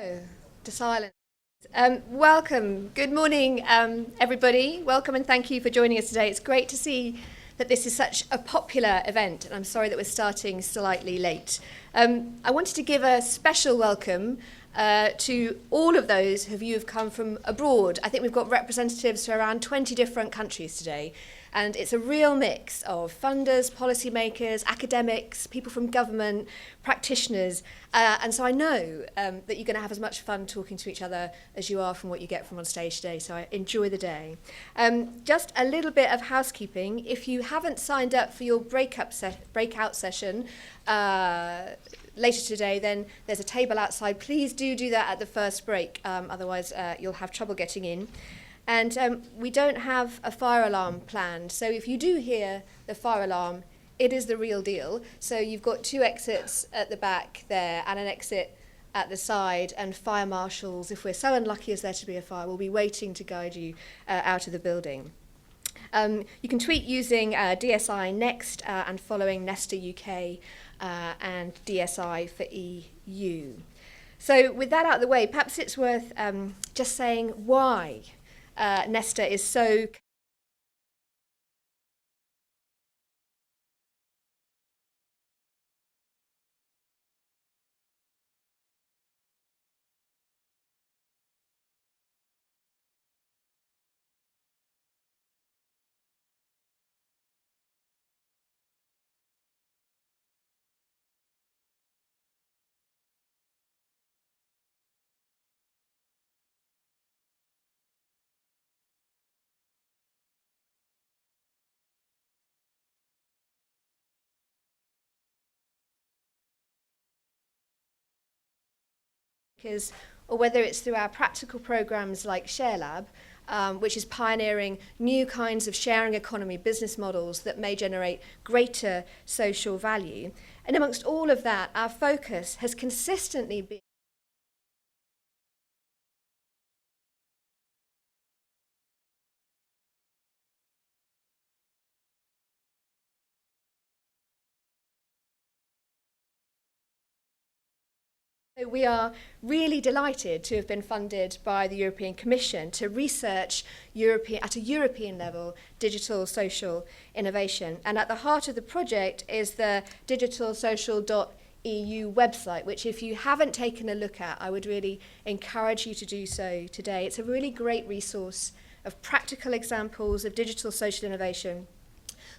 Oh, to silence. Welcome. Good morning, everybody. Welcome and thank you for joining us today. It's great to see that this is such a popular event, and I'm sorry that we're starting slightly late. I wanted to give a special welcome to all of those of you who've come from abroad. I think we've got representatives from around 20 different countries today, and it's a real mix of funders, policymakers, academics, people from government, practitioners, and so I know that you're going to have as much fun talking to each other as you are from what you get from on stage today, so I enjoy the day. Just a little bit of housekeeping. If you haven't signed up for your breakout session later today, then there's a table outside. Please do that at the first break, otherwise you'll have trouble getting in. And we don't have a fire alarm planned, so if you do hear the fire alarm, it is the real deal. So you've got two exits at the back there and an exit at the side, and fire marshals, if we're so unlucky as there to be a fire, will be waiting to guide you out of the building. You can tweet using DSI Next and following Nesta UK and DSI for EU. So with that out of the way, perhaps it's worth just saying why Nesta is so or whether it's through our practical programs like ShareLab, which is pioneering new kinds of sharing economy business models that may generate greater social value. And amongst all of that, our focus has consistently been we are really delighted to have been funded by the European Commission to research at a European level digital social innovation. And at the heart of the project is the digitalsocial.eu website, which if you haven't taken a look at, I would really encourage you to do so today. It's a really great resource of practical examples of digital social innovation,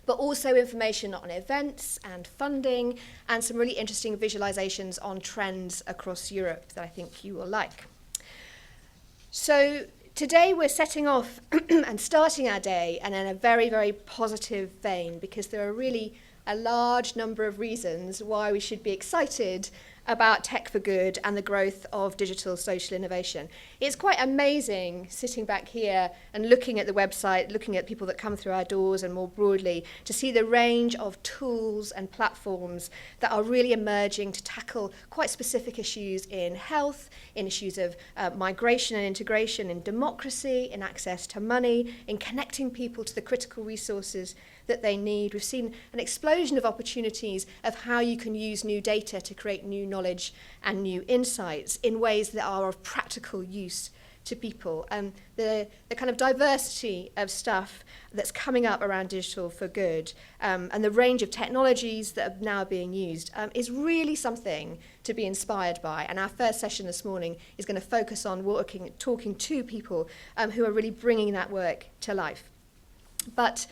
but also information on events and funding and some really interesting visualizations on trends across Europe that I think you will like. So today we're setting off and starting our day and in a very, very positive vein, because there are really a large number of reasons why we should be excited about tech for good and the growth of digital social innovation. It's quite amazing sitting back here and looking at the website, looking at people that come through our doors and more broadly, to see the range of tools and platforms that are really emerging to tackle quite specific issues in health, in issues of migration and integration, in democracy, in access to money, in connecting people to the critical resources that they need. We've seen an explosion of opportunities of how you can use new data to create new knowledge and new insights in ways that are of practical use to people. And the kind of diversity of stuff that's coming up around digital for good and the range of technologies that are now being used is really something to be inspired by. And our first session this morning is going to focus on talking to people who are really bringing that work to life. But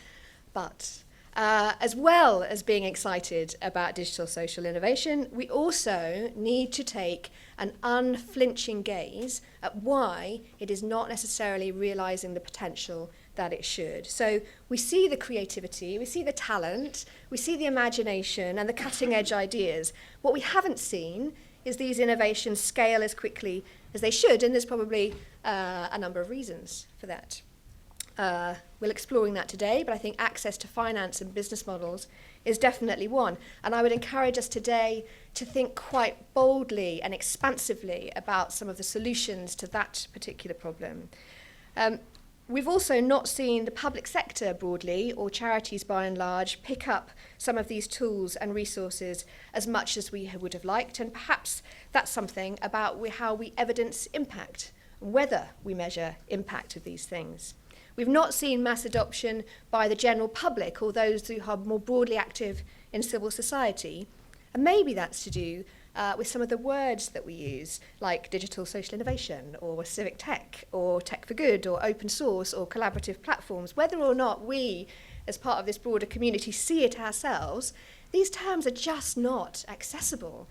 as well as being excited about digital social innovation, we also need to take an unflinching gaze at why it is not necessarily realizing the potential that it should. So we see the creativity, we see the talent, we see the imagination and the cutting edge ideas. What we haven't seen is these innovations scale as quickly as they should, and there's probably a number of reasons for that. We're exploring that today, but I think access to finance and business models is definitely one. And I would encourage us today to think quite boldly and expansively about some of the solutions to that particular problem. We've also not seen the public sector broadly, or charities by and large, pick up some of these tools and resources as much as we would have liked, and perhaps that's something about how we evidence impact, whether we measure impact of these things. We've not seen mass adoption by the general public or those who are more broadly active in civil society, and maybe that's to do with some of the words that we use, like digital social innovation, or civic tech, or tech for good, or open source, or collaborative platforms. Whether or not we, as part of this broader community, see it ourselves, these terms are just not accessible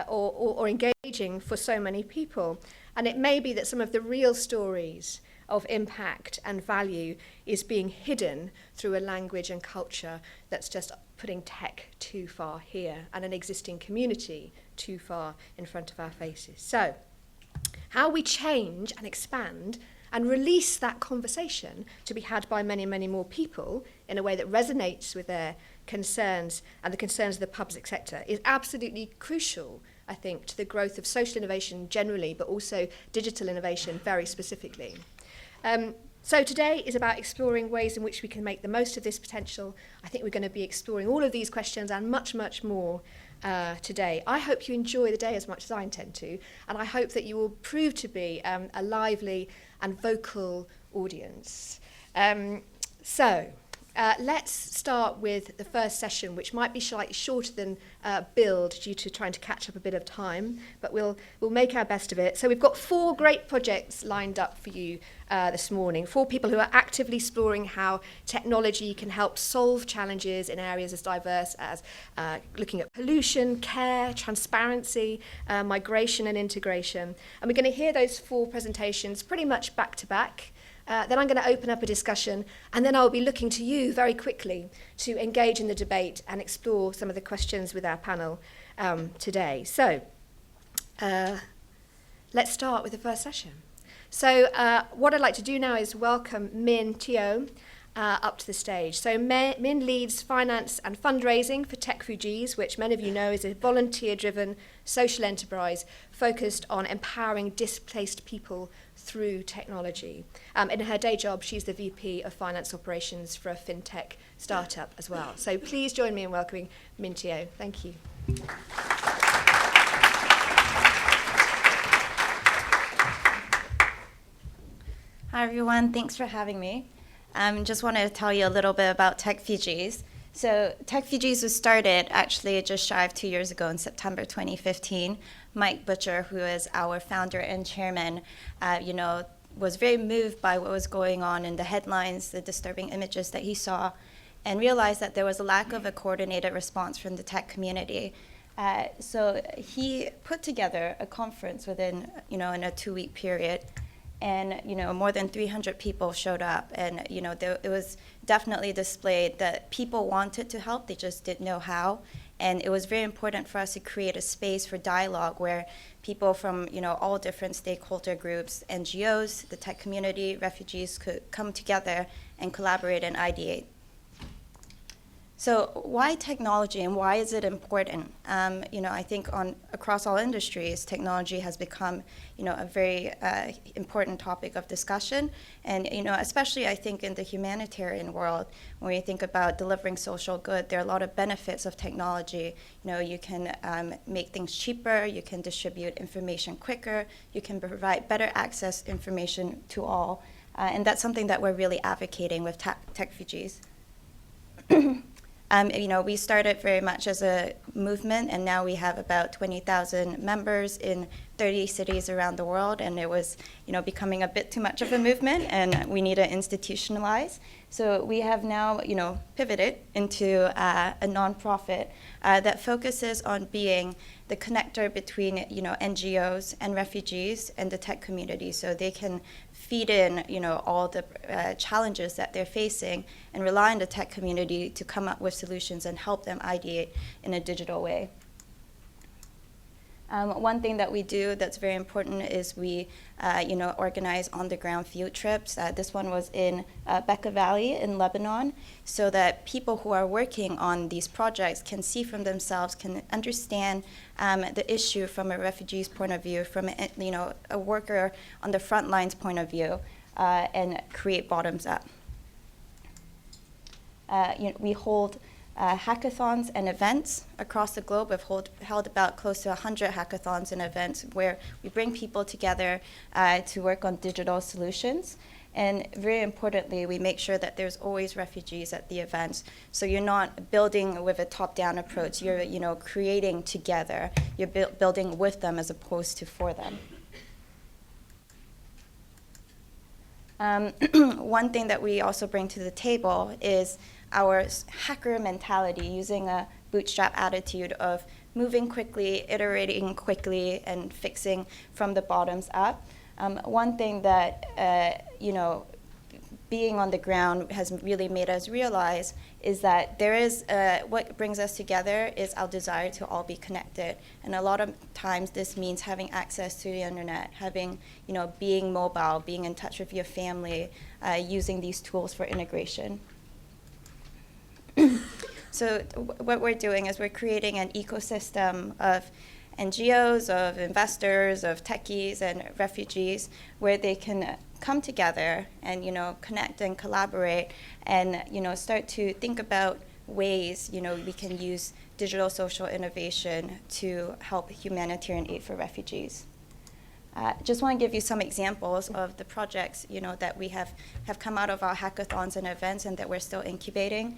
or engaging for so many people. And it may be that some of the real stories of impact and value is being hidden through a language and culture that's just putting tech too far here and an existing community too far in front of our faces. So, how we change and expand and release that conversation to be had by many, many more people in a way that resonates with their concerns and the concerns of the public sector is absolutely crucial, I think, to the growth of social innovation generally, but also digital innovation very specifically. So today is about exploring ways in which we can make the most of this potential. I think we're going to be exploring all of these questions and much, much more today. I hope you enjoy the day as much as I intend to, and I hope that you will prove to be a lively and vocal audience. Let's start with the first session, which might be slightly shorter than billed due to trying to catch up a bit of time, but we'll make our best of it. So we've got 4 great projects lined up for you this morning, 4 people who are actively exploring how technology can help solve challenges in areas as diverse as looking at pollution, care, transparency, migration and integration. And we're going to hear those 4 presentations pretty much back to back. Then I'm going to open up a discussion, and then I'll be looking to you very quickly to engage in the debate and explore some of the questions with our panel today. So let's start with the first session. So what I'd like to do now is welcome Min Teo up to the stage. So Min leads finance and fundraising for Tech Refugees, which many of you know is a volunteer-driven social enterprise focused on empowering displaced people through technology. In her day job, she's the VP of Finance Operations for a fintech startup as well. So please join me in welcoming Min Teo. Thank you. Hi, everyone. Thanks for having me. Just wanted to tell you a little bit about Tech Refugees. So Tech Refugees was started actually just shy of 2 years ago in September 2015. Mike Butcher, who is our founder and chairman, was very moved by what was going on in the headlines, the disturbing images that he saw, and realized that there was a lack of a coordinated response from the tech community. So he put together a conference within, in a 2-week period. And, more than 300 people showed up. And, it was definitely displayed that people wanted to help, they just didn't know how. And it was very important for us to create a space for dialogue where people from, all different stakeholder groups, NGOs, the tech community, refugees could come together and collaborate and ideate. So why technology and why is it important? I think across all industries, technology has become, a very important topic of discussion. And, especially I think in the humanitarian world, when you think about delivering social good, there are a lot of benefits of technology. You can make things cheaper, you can distribute information quicker, you can provide better access information to all. And that's something that we're really advocating with Tech Refugees. We started very much as a movement, and now we have about 20,000 members in 30 cities around the world, and it was, becoming a bit too much of a movement, and we need to institutionalize. So we have now, pivoted into a nonprofit that focuses on being the connector between, NGOs and refugees and the tech community, so they can feed in, all the challenges that they're facing and rely on the tech community to come up with solutions and help them ideate in a digital way. One thing that we do that's very important is we, organize on-the-ground field trips. This one was in Bekaa Valley in Lebanon, so that people who are working on these projects can see from themselves, can understand the issue from a refugee's point of view, from a worker on the front lines point of view. and create bottoms up. We hold hackathons and events across the globe. We've held about close to 100 hackathons and events where we bring people together to work on digital solutions. And very importantly, we make sure that there's always refugees at the events. So you're not building with a top-down approach. You're creating together. You're building with them as opposed to for them. One thing that we also bring to the table is our hacker mentality, using a bootstrap attitude of moving quickly, iterating quickly, and fixing from the bottoms up. One thing that, being on the ground has really made us realize is that there is, what brings us together is our desire to all be connected. And a lot of times this means having access to the internet, having, being mobile, being in touch with your family, using these tools for integration. So what we're doing is we're creating an ecosystem of NGOs, of investors, of techies, and refugees, where they can come together and connect and collaborate, and start to think about ways we can use digital social innovation to help humanitarian aid for refugees. Just want to give you some examples of the projects that we have come out of our hackathons and events and that we're still incubating.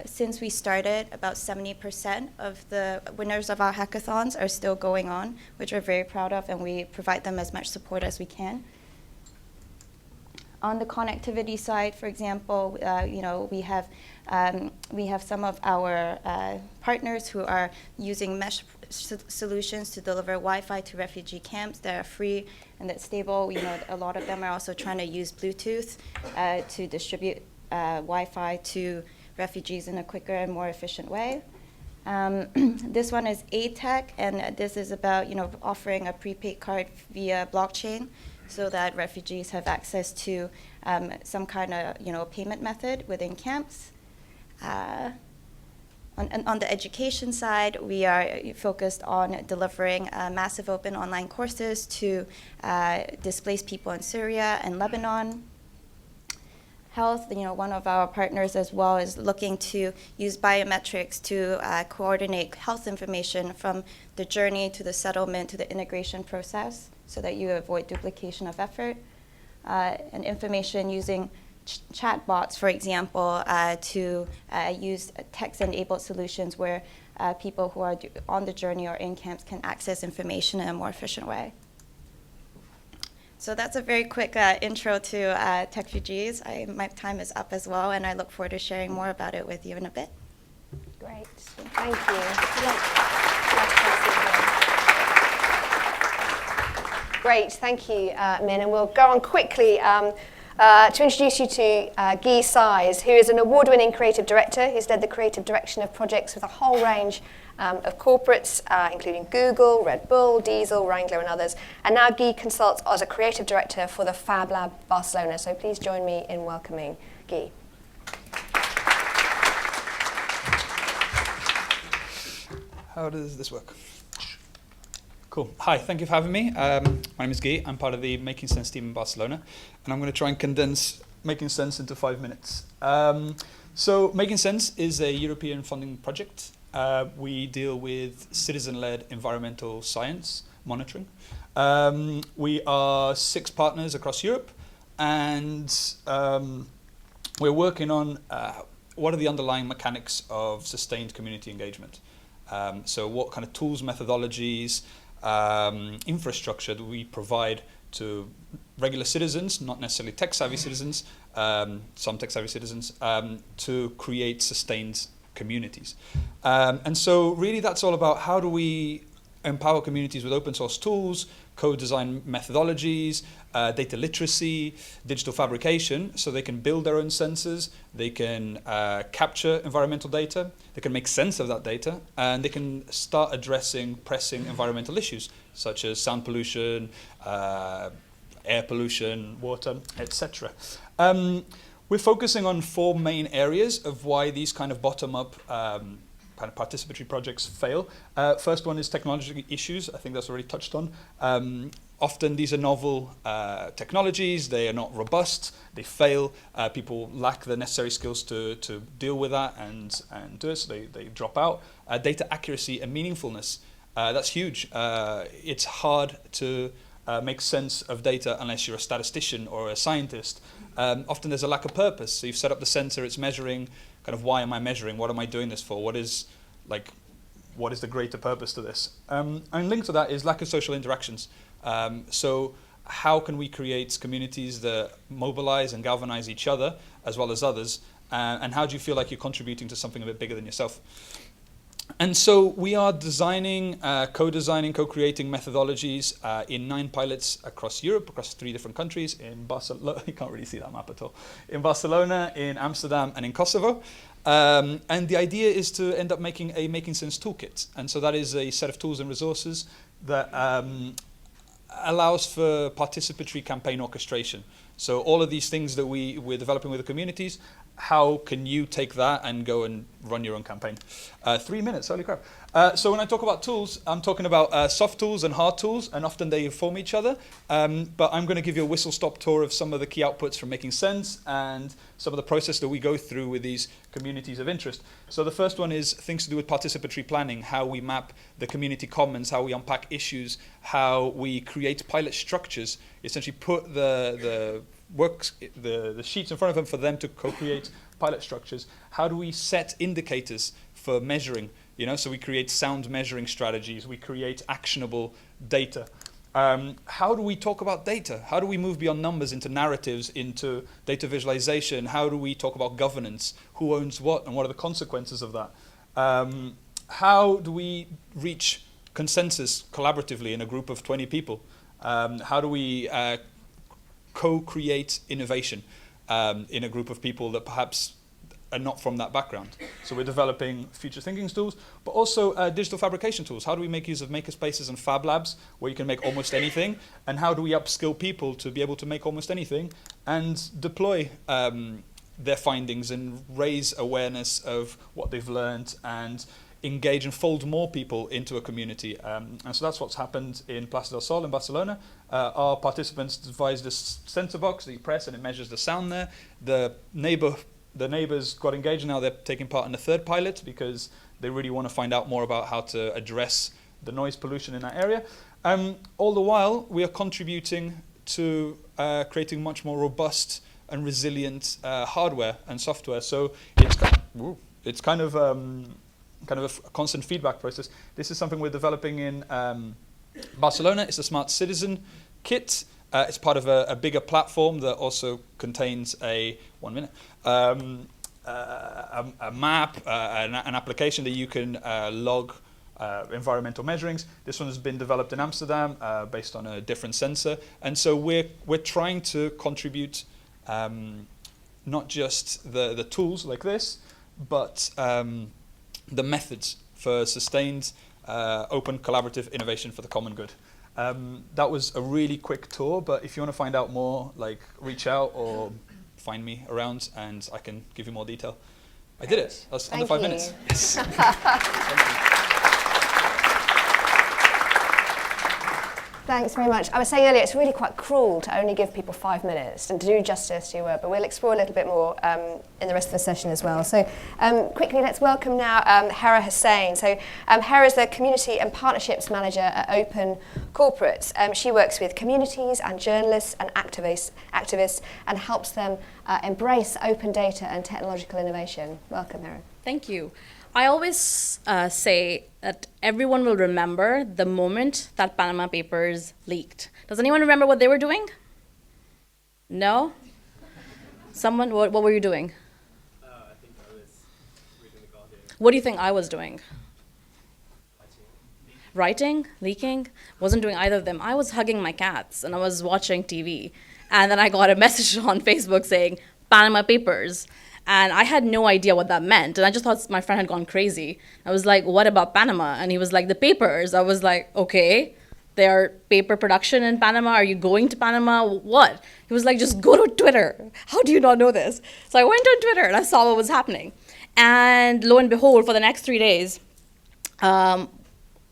Since we started, about 70% of the winners of our hackathons are still going on, which we're very proud of, and we provide them as much support as we can. On the connectivity side, for example, we have some of our partners who are using mesh solutions to deliver Wi-Fi to refugee camps that are free and that's stable. A lot of them are also trying to use Bluetooth to distribute Wi-Fi to refugees in a quicker and more efficient way. This one is ATech, and this is about offering a prepaid card via blockchain so that refugees have access to some kind of payment method within camps. On the education side, we are focused on delivering massive open online courses to displaced people in Syria and Lebanon. Health, one of our partners as well is looking to use biometrics to coordinate health information from the journey to the settlement to the integration process so that you avoid duplication of effort. And information using chatbots, for example, to use text-enabled solutions where people who are on the journey or in camps can access information in a more efficient way. So that's a very quick intro to TechFugees. My time is up as well, and I look forward to sharing more about it with you in a bit. Great, thank you. Great, thank you, Min, and we'll go on quickly to introduce you to Guy Size, who is an award-winning creative director who's led the creative direction of projects with a whole range of corporates, including Google, Red Bull, Diesel, Wrangler, and others. And now Guy consults as a creative director for the Fab Lab Barcelona. So please join me in welcoming Guy. How does this work? Cool. Hi, thank you for having me. My name is Guy. I'm part of the Making Sense team in Barcelona, and I'm going to try and condense Making Sense into 5 minutes. So Making Sense is a European funding project. We deal with citizen-led environmental science monitoring. We are 6 partners across Europe, and we're working on what are the underlying mechanics of sustained community engagement. So what kind of tools, methodologies, infrastructure do we provide to regular citizens, not necessarily tech-savvy citizens, some tech-savvy citizens, to create sustained communities. And so really that's all about how do we empower communities with open source tools, co-design methodologies, data literacy, digital fabrication, so they can build their own sensors, they can capture environmental data, they can make sense of that data, and they can start addressing pressing environmental issues, such as sound pollution, air pollution, water, etc. We're focusing on 4 main areas of why these kind of bottom-up kind of participatory projects fail. First one is technology issues. I think that's already touched on. Often these are novel technologies, they are not robust, they fail, people lack the necessary skills to deal with that and do it, so they drop out. Data accuracy and meaningfulness, that's huge. It's hard to make sense of data unless you're a statistician or a scientist. Often there's a lack of purpose, so you've set up the sensor, it's measuring, kind of why am I measuring, what am I doing this for, what is the greater purpose to this? And linked to that is lack of social interactions. So how can we create communities that mobilize and galvanize each other as well as others? And how do you feel like you're contributing to something a bit bigger than yourself? And so we are designing, co-designing, co-creating methodologies in 9 pilots across Europe, across 3 different countries, in Barcelona, you can't really see that map at all, in Barcelona, in Amsterdam, and in Kosovo. And the idea is to end up making a Making Sense toolkit. And so that is a set of tools and resources that allows for participatory campaign orchestration. So all of these things that we're developing with the communities, how can you take that and go and run your own campaign? 3 minutes, holy crap. So when I talk about tools, I'm talking about soft tools and hard tools, and often they inform each other. But I'm going to give you a whistle-stop tour of some of the key outputs from Making Sense and some of the process that we go through with these communities of interest. So the first one is things to do with participatory planning, how we map the community commons, how we unpack issues, how we create pilot structures, essentially put the sheets in front of them for them to co-create pilot structures. How do we set indicators for measuring? So we create sound measuring strategies, we create actionable data. How do we talk about data? How do we move beyond numbers into narratives, into data visualization? How do we talk about governance? Who owns what and what are the consequences of that? How do we reach consensus collaboratively in a group of 20 people? How do we co-create innovation in a group of people that perhaps are not from that background? So we're developing future thinking tools, but also digital fabrication tools. How do we make use of makerspaces and fab labs where you can make almost anything? And how do we upskill people to be able to make almost anything and deploy their findings and raise awareness of what they've learned and engage and fold more people into a community. And so that's what's happened in Plaza del Sol in Barcelona. Our participants devised this sensor box that you press and it measures the sound there. The neighbors got engaged, and now they're taking part in the 3rd pilot because they really want to find out more about how to address the noise pollution in that area. All the while, we are contributing to creating much more robust and resilient hardware and software. So it's kind of a constant feedback process. This is something we're developing in Barcelona. It's a Smart Citizen kit. It's part of a bigger platform that also contains a map, an application that you can log environmental measurings. This one has been developed in Amsterdam based on a different sensor. And so we're trying to contribute not just the tools like this, but the methods for sustained, open, collaborative innovation for the common good. That was a really quick tour, but if you want to find out more, reach out or find me around and I can give you more detail. I did it. That was under 5 minutes. Yes. Thanks very much. I was saying earlier, it's really quite cruel to only give people 5 minutes and to do justice to your work, but we'll explore a little bit more in the rest of the session as well. So quickly, let's welcome now Hera Hussain. So Hera is the Community and Partnerships Manager at Open Corporates. She works with communities and journalists and activists and helps them embrace open data and technological innovation. Welcome, Hera. Thank you. I always say that everyone will remember the moment that Panama Papers leaked. Does anyone remember what they were doing? No? Someone, what were you doing? I think I was reading The Guardian. What do you think I was doing? Writing? Leaking? Wasn't doing either of them. I was hugging my cats and I was watching TV. And then I got a message on Facebook saying, Panama Papers. And I had no idea what that meant. And I just thought my friend had gone crazy. I was like, what about Panama? And he was like, the papers. I was like, okay, there are paper production in Panama. Are you going to Panama? What? He was like, just go to Twitter. How do you not know this? So I went on Twitter and I saw what was happening. And lo and behold, for the next 3 days,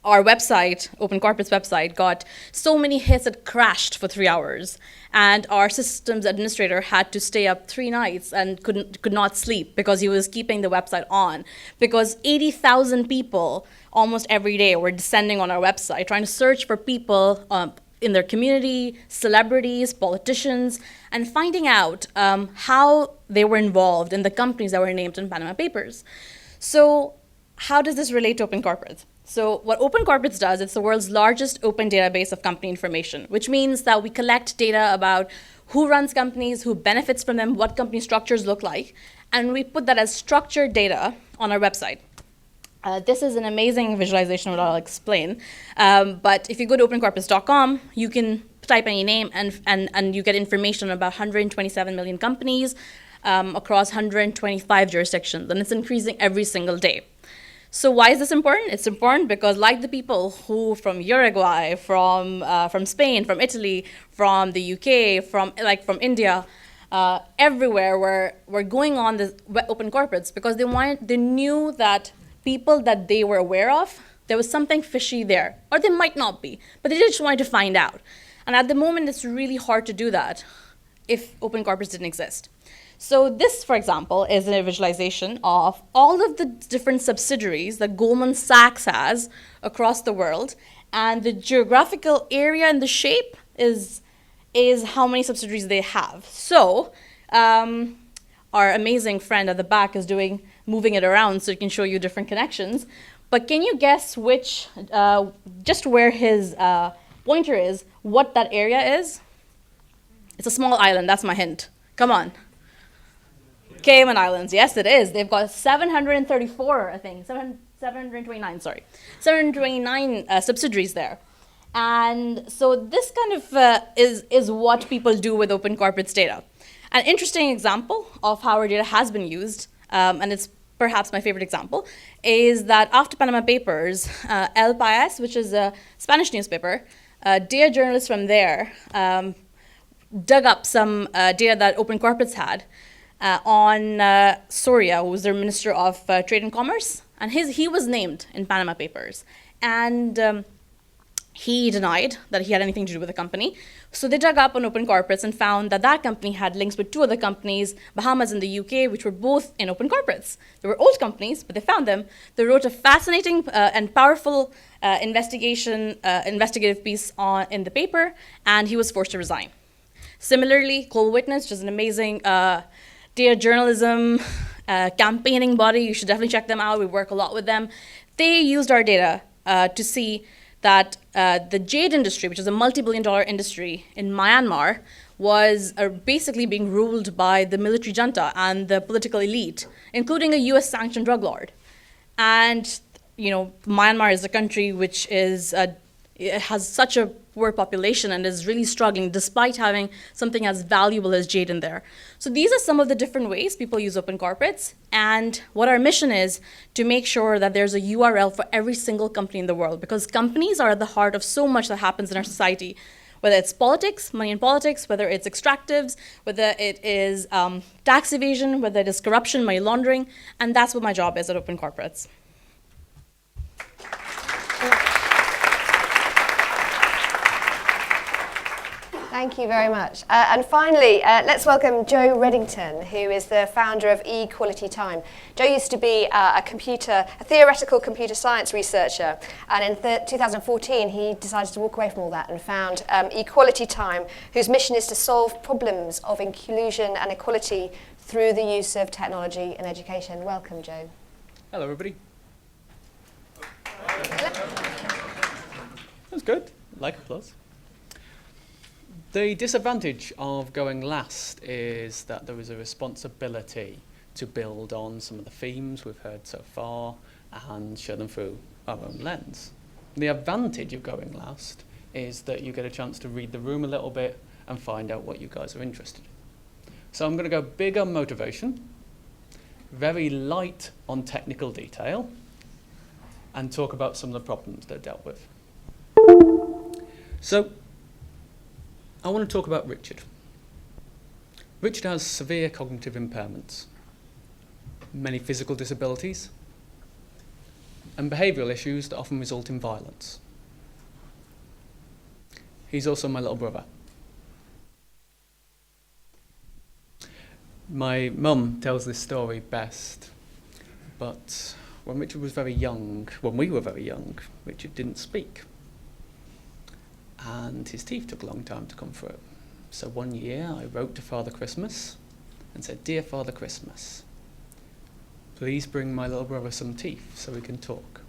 our website, Open Corporate's website, got so many hits it crashed for 3 hours. And our systems administrator had to stay up 3 nights and could not sleep because he was keeping the website on. Because 80,000 people almost every day were descending on our website, trying to search for people in their community, celebrities, politicians, and finding out how they were involved in the companies that were named in Panama Papers. So how does this relate to Open Corporates? So what Open Corporates does, it's the world's largest open database of company information, which means that we collect data about who runs companies, who benefits from them, what company structures look like, and we put that as structured data on our website. This is an amazing visualization of what I'll explain. But if you go to opencorporates.com, you can type any name and you get information about 127 million companies across 125 jurisdictions, and it's increasing every single day. So why is this important? It's important because like the people who from Uruguay, from Spain, from Italy, from the UK, from India, everywhere were going on this Open Corporates because they knew that people that they were aware of, there was something fishy there, or they might not be, but they just wanted to find out. And at the moment, it's really hard to do that if Open Corporates didn't exist. So this, for example, is a visualization of all of the different subsidiaries that Goldman Sachs has across the world, and the geographical area and the shape is how many subsidiaries they have. So our amazing friend at the back is moving it around so it can show you different connections. But can you guess which, just where his pointer is, what that area is? It's a small island, that's my hint. Come on. Cayman Islands, yes it is. They've got 734, I think, 729, sorry. 729 subsidiaries there. And so this kind of is what people do with Open Corporates data. An interesting example of how our data has been used, and it's perhaps my favorite example, is that after Panama Papers, El País, which is a Spanish newspaper, data journalists from there dug up some data that Open Corporates had on Soria, who was their Minister of Trade and Commerce, and he was named in Panama Papers. And he denied that he had anything to do with the company. So they dug up on Open Corporates and found that that company had links with 2 other companies, Bahamas and the UK, which were both in Open Corporates. They were old companies, but they found them. They wrote a fascinating and powerful investigative piece in the paper, and he was forced to resign. Similarly, Global Witness, which is an amazing data journalism campaigning body. You should definitely check them out. We work a lot with them. They used our data to see that the jade industry, which is a multi-billion-dollar industry in Myanmar, was basically being ruled by the military junta and the political elite, including a US-sanctioned drug lord. And Myanmar is a country which it has such a poor population and is really struggling despite having something as valuable as jade in there. So these are some of the different ways people use Open Corporates, and what our mission is to make sure that there's a URL for every single company in the world, because companies are at the heart of so much that happens in our society, whether it's politics, money in politics, whether it's extractives, whether it is tax evasion, whether it is corruption, money laundering, and that's what my job is at Open Corporates. Thank you very much. And finally, let's welcome Joe Reddington, who is the founder of eQuality Time. Joe used to be a theoretical computer science researcher, and in 2014 he decided to walk away from all that and found eQuality Time, whose mission is to solve problems of inclusion and equality through the use of technology in education. Welcome, Joe. Hello, everybody. That's good. Like applause. The disadvantage of going last is that there is a responsibility to build on some of the themes we've heard so far and show them through our own lens. The advantage of going last is that you get a chance to read the room a little bit and find out what you guys are interested in. So I'm going to go big on motivation, very light on technical detail, and talk about some of the problems they're dealt with. So I want to talk about Richard. Richard has severe cognitive impairments, many physical disabilities, and behavioural issues that often result in violence. He's also my little brother. My mum tells this story best, but when Richard was very young, when we were very young, Richard didn't speak. And his teeth took a long time to come through. So one year I wrote to Father Christmas and said, "Dear Father Christmas, please bring my little brother some teeth so we can talk."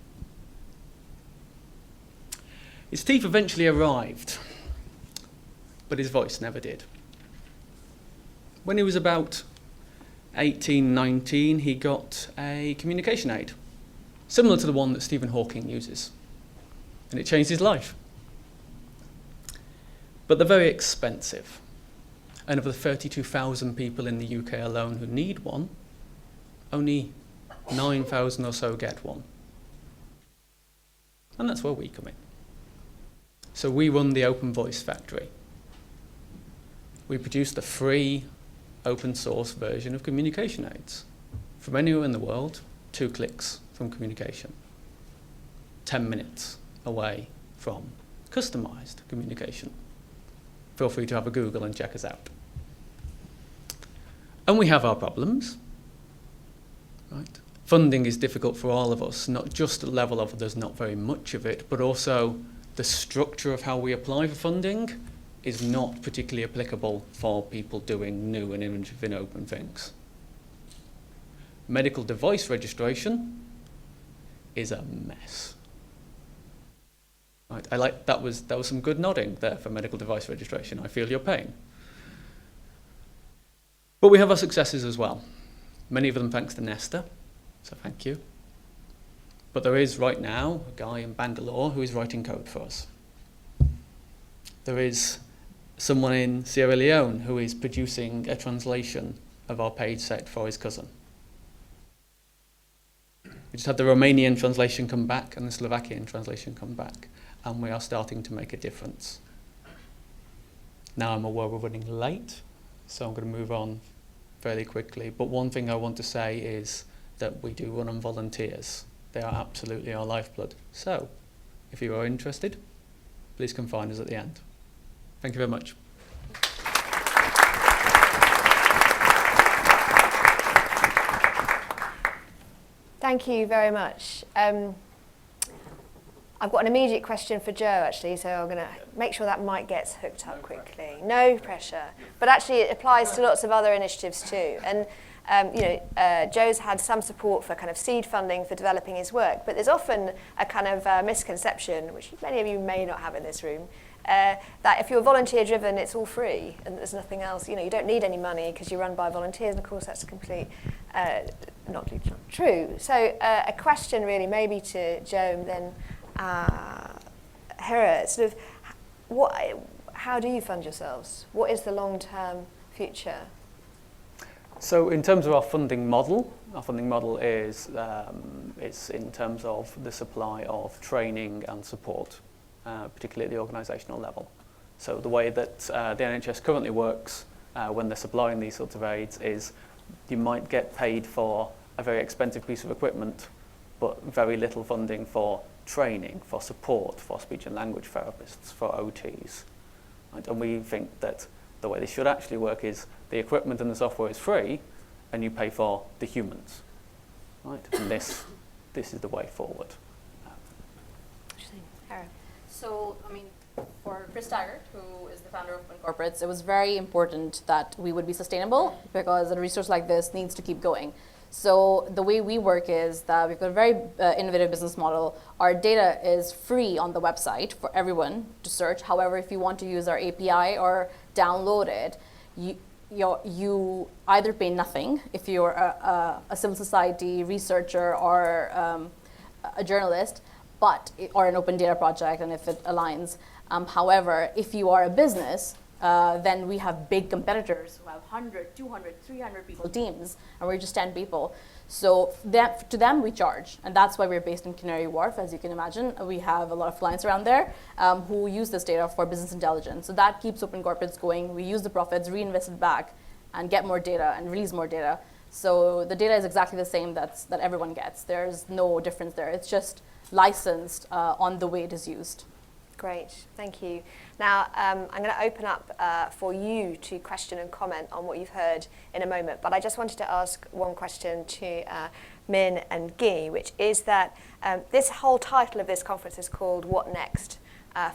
His teeth eventually arrived, but his voice never did. When he was about 18, 19, he got a communication aid, similar to the one that Stephen Hawking uses, and it changed his life. But they're very expensive, and of the 32,000 people in the UK alone who need one, only 9,000 or so get one. And that's where we come in. So we run the Open Voice Factory. We produce the free, open source version of communication aids. From anywhere in the world, 2 clicks from communication. 10 minutes away from customized communication. Feel free to have a Google and check us out. And we have our problems. Right? Funding is difficult for all of us, not just at the level of there's not very much of it, but also the structure of how we apply for funding is not particularly applicable for people doing new and innovative and open things. Medical device registration is a mess. Right, that was some good nodding there for medical device registration. I feel your pain. But we have our successes as well. Many of them thanks to Nesta, so thank you. But there is right now a guy in Bangalore who is writing code for us. There is someone in Sierra Leone who is producing a translation of our page set for his cousin. We just had the Romanian translation come back and the Slovakian translation come back, and we are starting to make a difference. Now I'm aware we're running late, so I'm going to move on fairly quickly. But one thing I want to say is that we do run on volunteers. They are absolutely our lifeblood. So, if you are interested, please come find us at the end. Thank you very much. Thank you very much. I've got an immediate question for Joe, actually, so I'm going to make sure that mic gets hooked up quickly. No pressure. But actually, it applies to lots of other initiatives too. And Joe's had some support for kind of seed funding for developing his work, but there's often a kind of misconception, which many of you may not have in this room, that if you're volunteer-driven, it's all free and there's nothing else. You don't need any money because you're run by volunteers, and of course that's a complete not true. So a question really maybe to Joe and then Hera, sort of, how do you fund yourselves? What is the long-term future? So in terms of our funding model is it's in terms of the supply of training and support, particularly at the organisational level. So the way that the NHS currently works when they're supplying these sorts of aids is you might get paid for a very expensive piece of equipment, but very little funding for training, for support, for speech and language therapists, for OTs. Right? And we think that the way this should actually work is the equipment and the software is free, and you pay for the humans. Right? And this is the way forward. Interesting. Hera. So, for Chris Taggart, who is the founder of Open Corporates, it was very important that we would be sustainable because a resource like this needs to keep going. So the way we work is that we've got a very innovative business model. Our data is free on the website for everyone to search. However, if you want to use our API or download it, you either pay nothing if you're a civil society researcher or a journalist, or an open data project, and if it aligns. However, if you are a business, then we have big competitors who have 100, 200, 300 people teams, and we're just 10 people. So to them, we charge. And that's why we're based in Canary Wharf, as you can imagine. We have a lot of clients around there who use this data for business intelligence. So that keeps Open Corporates going. We use the profits, reinvest it back, and get more data and release more data. So the data is exactly the same that everyone gets. There's no difference there. It's just licensed on the way it is used. Great, thank you. Now, I'm going to open up for you to question and comment on what you've heard in a moment, but I just wanted to ask one question to Min and Guy, which is that this whole title of this conference is called What Next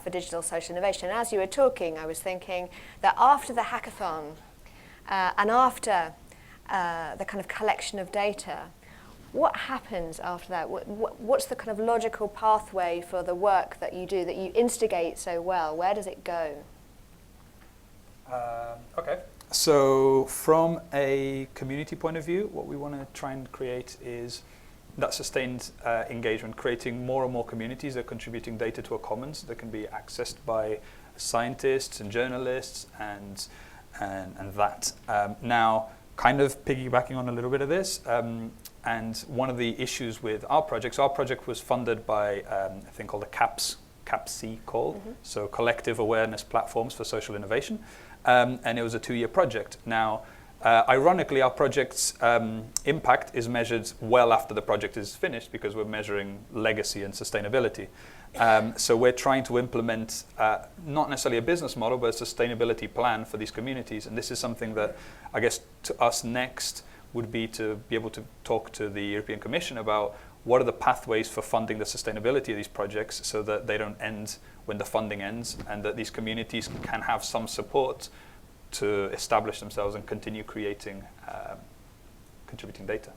for Digital Social Innovation. And as you were talking, I was thinking that after the hackathon and after the kind of collection of data, what happens after that? What's the kind of logical pathway for the work that you do, that you instigate so well? Where does it go? Okay. So from a community point of view, what we want to try and create is that sustained engagement, creating more and more communities that are contributing data to a commons that can be accessed by scientists and journalists and that. Now, kind of piggybacking on a little bit of this, and one of the issues with our project was funded by a thing called the CAPC call, so Collective Awareness Platforms for Social Innovation, and it was a 2-year project. Now, ironically, our project's impact is measured well after the project is finished because we're measuring legacy and sustainability. So we're trying to implement not necessarily a business model, but a sustainability plan for these communities. And this is something that I guess to us next would be to be able to talk to the European Commission about what are the pathways for funding the sustainability of these projects so that they don't end when the funding ends, and that these communities can have some support to establish themselves and continue creating, contributing data.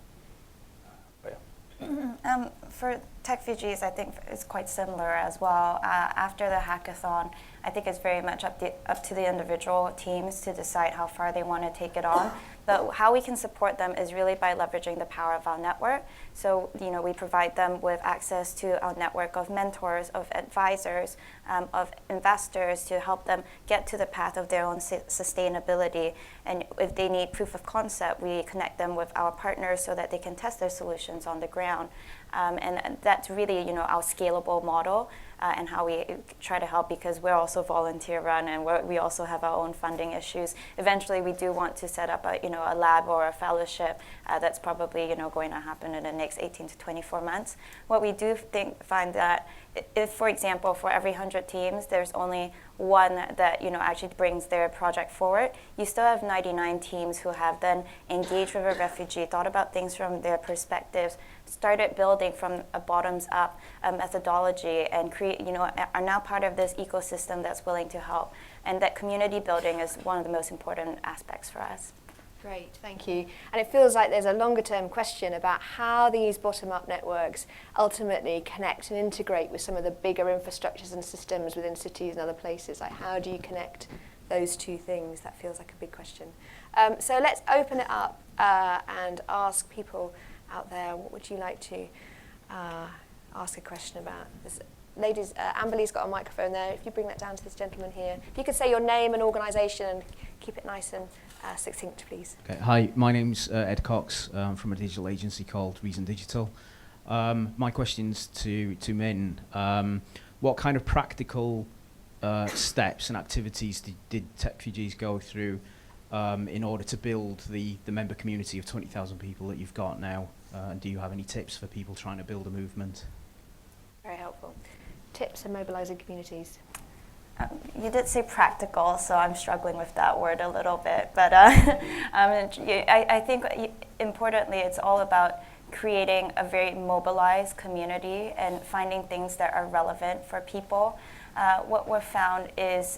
For Tech Fujis, I think it's quite similar as well. After the hackathon, I think it's very much up to the individual teams to decide how far they want to take it on. But how we can support them is really by leveraging the power of our network. So, we provide them with access to our network of mentors, of advisors, of investors to help them get to the path of their own sustainability. And if they need proof of concept, we connect them with our partners so that they can test their solutions on the ground. And that's really, our scalable model and how we try to help, because we're also volunteer run and we also have our own funding issues. Eventually, we do want to set up a lab or a fellowship that's probably going to happen in the next 18 to 24 months. What we do find that if, for example, for every 100 teams, there's only one that actually brings their project forward, you still have 99 teams who have then engaged with a refugee, thought about things from their perspectives, started building from a bottoms-up methodology, and are now part of this ecosystem that's willing to help. And that community building is one of the most important aspects for us. Great, thank you. And it feels like there's a longer term question about how these bottom-up networks ultimately connect and integrate with some of the bigger infrastructures and systems within cities and other places. Like, how do you connect those two things? That feels like a big question. So let's open it up and ask people out there, what would you like to ask a question about? Ladies, Amberly's got a microphone there. If you bring that down to this gentleman here. If you could say your name and organisation and keep it nice and succinct, please. Okay. Hi, my name's Ed Cox from a digital agency called Reason Digital. My question's to Min. What kind of practical steps and activities did Tech Fujis go through in order to build the member community of 20,000 people that you've got now? And do you have any tips for people trying to build a movement? Very helpful. Tips in mobilising communities. You did say practical, so I'm struggling with that word a little bit. But I think importantly, it's all about creating a very mobilized community and finding things that are relevant for people. What we've found is,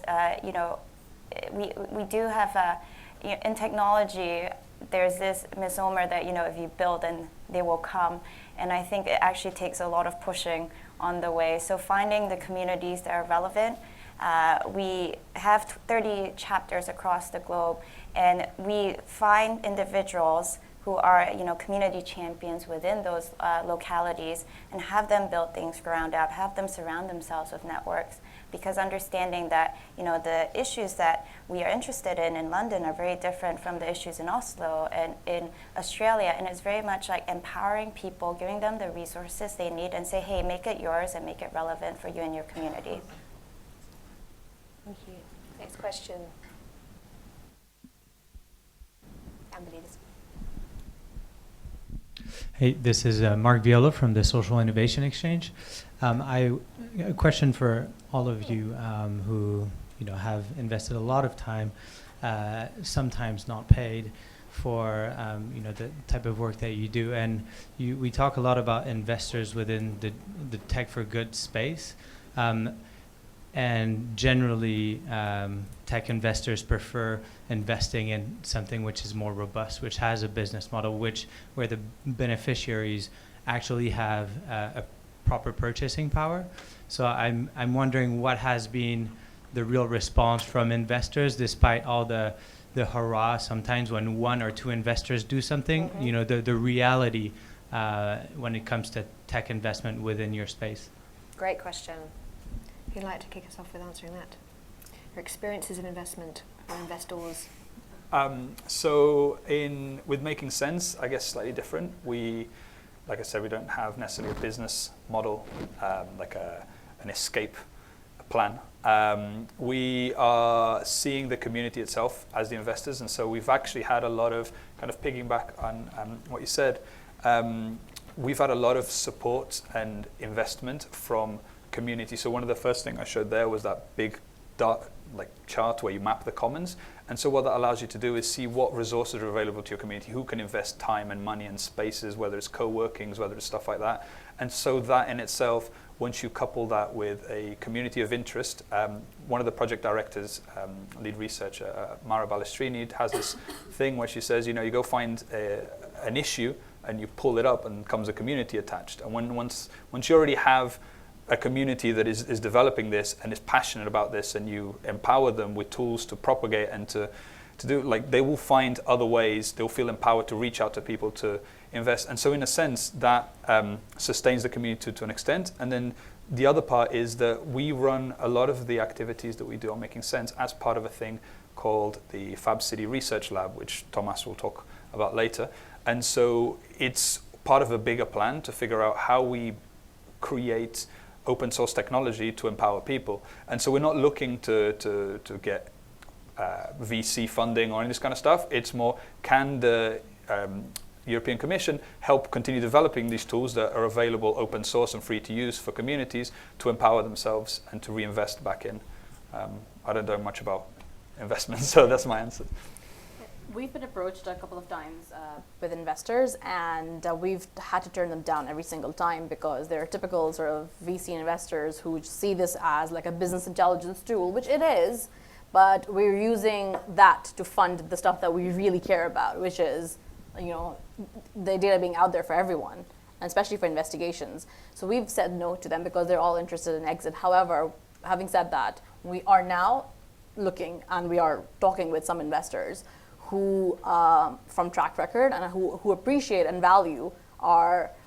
we do have in technology, there's this misnomer that if you build, then they will come. And I think it actually takes a lot of pushing on the way. So finding the communities that are relevant. We have 30 chapters across the globe, and we find individuals who are, community champions within those localities, and have them build things ground up, have them surround themselves with networks, because understanding that, the issues that we are interested in London are very different from the issues in Oslo and in Australia, and it's very much like empowering people, giving them the resources they need, and say, hey, make it yours and make it relevant for you and your community. Thank you. Next question. Amberly, this Hey, this is Mark Viola from the Social Innovation Exchange. A question for all of you who have invested a lot of time, sometimes not paid, for the type of work that you do. And we talk a lot about investors within the tech for good space. And generally, tech investors prefer investing in something which is more robust, which has a business model, where the beneficiaries actually have a proper purchasing power. So I'm wondering what has been the real response from investors, despite all the hurrah sometimes when one or two investors do something. Mm-hmm. The reality when it comes to tech investment within your space. Great question. Who'd like to kick us off with answering that? Your experiences of investment or investors? So with Making Sense, I guess slightly different. Like I said, we don't have necessarily a business model, like an escape plan. We are seeing the community itself as the investors, and so we've actually had a lot of, kind of piggyback on what you said, we've had a lot of support and investment from community. So one of the first things I showed there was that big chart where you map the commons. And so what that allows you to do is see what resources are available to your community, who can invest time and money and spaces, whether it's co-workings, whether it's stuff like that. And so that in itself, once you couple that with a community of interest, one of the project directors, lead researcher, Mara Balestrini, has this thing where she says, you go find an issue and you pull it up and comes a community attached. And once you already have a community that is developing this and is passionate about this, and you empower them with tools to propagate and to do, they will find other ways, they'll feel empowered to reach out to people to invest. And so in a sense, that sustains the community to an extent. And then the other part is that we run a lot of the activities that we do on Making Sense as part of a thing called the Fab City Research Lab, which Thomas will talk about later. And so it's part of a bigger plan to figure out how we create open source technology to empower people. And so we're not looking to get VC funding or any of this kind of stuff. It's more, can the European Commission help continue developing these tools that are available open source and free to use for communities to empower themselves and to reinvest back in. I don't know much about investments, so that's my answer. We've been approached a couple of times with investors, and we've had to turn them down every single time because they're typical sort of VC investors who see this as like a business intelligence tool, which it is, but we're using that to fund the stuff that we really care about, which is, the data being out there for everyone, and especially for investigations. So we've said no to them because they're all interested in exit. However, having said that, we are now looking and we are talking with some investors who, from track record, and who appreciate and value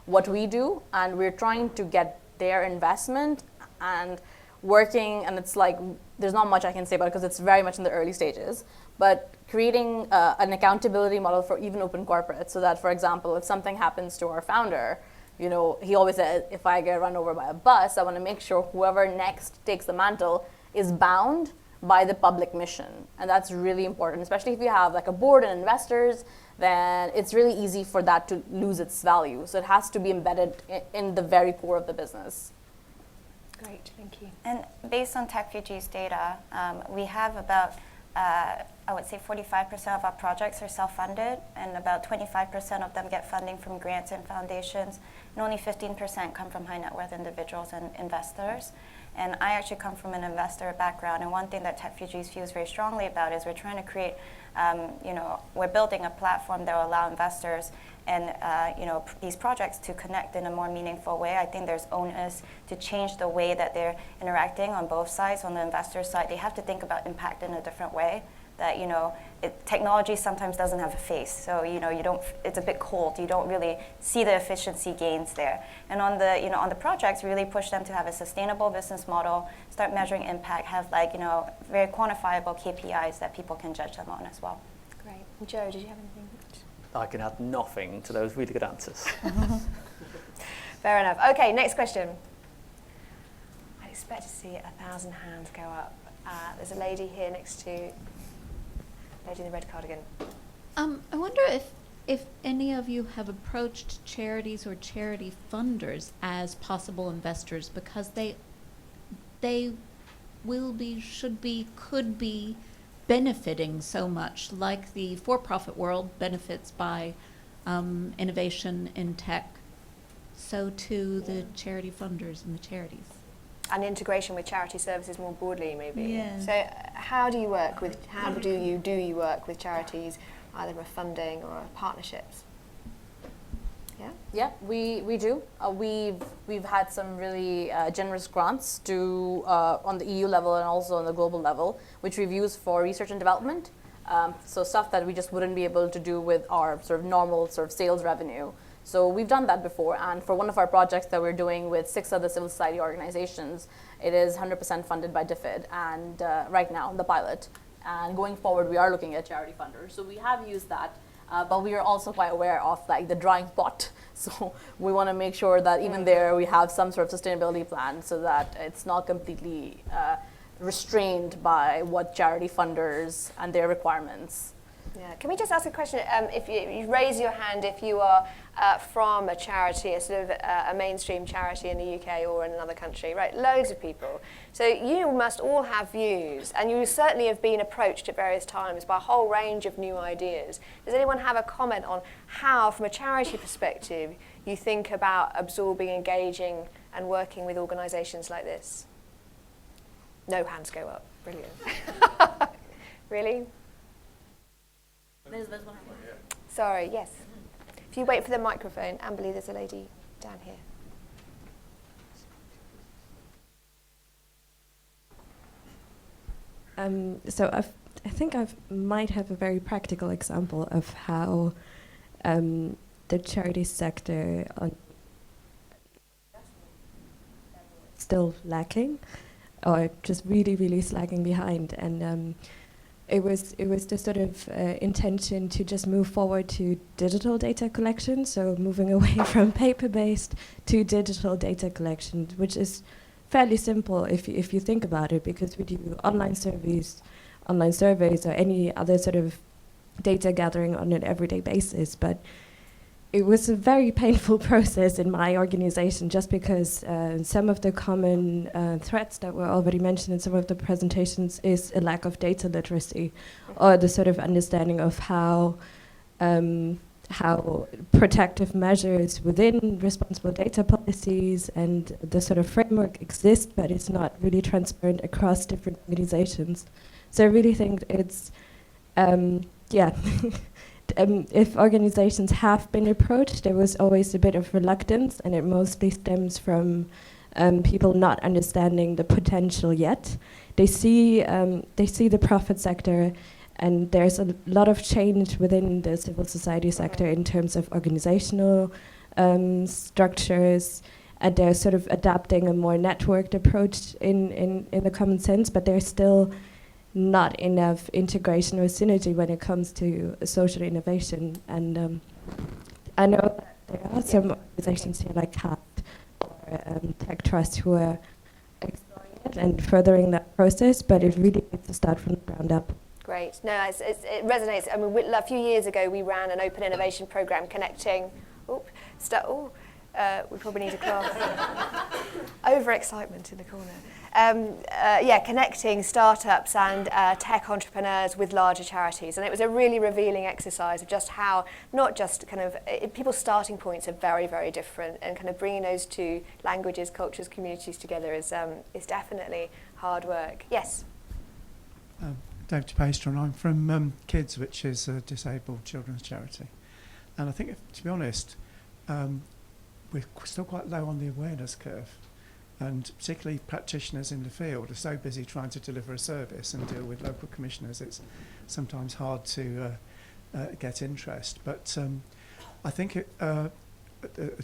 what we do, and we're trying to get their investment and working, and it's like, there's not much I can say about it because it's very much in the early stages, but creating an accountability model for even open corporates, so that, for example, if something happens to our founder, he always says, if I get run over by a bus, I want to make sure whoever next takes the mantle is bound by the public mission. And that's really important, especially if you have like a board and investors, then it's really easy for that to lose its value. So it has to be embedded in the very core of the business. Great, thank you. And based on TechFuji's data, we have about, I would say 45% of our projects are self-funded, and about 25% of them get funding from grants and foundations, and only 15% come from high net worth individuals and investors. And I actually come from an investor background, and one thing that TechFuji feels very strongly about is we're trying to create, we're building a platform that will allow investors and these projects to connect in a more meaningful way. I think there's onus to change the way that they're interacting on both sides. On the investor side, they have to think about impact in a different way. That technology sometimes doesn't have a face, so you don't. It's a bit cold. You don't really see the efficiency gains there. And on the on the projects, really push them to have a sustainable business model, start measuring impact, have very quantifiable KPIs that people can judge them on as well. Great. Joe, did you have anything? I can add nothing to those really good answers. Fair enough. Okay, next question. I expect to see 1,000 hands go up. There's a lady here next to lady in the red cardigan. I wonder if if any of you have approached charities or charity funders as possible investors, because they will be, should be, could be benefiting so much, like the for-profit world benefits by innovation in tech, so too the charity funders and the charities. And integration with charity services more broadly, maybe. Yeah. So, how do you work with? How do you work with charities, either with funding or partnerships? Yeah. Yeah, we do. We've had some really generous grants to on the EU level and also on the global level, which we've used for research and development. So stuff that we just wouldn't be able to do with our sort of normal sort of sales revenue. So we've done that before, and for one of our projects that we're doing with 6 other civil society organizations, it is 100% funded by DFID, and right now, the pilot. And going forward, we are looking at charity funders. So we have used that, but we are also quite aware of like the drying pot. So we want to make sure that even there we have some sort of sustainability plan so that it's not completely restrained by what charity funders and their requirements. Yeah. Can we just ask a question? If you raise your hand if you are from a charity, a sort of a mainstream charity in the UK or in another country, right? Loads of people. So you must all have views, and you certainly have been approached at various times by a whole range of new ideas. Does anyone have a comment on how, from a charity perspective, you think about absorbing, engaging, and working with organisations like this? No hands go up. Brilliant. Really? There's one. Sorry, yes. If you wait for the microphone, Amberly, there's a lady down here. So I think I might have a very practical example of how the charity sector still lacking, or just really, really lagging behind. And it was the sort of intention to just move forward to digital data collection, so moving away from paper-based to digital data collection, which is fairly simple if you think about it, because we do online surveys, or any other sort of data gathering on an everyday basis. But it was a very painful process in my organization, just because some of the common threats that were already mentioned in some of the presentations is a lack of data literacy, or the sort of understanding of how protective measures within responsible data policies and the sort of framework exist, but it's not really transparent across different organizations. So I really think it's, if organizations have been approached, there was always a bit of reluctance, and it mostly stems from people not understanding the potential yet. They see the profit sector, and there's a lot of change within the civil society sector in terms of organizational structures, and they're sort of adapting a more networked approach in the common sense, but there's still not enough integration or synergy when it comes to social innovation. And I know that there are some organizations here like CAT or Tech Trust who are exploring it and furthering that process, but it really needs to start from the ground up. Great. No, it resonates. I mean, a few years ago, we ran an open innovation program connecting. We probably need a class. Overexcitement in the corner. Connecting startups and tech entrepreneurs with larger charities. And it was a really revealing exercise of just how, not just kind of, people's starting points are very, very different, and kind of bringing those two languages, cultures, communities together is definitely hard work. Yes? David Pastron. I'm from Kids, which is a disabled children's charity. And I think, to be honest, we're still quite low on the awareness curve. And particularly practitioners in the field are so busy trying to deliver a service and deal with local commissioners, it's sometimes hard to get interest. But I think the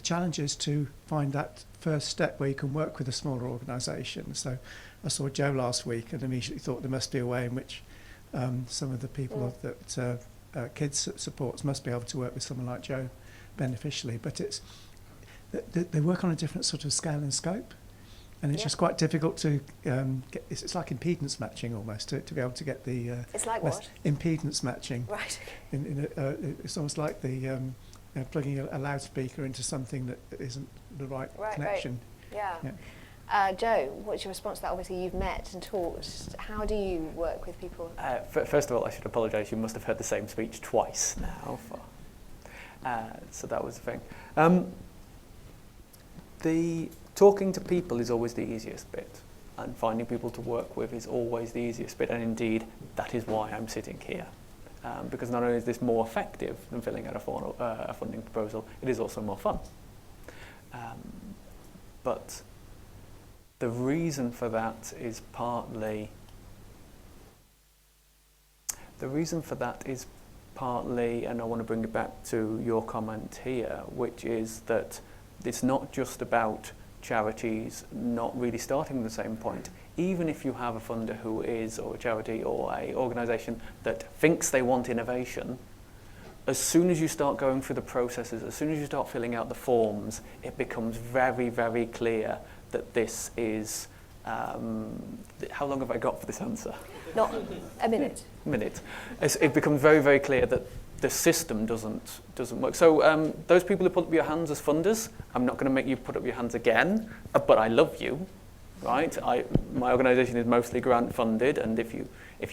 challenge is to find that first step where you can work with a smaller organisation. So I saw Joe last week and immediately thought there must be a way in which some of the people that Kids supports must be able to work with someone like Joe beneficially. But it's they work on a different sort of scale and scope. And it's Yeah. just quite difficult to get. It's like impedance matching almost to be able to get the. It's like what? Impedance matching. Right. It's almost like the plugging a loudspeaker into something that isn't the right connection. Yeah. Yeah. Joe, what's your response to that? Obviously, you've met and talked. How do you work with people? First of all, I should apologise. You must have heard the same speech twice now. So that was the thing. The talking to people is always the easiest bit, and finding people to work with is always the easiest bit. And indeed, that is why I'm sitting here, because not only is this more effective than filling out a funding proposal, it is also more fun. But the reason for that is partly, and I want to bring it back to your comment here, which is that it's not just about charities not really starting at the same point. Even if you have a funder who is, or a charity or a organisation that thinks they want innovation, as soon as you start going through the processes, as soon as you start filling out the forms, it becomes very, very clear that this is... how long have I got for this answer? Not a minute. It becomes very, very clear that the system doesn't work. So those people who put up your hands as funders, I'm not going to make you put up your hands again, but I love you, right? My organisation is mostly grant funded, and if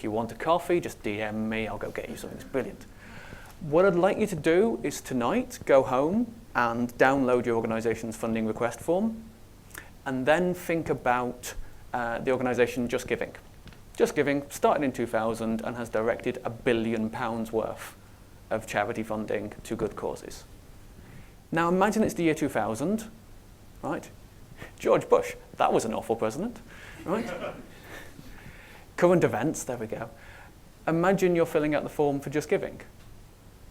you want a coffee, just DM me, I'll go get you something. It's brilliant. What I'd like you to do is tonight go home and download your organisation's funding request form, and then think about the organisation Just Giving. Just Giving started in 2000 and has directed £1 billion worth of charity funding to good causes. Now imagine it's the year 2000, right? George Bush, that was an awful president, right? Current events, there we go. Imagine you're filling out the form for Just Giving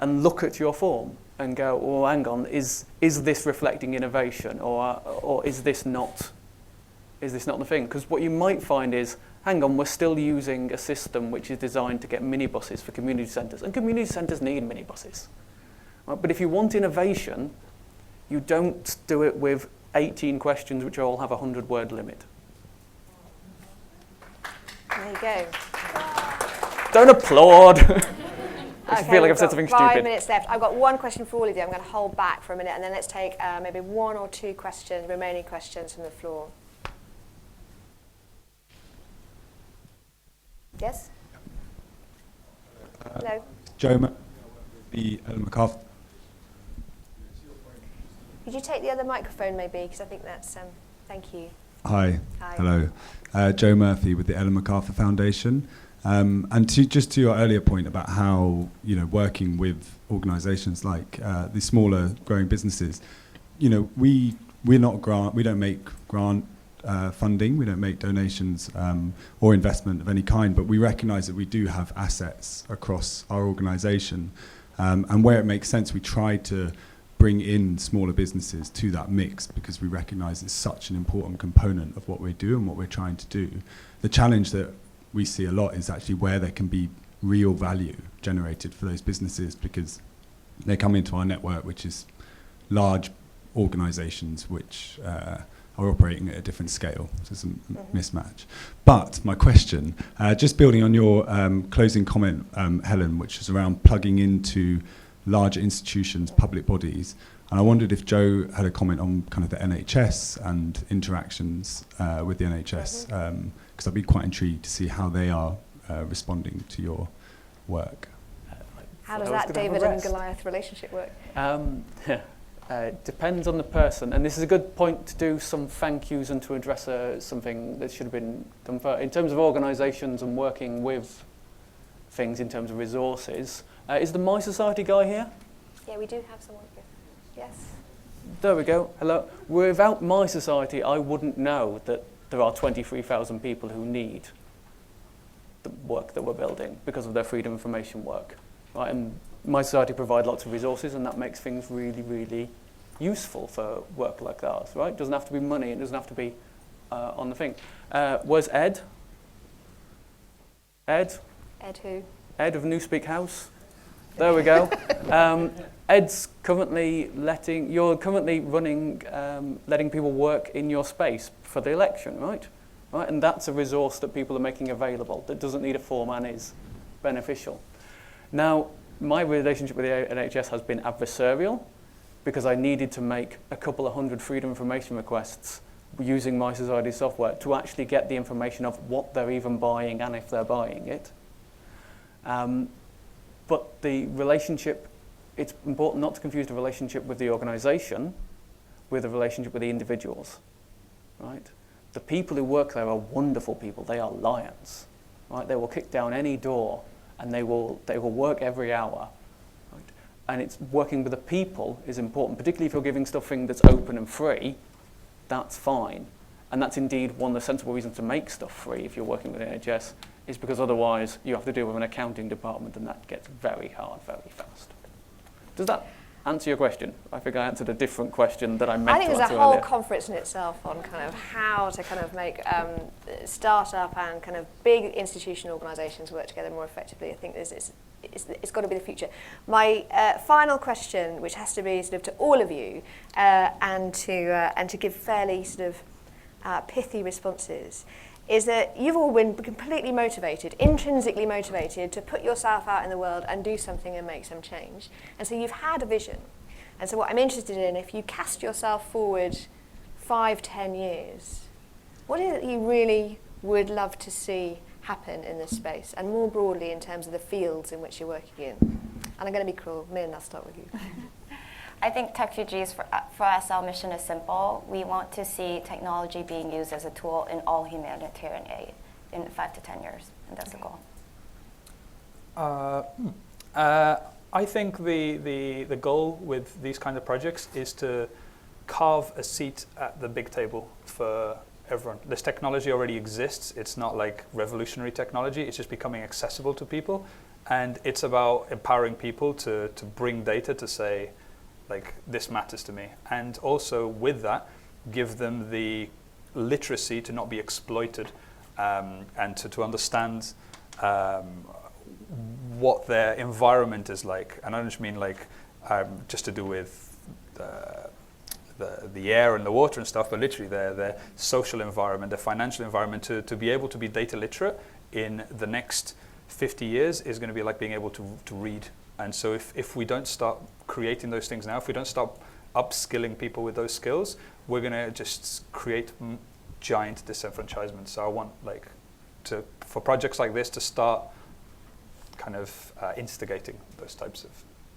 and look at your form and go, oh, hang on, is this reflecting innovation, or is this not the thing? Because what you might find is, hang on, we're still using a system which is designed to get minibuses for community centres, and community centres need minibuses. Right? But if you want innovation, you don't do it with 18 questions which all have a 100-word limit. There you go. Don't applaud. I feel like we've I've said got something 5 stupid. minutes left. I've got one question for all of you. I'm going to hold back for a minute, and then let's take maybe 1 or 2 remaining questions from the floor. Yes? Hello? Joe, the Ellen MacArthur. Could you take the other microphone maybe, because I think that's, thank you. Hi. Hi. Hello. Joe Murphy with the Ellen MacArthur Foundation. And to your earlier point about how, working with organisations like the smaller growing businesses, we don't make grant funding, we don't make donations or investment of any kind, but we recognise that we do have assets across our organisation, and where it makes sense, we try to bring in smaller businesses to that mix because we recognise it's such an important component of what we do and what we're trying to do. The challenge that we see a lot is actually where there can be real value generated for those businesses, because they come into our network, which is large organisations which are operating at a different scale. So it's a mismatch. But my question, just building on your closing comment, Helen, which is around plugging into larger institutions, public bodies, and I wondered if Joe had a comment on kind of the NHS and interactions with the NHS, because I'd be quite intrigued to see how they are responding to your work. How does that David and Goliath relationship work? Depends on the person, and this is a good point to do some thank yous and to address something that should have been done first. In terms of organisations and working with things in terms of resources, is the My Society guy here? Yeah, we do have someone here. Yes. There we go. Hello. Without My Society, I wouldn't know that there are 23,000 people who need the work that we're building because of their freedom of information work. Right? And My Society provide lots of resources, and that makes things really, really useful for work like ours. Right? It doesn't have to be money. It doesn't have to be on the thing. Where's Ed? Ed? Ed who? Ed of Newspeak House. There we go. Ed's currently you're currently running, letting people work in your space for the election, right? Right, and that's a resource that people are making available that doesn't need a form and is beneficial. Now, my relationship with the NHS has been adversarial because I needed to make a couple of hundred freedom information requests using My Society software to actually get the information of what they're even buying and if they're buying it. But the relationship, it's important not to confuse the relationship with the organisation with the relationship with the individuals, right? The people who work there are wonderful people. They are lions, right? They will kick down any door and they will work every hour. Right? And it's working with the people is important, particularly if you're giving stuffing that's open and free, that's fine. And that's indeed one of the sensible reasons to make stuff free if you're working with NHS, is because otherwise you have to deal with an accounting department and that gets very hard very fast. Does that answer your question? I think I answered a different question that I meant to answer there's a whole earlier. conference in itself on kind of how to kind of make startup and kind of big institutional organisations work together more effectively. I think it's got to be the future. My final question, which has to be sort of to all of you, and to give fairly sort of pithy responses, is that you've all been completely motivated, intrinsically motivated to put yourself out in the world and do something and make some change. And so you've had a vision. And so what I'm interested in, if you cast yourself forward 5-10 years, what is it you really would love to see happen in this space, and more broadly in terms of the fields in which you're working in? And I'm going to be cruel. Min, I'll start with you. I think TechFugees, for us, our mission is simple. We want to see technology being used as a tool in all humanitarian aid in 5 to 10 years, and that's the goal. I think the goal with these kind of projects is to carve a seat at the big table for everyone. This technology already exists. It's not like revolutionary technology. It's just becoming accessible to people. And it's about empowering people to bring data to say, like, this matters to me. And also with that, give them the literacy to not be exploited, and to understand what their environment is like. And I don't just mean like just to do with the air and the water and stuff, but literally their social environment, their financial environment. To be able to be data literate in the next 50 years is going to be like being able to read. And so if we don't start creating those things now, if we don't start upskilling people with those skills, we're going to just create giant disenfranchisement. So I want for projects like this to start kind of instigating those types of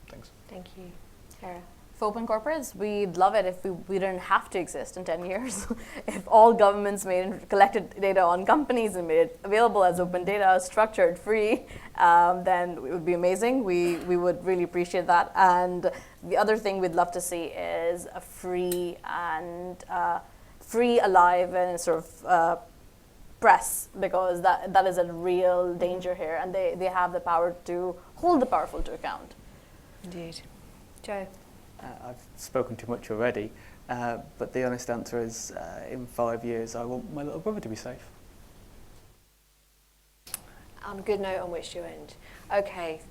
things. Thank you. Hera? For open corporates, we'd love it if we didn't have to exist in 10 years. If all governments collected data on companies and made it available as open data, structured, free, then it would be amazing. We would really appreciate that. And the other thing we'd love to see is a free, alive, and sort of press, because that is a real danger here, and they have the power to hold the powerful to account. Indeed. Joe? I've spoken too much already, but the honest answer is, in 5 years, I want my little brother to be safe. On a good note on which to end. Okay,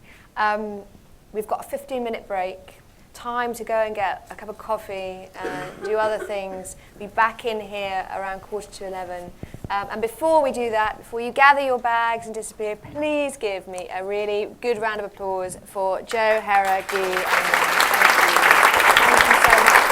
we've got a 15-minute break. Time to go and get a cup of coffee and do other things. Be back in here around 10:45. And before we do that, before you gather your bags and disappear, please give me a really good round of applause for Joe, Hera, Guy, and Thank you so much.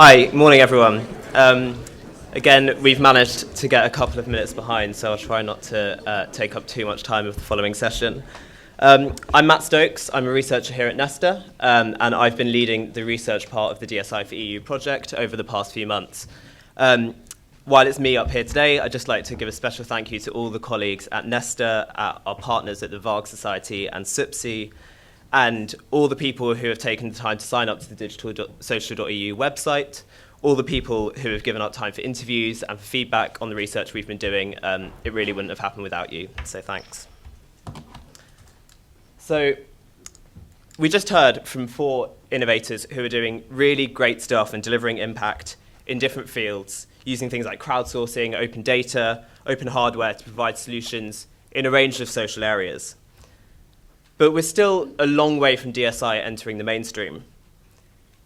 Hi, morning everyone. Again, we've managed to get a couple of minutes behind, so I'll try not to take up too much time of the following session. I'm Matt Stokes, I'm a researcher here at Nesta, and I've been leading the research part of the DSI for EU project over the past few months. While it's me up here today, I'd just like to give a special thank you to all the colleagues at Nesta, at our partners at the Varg Society and SUPSI, and all the people who have taken the time to sign up to the digital.social.eu website, all the people who have given up time for interviews and for feedback on the research we've been doing. It really wouldn't have happened without you, so thanks. So we just heard from 4 innovators who are doing really great stuff and delivering impact in different fields, using things like crowdsourcing, open data, open hardware to provide solutions in a range of social areas. But we're still a long way from DSI entering the mainstream.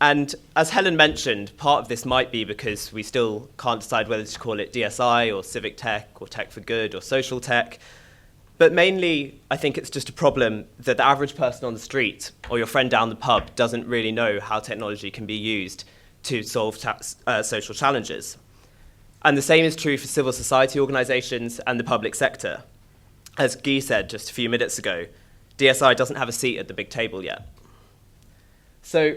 And as Helen mentioned, part of this might be because we still can't decide whether to call it DSI or civic tech or tech for good or social tech. But mainly, I think it's just a problem that the average person on the street or your friend down the pub doesn't really know how technology can be used to solve social challenges. And the same is true for civil society organisations and the public sector. As Guy said just a few minutes ago, DSI doesn't have a seat at the big table yet. So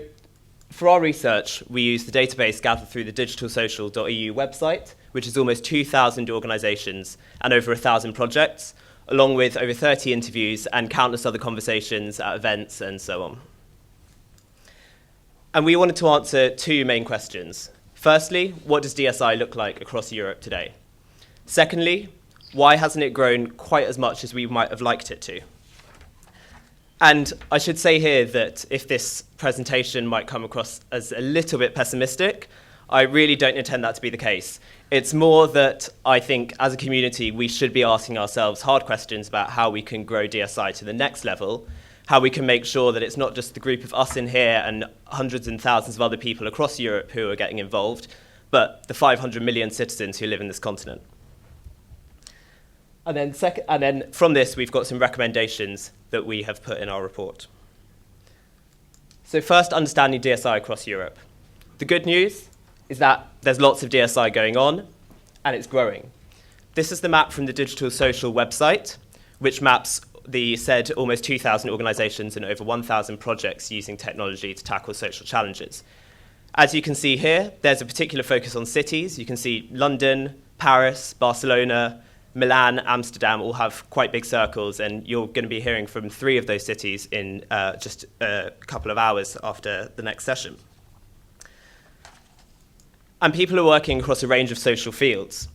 for our research, we use the database gathered through the digitalsocial.eu website, which is almost 2,000 organisations and over 1,000 projects, along with over 30 interviews and countless other conversations at events and so on. And we wanted to answer 2 main questions. Firstly, what does DSI look like across Europe today? Secondly, why hasn't it grown quite as much as we might have liked it to? And I should say here that if this presentation might come across as a little bit pessimistic, I really don't intend that to be the case. It's more that I think as a community, we should be asking ourselves hard questions about how we can grow DSI to the next level, how we can make sure that it's not just the group of us in here and hundreds and thousands of other people across Europe who are getting involved, but the 500 million citizens who live in this continent. And then from this, we've got some recommendations that we have put in our report. So first, understanding DSI across Europe. The good news is that there's lots of DSI going on, and it's growing. This is the map from the Digital Social website, which maps the said almost 2,000 organisations and over 1,000 projects using technology to tackle social challenges. As you can see here, there's a particular focus on cities. You can see London, Paris, Barcelona, Milan, Amsterdam all have quite big circles, and you're going to be hearing from 3 of those cities in just a couple of hours after the next session. And people are working across a range of social fields.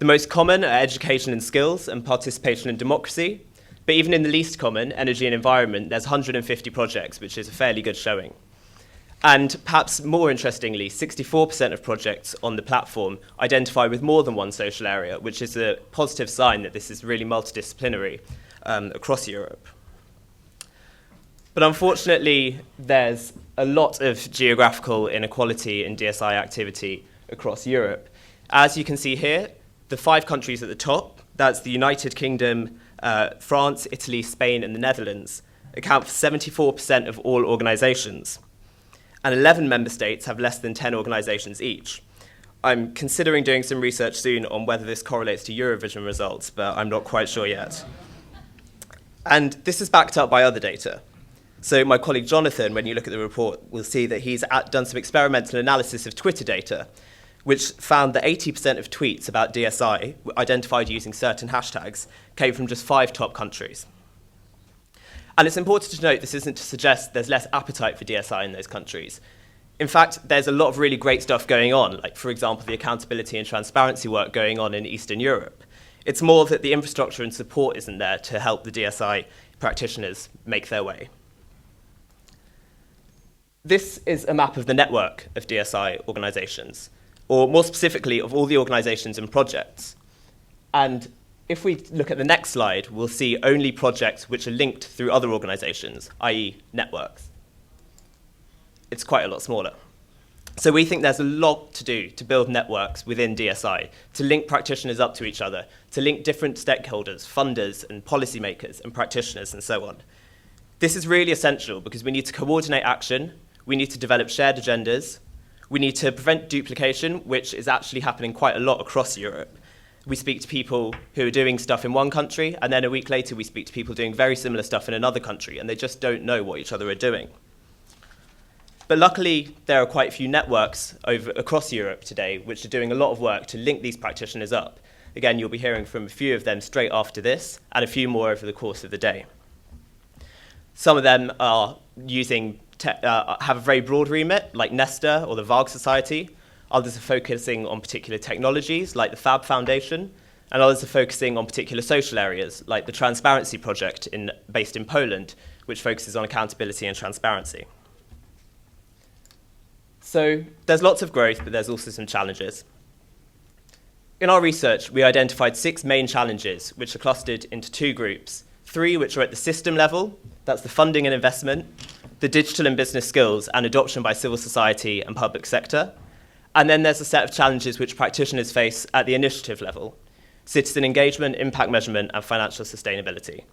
The most common are education and skills and participation and democracy, but even in the least common, energy and environment, there's 150 projects, which is a fairly good showing. And perhaps more interestingly, 64% of projects on the platform identify with more than one social area, which is a positive sign that this is really multidisciplinary across Europe. But unfortunately, there's a lot of geographical inequality in DSI activity across Europe. As you can see here, the 5 countries at the top, that's the United Kingdom, France, Italy, Spain, and the Netherlands, account for 74% of all organisations. And 11 member states have less than 10 organisations each. I'm considering doing some research soon on whether this correlates to Eurovision results, but I'm not quite sure yet. And this is backed up by other data. So my colleague Jonathan, when you look at the report, will see that he's done some experimental analysis of Twitter data, which found that 80% of tweets about DSI, identified using certain hashtags, came from just 5 top countries. And it's important to note this isn't to suggest there's less appetite for DSI in those countries. In fact, there's a lot of really great stuff going on, like, for example, the accountability and transparency work going on in Eastern Europe. It's more that the infrastructure and support isn't there to help the DSI practitioners make their way. This is a map of the network of DSI organisations, or more specifically, of all the organisations and projects. And if we look at the next slide, we'll see only projects which are linked through other organisations, i.e. networks. It's quite a lot smaller. So we think there's a lot to do to build networks within DSI, to link practitioners up to each other, to link different stakeholders, funders and policymakers and practitioners and so on. This is really essential because we need to coordinate action, we need to develop shared agendas, We need to prevent duplication, which is actually happening quite a lot across Europe. We speak to people who are doing stuff in one country, and then a week later we speak to people doing very similar stuff in another country, and they just don't know what each other are doing. But luckily, there are quite a few networks across Europe today which are doing a lot of work to link these practitioners up. Again, you'll be hearing from a few of them straight after this, and a few more over the course of the day. Some of them are have a very broad remit, like Nesta or the Varg Society. Others are focusing on particular technologies, like the Fab Foundation, and others are focusing on particular social areas, like the Transparency Project based in Poland, which focuses on accountability and transparency. So there's lots of growth, but there's also some challenges. In our research, we identified 6 main challenges, which are clustered into 2 groups. 3 which are at the system level, that's the funding and investment, the digital and business skills and adoption by civil society and public sector. And then there's a set of challenges which practitioners face at the initiative level: citizen engagement, impact measurement, and financial sustainability.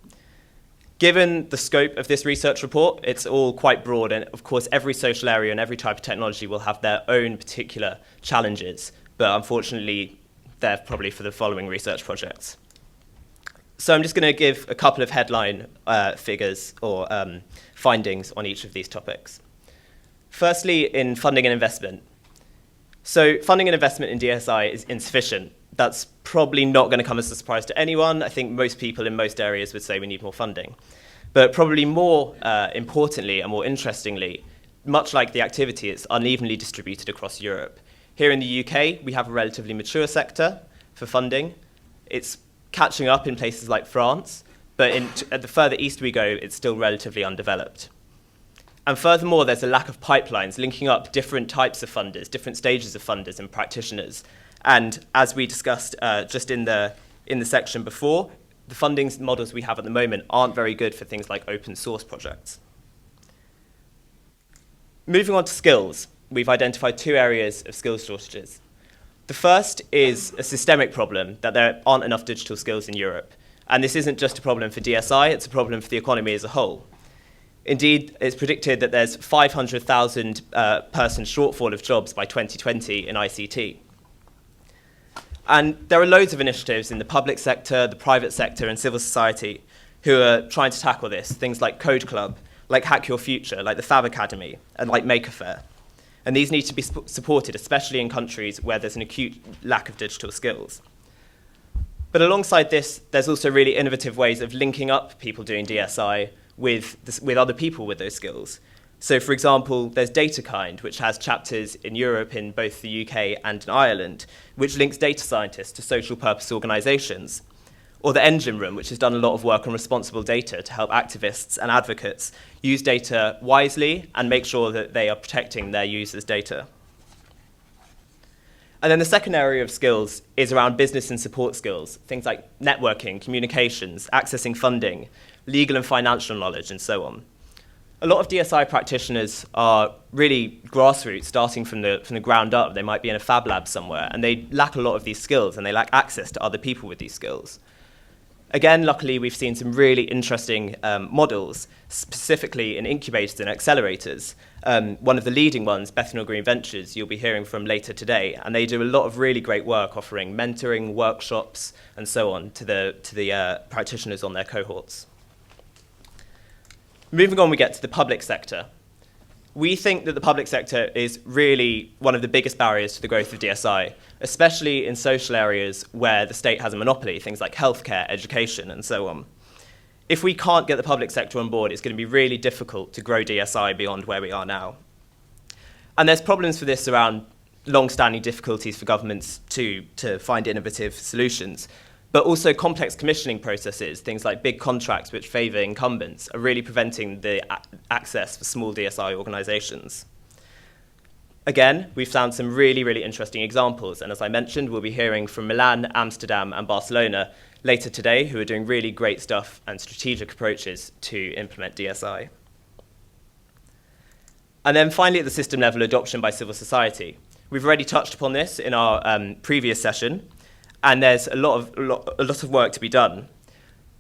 Given the scope of this research report, it's all quite broad, and of course every social area and every type of technology will have their own particular challenges, but unfortunately they're probably for the following research projects. So I'm just going to give a couple of headline figures or findings on each of these topics. Firstly, in funding and investment. So funding and investment in DSI is insufficient. That's probably not going to come as a surprise to anyone. I think most people in most areas would say we need more funding. But probably more importantly and more interestingly, much like the activity, it's unevenly distributed across Europe. Here in the UK, we have a relatively mature sector for funding. It's catching up in places like France, but at the further east we go, it's still relatively undeveloped. And furthermore, there's a lack of pipelines linking up different types of funders, different stages of funders and practitioners. And as we discussed just in the section before, the funding models we have at the moment aren't very good for things like open source projects. Moving on to skills, we've identified 2 areas of skills shortages. The first is a systemic problem, that there aren't enough digital skills in Europe. And this isn't just a problem for DSI, it's a problem for the economy as a whole. Indeed, it's predicted that there's 500,000 person shortfall of jobs by 2020 in ICT. And there are loads of initiatives in the public sector, the private sector, and civil society who are trying to tackle this, things like Code Club, like Hack Your Future, like the Fab Academy, and like Maker Faire. And these need to be supported, especially in countries where there's an acute lack of digital skills. But alongside this, there's also really innovative ways of linking up people doing DSI with other people with those skills. So, for example, there's DataKind, which has chapters in Europe, in both the UK and in Ireland, which links data scientists to social purpose organisations. Or the Engine Room, which has done a lot of work on responsible data to help activists and advocates use data wisely and make sure that they are protecting their users' data. And then the second area of skills is around business and support skills, things like networking, communications, accessing funding, legal and financial knowledge, and so on. A lot of DSI practitioners are really grassroots, starting from the ground up. They might be in a fab lab somewhere, and they lack a lot of these skills, and they lack access to other people with these skills. Again, luckily, we've seen some really interesting models, specifically in incubators and accelerators. One of the leading ones, Bethnal Green Ventures, you'll be hearing from later today, and they do a lot of really great work offering mentoring, workshops, and so on to the practitioners on their cohorts. Moving on, we get to the public sector. We think that the public sector is really one of the biggest barriers to the growth of DSI, especially in social areas where the state has a monopoly, things like healthcare, education, and so on. If we can't get the public sector on board, it's going to be really difficult to grow DSI beyond where we are now. And there's problems for this around long-standing difficulties for governments to find innovative solutions, but also complex commissioning processes, things like big contracts which favour incumbents, are really preventing the access for small DSI organisations. Again, we've found some really, really interesting examples, and as I mentioned, we'll be hearing from Milan, Amsterdam, and Barcelona later today, who are doing really great stuff and strategic approaches to implement DSI. And then finally, at the system level, adoption by civil society. We've already touched upon this in our previous session, and there's a lot of work to be done.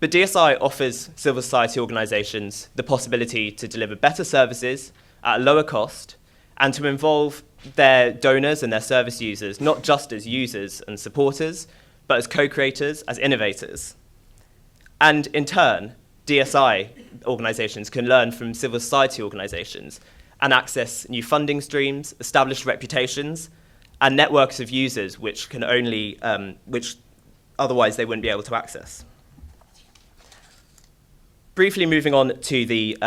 But DSI offers civil society organisations the possibility to deliver better services at a lower cost and to involve their donors and their service users, not just as users and supporters, but as co-creators, as innovators. And in turn, DSI organisations can learn from civil society organisations and access new funding streams, established reputations, and networks of users which can only, which otherwise they wouldn't be able to access. Briefly moving on to the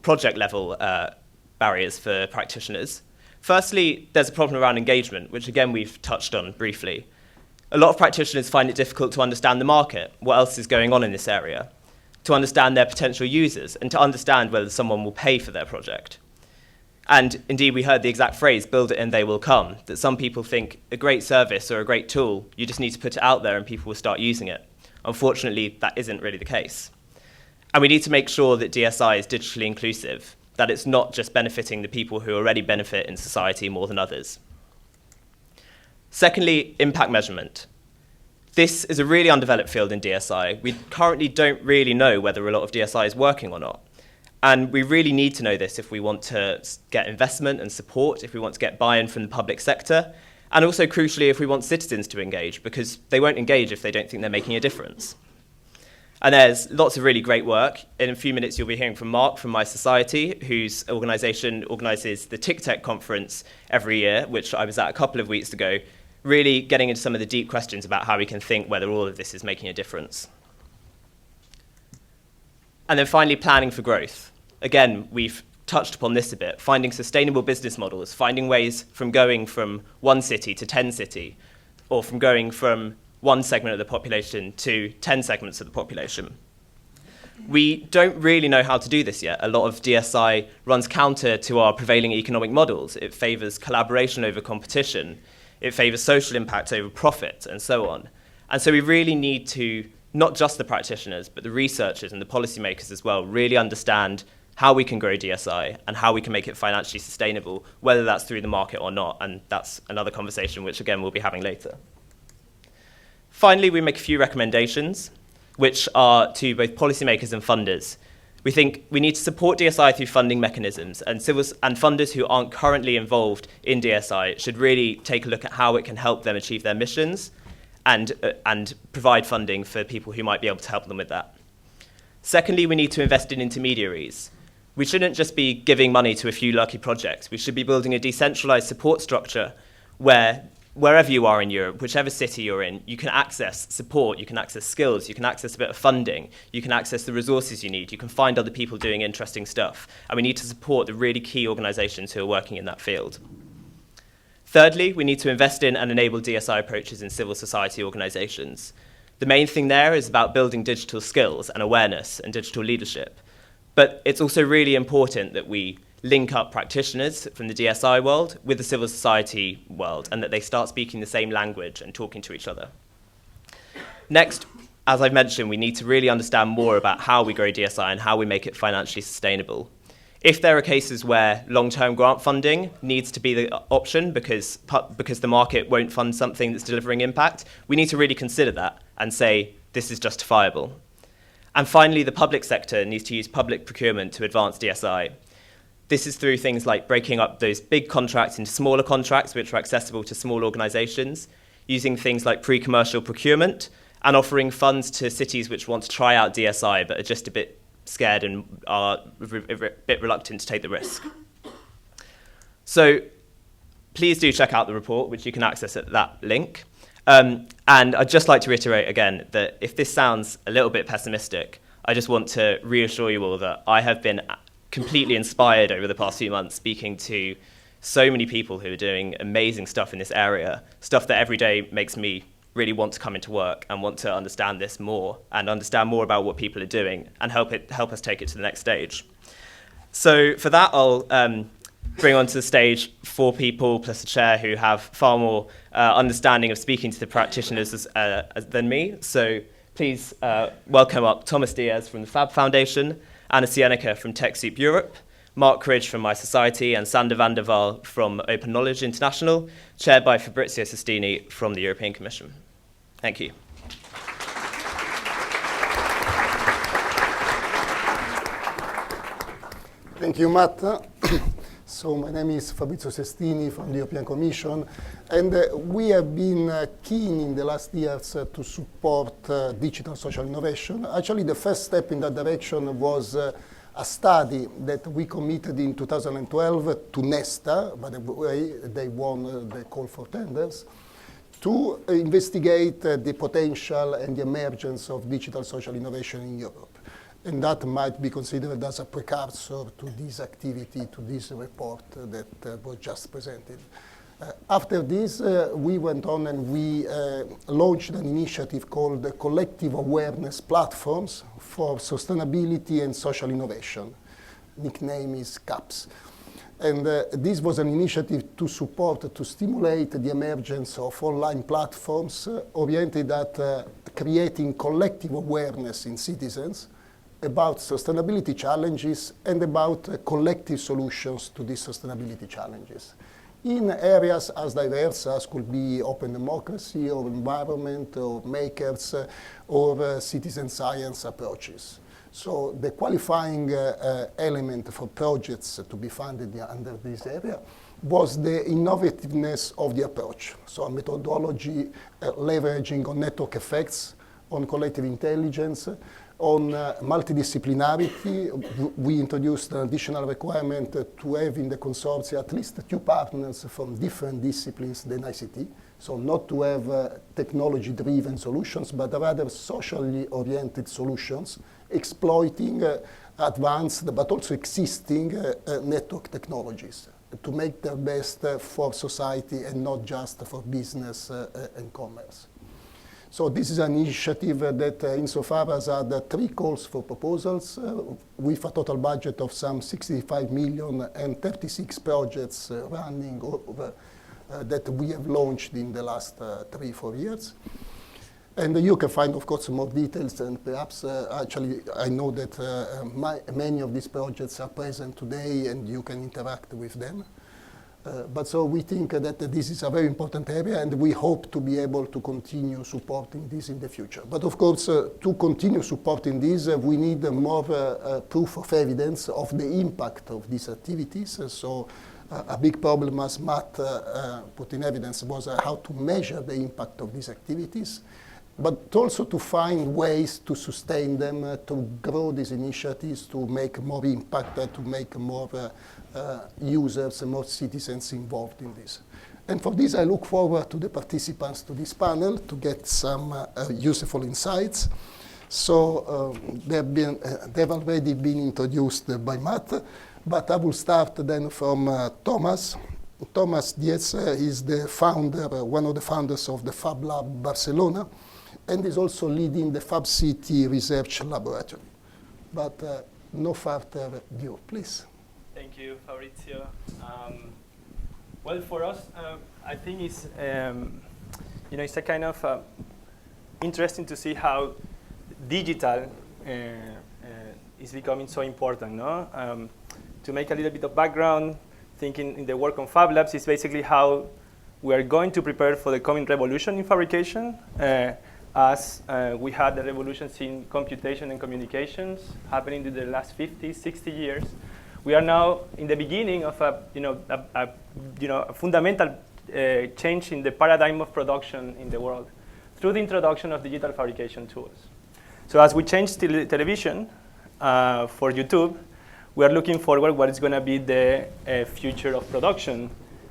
project level barriers for practitioners. Firstly, there's a problem around engagement, which again we've touched on briefly. A lot of practitioners find it difficult to understand the market, what else is going on in this area, to understand their potential users, and to understand whether someone will pay for their project. And indeed, we heard the exact phrase, build it and they will come, that some people think a great service or a great tool, you just need to put it out there and people will start using it. Unfortunately, that isn't really the case. And we need to make sure that DSI is digitally inclusive, that it's not just benefiting the people who already benefit in society more than others. Secondly, impact measurement. This is a really undeveloped field in DSI. We currently don't really know whether a lot of DSI is working or not. And we really need to know this if we want to get investment and support, if we want to get buy-in from the public sector, and also crucially if we want citizens to engage, because they won't engage if they don't think they're making a difference. And there's lots of really great work. In a few minutes, you'll be hearing from Mark from My Society, whose organisation organises the TICTEC conference every year, which I was at a couple of weeks ago, really getting into some of the deep questions about how we can think whether all of this is making a difference. And then finally, planning for growth. Again, we've touched upon this a bit, finding sustainable business models, finding ways from going from 1 city to 10 cities, or from going from 1 segment of the population to 10 segments of the population. We don't really know how to do this yet. A lot of DSI runs counter to our prevailing economic models. It favours collaboration over competition. It favours social impact over profit, and so on. And so we really need to, not just the practitioners, but the researchers and the policymakers as well, really understand how we can grow DSI and how we can make it financially sustainable, whether that's through the market or not. And that's another conversation which, again, we'll be having later. Finally, we make a few recommendations, which are to both policymakers and funders. We think we need to support DSI through funding mechanisms, and funders who aren't currently involved in DSI should really take a look at how it can help them achieve their missions and provide funding for people who might be able to help them with that. Secondly, we need to invest in intermediaries. We shouldn't just be giving money to a few lucky projects. We should be building a decentralized support structure where wherever you are in Europe, whichever city you're in, you can access support, you can access skills, you can access a bit of funding, you can access the resources you need, you can find other people doing interesting stuff. And we need to support the really key organizations who are working in that field. Thirdly, we need to invest in and enable DSI approaches in civil society organizations. The main thing there is about building digital skills and awareness and digital leadership. But it's also really important that we link up practitioners from the DSI world with the civil society world, and that they start speaking the same language and talking to each other. Next, as I've mentioned, we need to really understand more about how we grow DSI and how we make it financially sustainable. If there are cases where long-term grant funding needs to be the option because the market won't fund something that's delivering impact, we need to really consider that and say, this is justifiable. And finally, the public sector needs to use public procurement to advance DSI. This is through things like breaking up those big contracts into smaller contracts which are accessible to small organisations, using things like pre-commercial procurement, and offering funds to cities which want to try out DSI but are just a bit scared and are a bit reluctant to take the risk. So please do check out the report, which you can access at that link. And I'd just like to reiterate again that if this sounds a little bit pessimistic, I just want to reassure you all that I have been completely inspired over the past few months speaking to so many people who are doing amazing stuff in this area, stuff that every day makes me really want to come into work and want to understand this more and understand more about what people are doing and help us take it to the next stage. So for that, I'll bring onto the stage 4 people plus a chair who have far more understanding of speaking to the practitioners than me. So please welcome up Thomas Diaz from the Fab Foundation, Anna Sienica from TechSoup Europe, Mark Cridge from My Society, and Sander van der Waal from Open Knowledge International, chaired by Fabrizio Sestini from the European Commission. Thank you. Thank you, Matt. So my name is Fabrizio Sestini from the European Commission, and we have been keen in the last years to support digital social innovation. Actually, the first step in that direction was a study that we committed in 2012 to Nesta. By the way, they won the call for tenders, to investigate the potential and the emergence of digital social innovation in Europe. And that might be considered as a precursor to this activity, to this report that was just presented. After this, we went on and we launched an initiative called the Collective Awareness Platforms for Sustainability and Social Innovation. Nickname is CAPS. And this was an initiative to support, to stimulate the emergence of online platforms oriented at creating collective awareness in citizens about sustainability challenges and about collective solutions to these sustainability challenges in areas as diverse as could be open democracy or environment or makers or citizen science approaches. So the qualifying element for projects to be funded under this area was the innovativeness of the approach. So a methodology leveraging on network effects, on collective intelligence, on multidisciplinarity. We introduced an additional requirement to have in the consortia at least 2 partners from different disciplines than ICT. So not to have technology-driven solutions, but rather socially oriented solutions, exploiting advanced but also existing network technologies to make their best for society and not just for business and commerce. So this is an initiative that insofar as had 3 calls for proposals with a total budget of some 65 million and 36 projects running over, that we have launched in the last 3-4 years. And you can find, of course, more details, and perhaps actually I know that many of these projects are present today and you can interact with them. But so we think that this is a very important area, and we hope to be able to continue supporting this in the future. But of course, to continue supporting this, we need more proof of evidence of the impact of these activities. So a big problem, as Matt put in evidence, was how to measure the impact of these activities, but also to find ways to sustain them, to grow these initiatives, to make more impact, to make more users and more citizens involved in this. And for this, I look forward to the participants to this panel to get some useful insights. So they've already been introduced by Matt, but I will start then from Thomas. Thomas Diez is the founder, one of the founders of the Fab Lab Barcelona, and is also leading the Fab City Research Laboratory. But no further ado, please. Thank you, Fabrizio. Well, for us, I think it's it's a kind of interesting to see how digital is becoming so important. No, to make a little bit of background, thinking in the work on Fab Labs is basically how we are going to prepare for the coming revolution in fabrication. As we had the revolutions in computation and communications happening in the last 50, 60 years. We are now in the beginning of a fundamental change in the paradigm of production in the world through the introduction of digital fabrication tools. So as we change television for YouTube, we are looking forward what is going to be the future of production.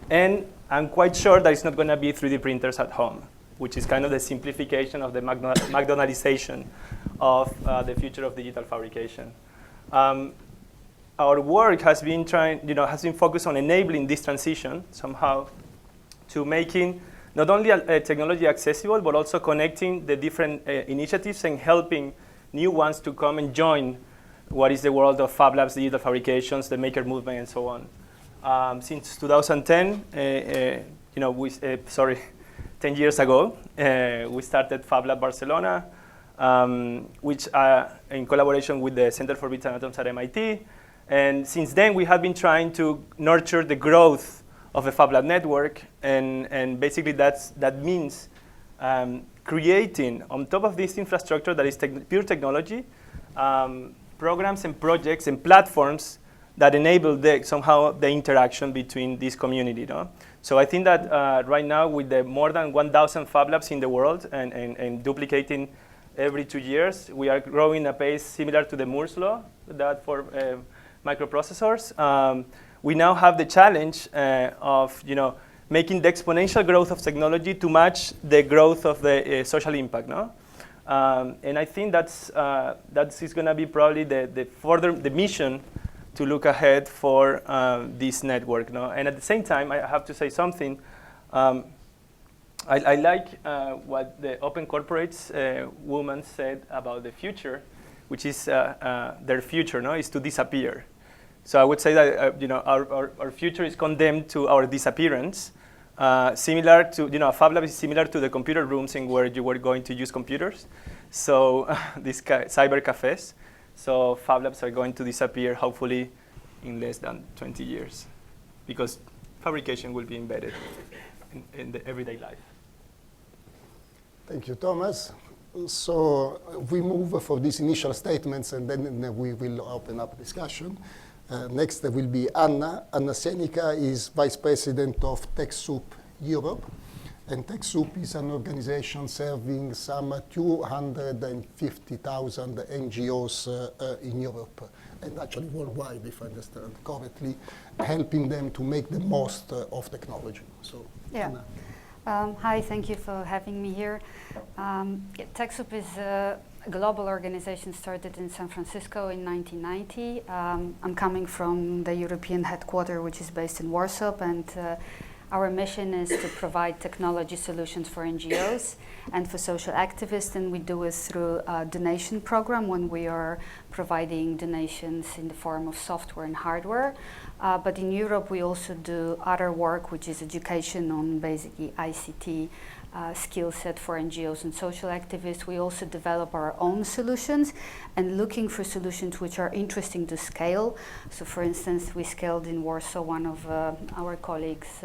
And I'm quite sure that it's not going to be 3D printers at home, which is kind of the simplification of the McDonaldization of the future of digital fabrication. Our work has been has been focused on enabling this transition somehow to making not only technology accessible, but also connecting the different initiatives and helping new ones to come and join what is the world of Fab Labs, digital fabrications, the maker movement, and so on. Since 2010, 10 years ago, we started Fab Lab Barcelona, which in collaboration with the Center for Bits and Atoms at MIT. And since then, we have been trying to nurture the growth of a Fab Lab network. And basically, that means creating, on top of this infrastructure that is pure technology, programs and projects and platforms that enable somehow the interaction between this community. No? So I think that right now, with the more than 1,000 Fab Labs in the world and duplicating every 2 years, we are growing at a pace similar to the Moore's law that for microprocessors. We now have the challenge of making the exponential growth of technology to match the growth of the social impact. No? And I think that is going to be probably the mission to look ahead for this network. No? And at the same time, I have to say something. I like what the Open Corporates woman said about the future, which is their future, no, is to disappear. So I would say that our future is condemned to our disappearance. Similar to a Fab Lab is similar to the computer rooms in where you were going to use computers. So these cyber cafes. So Fab Labs are going to disappear hopefully in less than 20 years, because fabrication will be embedded in the everyday life. Thank you, Thomas. So we move for these initial statements, and then we will open up discussion. Next will be Anna. Anna Senica is Vice President of TechSoup Europe. And TechSoup is an organization serving some 250,000 NGOs in Europe, and actually worldwide, if I understand correctly, helping them to make the most of technology. So, yeah. Anna. Hi, thank you for having me here. TechSoup is a global organization started in San Francisco in 1990. I'm coming from the European headquarters, which is based in Warsaw, and our mission is to provide technology solutions for NGOs and for social activists, and we do it through a donation program when we are providing donations in the form of software and hardware. But in Europe, we also do other work, which is education on basically ICT skill set for NGOs and social activists. We also develop our own solutions and looking for solutions which are interesting to scale. So for instance, we scaled in Warsaw one of our colleagues'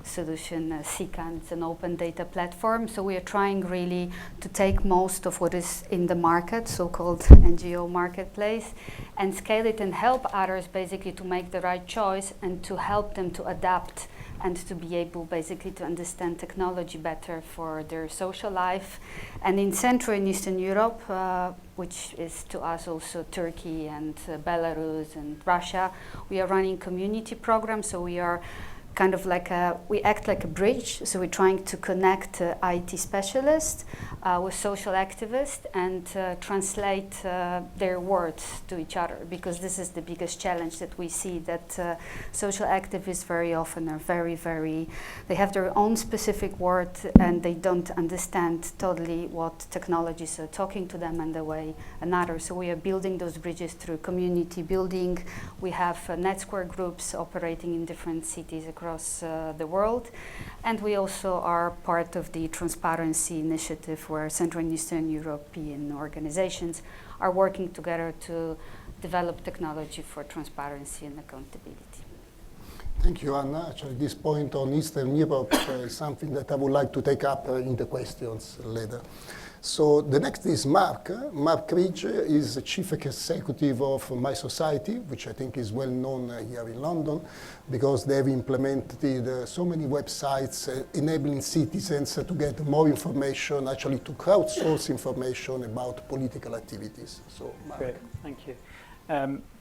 solution, SICAN. It's an open data platform. So we are trying really to take most of what is in the market, so-called NGO marketplace, and scale it and help others basically to make the right choice and to help them to adapt and to be able basically to understand technology better for their social life. And in Central and Eastern Europe, which is to us also Turkey and Belarus and Russia, we are running community programs. So we are kind of like we act like a bridge. So we're trying to connect IT specialists with social activists and translate their words to each other, because this is the biggest challenge that we see, that social activists very often are they have their own specific word and they don't understand totally what technologies are talking to them and the way another. So we are building those bridges through community building. We have NetSquare groups operating in different cities across the world. And we also are part of the Transparency Initiative, where Central and Eastern European organizations are working together to develop technology for transparency and accountability. Thank you, Anna. Actually, this point on Eastern Europe is something that I would like to take up in the questions later. So the next is Mark. Mark Ridge is the Chief Executive of My Society, which I think is well known here in London, because they've implemented so many websites enabling citizens to get more information, actually to crowdsource information about political activities. So, Mark. Great, thank you.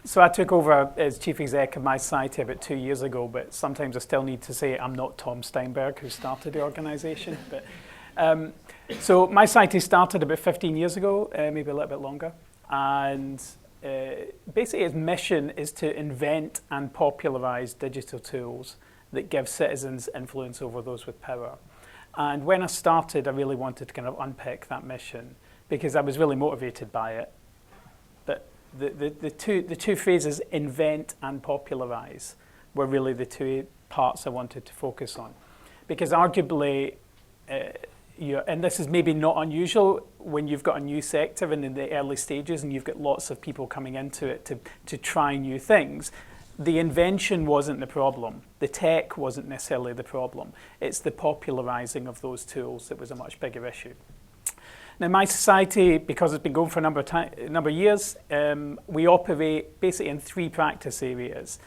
So I took over as Chief Exec of My Society about 2 years ago, but sometimes I still need to say I'm not Tom Steinberg, who started the organization. But so My Society started about 15 years ago, maybe a little bit longer. And basically its mission is to invent and popularize digital tools that give citizens influence over those with power. And when I started, I really wanted to kind of unpick that mission, because I was really motivated by it. But the two phrases, invent and popularize, were really the two parts I wanted to focus on. Because arguably, and this is maybe not unusual when you've got a new sector and in the early stages and you've got lots of people coming into it to try new things, the invention wasn't the problem. The tech wasn't necessarily the problem. It's the popularizing of those tools that was a much bigger issue. Now, my society, because it's been going for a number of years, we operate basically in 3 practice areas: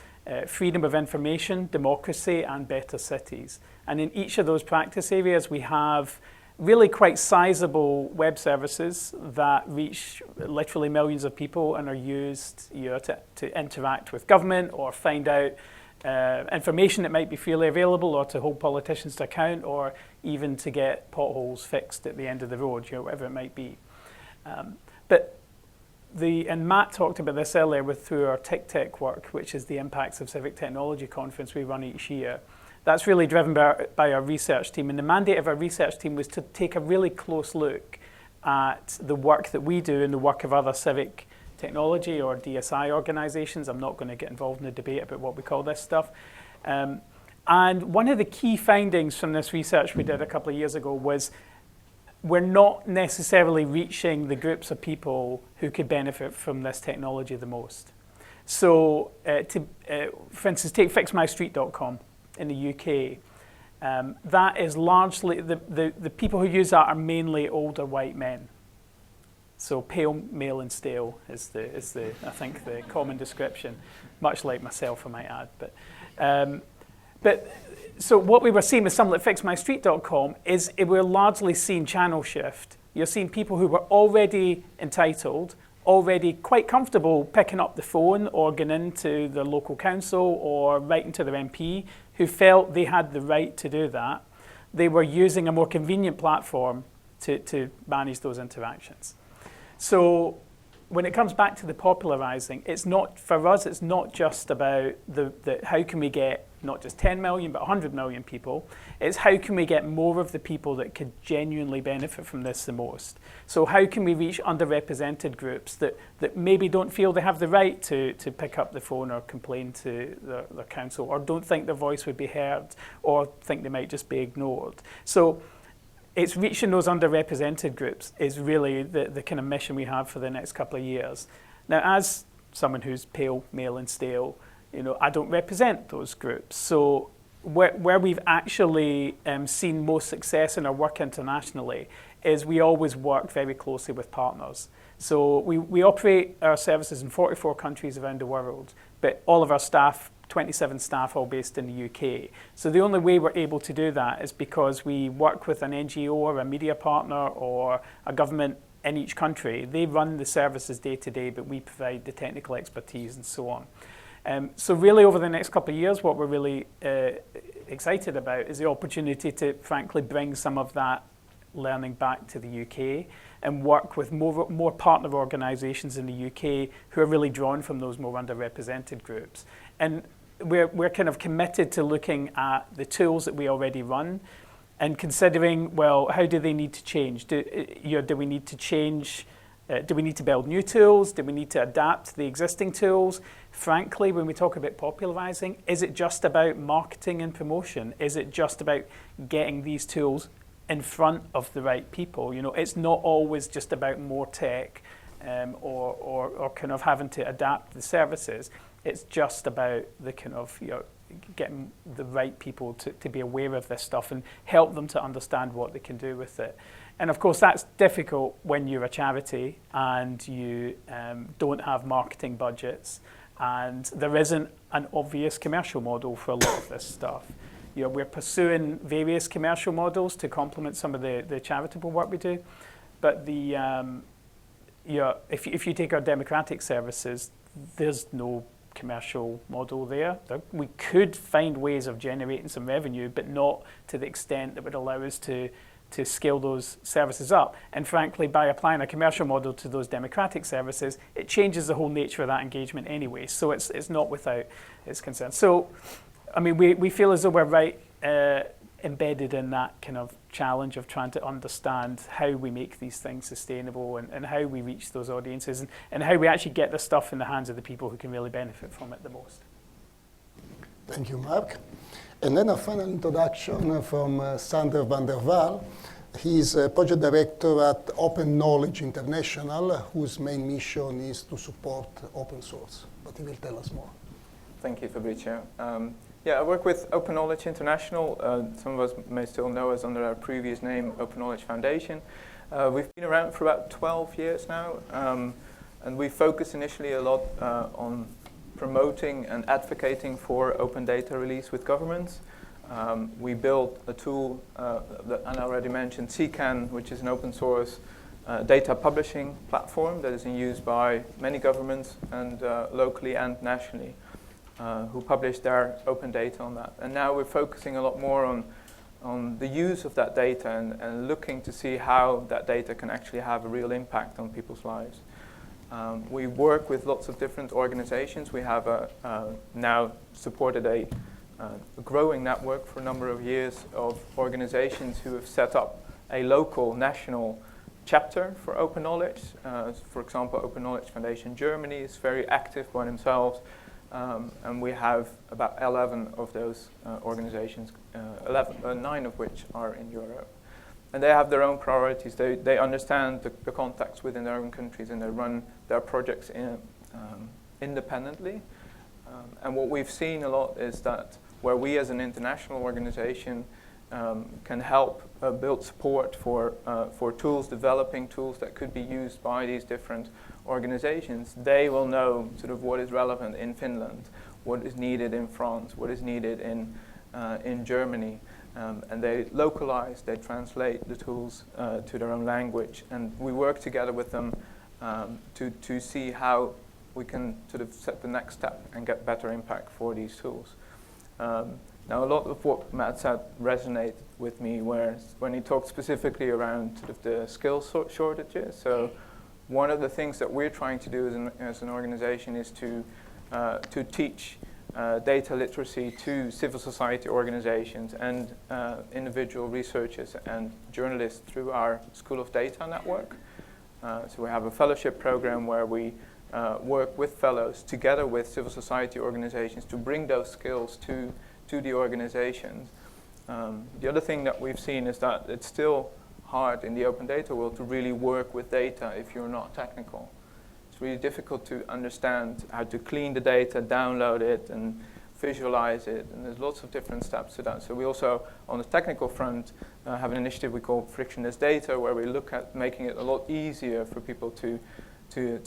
freedom of information, democracy, and better cities. And in each of those practice areas, we have really quite sizable web services that reach literally millions of people and are used to interact with government or find out information that might be freely available, or to hold politicians to account, or even to get potholes fixed at the end of the road, whatever it might be. And Matt talked about this earlier through our TIC work, which is the Impacts of Civic Technology conference we run each year. That's really driven by our research team. And the mandate of our research team was to take a really close look at the work that we do and the work of other civic technology or DSI organizations. I'm not going to get involved in the debate about what we call this stuff. And one of the key findings from this research we did a couple of years ago was we're not necessarily reaching the groups of people who could benefit from this technology the most. So, for instance, take fixmystreet.com in the UK. That is largely, the people who use that are mainly older white men. So pale, male and stale is I think the common description, much like myself, I might add. So what we were seeing with something like fixmystreet.com is we're largely seeing channel shift. You're seeing people who were already entitled, already quite comfortable picking up the phone or going into the local council or writing to their MP, who felt they had the right to do that. They were using a more convenient platform to manage those interactions. So when it comes back to the popularizing, it's not, for us, it's not just about the how can we get not just 10 million, but 100 million people. It's how can we get more of the people that could genuinely benefit from this the most. So how can we reach underrepresented groups that maybe don't feel they have the right to pick up the phone or complain to their council, or don't think their voice would be heard, or think they might just be ignored. So it's reaching those underrepresented groups is really the kind of mission we have for the next couple of years. Now, as someone who's pale, male and stale, I don't represent those groups. So where we've actually seen most success in our work internationally is we always work very closely with partners. So we operate our services in 44 countries around the world, but all of our staff, 27 staff, all based in the UK. So the only way we're able to do that is because we work with an NGO or a media partner or a government in each country. They run the services day to day, but we provide the technical expertise and so on. So really over the next couple of years, what we're really excited about is the opportunity to frankly bring some of that learning back to the UK and work with more partner organisations in the UK who are really drawn from those more underrepresented groups. And we're kind of committed to looking at the tools that we already run and considering, well, how do they need to change? Do we need to change? Do we need to build new tools? Do we need to adapt the existing tools? Frankly, when we talk about popularizing, is it just about marketing and promotion? Is it just about getting these tools in front of the right people? It's not always just about more tech or kind of having to adapt the services. It's just about the kind of getting the right people to be aware of this stuff and help them to understand what they can do with it. And of course, that's difficult when you're a charity and you don't have marketing budgets, and there isn't an obvious commercial model for a lot of this stuff. We're pursuing various commercial models to complement some of the charitable work we do, but if you take our democratic services, there's no commercial model there. We could find ways of generating some revenue, but not to the extent that would allow us to scale those services up. And frankly, by applying a commercial model to those democratic services, it changes the whole nature of that engagement anyway. So it's not without its concern. So, I mean, we feel as though we're right embedded in that kind of challenge of trying to understand how we make these things sustainable and how we reach those audiences and how we actually get the stuff in the hands of the people who can really benefit from it the most. Thank you, Mark. And then a final introduction from Sander van der Waal. He's a project director at Open Knowledge International, whose main mission is to support open source. But he will tell us more. Thank you, Fabrizio. I work with Open Knowledge International. Some of us may still know us under our previous name, Open Knowledge Foundation. We've been around for about 12 years now, and we focus initially a lot on promoting and advocating for open data release with governments. We built a tool that Anna already mentioned, CCAN, which is an open source data publishing platform that is in use by many governments and locally and nationally who publish their open data on that. And now we're focusing a lot more on the use of that data and looking to see how that data can actually have a real impact on people's lives. We work with lots of different organizations. We have now supported a growing network for a number of years of organizations who have set up a local, national chapter for open knowledge. For example, Open Knowledge Foundation Germany is very active by themselves. And we have about 11 of those organizations, 9 of which are in Europe. And they have their own priorities. They understand the context within their own countries, and they run their projects independently. And what we've seen a lot is that where we as an international organization can help build support for tools, developing tools that could be used by these different organizations, they will know sort of what is relevant in Finland, what is needed in France, what is needed in Germany. And they localize, they translate the tools to their own language. And we work together with them to see how we can sort of set the next step and get better impact for these tools. Now, a lot of what Matt said resonated with me when he talked specifically around sort of the skills shortages. So one of the things that we're trying to do as an organization is to teach data literacy to civil society organizations and individual researchers and journalists through our School of Data network. So we have a fellowship program where we work with fellows together with civil society organizations to bring those skills to the organizations. The other thing that we've seen is that it's still hard in the open data world to really work with data if you're not technical. It's really difficult to understand how to clean the data, download it, and visualize it, and there's lots of different steps to that. So we also, on the technical front, have an initiative we call Frictionless Data, where we look at making it a lot easier for people to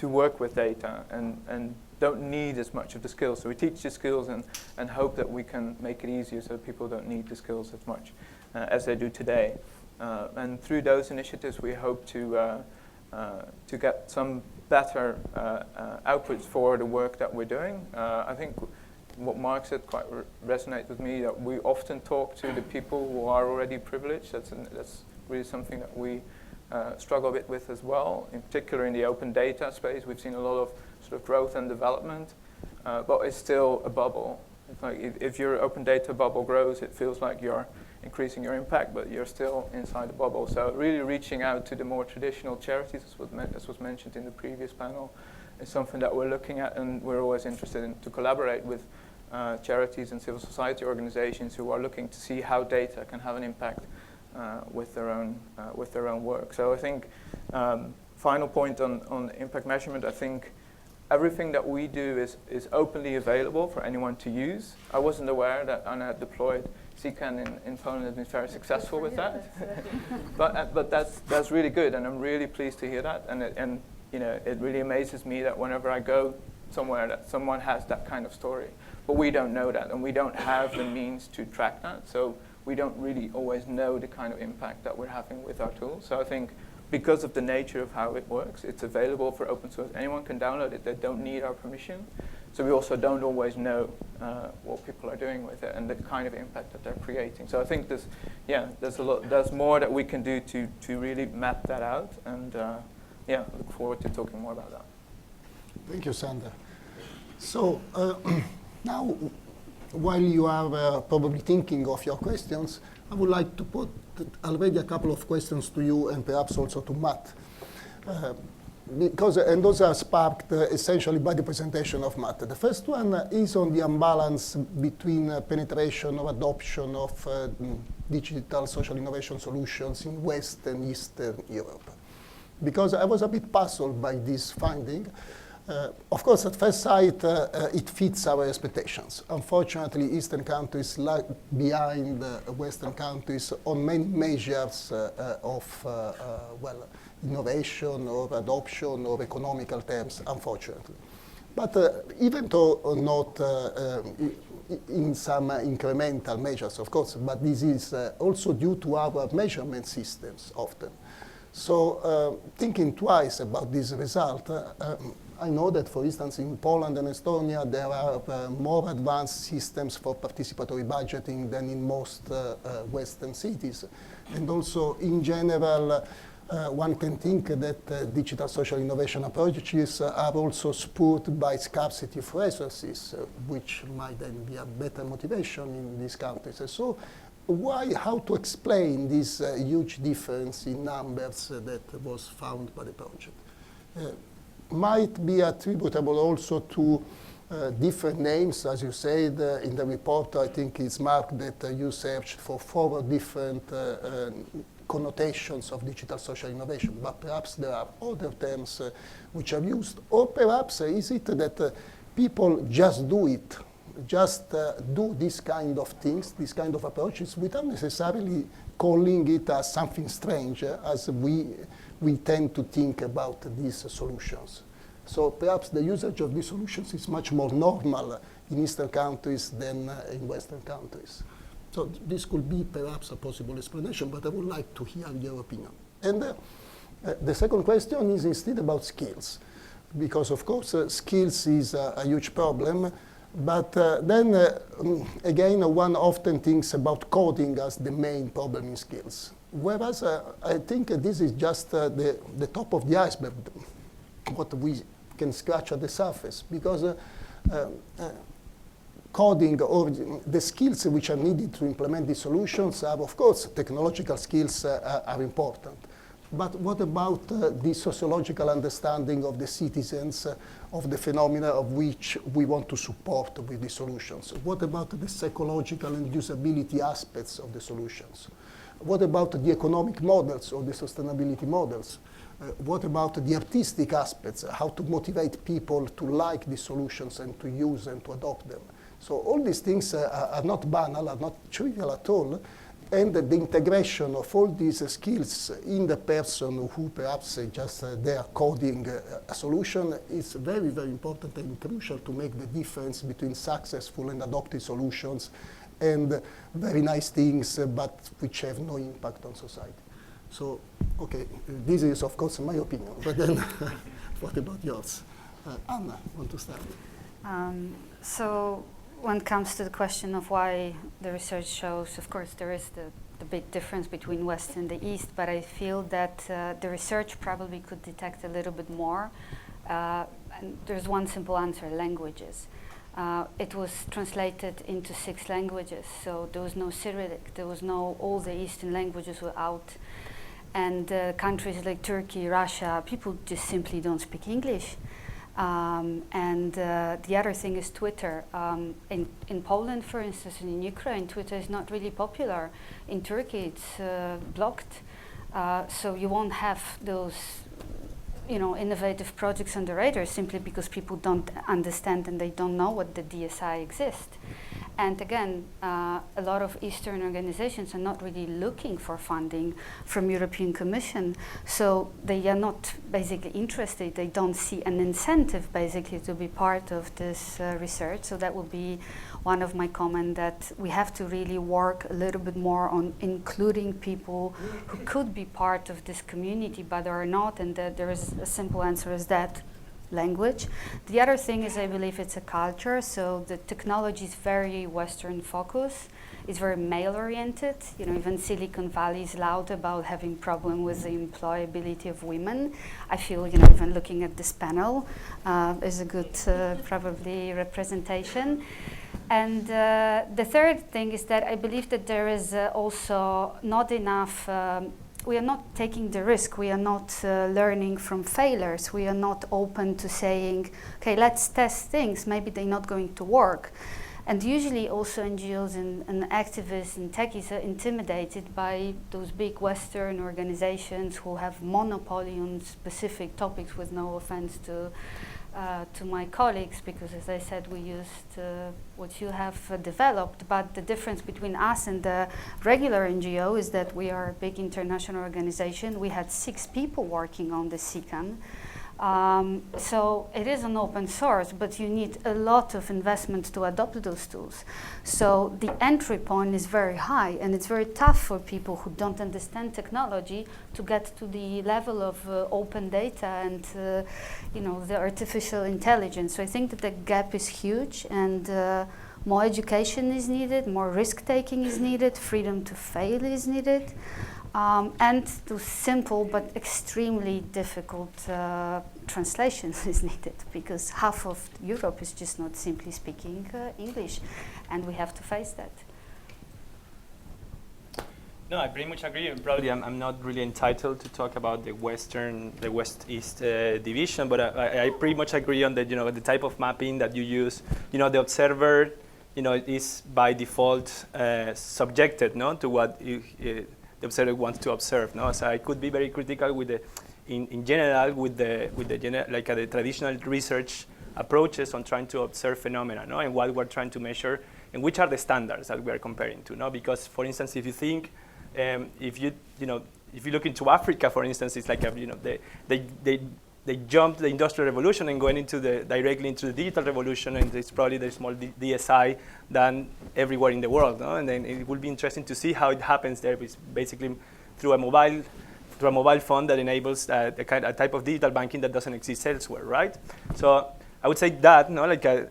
work with data and don't need as much of the skills. So we teach the skills and hope that we can make it easier so people don't need the skills as much as they do today. And through those initiatives, we hope to get some better outputs for the work that we're doing. I think what Mark said quite resonates with me, that we often talk to the people who are already privileged. That's really something that we struggle a bit with as well. In particular in the open data space, we've seen a lot of sort of growth and development, but it's still a bubble. It's like if your open data bubble grows, it feels like you're increasing your impact, but you're still inside the bubble. So really reaching out to the more traditional charities, as was mentioned in the previous panel, is something that we're looking at, and we're always interested in to collaborate with charities and civil society organizations who are looking to see how data can have an impact with their own work. So I think final point on impact measurement, I think everything that we do is openly available for anyone to use. I wasn't aware that Anna had deployed CCAN in Poland has been very successful with that. but that's really good, and I'm really pleased to hear that. And you know, it really amazes me that whenever I go somewhere that someone has that kind of story. But we don't know that, and we don't have the means to track that. So we don't really always know the kind of impact that we're having with our tools. So I think because of the nature of how it works, it's available for open source. Anyone can download it. They don't need our permission. So we also don't always know what people are doing with it and the kind of impact that they're creating. So I think there's more that we can do to really map that out. And look forward to talking more about that. Thank you, Sander. So now, while you are probably thinking of your questions, I would like to put already a couple of questions to you and perhaps also to Matt. And those are sparked essentially by the presentation of Matt. The first one is on the imbalance between penetration or adoption of digital social innovation solutions in West and Eastern Europe. Because I was a bit puzzled by this finding. Of course, at first sight, it fits our expectations. Unfortunately, Eastern countries lag behind Western countries on many measures of innovation or adoption or economical terms, unfortunately. But even though not in some incremental measures, of course, but this is also due to our measurement systems often. So thinking twice about this result, I know that, for instance, in Poland and Estonia, there are more advanced systems for participatory budgeting than in most Western cities. And also, in general, one can think that digital social innovation approaches are also spurred by scarcity of resources, which might then be a better motivation in these countries. And so, how to explain this huge difference in numbers that was found by the project? Might be attributable also to different names, as you said in the report. I think it's marked that you searched for 4 different connotations of digital social innovation, but perhaps there are other terms which are used, or perhaps is it that people just do it, just do this kind of things, this kind of approaches, without necessarily calling it as something strange, as we tend to think about these solutions. So perhaps the usage of these solutions is much more normal in Eastern countries than in Western countries. So this could be perhaps a possible explanation, but I would like to hear your opinion. And the second question is instead about skills, because of course skills is a huge problem, but then again one often thinks about coding as the main problem in skills. Whereas I think this is just the top of the iceberg, what we can scratch at the surface, because coding or the skills which are needed to implement these solutions are, of course, technological skills are important. But what about the sociological understanding of the citizens, of the phenomena of which we want to support with the solutions? What about the psychological and usability aspects of the solutions? What about the economic models or the sustainability models? What about the artistic aspects, how to motivate people to like the solutions and to use and to adopt them? So all these things are not banal, are not trivial at all, and the integration of all these skills in the person who perhaps just they are coding a solution is very, very important and crucial to make the difference between successful and adopted solutions and very nice things, but which have no impact on society. So, okay, this is of course my opinion, but then what about yours? Anna, want to start? So when it comes to the question of why the research shows, of course, there is the big difference between West and the East, but I feel that the research probably could detect a little bit more. And there's one simple answer: languages. It was translated into 6 languages, so there was no Cyrillic, there was no, all the Eastern languages were out. And countries like Turkey, Russia, people just simply don't speak English. And the other thing is Twitter. In Poland, for instance, and in Ukraine, Twitter is not really popular. In Turkey, it's blocked. So you won't have those, innovative projects on the radar simply because people don't understand and they don't know what the DSI exists. And again, a lot of Eastern organizations are not really looking for funding from European Commission, so they are not basically interested. They don't see an incentive basically to be part of this research. So that would be one of my comments, that we have to really work a little bit more on including people who could be part of this community but are not, and that there is a simple answer is that language. The other thing is, I believe it's a culture. So the technology is very Western focused. It's very male oriented. Even Silicon Valley is loud about having problem with the employability of women. I feel, even looking at this panel is a good probably representation. And the third thing is that I believe that there is also not enough we are not taking the risk. We are not learning from failures. We are not open to saying, okay, let's test things. Maybe they're not going to work. And usually also NGOs and activists and techies are intimidated by those big Western organizations who have monopoly on specific topics, with no offense to to my colleagues, because as I said, we used what you have developed, but the difference between us and the regular NGO is that we are a big international organization. We had 6 people working on the SICAN. So it is an open source, but you need a lot of investment to adopt those tools. So the entry point is very high, and it's very tough for people who don't understand technology to get to the level of open data and the artificial intelligence. So I think that the gap is huge, and more education is needed, more risk-taking is needed, freedom to fail is needed. And the simple but extremely difficult translation is needed, because half of Europe is just not simply speaking English, and we have to face that. No, I pretty much agree, and probably I'm not really entitled to talk about the West-East division, but I pretty much agree on the type of mapping that you use. The observer, is by default subjected, to what the observer wants to observe. So I could be very critical with in general with the traditional research approaches on trying to observe phenomena, and what we're trying to measure, and which are the standards that we are comparing to. Because, for instance, if you think, if you look into Africa, for instance, it's like they jumped the industrial revolution and going directly into the digital revolution, and there's probably there's more DSI than everywhere in the world. And then it will be interesting to see how it happens there. It's basically through a mobile phone that enables a type of digital banking that doesn't exist elsewhere, right? So I would say that,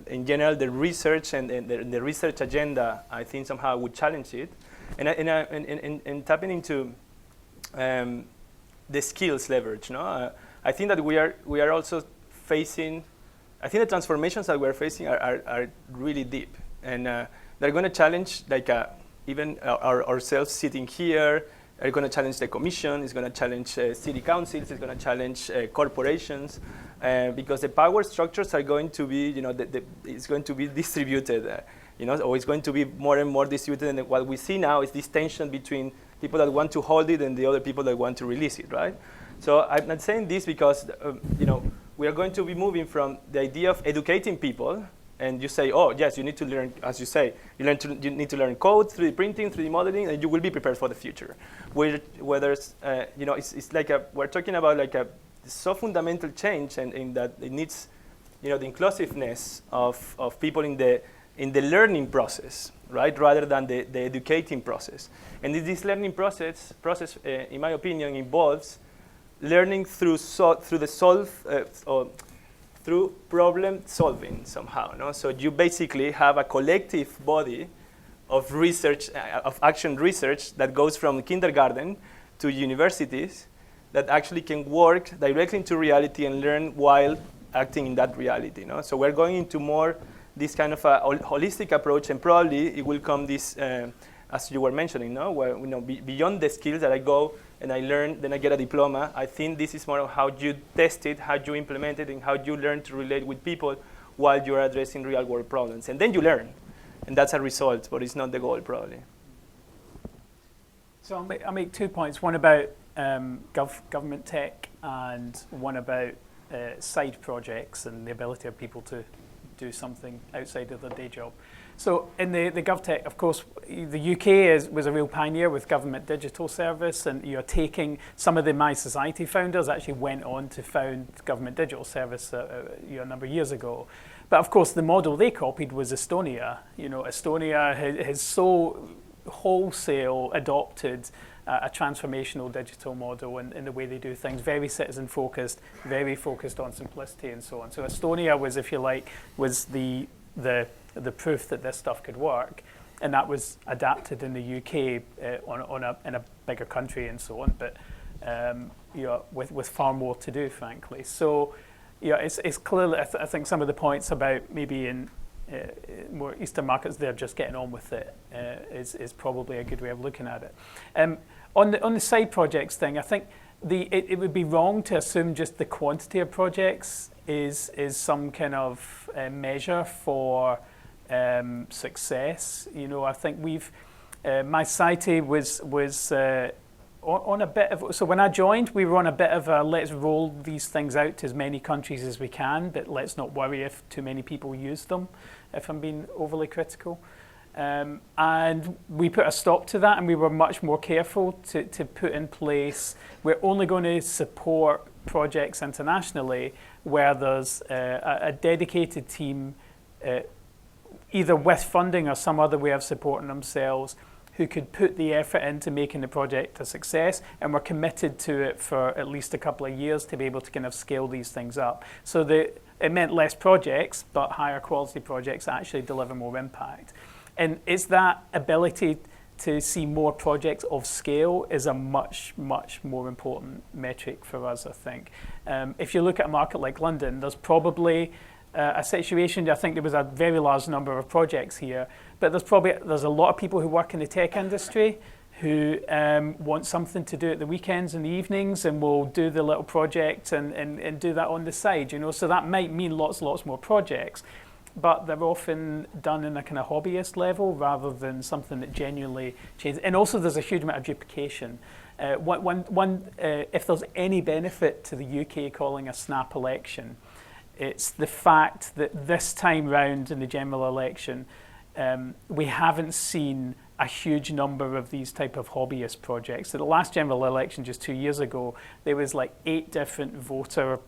in general, the research and the research agenda, I think somehow would challenge it, and tapping into the skills leverage. I think that we are also facing. I think the transformations that we're facing are really deep, and they're going to challenge even ourselves sitting here. Are going to challenge the commission. It's going to challenge city councils. It's going to challenge corporations, because the power structures are going to be, it's going to be distributed, or it's going to be more and more distributed. And what we see now is this tension between people that want to hold it and the other people that want to release it, right? So I'm not saying this because, we are going to be moving from the idea of educating people. And you say, oh, yes, you need to learn, as you say, you need to learn code, 3D printing, 3D modeling, and you will be prepared for the future. Whether it's like we're talking about so fundamental change, and in that it needs, the inclusiveness of people in the learning process, right, rather than the educating process. And this learning process, in my opinion, involves learning through problem solving somehow. So you basically have a collective body of research, of action research that goes from kindergarten to universities that actually can work directly into reality and learn while acting in that reality. So we're going into more this kind of a holistic approach, and probably it will come this, as you were mentioning, where beyond the skills that I go and I learn, then I get a diploma. I think this is more of how you test it, how you implement it, and how you learn to relate with people while you're addressing real world problems. And then you learn, and that's a result, but it's not the goal probably. So I'll make 2 points, one about government tech and one about side projects and the ability of people to do something outside of their day job. So in the GovTech, of course, the UK was a real pioneer with government digital service, and you're taking some of the My Society founders actually went on to found government digital service a number of years ago. But of course, the model they copied was Estonia. Estonia has so wholesale adopted a transformational digital model in the way they do things, very citizen focused, very focused on simplicity and so on. So Estonia was, if you like, was the proof that this stuff could work, and that was adapted in the UK in a bigger country and so on, but with far more to do, frankly. So it's clearly, I think some of the points about maybe in more Eastern markets, they're just getting on with it, is probably a good way of looking at it. On the side projects thing, I think it would be wrong to assume just the quantity of projects is some kind of measure for success. I think My Society was on a bit of, so when I joined, we were on a bit of a let's roll these things out to as many countries as we can, but let's not worry if too many people use them, if I'm being overly critical. And we put a stop to that, and we were much more careful to put in place, we're only going to support projects internationally where there's a dedicated team, either with funding or some other way of supporting themselves, who could put the effort into making the project a success, and we're committed to it for at least a couple of years to be able to kind of scale these things up. So it meant less projects, but higher quality projects that actually deliver more impact. And it's that ability to see more projects of scale is a much, much more important metric for us, I think. If you look at a market like London, there's probably a situation, I think there was a very large number of projects here, but there's a lot of people who work in the tech industry who want something to do at the weekends and the evenings, and will do the little project and do that on the side, you know. So that might mean lots more projects, but they're often done in a kind of hobbyist level rather than something that genuinely changes. And also there's a huge amount of duplication. If there's any benefit to the UK calling a snap election, it's the fact that this time round in the general election, we haven't seen a huge number of these type of hobbyist projects. So the last general election just 2 years ago, there was like 8 different voter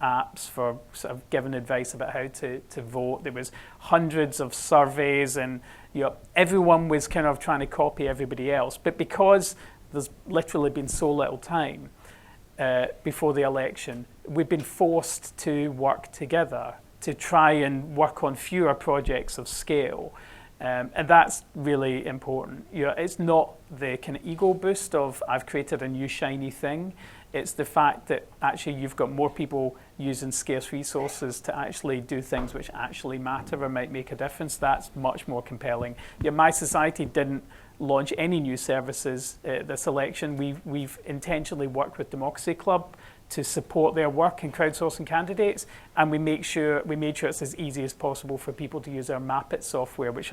apps for sort of giving advice about how to vote. There was hundreds of surveys, and everyone was kind of trying to copy everybody else. But because there's literally been so little time before the election, we've been forced to work together to try and work on fewer projects of scale. And that's really important. It's not the kind of ego boost of I've created a new shiny thing. It's the fact that actually you've got more people using scarce resources to actually do things which actually matter or might make a difference. That's much more compelling. My Society didn't launch any new services this election. We've intentionally worked with Democracy Club to support their work in crowdsourcing candidates, and we made sure it's as easy as possible for people to use our Map-It software, which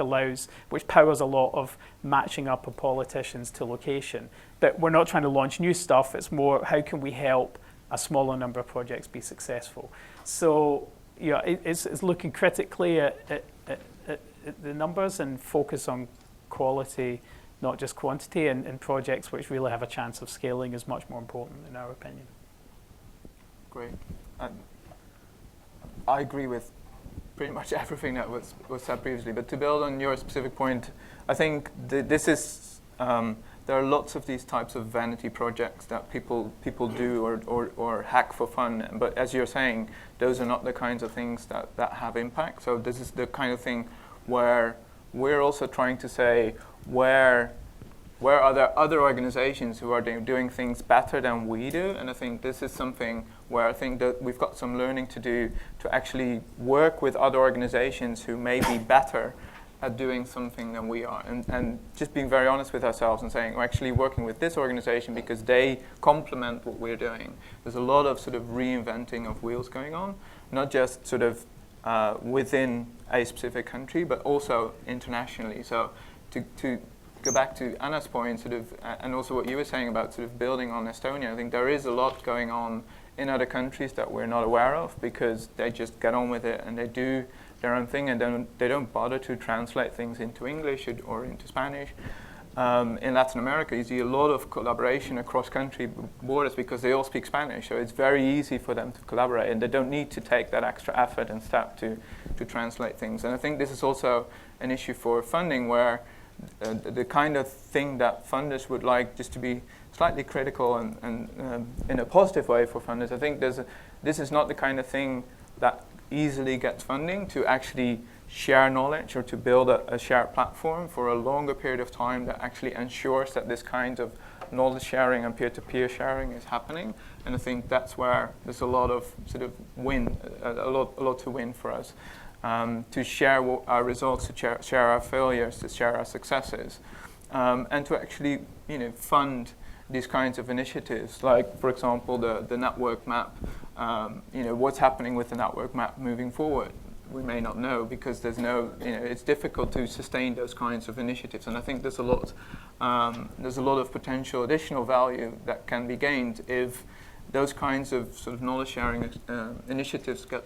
powers a lot of matching up of politicians to location. But we're not trying to launch new stuff. It's more how can we help a smaller number of projects be successful. So it's looking critically at the numbers and focus on quality, not just quantity, and projects which really have a chance of scaling is much more important in our opinion. Great. I agree with pretty much everything that was said previously, but to build on your specific point, I think there are lots of these types of vanity projects that people do or hack for fun, but as you're saying, those are not the kinds of things that have impact. So this is the kind of thing where we're also trying to say where are there other organizations who are doing things better than we do? And I think this is something where I think that we've got some learning to do to actually work with other organizations who may be better at doing something than we are. And just being very honest with ourselves and saying, we're actually working with this organization because they complement what we're doing. There's a lot of sort of reinventing of wheels going on, not just sort of within a specific country, but also internationally. So to go back to Anna's point, sort of, and also what you were saying about sort of building on Estonia, I think there is a lot going on in other countries that we're not aware of because they just get on with it and they do their own thing, and they don't bother to translate things into English or into Spanish. In Latin America, you see a lot of collaboration across country borders because they all speak Spanish, so it's very easy for them to collaborate, and they don't need to take that extra effort and step to translate things. And I think this is also an issue for funding where the kind of thing that funders would like just to be slightly critical and in a positive way for funders. I think this is not the kind of thing that easily gets funding to actually share knowledge or to build a shared platform for a longer period of time that actually ensures that this kind of knowledge sharing and peer-to-peer sharing is happening. And I think that's where there's a lot of sort of a lot to win for us. To share our results, to share our failures, to share our successes, and to actually fund these kinds of initiatives, like for example the network map. What's happening with the network map moving forward? We may not know because there's no, it's difficult to sustain those kinds of initiatives, and I think there's a lot there's a lot of potential additional value that can be gained if those kinds of sort of knowledge sharing initiatives get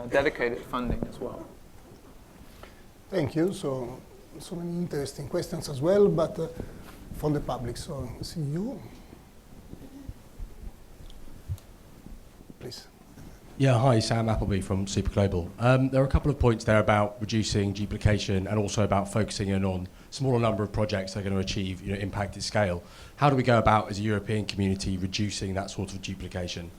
dedicated funding as well. Thank you. So many interesting questions as well, but from the public. So see you. Please. Yeah, hi, Sam Appleby from Super Global. There are a couple of points there about reducing duplication and also about focusing in on smaller number of projects that are going to achieve impact at scale. How do we go about, as a European community, reducing that sort of duplication?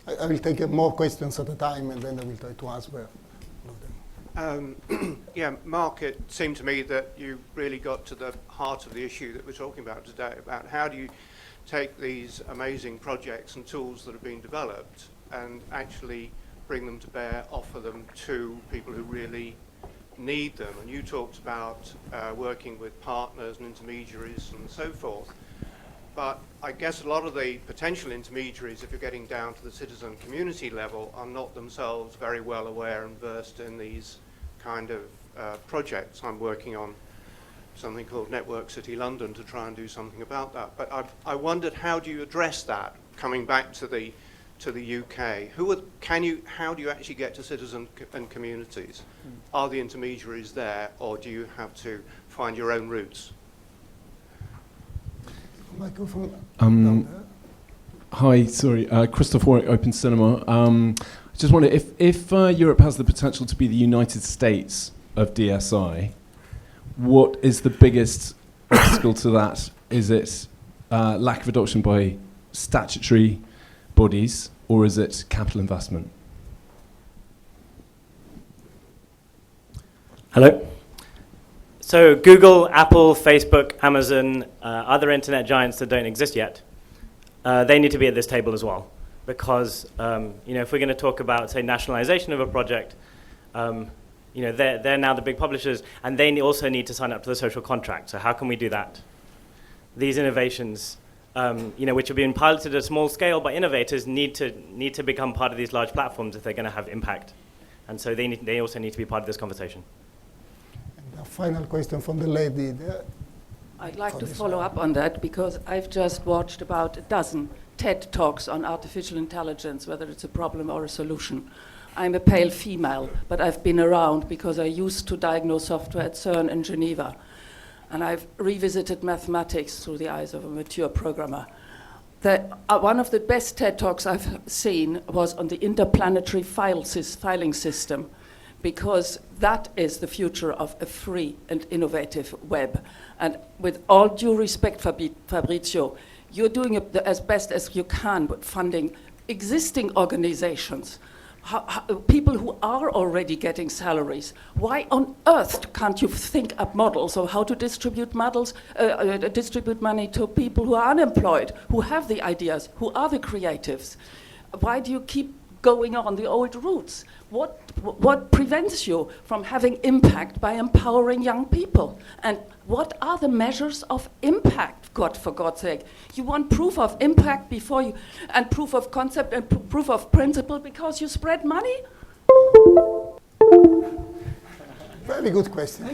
I will take more questions at a time, and then I will try to answer. Yeah, Mark, it seemed to me that you really got to the heart of the issue that we're talking about today, about how do you take these amazing projects and tools that have been developed and actually bring them to bear, offer them to people who really need them. And you talked about working with partners and intermediaries and so forth. But I guess a lot of the potential intermediaries, if you're getting down to the citizen community level, are not themselves very well aware and versed in these kind of projects. I'm working on something called Network City London to try and do something about that. But I wondered, how do you address that, coming back to the UK? How do you actually get to citizens and communities? Are the intermediaries there, or do you have to find your own routes? Microphone. Hi, sorry, Christoph Warwick, Open Cinema. I just wonder if Europe has the potential to be the United States of DSI, what is the biggest obstacle to that? Is it lack of adoption by statutory bodies, or is it capital investment? Hello. So Google, Apple, Facebook, Amazon, other internet giants that don't exist yet, they need to be at this table as well. Because if we're going to talk about, say, nationalization of a project, they're now the big publishers, and they also need to sign up to the social contract. So how can we do that? These innovations, which have been piloted at a small scale by innovators, need to become part of these large platforms if they're going to have impact. And so they also need to be part of this conversation. And a final question from the lady there. I'd like to follow up on that, because I've just watched about a dozen TED Talks on artificial intelligence, whether it's a problem or a solution. I'm a pale female, but I've been around because I used to diagnose software at CERN in Geneva. And I've revisited mathematics through the eyes of a mature programmer. One of the best TED Talks I've seen was on the interplanetary filing system, because that is the future of a free and innovative web. And with all due respect, Fabrizio, you're doing it as best as you can with funding existing organizations, people who are already getting salaries. Why on earth can't you think up models of how to distribute distribute money to people who are unemployed, who have the ideas, who are the creatives? Why do you keep going on the old routes? What prevents you from having impact by empowering young people? And what are the measures of impact, for God's sake? You want proof of impact before you, and proof of concept and proof of principle because you spread money? Very good question.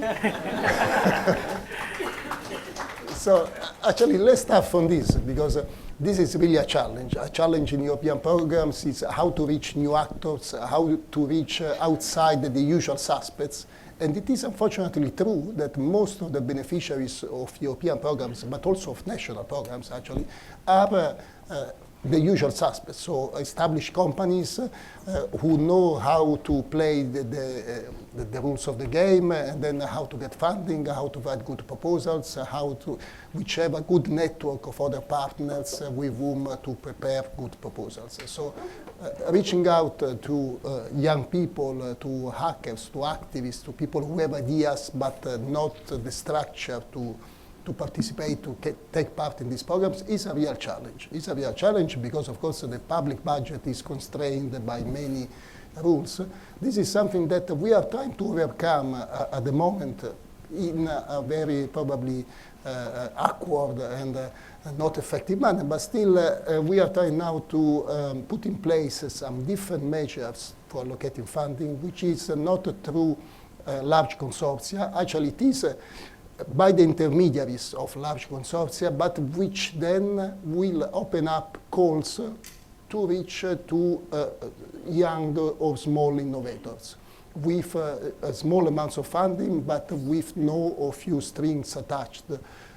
So actually, let's start from this, because this is really a challenge. A challenge in European programs is how to reach new actors, how to reach outside the usual suspects. And it is unfortunately true that most of the beneficiaries of European programs, but also of national programs actually, are the usual suspects. So established companies who know how to play the rules of the game, and then how to get funding, how to write good proposals, which have a good network of other partners with whom to prepare good proposals. So reaching out to young people, to hackers, to activists, to people who have ideas but not the structure to participate, to take part in these programs is a real challenge. It's a real challenge because, of course, the public budget is constrained by many rules. This is something that we are trying to overcome at the moment in a very probably awkward and not effective manner, but still we are trying now to put in place some different measures for allocating funding, which is not through large consortia. Actually, it is by the intermediaries of large consortia, but which then will open up calls to reach to young or small innovators with small amounts of funding, but with no or few strings attached,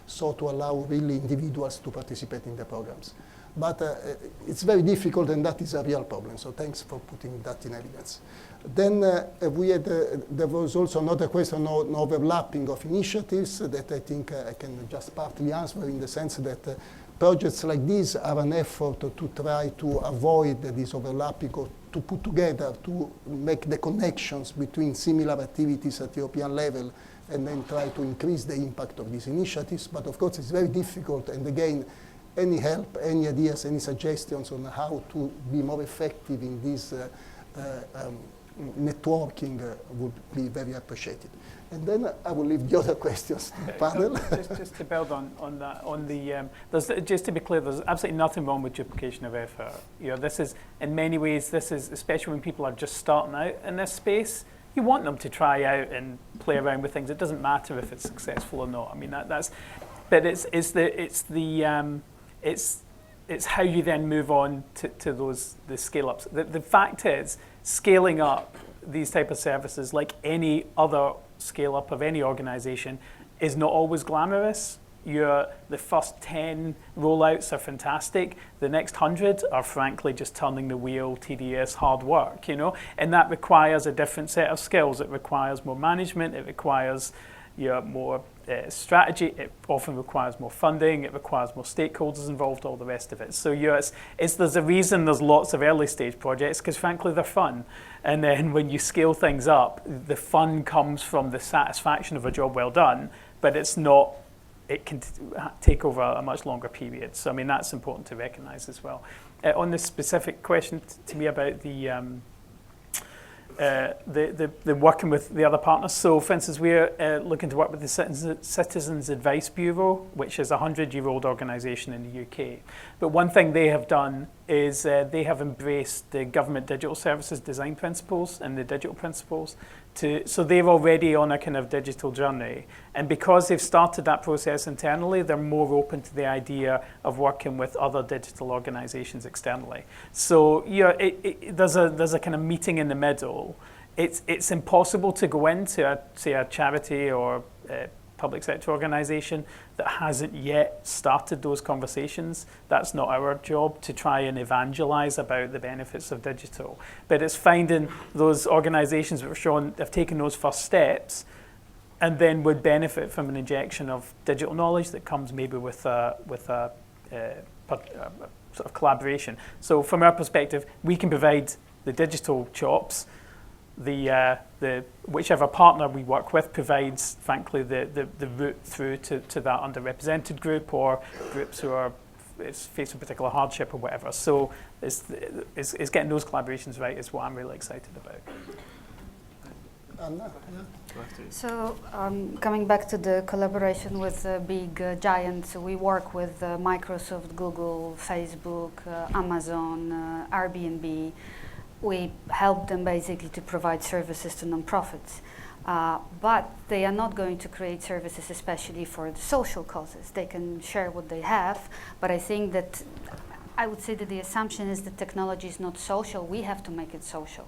so to allow really individuals to participate in the programs. But it's very difficult, and that is a real problem. So thanks for putting that in evidence. Then there was also another question on overlapping of initiatives that I think I can just partly answer, in the sense that projects like these are an effort to try to avoid this overlapping, or to put together, to make the connections between similar activities at European level, and then try to increase the impact of these initiatives. But of course, it's very difficult, and again, any help, any ideas, any suggestions on how to be more effective in this networking would be very appreciated. And then I will leave the other questions to the panel. Just to build on that, just to be clear, there's absolutely nothing wrong with duplication of effort. You know, this is, in many ways, this is, especially when people are just starting out in this space, you want them to try out and play around with things. It doesn't matter if it's successful or not. I mean, that's, but it's how you then move on to the scale ups. The fact is, scaling up these type of services, like any other scale up of any organization, is not always glamorous. The first 10 rollouts are fantastic. The next 100 are frankly just turning the wheel, tedious, hard work, you know, and that requires a different set of skills. It requires more management. It requires more strategy. It often requires more funding. It requires more stakeholders involved, all the rest of it. So there's a reason there's lots of early stage projects, because frankly they're fun. And then when you scale things up, the fun comes from the satisfaction of a job well done, but it's not, it can take over a much longer period. So I mean, that's important to recognize as well. On this specific question to me about the working with the other partners. So for instance, we're looking to work with the Citizens Advice Bureau, which is a 100-year-old organisation in the UK. But one thing they have done is they have embraced the government digital services design principles and the digital principles. So they're already on a kind of digital journey. And because they've started that process internally, they're more open to the idea of working with other digital organizations externally. So there's a kind of meeting in the middle. It's impossible to go into, say, a charity or public sector organization that hasn't yet started those conversations. That's not our job to try and evangelize about the benefits of digital. But it's finding those organizations that have taken those first steps and then would benefit from an injection of digital knowledge that comes maybe with a sort of collaboration. So from our perspective, we can provide the digital chops. The whichever partner we work with provides, frankly, the route through to that underrepresented group or groups who are facing particular hardship or whatever. So it's getting those collaborations right is what I'm really excited about. Anna? So coming back to the collaboration with big giants, we work with Microsoft, Google, Facebook, Amazon, Airbnb. We help them basically to provide services to nonprofits. But they are not going to create services especially for the social causes. They can share what they have, but I think that I would say that the assumption is that technology is not social. We have to make it social.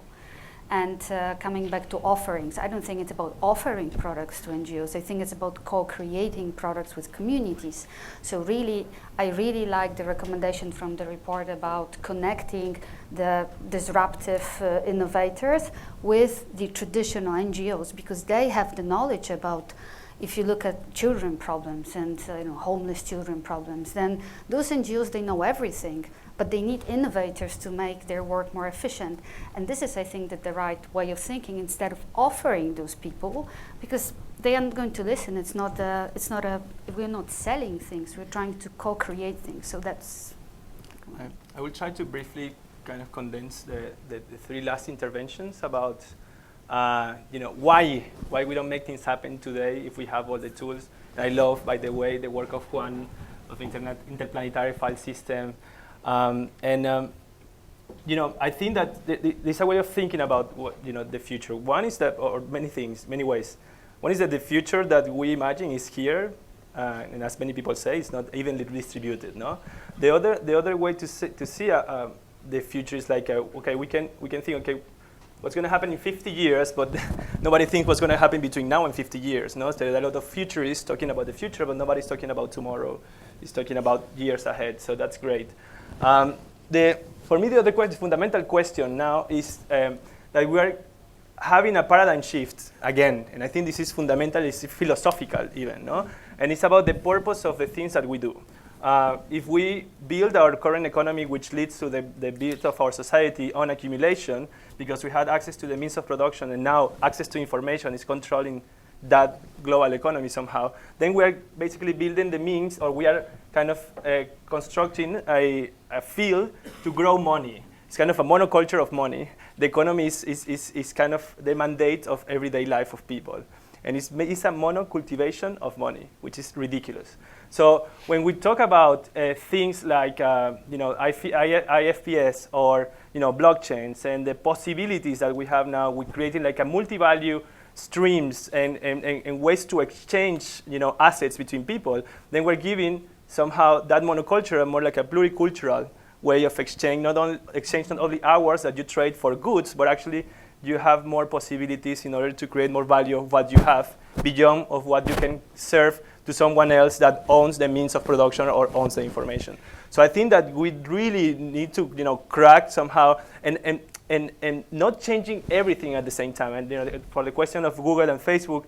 And coming back to offerings, I don't think it's about offering products to NGOs. I think it's about co-creating products with communities. So really, I really like the recommendation from the report about connecting the disruptive innovators with the traditional NGOs, because they have the knowledge about, if you look at children problems and homeless children problems, then those NGOs, they know everything. But they need innovators to make their work more efficient. And this is, I think, that the right way of thinking, instead of offering those people, because they aren't going to listen. We're not selling things, we're trying to co-create things. So that's... I will try to briefly kind of condense the three last interventions about why we don't make things happen today if we have all the tools. And I love, by the way, the work of Juan of Interplanetary File System. I think that there's a way of thinking about the future. One is that, or many ways. One is that the future that we imagine is here, and as many people say, it's not evenly distributed. No, the other way to see the future is like okay, we can think okay, what's going to happen in 50 years, but nobody thinks what's going to happen between now and 50 years. No, so there are a lot of futurists talking about the future, but nobody's talking about tomorrow. It's talking about years ahead. So that's great. For me, the other question, fundamental question now is that we are having a paradigm shift again, and I think this is fundamental, it's philosophical even, no? And it's about the purpose of the things that we do. If we build our current economy, which leads to the build of our society on accumulation, because we had access to the means of production and now access to information is controlling that global economy somehow, then we are basically building the means, or we are kind of constructing a field to grow money. It's kind of a monoculture of money. The economy is kind of the mandate of everyday life of people. And it's a monocultivation of money, which is ridiculous. So when we talk about things like IFPS or blockchains and the possibilities that we have now with creating like a multi-value streams and ways to exchange assets between people, then we're giving somehow that monoculture more like a pluricultural way of exchange, not only hours that you trade for goods, but actually you have more possibilities in order to create more value of what you have beyond of what you can serve to someone else that owns the means of production or owns the information. So I think that we really need to crack somehow and not changing everything at the same time. And for the question of Google and Facebook,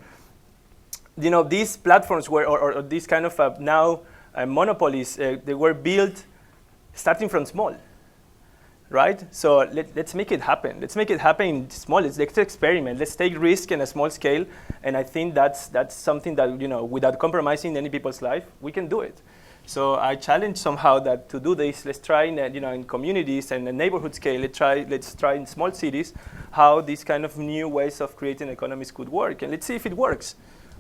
these platforms were or these kind of now monopolies, they were built starting from small, right? So let's make it happen. Let's make it happen in small. Let's experiment. Let's take risk in a small scale. And I think that's something that without compromising any people's life, we can do it. So I challenge somehow that to do this, let's try in communities and a neighborhood scale. Let's try in small cities how these kind of new ways of creating economies could work, and let's see if it works.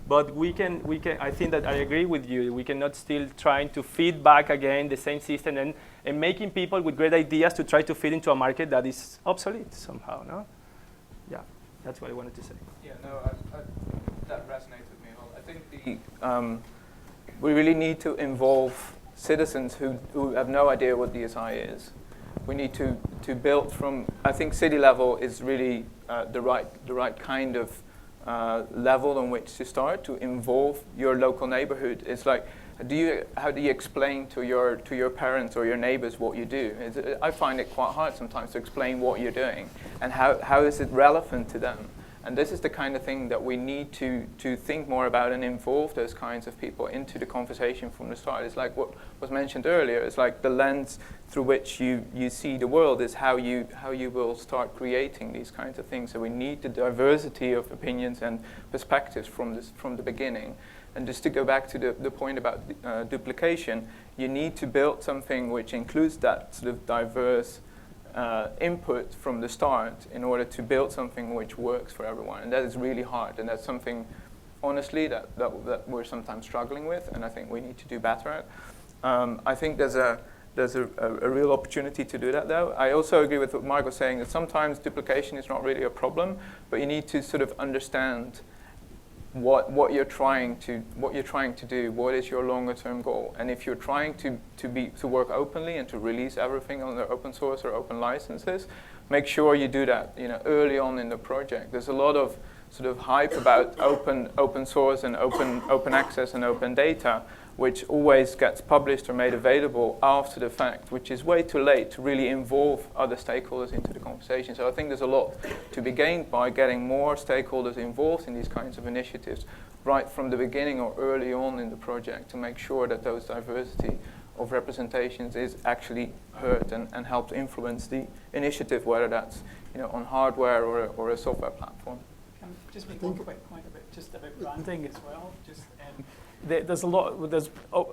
But we can. I think that I agree with you. We cannot still trying to feed back again the same system and making people with great ideas to try to fit into a market that is obsolete somehow. No, yeah, that's what I wanted to say. Yeah, no, that resonates with me a lot. I think we really need to involve citizens who have no idea what DSI is. We need to build from. I think city level is really the right kind of level on which to start to involve your local neighborhood. It's like, how do you explain to your parents or your neighbors what you do? I find it quite hard sometimes to explain what you're doing and how is it relevant to them. And this is the kind of thing that we need to think more about and involve those kinds of people into the conversation from the start. It's like what was mentioned earlier. It's like the lens through which you see the world is how you will start creating these kinds of things. So we need the diversity of opinions and perspectives from the beginning. And just to go back to the point about duplication, you need to build something which includes that sort of diverse input from the start in order to build something which works for everyone. And that is really hard. And that's something, honestly, that we're sometimes struggling with, and I think we need to do better at. I think there's a real opportunity to do that, though. I also agree with what Mark was saying, that sometimes duplication is not really a problem, but you need to sort of understand what you're trying to do, what is your longer term goal. And if you're trying to work openly and to release everything under open source or open licenses, make sure you do that early on in the project. There's a lot of sort of hype about open source and open access and open data, which always gets published or made available after the fact, which is way too late to really involve other stakeholders into the conversation. So I think there's a lot to be gained by getting more stakeholders involved in these kinds of initiatives right from the beginning or early on in the project to make sure that those diversity of representations is actually heard and helps influence the initiative, whether that's on hardware or a software platform. Can I just make one quick point about branding as well? There's a lot.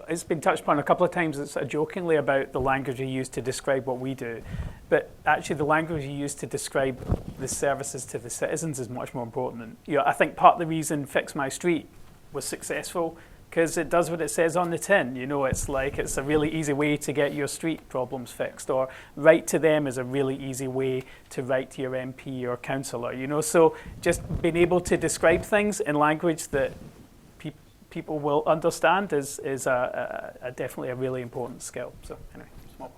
It's been touched upon a couple of times. It's jokingly about the language you use to describe what we do, but actually the language you use to describe the services to the citizens is much more important. I think part of the reason Fix My Street was successful because it does what it says on the tin. You know, it's like it's a really easy way to get your street problems fixed, or write to them is a really easy way to write to your MP or councillor. You know, so just being able to describe things in language that people will understand is definitely a really important skill. So anyway, small.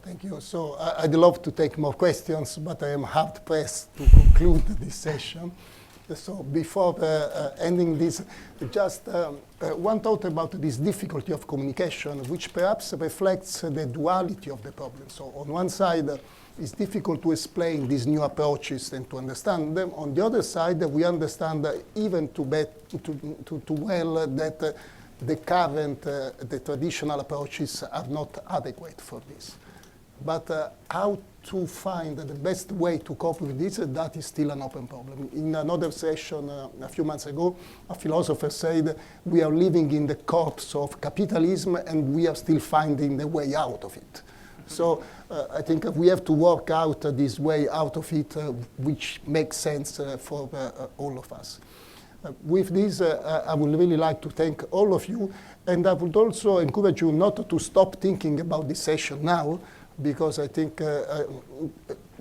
Thank you. So I'd love to take more questions, but I am hard pressed to conclude this session. So before ending this, just one thought about this difficulty of communication, which perhaps reflects the duality of the problem. So on one side, it's difficult to explain these new approaches and to understand them. On the other side, we understand even too well that the current, the traditional approaches are not adequate for this. But how to find the best way to cope with this, that is still an open problem. In another session a few months ago, a philosopher said, we are living in the corpse of capitalism and we are still finding the way out of it. So I think we have to work out this way out of it, which makes sense for all of us. With this, I would really like to thank all of you, and I would also encourage you not to stop thinking about this session now, because I think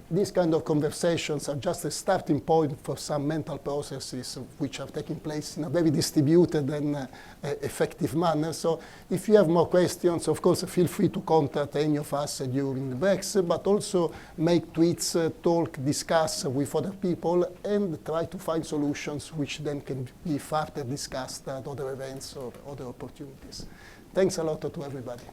these kind of conversations are just a starting point for some mental processes which are taking place in a very distributed and effective manner. So if you have more questions, of course, feel free to contact any of us during the breaks, but also make tweets, talk, discuss with other people, and try to find solutions which then can be further discussed at other events or other opportunities. Thanks a lot to everybody.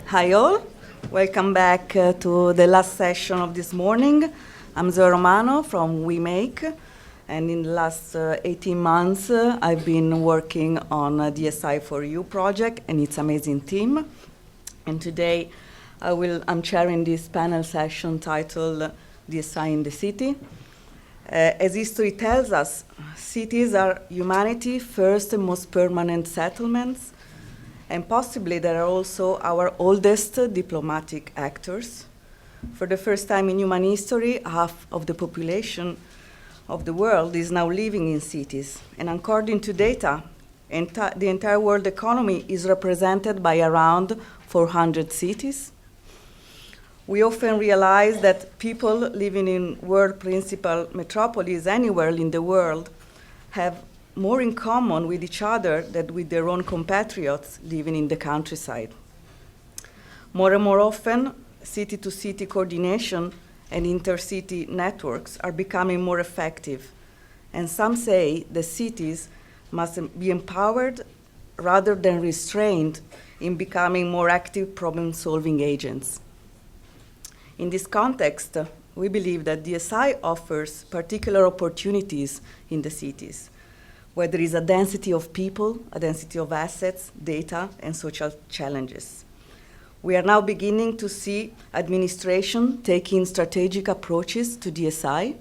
Hi all, welcome back to the last session of this morning. I'm Zoe Romano from WeMake, and in the last 18 months I've been working on DSI for You project and its amazing team. And today I'm chairing this panel session titled DSI in the City. As history tells us, cities are humanity's first and most permanent settlements, and possibly they are also our oldest diplomatic actors. For the first time in human history, half of the population of the world is now living in cities. And according to data, the entire world economy is represented by around 400 cities. We often realize that people living in world principal metropolis anywhere in the world have more in common with each other than with their own compatriots living in the countryside. More and more often, city-to-city coordination and intercity networks are becoming more effective. And some say the cities must be empowered rather than restrained in becoming more active problem-solving agents. In this context, we believe that DSI offers particular opportunities in the cities, where there is a density of people, a density of assets, data, and social challenges. We are now beginning to see administration taking strategic approaches to DSI.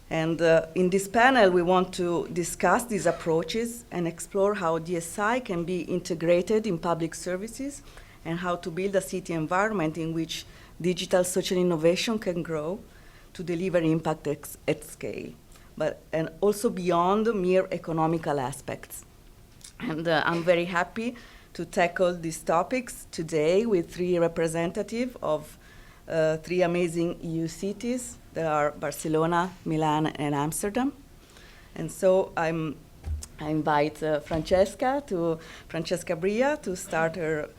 And in this panel, we want to discuss these approaches and explore how DSI can be integrated in public services and how to build a city environment in which digital social innovation can grow to deliver impact at scale, and also beyond mere economical aspects. And I'm very happy to tackle these topics today with three representatives of three amazing EU cities. They are Barcelona, Milan, and Amsterdam. And so I invite Francesca Bria to start her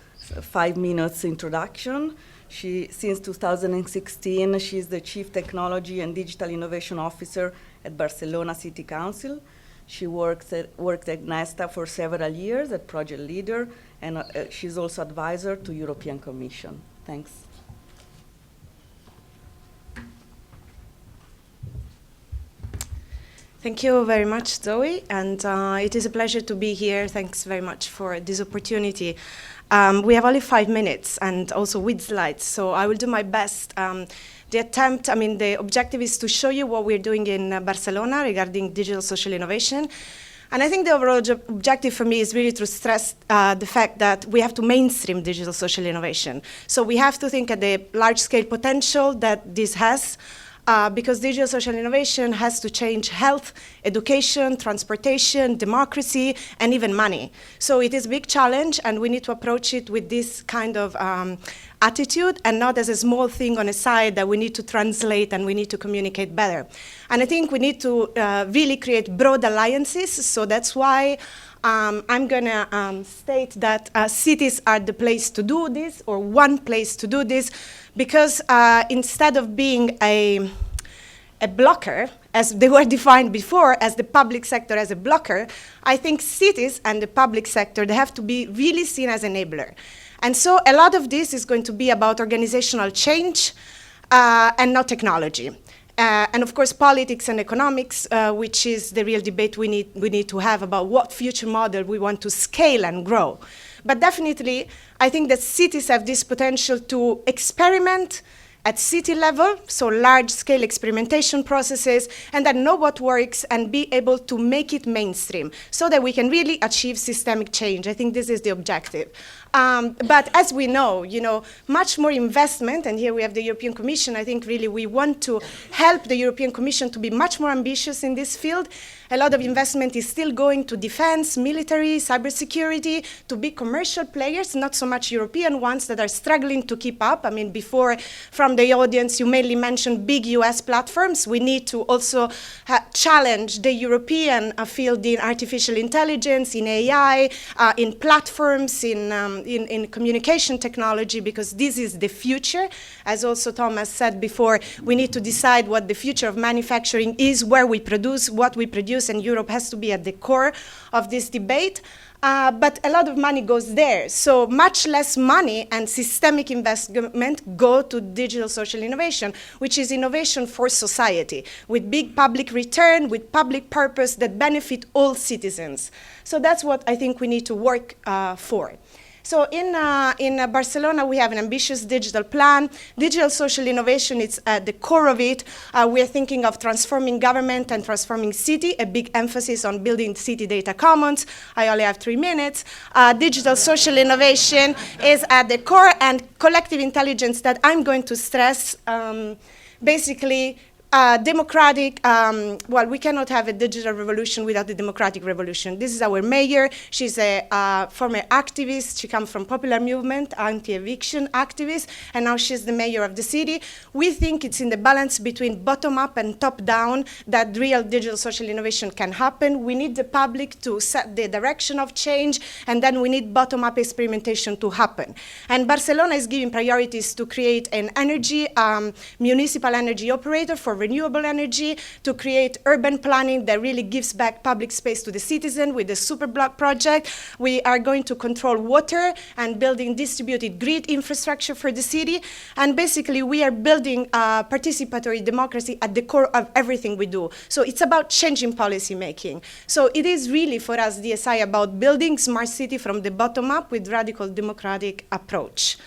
5 minutes introduction. Since 2016, she's the Chief Technology and Digital Innovation Officer at Barcelona City Council. She worked at Nesta for several years as project leader, and she's also advisor to European Commission. Thanks. Thank you very much, Zoe, and it is a pleasure to be here. Thanks very much for this opportunity. We have only 5 minutes and also with slides, so I will do my best. The objective is to show you what we're doing in Barcelona regarding digital social innovation. And I think the overall objective for me is really to stress the fact that we have to mainstream digital social innovation. So we have to think at the large-scale potential that this has, because digital social innovation has to change health, education, transportation, democracy, and even money. So it is a big challenge, and we need to approach it with this kind of attitude and not as a small thing on a side that we need to translate and we need to communicate better. And I think we need to really create broad alliances, so that's why I'm going to state that cities are the place to do this, or one place to do this, because instead of being a blocker, as they were defined before as the public sector as a blocker, I think cities and the public sector, they have to be really seen as enabler. And so a lot of this is going to be about organizational change and not technology. And of course, politics and economics, which is the real debate we need to have about what future model we want to scale and grow. But definitely, I think that cities have this potential to experiment at city level, so large-scale experimentation processes, and then know what works and be able to make it mainstream so that we can really achieve systemic change. I think this is the objective. But as we know, much more investment, and here we have the European Commission. I think really we want to help the European Commission to be much more ambitious in this field. A lot of investment is still going to defense, military, cybersecurity, to big commercial players, not so much European ones that are struggling to keep up. I mean, before, from the audience, you mainly mentioned big US platforms. We need to also challenge the European field in artificial intelligence, in AI, in platforms, in communication technology, because this is the future. As also Thomas said before, we need to decide what the future of manufacturing is, where we produce, what we produce, use, and Europe has to be at the core of this debate. But a lot of money goes there. So much less money and systemic investment go to digital social innovation, which is innovation for society, with big public return, with public purpose that benefit all citizens. So that's what I think we need to work for. So in Barcelona, we have an ambitious digital plan. Digital social innovation is at the core of it. We're thinking of transforming government and transforming city, a big emphasis on building city data commons. I only have 3 minutes. Digital social innovation is at the core, and collective intelligence that I'm going to stress, basically, democratic, well, we cannot have a digital revolution without a democratic revolution. This is our mayor. She's a former activist. She comes from popular movement, anti-eviction activist, and now she's the mayor of the city. We think it's in the balance between bottom-up and top-down that real digital social innovation can happen. We need the public to set the direction of change, and then we need bottom-up experimentation to happen. And Barcelona is giving priorities to create an energy, municipal energy operator for renewable energy, to create urban planning that really gives back public space to the citizen with the Superblock project. We are going to control water and building distributed grid infrastructure for the city. And basically, we are building participatory democracy at the core of everything we do. So it's about changing policy making. So it is really, for us, DSI, about building smart city from the bottom up with radical democratic approach.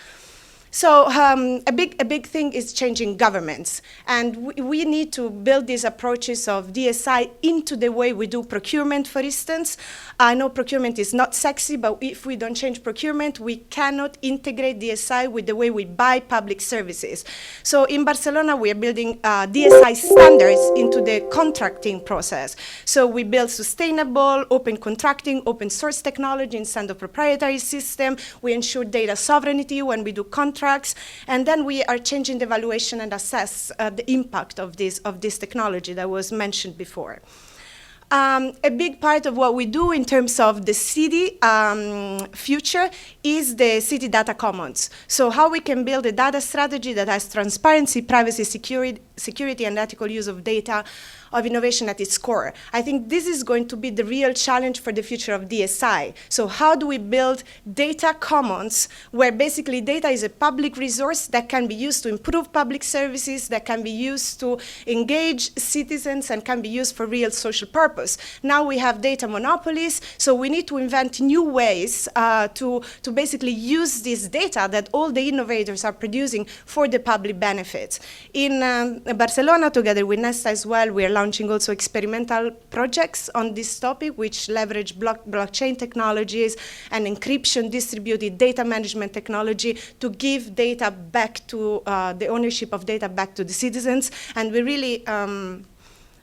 So a big thing is changing governments. And we need to build these approaches of DSI into the way we do procurement, for instance. I know procurement is not sexy, but if we don't change procurement, we cannot integrate DSI with the way we buy public services. So in Barcelona, we are building DSI standards into the contracting process. So we build sustainable, open contracting, open source technology instead of proprietary system. We ensure data sovereignty when we do contracts. And then we are changing the evaluation and assess the impact of this technology that was mentioned before. A big part of what we do in terms of the city future is the city data commons. So how we can build a data strategy that has transparency, privacy, security, and ethical use of data, of innovation at its core. I think this is going to be the real challenge for the future of DSI. So how do we build data commons where basically data is a public resource that can be used to improve public services, that can be used to engage citizens, and can be used for real social purpose. Now we have data monopolies, so we need to invent new ways to basically use this data that all the innovators are producing for the public benefits. In Barcelona, together with Nesta as well, we are launching also experimental projects on this topic, which leverage blockchain technologies and encryption, distributed data management technology to give data back to the ownership of data back to the citizens. And we really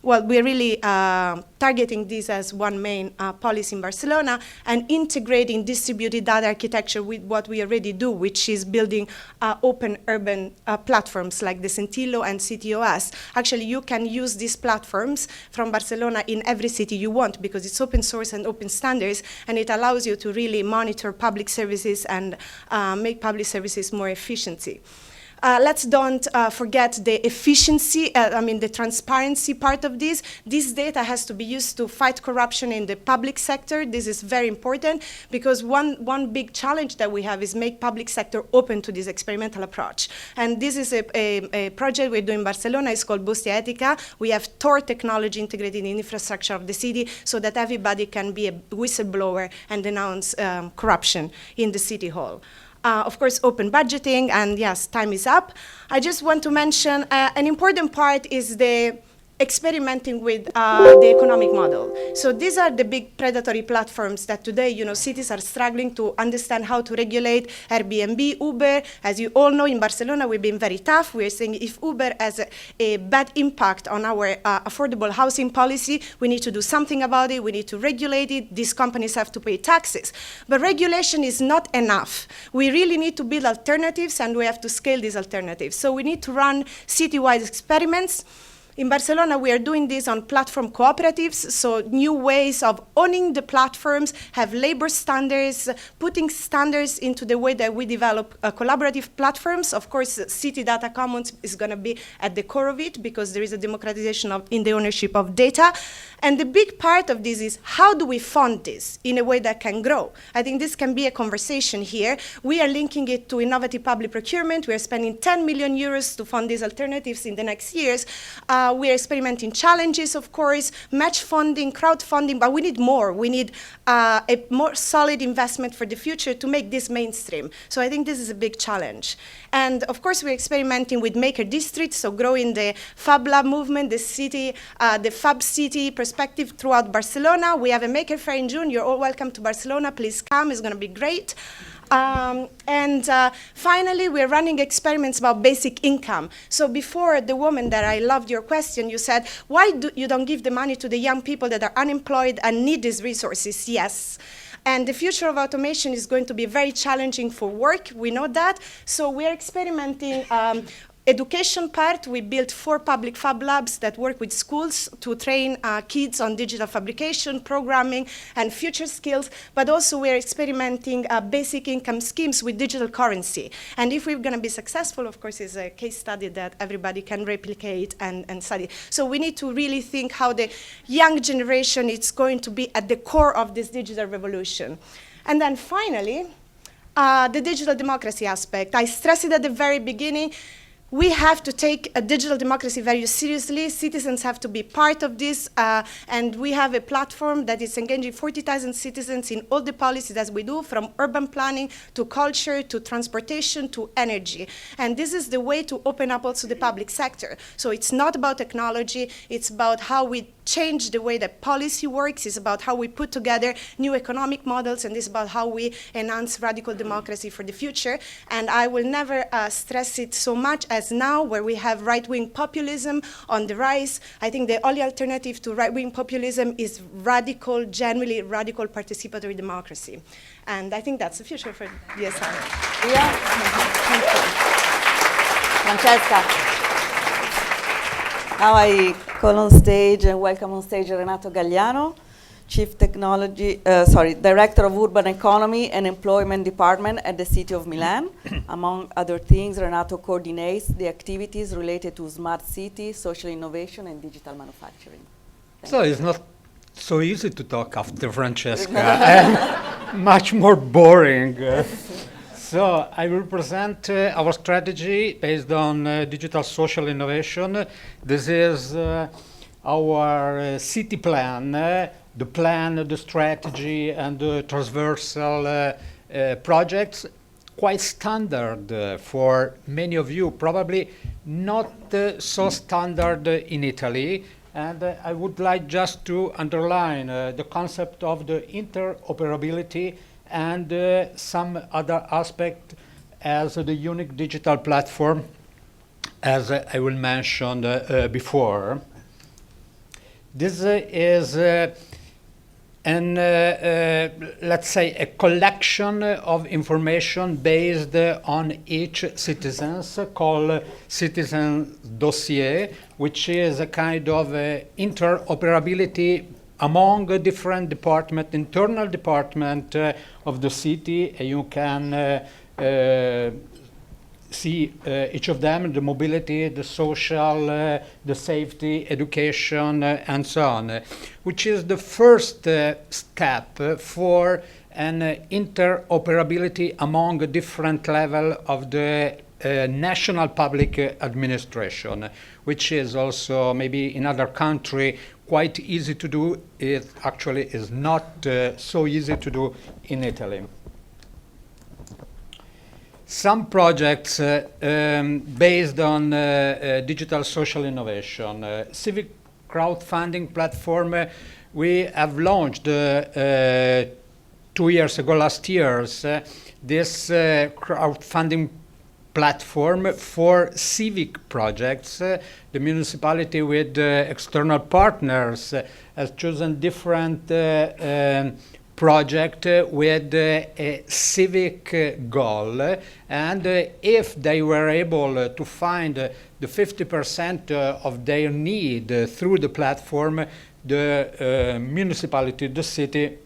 we're really targeting this as one main policy in Barcelona and integrating distributed data architecture with what we already do, which is building open urban platforms like the Centillo and CityOS. Actually, you can use these platforms from Barcelona in every city you want because it's open source and open standards, and it allows you to really monitor public services and make public services more efficiency. Let's don't forget the efficiency, the transparency part of this. This data has to be used to fight corruption in the public sector. This is very important because one big challenge that we have is make public sector open to this experimental approach. And this is a project we're doing in Barcelona. It's called Bustia Etica. We have Tor technology integrated in the infrastructure of the city so that everybody can be a whistleblower and denounce corruption in the city hall. Of course, open budgeting, and yes, time is up. I just want to mention an important part is the experimenting with the economic model. So these are the big predatory platforms that today, cities are struggling to understand how to regulate. Airbnb, Uber, as you all know, in Barcelona, we've been very tough. We're saying if Uber has a bad impact on our affordable housing policy, we need to do something about it. We need to regulate it. These companies have to pay taxes. But regulation is not enough. We really need to build alternatives, and we have to scale these alternatives. So we need to run citywide experiments. In Barcelona, we are doing this on platform cooperatives, so new ways of owning the platforms, have labor standards, putting standards into the way that we develop collaborative platforms. Of course, City Data Commons is going to be at the core of it because there is a democratization in the ownership of data. And the big part of this is how do we fund this in a way that can grow? I think this can be a conversation here. We are linking it to innovative public procurement. We are spending 10 million euros to fund these alternatives in the next years. We are experimenting challenges, of course, match funding, crowdfunding, but we need more. We need a more solid investment for the future to make this mainstream. So I think this is a big challenge. And of course, we're experimenting with maker districts, so growing the Fab Lab movement, the city, the Fab City perspective throughout Barcelona. We have a maker fair in June. You're all welcome to Barcelona. Please come. It's going to be great. Finally, we're running experiments about basic income. So before, the woman that I loved your question, you said, why do you don't give the money to the young people that are unemployed and need these resources? Yes. And the future of automation is going to be very challenging for work. We know that. So we're experimenting education part. We built 4 public fab labs that work with schools to train kids on digital fabrication, programming, and future skills. But also we're experimenting basic income schemes with digital currency. And if we're going to be successful, of course, it's a case study that everybody can replicate and study. So we need to really think how the young generation is going to be at the core of this digital revolution. And then finally, the digital democracy aspect. I stressed it at the very beginning. We have to take a digital democracy very seriously. Citizens have to be part of this, and we have a platform that is engaging 40,000 citizens in all the policies that we do, from urban planning to culture to transportation to energy. And this is the way to open up also the public sector. So it's not about technology, it's about how we change the way that policy works, it's about how we put together new economic models, and it's about how we enhance radical democracy for the future. And I will never stress it so much as now, where we have right-wing populism on the rise. I think the only alternative to right-wing populism is radical, genuinely radical participatory democracy. And I think that's the future for DSI. Yeah. Thank you. Francesca. Now I call on stage and welcome on stage Renato Gagliano, Director of Urban Economy and Employment Department at the City of Milan. Among other things, Renato coordinates the activities related to smart city, social innovation, and digital manufacturing. So it's not so easy to talk after Francesca. Much more boring. So I will present our strategy based on digital social innovation. This is our city plan, the plan, the strategy, and the transversal projects. Quite standard for many of you, probably not so standard in Italy. And I would like just to underline the concept of the interoperability and some other aspect as the unique digital platform, as I will mention before. This is let's say a collection of information based on each citizen's, called citizen dossier, which is a kind of interoperability among different departments, internal department of the city. You can see each of them, the mobility, the social, the safety, education, and so on, which is the first step for an interoperability among a different level of the national public administration, which is also maybe in other countries quite easy to do. It actually is not so easy to do in Italy. Some projects based on digital social innovation. Civic crowdfunding platform we have launched 2 years ago, last year, this crowdfunding platform for civic projects. The municipality with external partners has chosen different project with a civic goal, and if they were able to find the 50% of their need through the platform, the municipality, the city,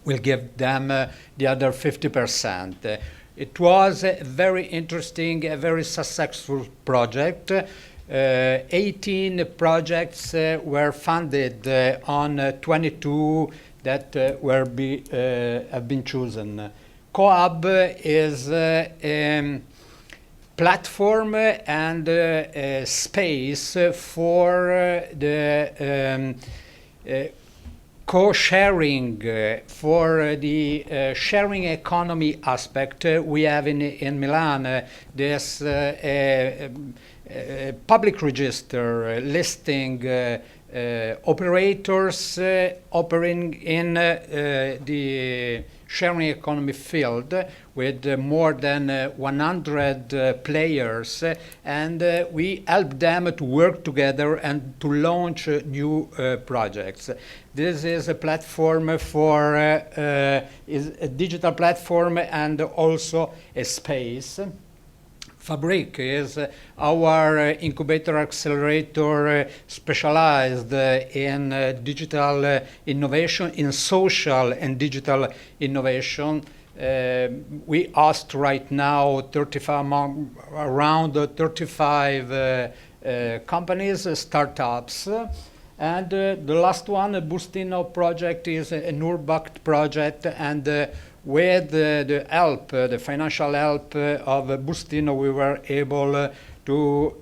will give them the other 50%. It was a very interesting, a very successful project. 18 projects were funded on 22 that have been chosen. CoHub is a platform and a space for the co-sharing, for the sharing economy aspect. We have in Milan this public register listing operators operating in the sharing economy field with more than 100 players, and we help them to work together and to launch new projects. This is a platform for is a digital platform and also a space. Fabric is our incubator accelerator specialized in digital innovation, in social and digital innovation. We host right now around 35 companies, startups. And the last one, the Bustino project, is an Urbact project, and with the help, the financial help of Bustino, we were able to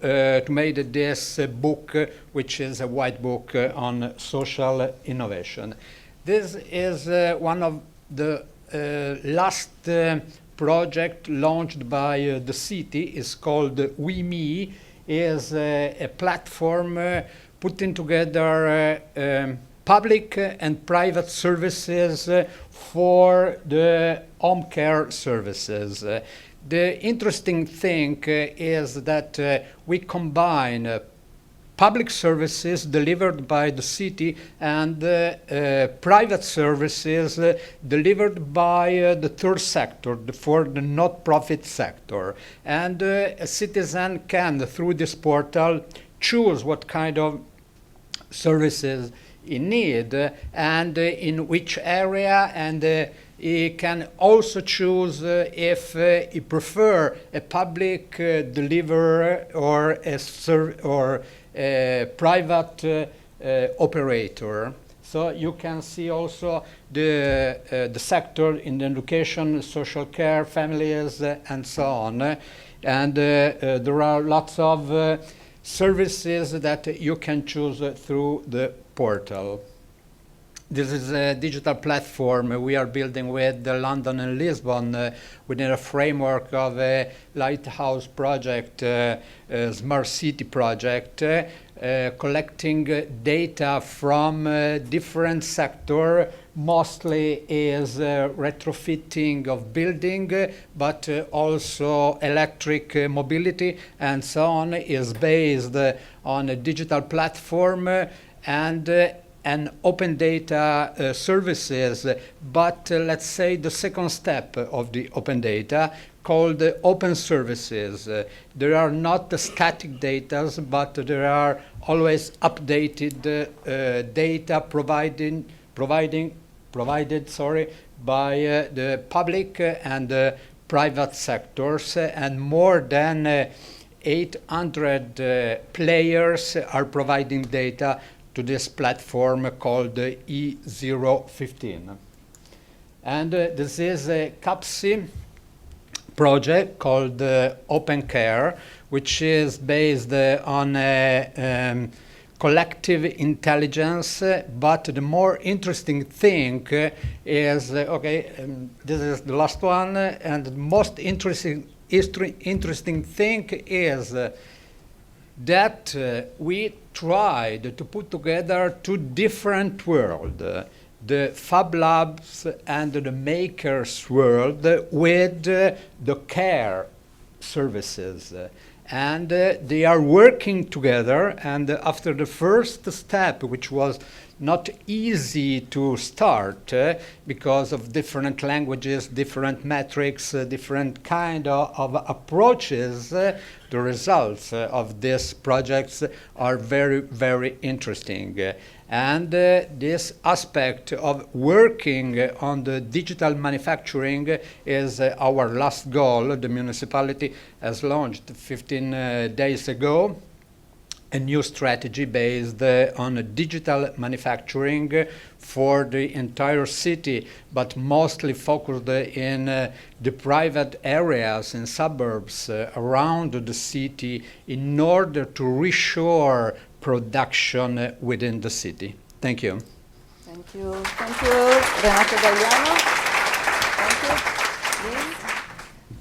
make this book, which is a white book on social innovation. This is one of the last project launched by the city. It's called WeMe. Is a platform putting together public and private services for the home care services. The interesting thing is that we combine public services delivered by the city and private services delivered by the third sector, for the not-profit sector. And a citizen can, through this portal, choose what kind of services he need and in which area, and he can also choose if he prefer a public deliverer or a private operator. So you can see also the sector in the education, social care, families, and so on. And there are lots of services that you can choose through the portal. This is a digital platform we are building with London and Lisbon within a framework of a lighthouse project, a smart city project, collecting data from different sectors. Mostly is retrofitting of building, but also electric mobility and so on, is based on a digital platform and an open data services, but let's say the second step of the open data called open services. There are not the static data, but there are always updated data provided by the public and private sectors, and more than 800 players are providing data to this platform called E015. And this is a CAPSI project called Open Care, which is based on collective intelligence, but the more interesting thing is, this is the last one, and the most interesting thing is that we tried to put together two different worlds, the Fab Labs and the Makers world with the care services. And they are working together, and after the first step, which was not easy to start because of different languages, different metrics, different kind of approaches. The results of these projects are very, very interesting. And this aspect of working on the digital manufacturing is our last goal. The municipality has launched 15 days ago a new strategy based on digital manufacturing for the entire city, but mostly focused in the private areas and suburbs around the city in order to reshore production within the city. Thank you. Thank you. Thank you, Renato Gagliano. Thank you.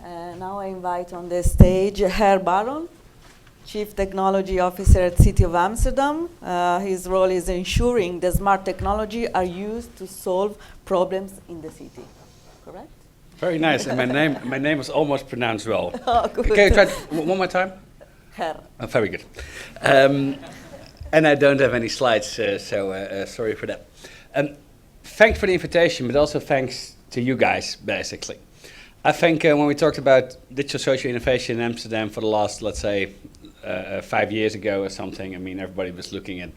Please. Now I invite on the stage Herr Baron, Chief Technology Officer at City of Amsterdam. His role is ensuring that smart technology are used to solve problems in the city. Correct? Very nice. And my name is almost pronounced well. Oh, good. Can you try one more time? Herr. Oh, very good. And I don't have any slides, so sorry for that. Thanks for the invitation, but also thanks to you guys, basically. I think when we talked about digital social innovation in Amsterdam for the last, let's say, 5 years ago or something, I mean, everybody was looking at,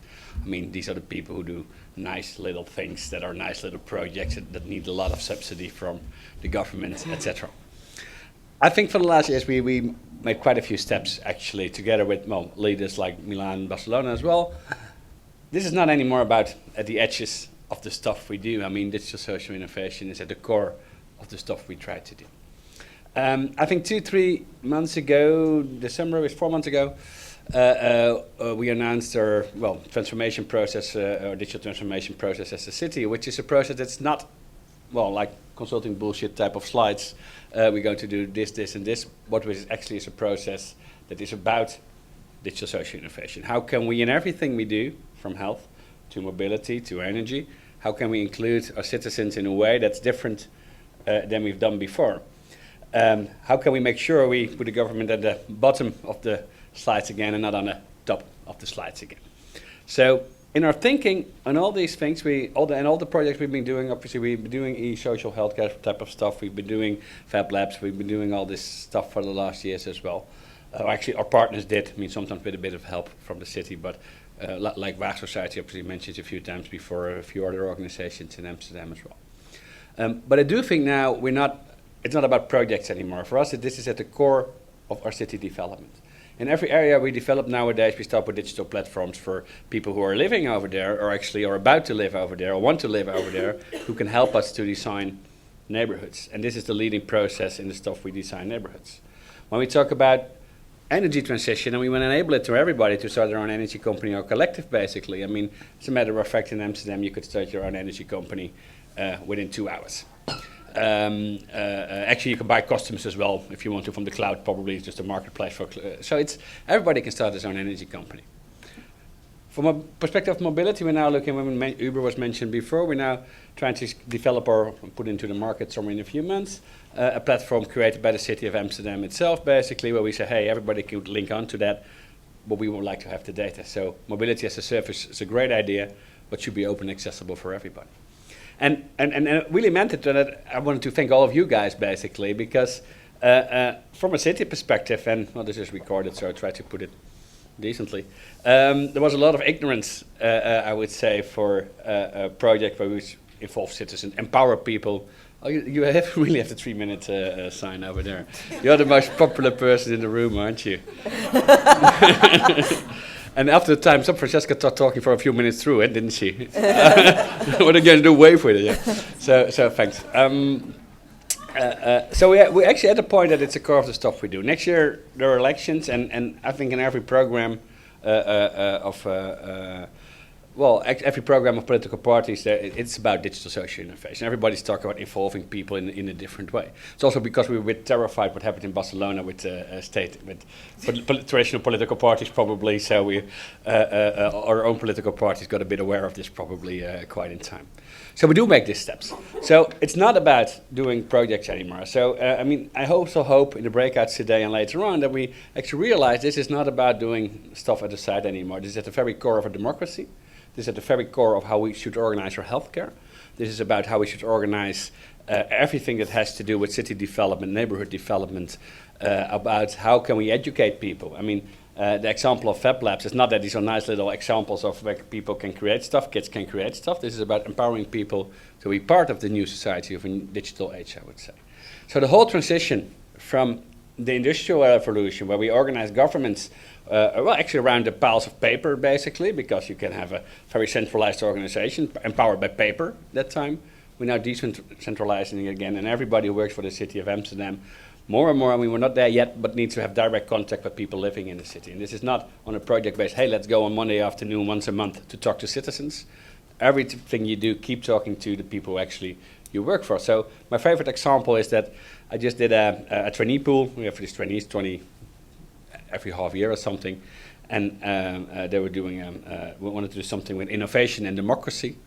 I mean, these are the people who do nice little things that are nice little projects that need a lot of subsidy from the government, etc. I think for the last years we made quite a few steps actually together with leaders like Milan and Barcelona as well. This is not anymore about at the edges of the stuff we do. I mean, digital social innovation is at the core of the stuff we try to do. I think 2-3 months ago, December was 4 months ago, we announced our transformation process, our digital transformation process as a city, which is a process that's not like consulting bullshit type of slides. We're going to do this, this, and this. What is actually is a process that is about digital social innovation. How can we, in everything we do, from health to mobility to energy, how can we include our citizens in a way that's different than we've done before? How can we make sure we put the government at the bottom of the slides again and not on the top of the slides again? So in our thinking on all these things, all the projects we've been doing, obviously we've been doing e-social healthcare type of stuff, we've been doing Fab Labs, we've been doing all this stuff for the last years as well. Actually, our partners did, I mean, sometimes with a bit of help from the city, but like Waag Society, obviously mentioned a few times before, a few other organizations in Amsterdam as well. But I do think now it's not about projects anymore. For us, this is at the core of our city development. In every area we develop nowadays, we start with digital platforms for people who are living over there, or actually are about to live over there, or want to live over there, who can help us to design neighborhoods. And this is the leading process in the stuff we design neighborhoods. When we talk about energy transition, and we want to enable it to everybody to start their own energy company or collective, basically. I mean, as a matter of fact, in Amsterdam, you could start your own energy company within 2 hours. Actually, you can buy customs as well if you want to from the cloud. Probably it's just a marketplace for. So it's everybody can start his own energy company. From a perspective of mobility, we're now looking. When Uber was mentioned before, we're now trying to develop or put into the market somewhere in a few months a platform created by the city of Amsterdam itself, basically, where we say, hey, everybody could link onto that, but we would like to have the data. So mobility as a service is a great idea, but should be open and accessible for everybody. And it really meant it that I wanted to thank all of you guys, basically, because from a city perspective, and this is recorded, so I try to put it decently, there was a lot of ignorance, I would say, for a project where we involve citizens, empower people. Oh, you really have the 3-minute sign over there. You're the most popular person in the room, aren't you? And after the time, Francesca started talking for a few minutes through it, didn't she? What are you going to do? Wave with it, yeah. So thanks. So we're actually at the point that it's a core of the stuff we do. Next year there are elections, and I think in every program every program of political parties, it's about digital social innovation. Everybody's talking about involving people in a different way. It's also because we were a bit terrified what happened in Barcelona with traditional political parties, probably. So our own political parties got a bit aware of this probably quite in time. So we do make these steps. So it's not about doing projects anymore. So I also hope in the breakouts today and later on that we actually realize this is not about doing stuff at the side anymore. This is at the very core of a democracy. This is at the very core of how we should organize our healthcare. This is about how we should organize everything that has to do with city development, neighborhood development, about how can we educate people. I mean, the example of Fab Labs is not that these are nice little examples of where people can create stuff, kids can create stuff. This is about empowering people to be part of the new society of a digital age, I would say. So the whole transition from the Industrial Revolution, where we organize governments, well, actually around the piles of paper, basically, because you can have a very centralized organization, empowered by paper that time. We're now decentralizing again, and everybody who works for the city of Amsterdam, more and more, I mean, we're not there yet, but need to have direct contact with people living in the city. And this is not on a project based, hey, let's go on Monday afternoon once a month to talk to citizens. Everything you do, keep talking to the people who actually you work for. So my favorite example is that I just did a trainee pool. We have these trainees 20 every half year or something. And they were doing, we wanted to do something with innovation and democracy.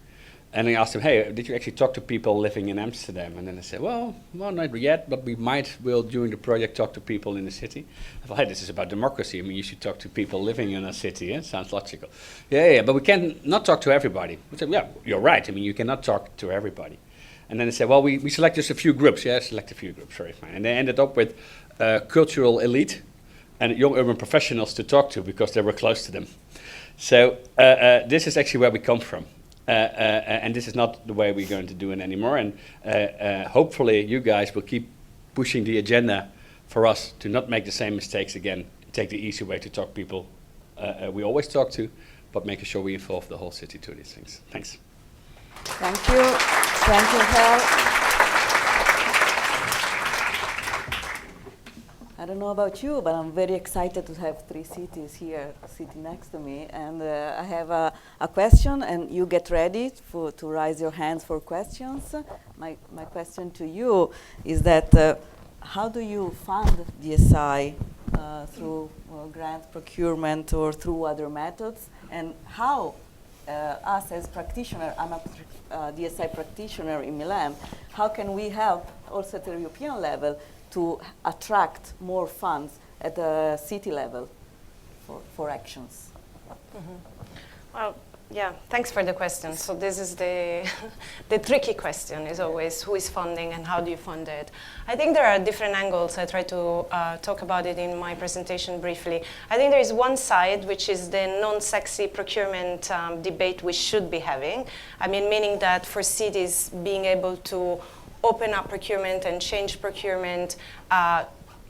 And I asked them, hey, did you actually talk to people living in Amsterdam? And then they said, well, not yet, but we will, during the project, talk to people in the city. I thought, hey, this is about democracy. I mean, you should talk to people living in a city. It sounds logical. Yeah, but we can not talk to everybody. We said, yeah, you're right. I mean, you cannot talk to everybody. And then they said, well, we select just a few groups. Yeah, select a few groups, very fine. And they ended up with cultural elite and young urban professionals to talk to because they were close to them. So this is actually where we come from. And this is not the way we're going to do it anymore. And hopefully you guys will keep pushing the agenda for us to not make the same mistakes again, take the easy way to talk people we always talk to, but making sure we involve the whole city to these things. Thanks. Thank you. Thank you, Hal. I don't know about you, but I'm very excited to have three cities here sitting next to me. And I have a question, and you get ready to raise your hands for questions. My question to you is that how do you fund DSI through grant procurement or through other methods? And how us as practitioner, I'm a DSI practitioner in Milan, how can we help also at the European level to attract more funds at the city level for actions? Mm-hmm. Well, yeah, thanks for the question. So this is the tricky question, is always who is funding and how do you fund it? I think there are different angles. I try to talk about it in my presentation briefly. I think there is one side, which is the non-sexy procurement debate we should be having. I mean, meaning that for cities being able to open up procurement and change procurement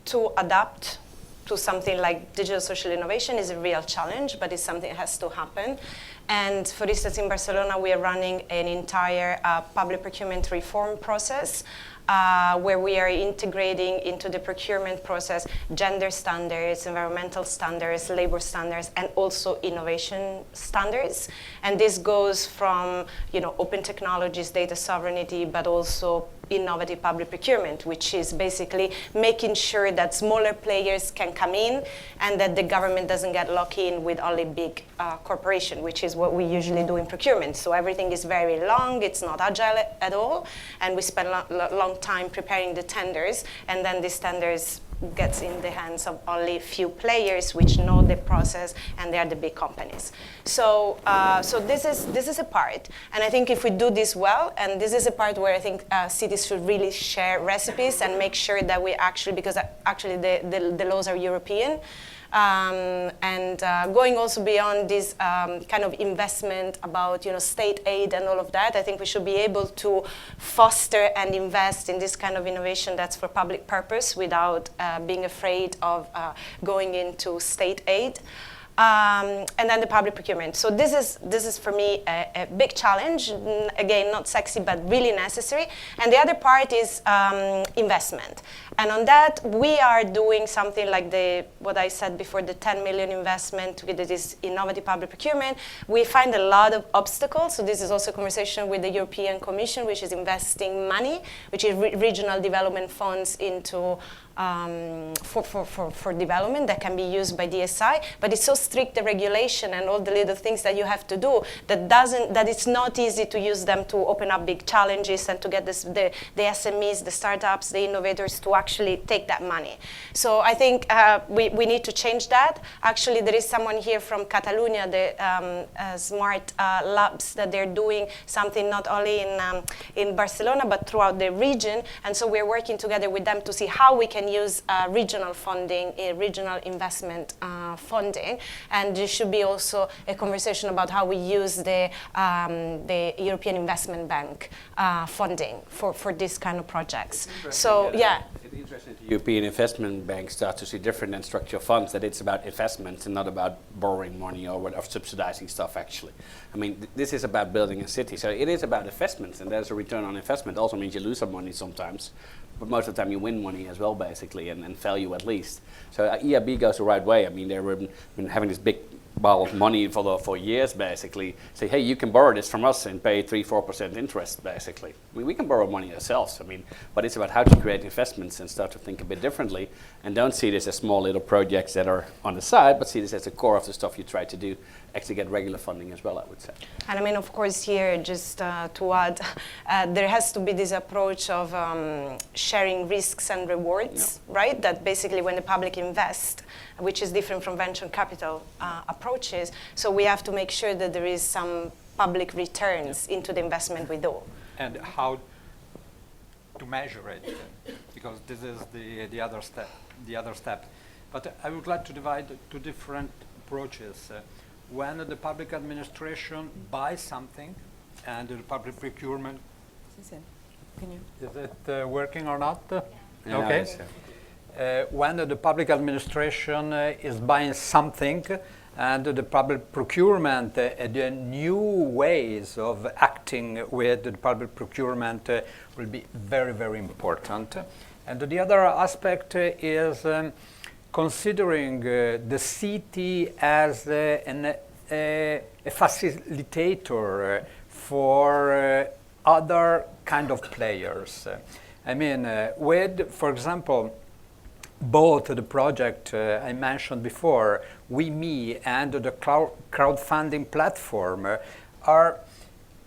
to adapt to something like digital social innovation is a real challenge, but it's something that has to happen. And for instance, in Barcelona, we are running an entire public procurement reform process where we are integrating into the procurement process gender standards, environmental standards, labor standards, and also innovation standards. And this goes from, open technologies, data sovereignty, but also innovative public procurement, which is basically making sure that smaller players can come in and that the government doesn't get locked in with only big corporation, which is what we usually do in procurement. So everything is very long, it's not agile at all, and we spend a long time preparing the tenders, and then these tenders gets in the hands of only a few players which know the process, and they are the big companies. So this is a part, and I think if we do this well, and this is a part where I think cities should really share recipes and make sure that we actually, because actually the laws are European, and going also beyond this kind of investment about state aid and all of that, I think we should be able to foster and invest in this kind of innovation that's for public purpose without being afraid of going into state aid. And then the public procurement. So this is for me a big challenge. Again, not sexy, but really necessary. And the other part is investment. And on that, we are doing something like what I said before, the 10 million investment with this innovative public procurement. We find a lot of obstacles. So this is also a conversation with the European Commission, which is investing money, which is regional development funds into for development that can be used by DSI, but it's so strict the regulation and all the little things that you have to do, that it's not easy to use them to open up big challenges and to get the SMEs, the startups, the innovators to actually take that money. So I think we need to change that. Actually, there is someone here from Catalonia, the Smart Labs, that they're doing something not only in Barcelona, but throughout the region. And so we're working together with them to see how we can use regional funding, regional investment funding. And there should be also a conversation about how we use the European Investment Bank funding for this kind of projects. So, yeah. It's interesting the European Investment Bank start to see different than structural funds, that it's about investments and not about borrowing money or subsidizing stuff, actually. I mean, this is about building a city. So it is about investments, and there's a return on investment. Also means you lose some money sometimes, but most of the time you win money as well, basically, and value at least. So EIB goes the right way. I mean, they've been having this big ball of money for years, basically. Say, hey, you can borrow this from us and pay 3-4% interest, basically. I mean, we can borrow money ourselves. I mean, but it's about how to create investments and start to think a bit differently, and don't see this as small little projects that are on the side, but see this as the core of the stuff you try to do, actually get regular funding as well, I would say. And I mean, of course, here, just to add, there has to be this approach of sharing risks and rewards, right? That basically when the public invests, which is different from venture capital approaches, so we have to make sure that there is some public returns into the investment we do. And how to measure it, because this is the other step. But I would like to divide two different approaches. When the public administration buys something and the public procurement, is it working or not? Yeah, Okay. When the public administration is buying something and the public procurement, the new ways of acting with the public procurement will be very, very important. And the other aspect is considering the city as a facilitator for other kind of players. I mean, with, for example, both the project I mentioned before, WeMe, and the crowdfunding platform are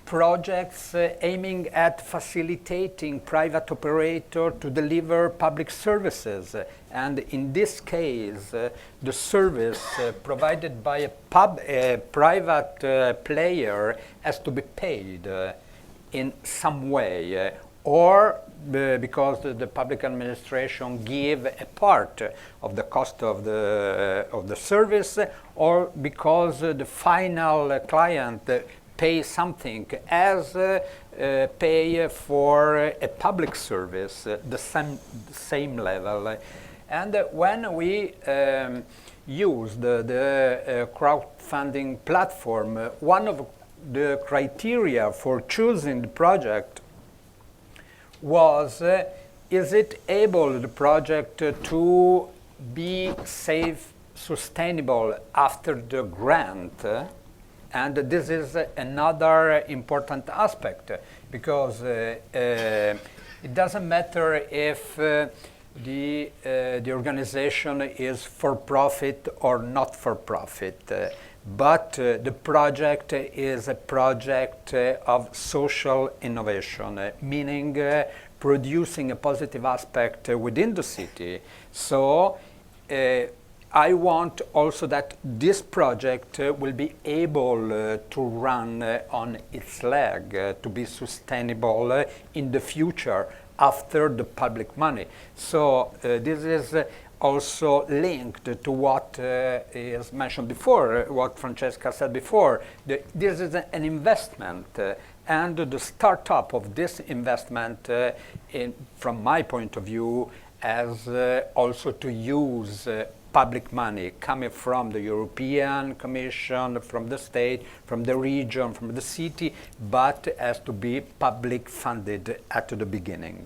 projects aiming at facilitating private operator to deliver public services. And in this case, the service provided by a private player has to be paid in some way, or because the public administration give a part of the cost of the service, or because the final client pay something as pay for a public service, the same level. And when we use the crowdfunding platform, one of the criteria for choosing the project was, is it able, the project, to be safe, sustainable after the grant? And this is another important aspect, because it doesn't matter if the organization is for profit or not for profit, but the project is a project of social innovation, meaning producing a positive aspect within the city. So I want also that this project will be able to run on its leg, to be sustainable in the future after the public money. So this is also linked to what is mentioned before, what Francesca said before. This is an investment, and the startup of this investment, from my point of view, as also to use public money coming from the European Commission, from the state, from the region, from the city, but has to be public funded at the beginning.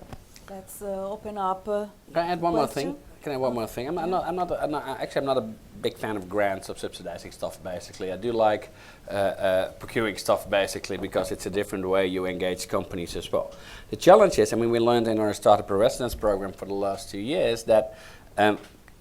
Let's open up. Can I add one more thing? Can I add one more thing? I'm not a big fan of grants or subsidizing stuff, basically. I do like procuring stuff, basically, because it's a different way you engage companies as well. The challenge is, I mean, we learned in our Startup Residence program for the last 2 years that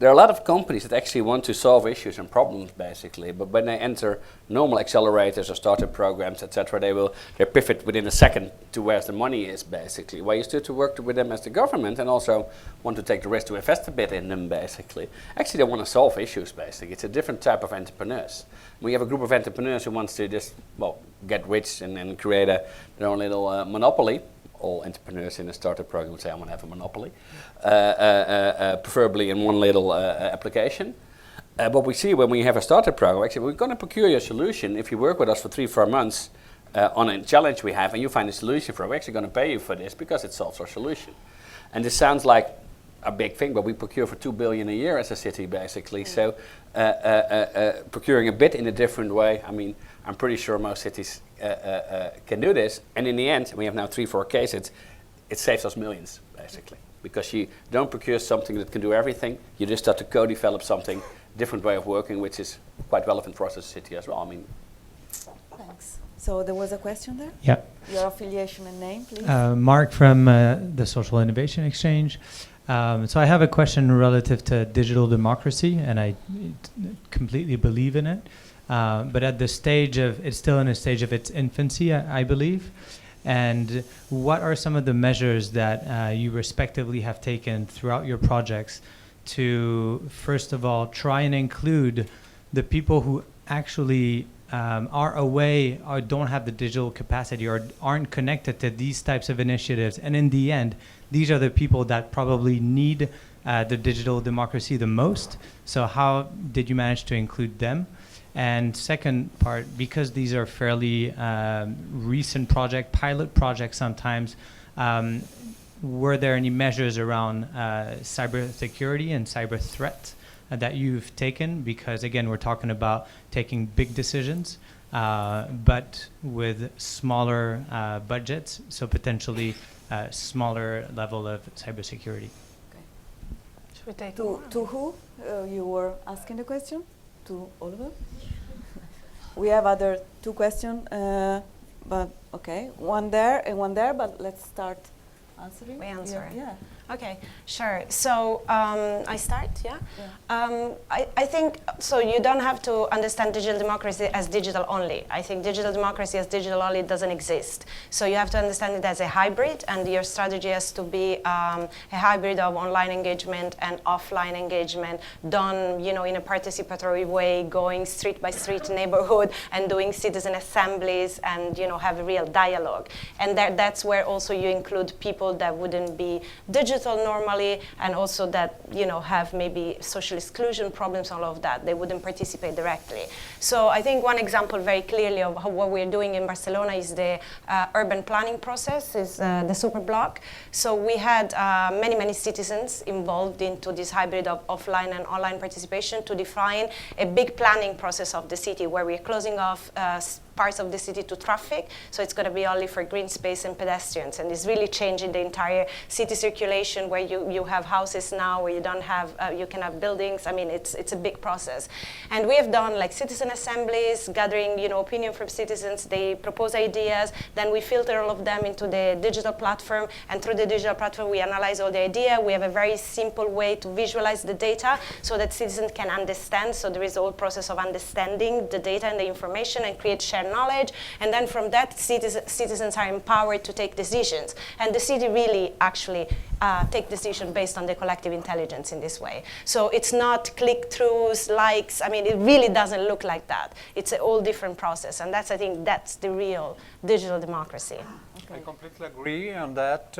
there are a lot of companies that actually want to solve issues and problems, basically. But when they enter normal accelerators or startup programs, etc., they pivot within a second to where the money is, basically. While you still to work with them as the government and also want to take the risk to invest a bit in them, basically. Actually, they want to solve issues, basically. It's a different type of entrepreneurs. We have a group of entrepreneurs who wants to just, well, get rich and create their own little monopoly. All entrepreneurs in a startup program would say, I want to have a monopoly, preferably in one little application. What we see when we have a startup program, actually, we're going to procure your solution. If you work with us for 3-4 months on a challenge we have and you find a solution for it, we're actually going to pay you for this because it solves our solution. And this sounds like a big thing, but we procure for 2 billion a year as a city, basically. So procuring a bit in a different way, I mean, I'm pretty sure most cities can do this. And in the end, we have now 3-4 cases, it saves us millions, basically. Because you don't procure something that can do everything, you just start to co-develop something, different way of working, which is quite relevant for us as a city as well. I mean, Thanks. So there was a question there? Yeah. Your affiliation and name, please. Mark from the Social Innovation Exchange. So I have a question relative to digital democracy, and I completely believe in it. But at the stage of, it's still in a stage of its infancy, I believe. And what are some of the measures that you respectively have taken throughout your projects to, first of all, try and include the people who actually are away or don't have the digital capacity or aren't connected to these types of initiatives? And in the end, these are the people that probably need the digital democracy the most. So how did you manage to include them? And second part, because these are fairly recent pilot projects sometimes, were there any measures around cybersecurity and cyber threat that you've taken? Because again, we're talking about taking big decisions, but with smaller budgets, so potentially smaller level of cybersecurity. Should we take to who you were asking the question? To Oliver? We have other 2 questions, but okay, one there and one there, but let's start answering. We answer. Yeah. Okay, sure. So I start, yeah? I think, so you don't have to understand digital democracy as digital only. I think digital democracy as digital only doesn't exist. So you have to understand it as a hybrid, and your strategy has to be a hybrid of online engagement and offline engagement done, you know, in a participatory way, going street by street neighborhood and doing citizen assemblies and, you know, have a real dialogue. And that's where also you include people that wouldn't be digital normally, and also that, you know, have maybe social exclusion problems, all of that. They wouldn't participate directly. So I think one example very clearly of what we're doing in Barcelona is the urban planning process, is the Superblock. So we had many citizens involved into this hybrid of offline and online participation to define a big planning process of the city where we're closing off parts of the city to traffic, so it's going to be only for green space and pedestrians, and it's really changing the entire city circulation where you have houses now where you don't have, you can have buildings. I mean, it's a big process. And we have done like citizen assemblies, gathering, you know, opinion from citizens. They propose ideas, then we filter all of them into the digital platform, and through the digital platform we analyze all the idea. We have a very simple way to visualize the data so that citizens can understand. So there is a whole process of understanding the data and the information and create shared knowledge, and then from that citizens are empowered to take decisions, and the city really actually take decisions based on the collective intelligence in this way. So it's not click-throughs, likes. I mean, it really doesn't look like that. It's a whole different process, and that's, I think, that's the real digital democracy. I completely agree on that,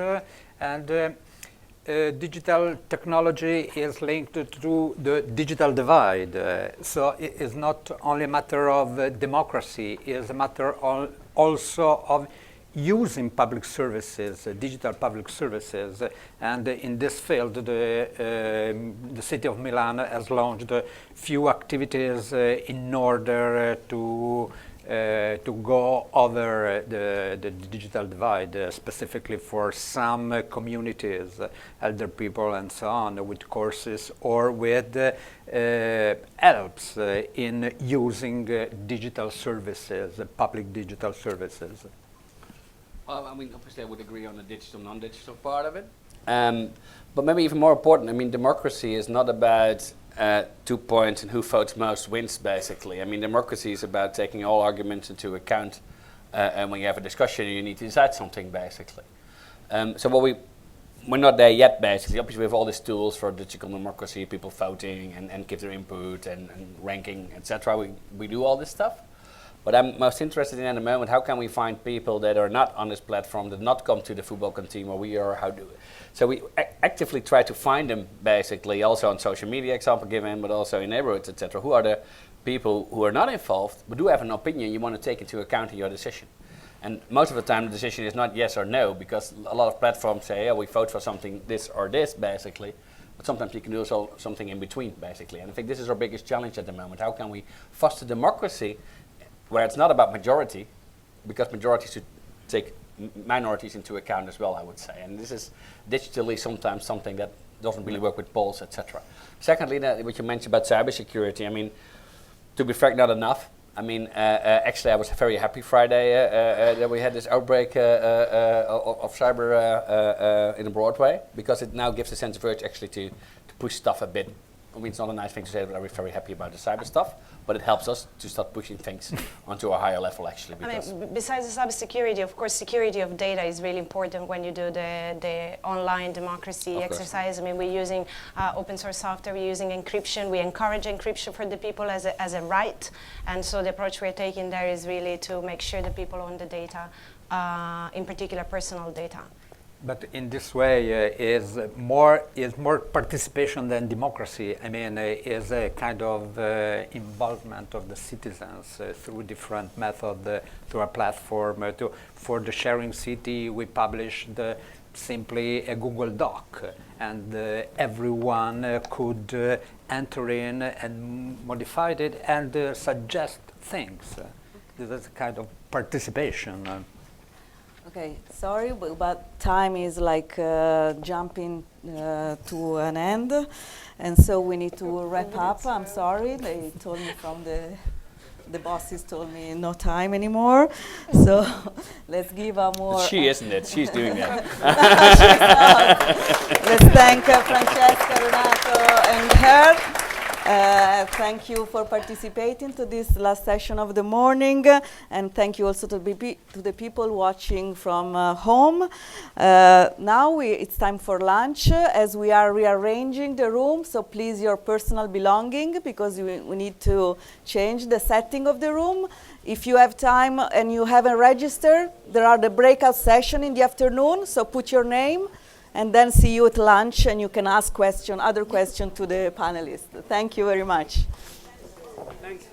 digital technology is linked to the digital divide. So it is not only a matter of democracy, it is a matter also of using public services, digital public services. And in this field, the city of Milan has launched a few activities in order to go over the digital divide, specifically for some communities, elder people and so on, with courses or with helps in using digital services, public digital services. Well, I mean, obviously I would agree on the digital, non-digital part of it. But maybe even more important, I mean, democracy is not about 2 points and who votes most wins, basically. I mean, democracy is about taking all arguments into account, and when you have a discussion, you need to decide something, basically. So we're not there yet, basically. Obviously, we have all these tools for digital democracy, people voting and give their input and ranking, etc. We do all this stuff. But I'm most interested in at the moment, how can we find people that are not on this platform, that not come to the football team where we are, so we actively try to find them, basically, also on social media, example given, but also in neighborhoods, etc. Who are the people who are not involved, but do have an opinion you want to take into account in your decision? And most of the time, the decision is not yes or no, because a lot of platforms say, we vote for something, this or this, basically. But sometimes you can do also something in between, basically. And I think this is our biggest challenge at the moment. How can we foster democracy where it's not about majority, because majority should take minorities into account as well, I would say. And this is digitally sometimes something that doesn't really work with polls, etc. Secondly, what you mentioned about cybersecurity, I mean, to be frank, not enough. I mean, actually, I was very happy Friday that we had this outbreak of cyber in Broadway, because it now gives a sense of urge actually to push stuff a bit. I mean, it's not a nice thing to say, but I'm very happy about the cyber stuff, but it helps us to start pushing things onto a higher level, actually. I mean, besides the cybersecurity, of course, security of data is really important when you do the online democracy exercise. I mean, we're using open source software, we're using encryption. We encourage encryption for the people as a right. And so the approach we're taking there is really to make sure that people own the data, in particular personal data. But in this way, is more participation than democracy. I mean, is a kind of involvement of the citizens through different methods, through a platform. For the sharing city, we published simply a Google Doc, and everyone could enter in and modify it and suggest things. This is a kind of participation. Okay, sorry, but time is like jumping to an end, and so we need to wrap up. I'm sorry, they told me from the bosses told me no time anymore, so let's give a more... She isn't it? She's doing that. Let's thank Francesca, Renato, and her. Thank you for participating to this last session of the morning, and thank you also to the people watching from home. Now it's time for lunch, as we are rearranging the room, so please your personal belonging, because we need to change the setting of the room. If you have time and you haven't registered, there are the breakout session in the afternoon, so put your name. And then see you at lunch, and you can ask other questions to the panelists. Thank you very much. Thanks.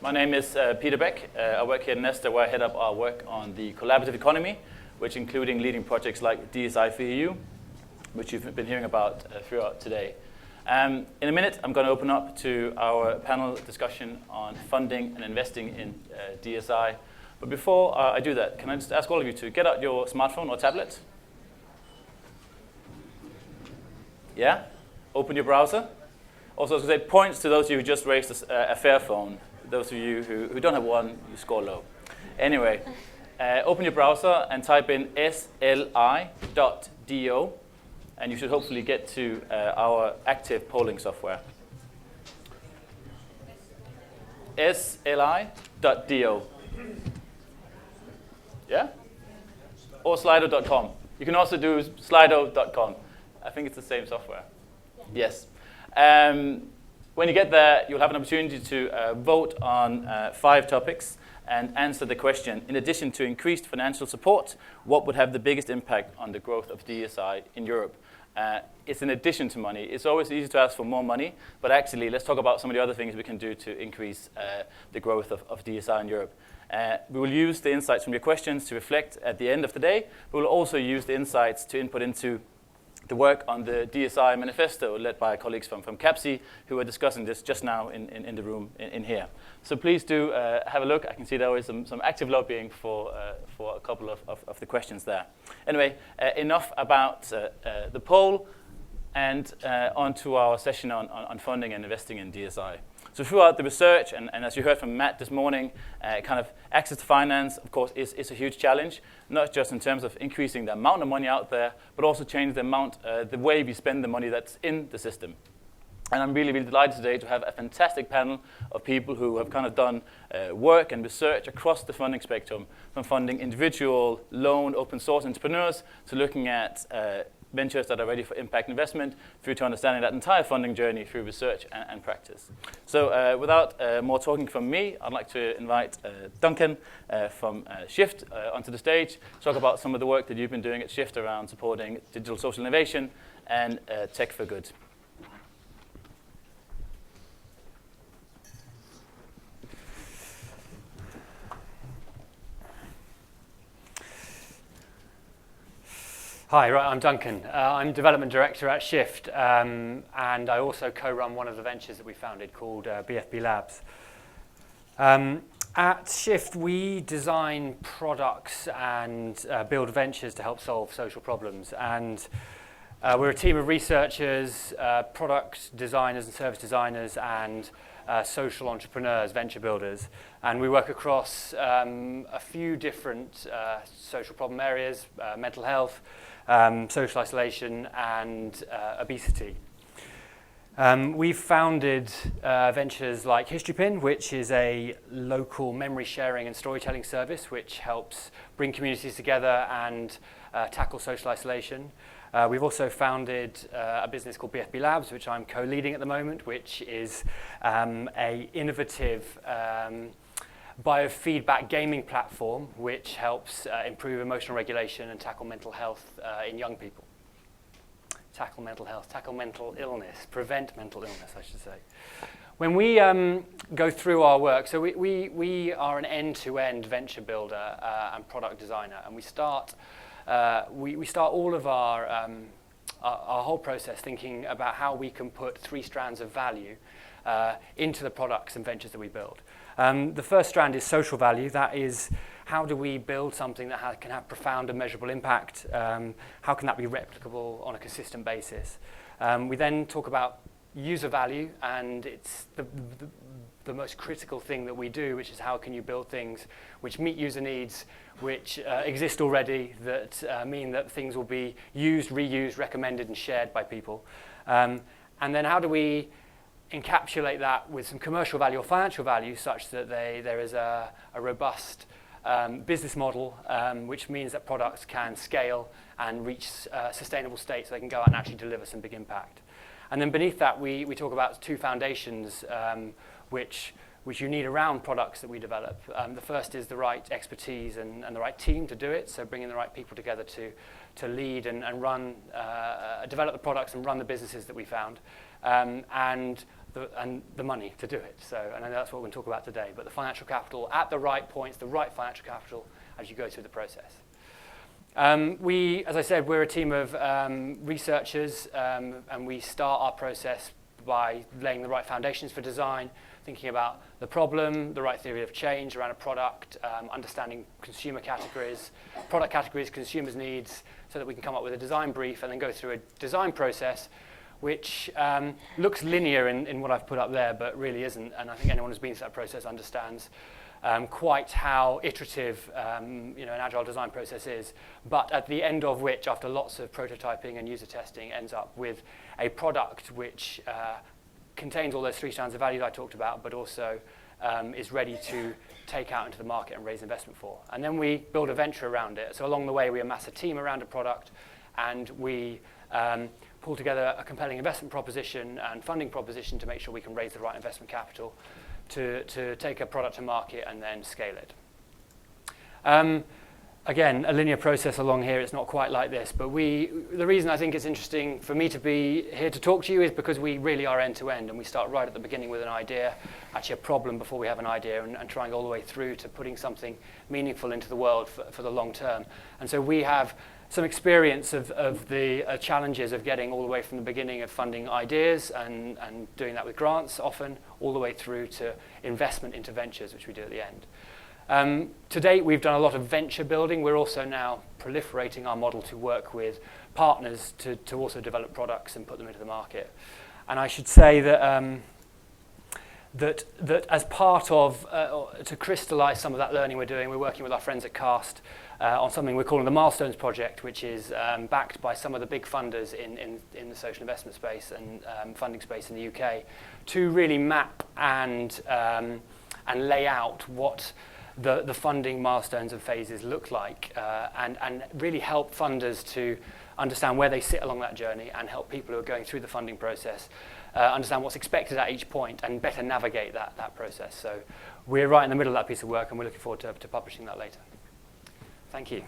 My name is Peter Beck. I work here at Nesta, where I head up our work on the collaborative economy, which including leading projects like DSI for EU, which you've been hearing about throughout today. In a minute, I'm going to open up to our panel discussion on funding and investing in DSI. But before I do that, can I just ask all of you to get out your smartphone or tablet? Yeah? Open your browser. Also, I was going to say points to those of you who just raised a Fairphone. Those of you who don't have one, you score low. Anyway, open your browser and type in sli.do, and you should hopefully get to our active polling software. sli.do. Yeah? Or slido.com. You can also do slido.com. I think it's the same software. Yes. When you get there, you'll have an opportunity to vote on 5 topics and answer the question, in addition to increased financial support, what would have the biggest impact on the growth of DSI in Europe? It's in addition to money. It's always easy to ask for more money, but actually, let's talk about some of the other things we can do to increase the growth of DSI in Europe. We will use the insights from your questions to reflect at the end of the day. We will also use the insights to input into the work on the DSI manifesto led by colleagues from CAPSI who are discussing this just now in the room in here. So please do have a look. I can see there is some active lobbying for a couple of the questions there. Anyway, enough about the poll, and on to our session on funding and investing in DSI. So throughout the research, and as you heard from Matt this morning, kind of access to finance, of course, is a huge challenge, not just in terms of increasing the amount of money out there, but also change the way we spend the money that's in the system. And I'm really, really delighted today to have a fantastic panel of people who have kind of done work and research across the funding spectrum, from funding individual, loan, open source entrepreneurs, to looking at ventures that are ready for impact investment, through to understanding that entire funding journey through research and practice. So without more talking from me, I'd like to invite Duncan from Shift onto the stage to talk about some of the work that you've been doing at Shift around supporting digital social innovation and tech for good. Hi, right, I'm Duncan. I'm Development Director at Shift, and I also co-run one of the ventures that we founded called BFB Labs. At Shift, we design products and build ventures to help solve social problems. And we're a team of researchers, product designers and service designers, and social entrepreneurs, venture builders. And we work across a few different social problem areas, mental health, social isolation, and obesity. We've founded ventures like HistoryPin, which is a local memory sharing and storytelling service which helps bring communities together and tackle social isolation. We've also founded a business called BFB Labs, which I'm co-leading at the moment, which is a innovative biofeedback gaming platform which helps improve emotional regulation and tackle mental health in young people. Tackle mental health, tackle mental illness, prevent mental illness, I should say. When we go through our work, so we are an end-to-end venture builder and product designer, and we start all of our whole process thinking about how we can put 3 strands of value into the products and ventures that we build. The first strand is social value. That is, how do we build something that can have profound and measurable impact? How can that be replicable on a consistent basis? We then talk about user value, and it's the most critical thing that we do, which is how can you build things which meet user needs, which exist already, that mean that things will be used, reused, recommended, and shared by people. And then how do we encapsulate that with some commercial value or financial value such that there is a robust business model, which means that products can scale and reach sustainable states so they can go out and actually deliver some big impact. And then beneath that, we talk about 2 foundations which you need around products that we develop. The first is the right expertise and the right team to do it, so bringing the right people together to lead and run, develop the products and run the businesses that we found. And the money to do it. So, and I know that's what we're going to talk about today, but the financial capital at the right points, the right financial capital as you go through the process. As I said, we're a team of researchers, and we start our process by laying the right foundations for design, thinking about the problem, the right theory of change around a product, understanding consumer categories, product categories, consumers' needs, so that we can come up with a design brief and then go through a design process which looks linear in what I've put up there, but really isn't. And I think anyone who's been through that process understands quite how iterative an agile design process is, but at the end of which, after lots of prototyping and user testing, ends up with a product which contains all those 3 strands of value that I talked about, but also is ready to take out into the market and raise investment for. And then we build a venture around it. So along the way, we amass a team around a product, and we pull together a compelling investment proposition and funding proposition to make sure we can raise the right investment capital to take a product to market and then scale it. Again, a linear process along here. It's not quite like this, but the reason I think it's interesting for me to be here to talk to you is because we really are end-to-end, and we start right at the beginning with an idea, actually a problem before we have an idea, and trying all the way through to putting something meaningful into the world for the long term. And so we have some experience of the challenges of getting all the way from the beginning of funding ideas and doing that with grants often, all the way through to investment into ventures, which we do at the end. To date, we've done a lot of venture building. We're also now proliferating our model to work with partners to also develop products and put them into the market. And I should say that that as part of, to crystallize some of that learning we're doing, we're working with our friends at CAST on something we're calling the Milestones Project, which is backed by some of the big funders in the social investment space and funding space in the UK, to really map and lay out what the funding milestones and phases look like, and really help funders to understand where they sit along that journey, and help people who are going through the funding process understand what's expected at each point and better navigate that process. So we're right in the middle of that piece of work, and we're looking forward to publishing that later. Thank you.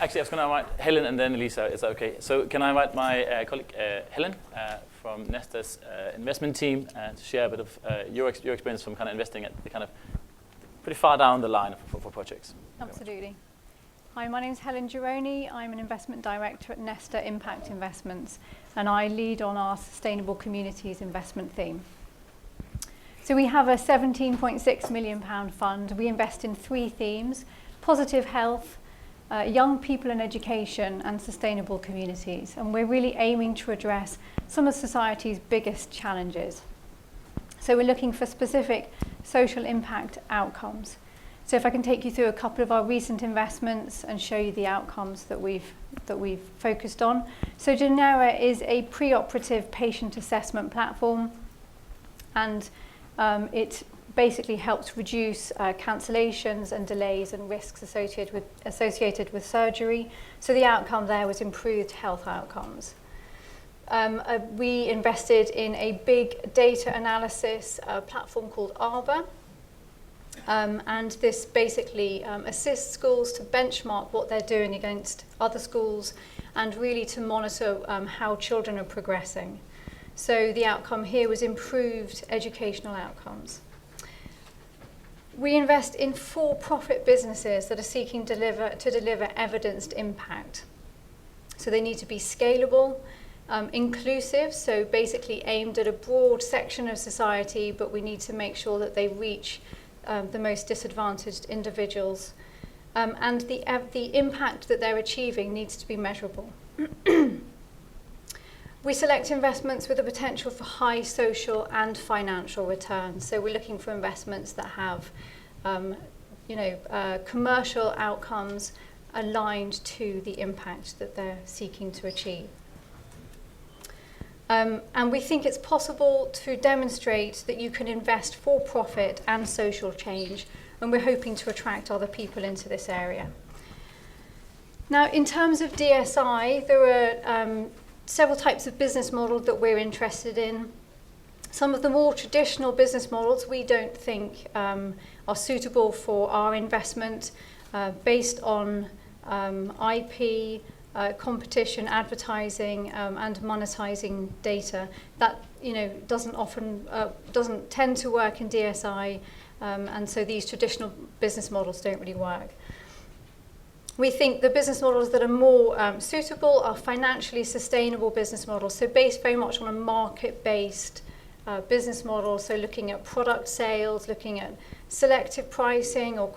Actually, I was going to invite Helen and then Elisa. Is that okay? So can I invite my colleague Helen from Nesta's investment team to share a bit of your experience from kind of investing at the kind of pretty far down the line for projects. Absolutely. Hi, my name is Helen Gironi. I'm an investment director at Nesta Impact Investments, and I lead on our Sustainable Communities investment theme. So we have a £17.6 million fund. We invest in 3 themes: positive health, young people and education, and sustainable communities. And we're really aiming to address some of society's biggest challenges. So we're looking for specific social impact outcomes. So if I can take you through a couple of our recent investments and show you the outcomes that we've focused on. So Genera is a preoperative patient assessment platform, and it basically helps reduce cancellations and delays and risks associated with surgery. So the outcome there was improved health outcomes. We invested in a big data analysis platform called Arbor. And this basically assists schools to benchmark what they're doing against other schools, and really to monitor how children are progressing. So the outcome here was improved educational outcomes. We invest in for-profit businesses that are seeking to deliver evidenced impact. So they need to be scalable, inclusive, so basically aimed at a broad section of society, but we need to make sure that they reach the most disadvantaged individuals. And the impact that they're achieving needs to be measurable. We select investments with the potential for high social and financial returns. So we're looking for investments that have commercial outcomes aligned to the impact that they're seeking to achieve. And we think it's possible to demonstrate that you can invest for profit and social change, and we're hoping to attract other people into this area. Now, in terms of DSI, there are several types of business models that we're interested in. Some of the more traditional business models we don't think are suitable for our investment, based on IP, competition, advertising, and monetizing data. That doesn't tend to work in DSI, and so these traditional business models don't really work. We think the business models that are more suitable are financially sustainable business models, so based very much on a market-based business model, so looking at product sales, looking at selective pricing or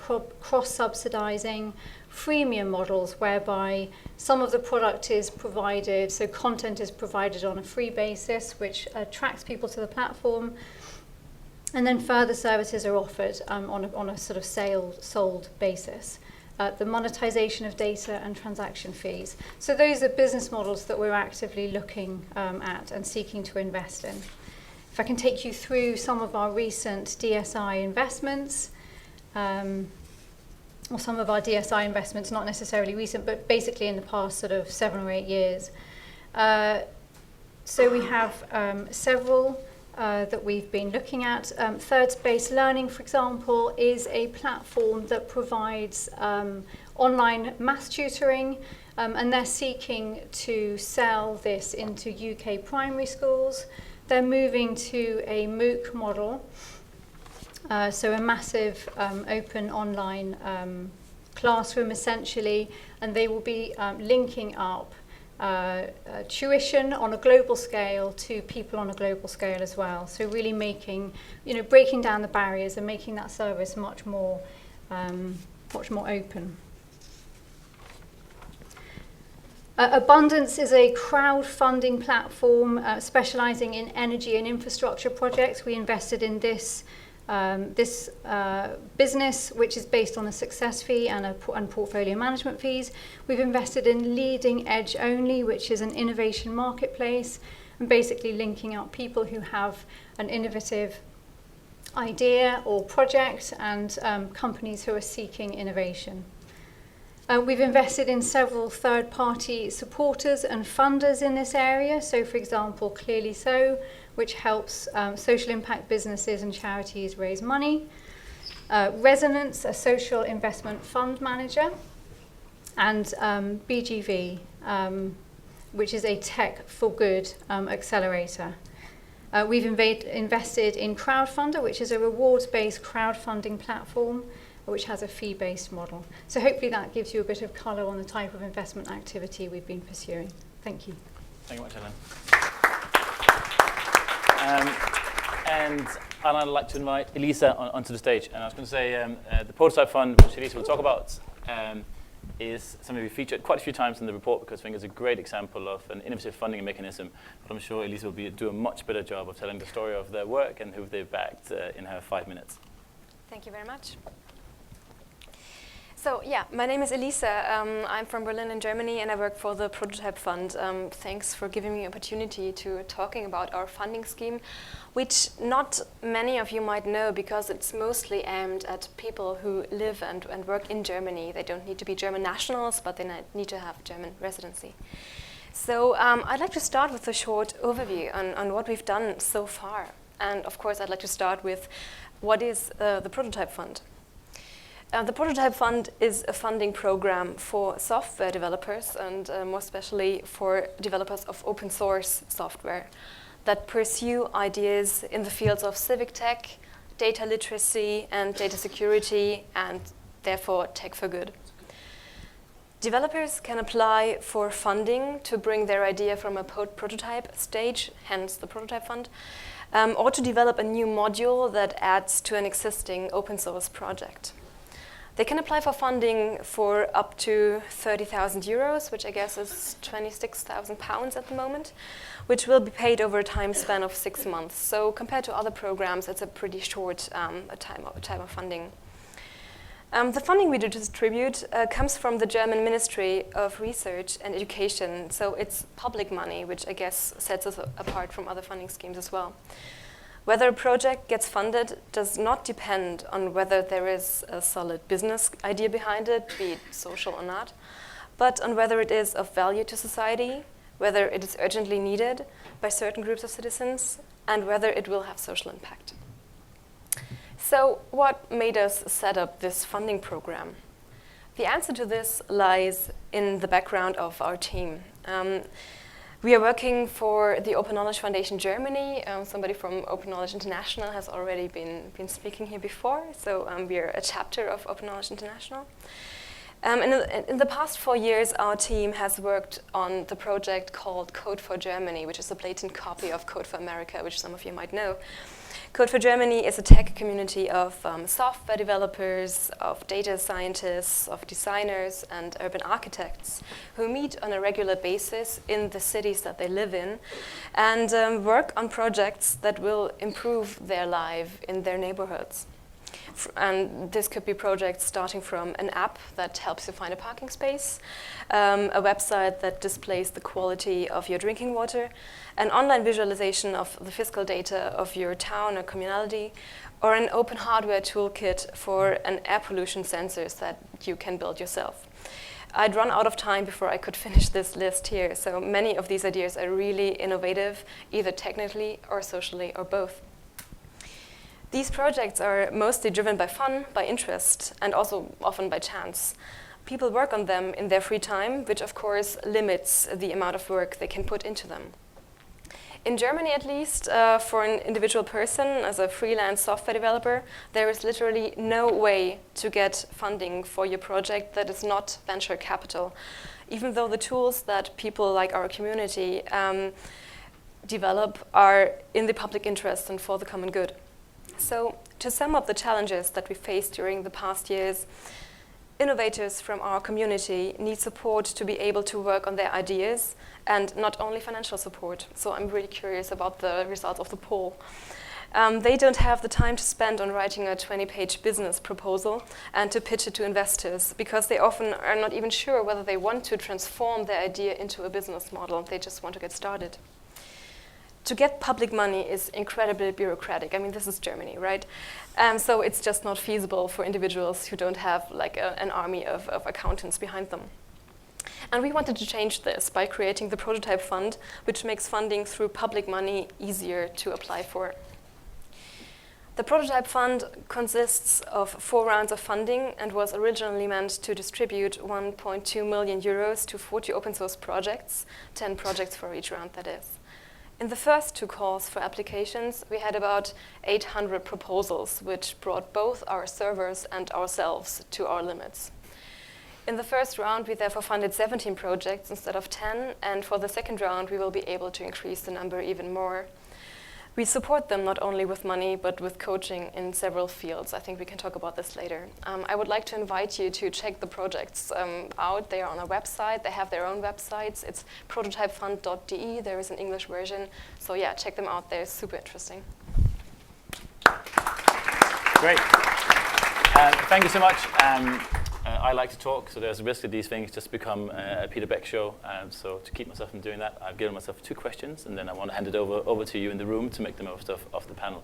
cross-subsidizing, freemium models whereby some of the product is provided, so content is provided on a free basis, which attracts people to the platform, and then further services are offered on a sort of sold basis. The monetization of data and transaction fees. So those are business models that we're actively looking at and seeking to invest in. If I can take you through some of our recent DSI investments, or some of our DSI investments, not necessarily recent, but basically in the past sort of 7 or 8 years. So we have several that we've been looking at. Third Space Learning, for example, is a platform that provides online maths tutoring, and they're seeking to sell this into UK primary schools. They're moving to a MOOC model, so a massive open online classroom essentially, and they will be linking up tuition on a global scale to people on a global scale as well. So really making, breaking down the barriers and making that service much more open. Abundance is a crowdfunding platform specializing in energy and infrastructure projects. We invested in this business, which is based on a success fee and portfolio management fees. We've invested in Leading Edge Only, which is an innovation marketplace, and basically linking up people who have an innovative idea or project and companies who are seeking innovation. We've invested in several third-party supporters and funders in this area. So, for example, Clearly So, which helps social impact businesses and charities raise money. Resonance, a social investment fund manager. And BGV, which is a tech for good accelerator. We've invested in Crowdfunder, which is a rewards-based crowdfunding platform, which has a fee-based model. So hopefully that gives you a bit of colour on the type of investment activity we've been pursuing. Thank you. Thank you much, Helen. And I'd like to invite Elisa onto the stage. And I was going to say the prototype fund, which Elisa will talk about, is something we featured quite a few times in the report because I think it's a great example of an innovative funding mechanism. But I'm sure Elisa will do a much better job of telling the story of their work and who they've backed in her 5 minutes. Thank you very much. So yeah, my name is Elisa. I'm from Berlin in Germany and I work for the Prototype Fund. Thanks for giving me the opportunity to talking about our funding scheme, which not many of you might know because it's mostly aimed at people who live and work in Germany. They don't need to be German nationals, but they need to have German residency. So I'd like to start with a short overview on what we've done so far. And of course, I'd like to start with what is the Prototype Fund. The Prototype Fund is a funding program for software developers and more especially for developers of open source software that pursue ideas in the fields of civic tech, data literacy, and data security, and therefore tech for good. Developers can apply for funding to bring their idea from a prototype stage, hence the Prototype Fund, or to develop a new module that adds to an existing open source project. They can apply for funding for up to 30,000 euros, which I guess is 26,000 pounds at the moment, which will be paid over a time span of 6 months. So compared to other programs, it's a pretty short time of funding. The funding we distribute comes from the German Ministry of Research and Education, so it's public money, which I guess sets us apart from other funding schemes as well. Whether a project gets funded does not depend on whether there is a solid business idea behind it, be it social or not, but on whether it is of value to society, whether it is urgently needed by certain groups of citizens, and whether it will have social impact. So what made us set up this funding program? The answer to this lies in the background of our team. We are working for the Open Knowledge Foundation Germany. Somebody from Open Knowledge International has already been speaking here before, so we are a chapter of Open Knowledge International. In the past 4 years, our team has worked on the project called Code for Germany, which is a blatant copy of Code for America, which some of you might know. Code for Germany is a tech community of software developers, of data scientists, of designers, and urban architects who meet on a regular basis in the cities that they live in and work on projects that will improve their life in their neighborhoods. And this could be projects starting from an app that helps you find a parking space, a website that displays the quality of your drinking water, an online visualization of the fiscal data of your town or community, or an open hardware toolkit for an air pollution sensors that you can build yourself. I'd run out of time before I could finish this list here, so many of these ideas are really innovative, either technically or socially or both. These projects are mostly driven by fun, by interest, and also often by chance. People work on them in their free time, which of course limits the amount of work they can put into them. In Germany, at least, for an individual person, as a freelance software developer, there is literally no way to get funding for your project that is not venture capital, even though the tools that people like our community develop are in the public interest and for the common good. So, to sum up the challenges that we faced during the past years, innovators from our community need support to be able to work on their ideas and not only financial support. So I'm really curious about the results of the poll. They don't have the time to spend on writing a 20-page business proposal and to pitch it to investors because they often are not even sure whether they want to transform their idea into a business model. They just want to get started. To get public money is incredibly bureaucratic. I mean, this is Germany, right? So it's just not feasible for individuals who don't have like an army of accountants behind them. And we wanted to change this by creating the Prototype Fund, which makes funding through public money easier to apply for. The Prototype Fund consists of 4 rounds of funding and was originally meant to distribute 1.2 million euros to 40 open source projects, 10 projects for each round, that is. In the first 2 calls for applications, we had about 800 proposals, which brought both our servers and ourselves to our limits. In the first round, we therefore funded 17 projects instead of 10, and for the second round, we will be able to increase the number even more. We support them not only with money, but with coaching in several fields. I think we can talk about this later. I would like to invite you to check the projects out. They are on our website. They have their own websites. It's prototypefund.de. There is an English version. So yeah, check them out. They're super interesting. Great. Thank you so much. I like to talk, so there's a risk that these things just become a Peter Beck show. So to keep myself from doing that, I've given myself 2 questions, and then I want to hand it over to you in the room to make the most of the panel.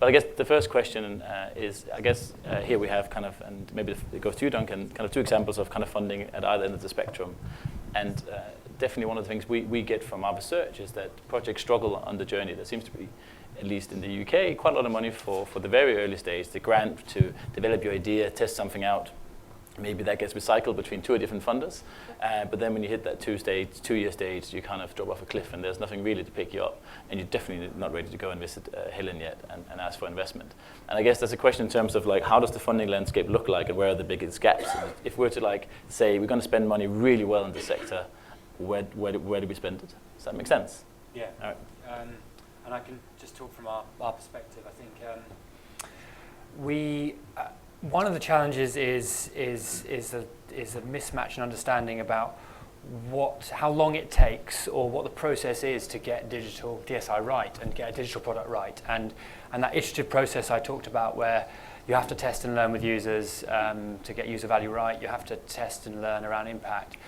But I guess the first question is, here we have kind of, and maybe it goes to you, Duncan, kind of 2 examples of kind of funding at either end of the spectrum. And definitely one of the things we get from our research is that projects struggle on the journey. There seems to be, at least in the UK, quite a lot of money for the very early stage, the grant to develop your idea, test something out. Maybe that gets recycled between 2 different funders, but then when you hit that 2-year stage, you kind of drop off a cliff and there's nothing really to pick you up, and you're definitely not ready to go and visit Helen yet and ask for investment. And I guess that's a question in terms of like, how does the funding landscape look like and where are the biggest gaps? And if we're to like say we're going to spend money really well in this sector, where do we spend it? Does that make sense? Yeah. All right. And I can just talk from our perspective. I think we. One of the challenges is a mismatch in understanding about how long it takes or what the process is to get digital DSI right and get a digital product right. And that iterative process I talked about, where you have to test and learn with users to get user value right, you have to test and learn around impact,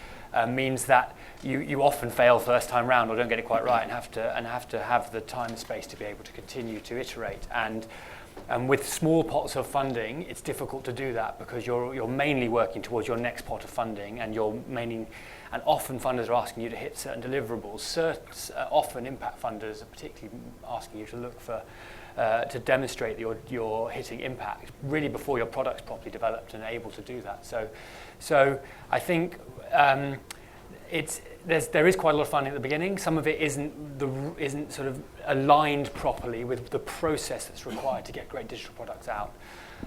means that you often fail first time round or don't get it quite right and have to have the time and space to be able to continue to iterate. And with small pots of funding, it's difficult to do that because you're mainly working towards your next pot of funding, and and often funders are asking you to hit certain deliverables. Often impact funders are particularly asking you to look for to demonstrate that you're hitting impact really before your product's properly developed and able to do that. So I think there is quite a lot of funding at the beginning. Some of it isn't sort of aligned properly with the process that's required to get great digital products out.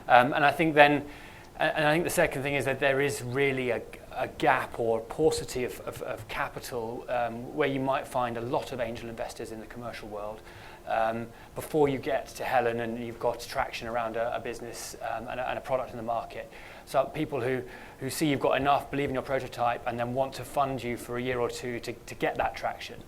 And I think the second thing is that there is really a gap or paucity of capital where you might find a lot of angel investors in the commercial world before you get to Helen and you've got traction around a business and a product in the market. So people who see you've got enough, believe in your prototype, and then want to fund you for a year or two to get that traction.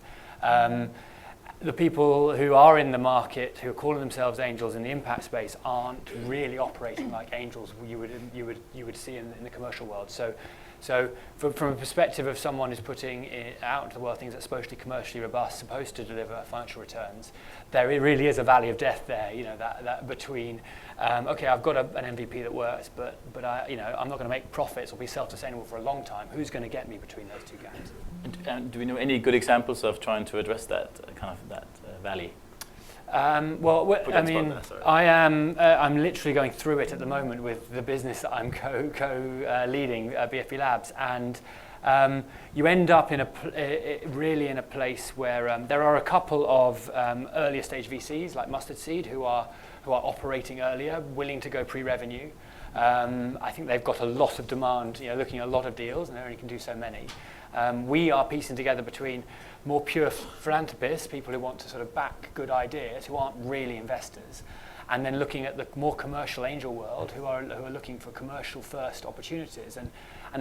The people who are in the market, who are calling themselves angels in the impact space, aren't really operating like angels you would see in the commercial world. So from a perspective of someone who's putting out into the world things that are supposed to be commercially robust, supposed to deliver financial returns, there really is a valley of death there. That between okay, I've got an MVP that works, but I'm not going to make profits or be self-sustainable for a long time. Who's going to get me between those two gaps? And do we know any good examples of trying to address that valley? I'm literally going through it at the moment with the business that I'm co-leading, BFB Labs, and you end up really in a place where there are a couple of earlier stage VCs like Mustard Seed who are operating earlier, willing to go pre-revenue. I think they've got a lot of demand, looking at a lot of deals, and they only can do so many. We are piecing together between more pure philanthropists, people who want to sort of back good ideas, who aren't really investors, and then looking at the more commercial angel world, who are looking for commercial first opportunities, and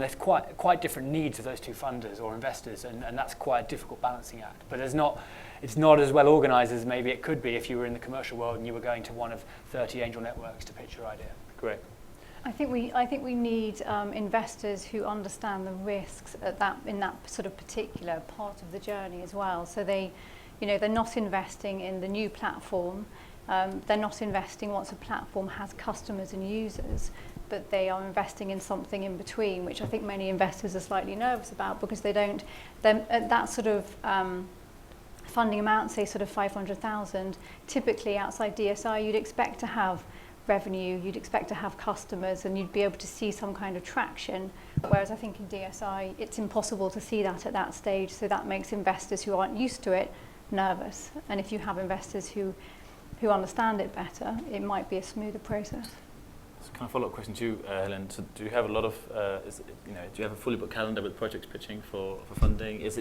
there's quite different needs of those two funders or investors, and that's quite a difficult balancing act. But it's not as well organized as maybe it could be if you were in the commercial world and you were going to one of 30 angel networks to pitch your idea. Great. I think we need investors who understand the risks in that sort of particular part of the journey as well. So they're not investing in the new platform. They're not investing once a platform has customers and users, but they are investing in something in between, which I think many investors are slightly nervous about because then at that sort of funding amount, say sort of 500,000, typically outside DSI, you'd expect to have revenue, you'd expect to have customers, and you'd be able to see some kind of traction, whereas I think in DSI it's impossible to see that at that stage, so that makes investors who aren't used to it nervous. And if you have investors who understand it better, it might be a smoother process. So kind of follow-up question to you, Helen. So do you have a lot of do you have a fully booked calendar with projects pitching for funding? Is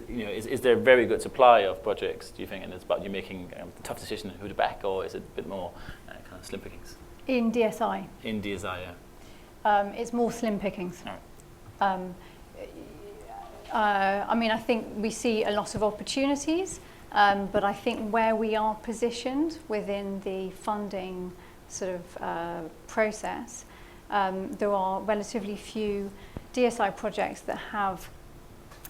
there a very good supply of projects, do you think, and it's about you making the tough decision who to back, or is it a bit more kind of slim pickings? In DSI? In DSI, yeah. It's more slim pickings. All right. I think we see a lot of opportunities, but I think where we are positioned within the funding sort of process, there are relatively few DSI projects that have,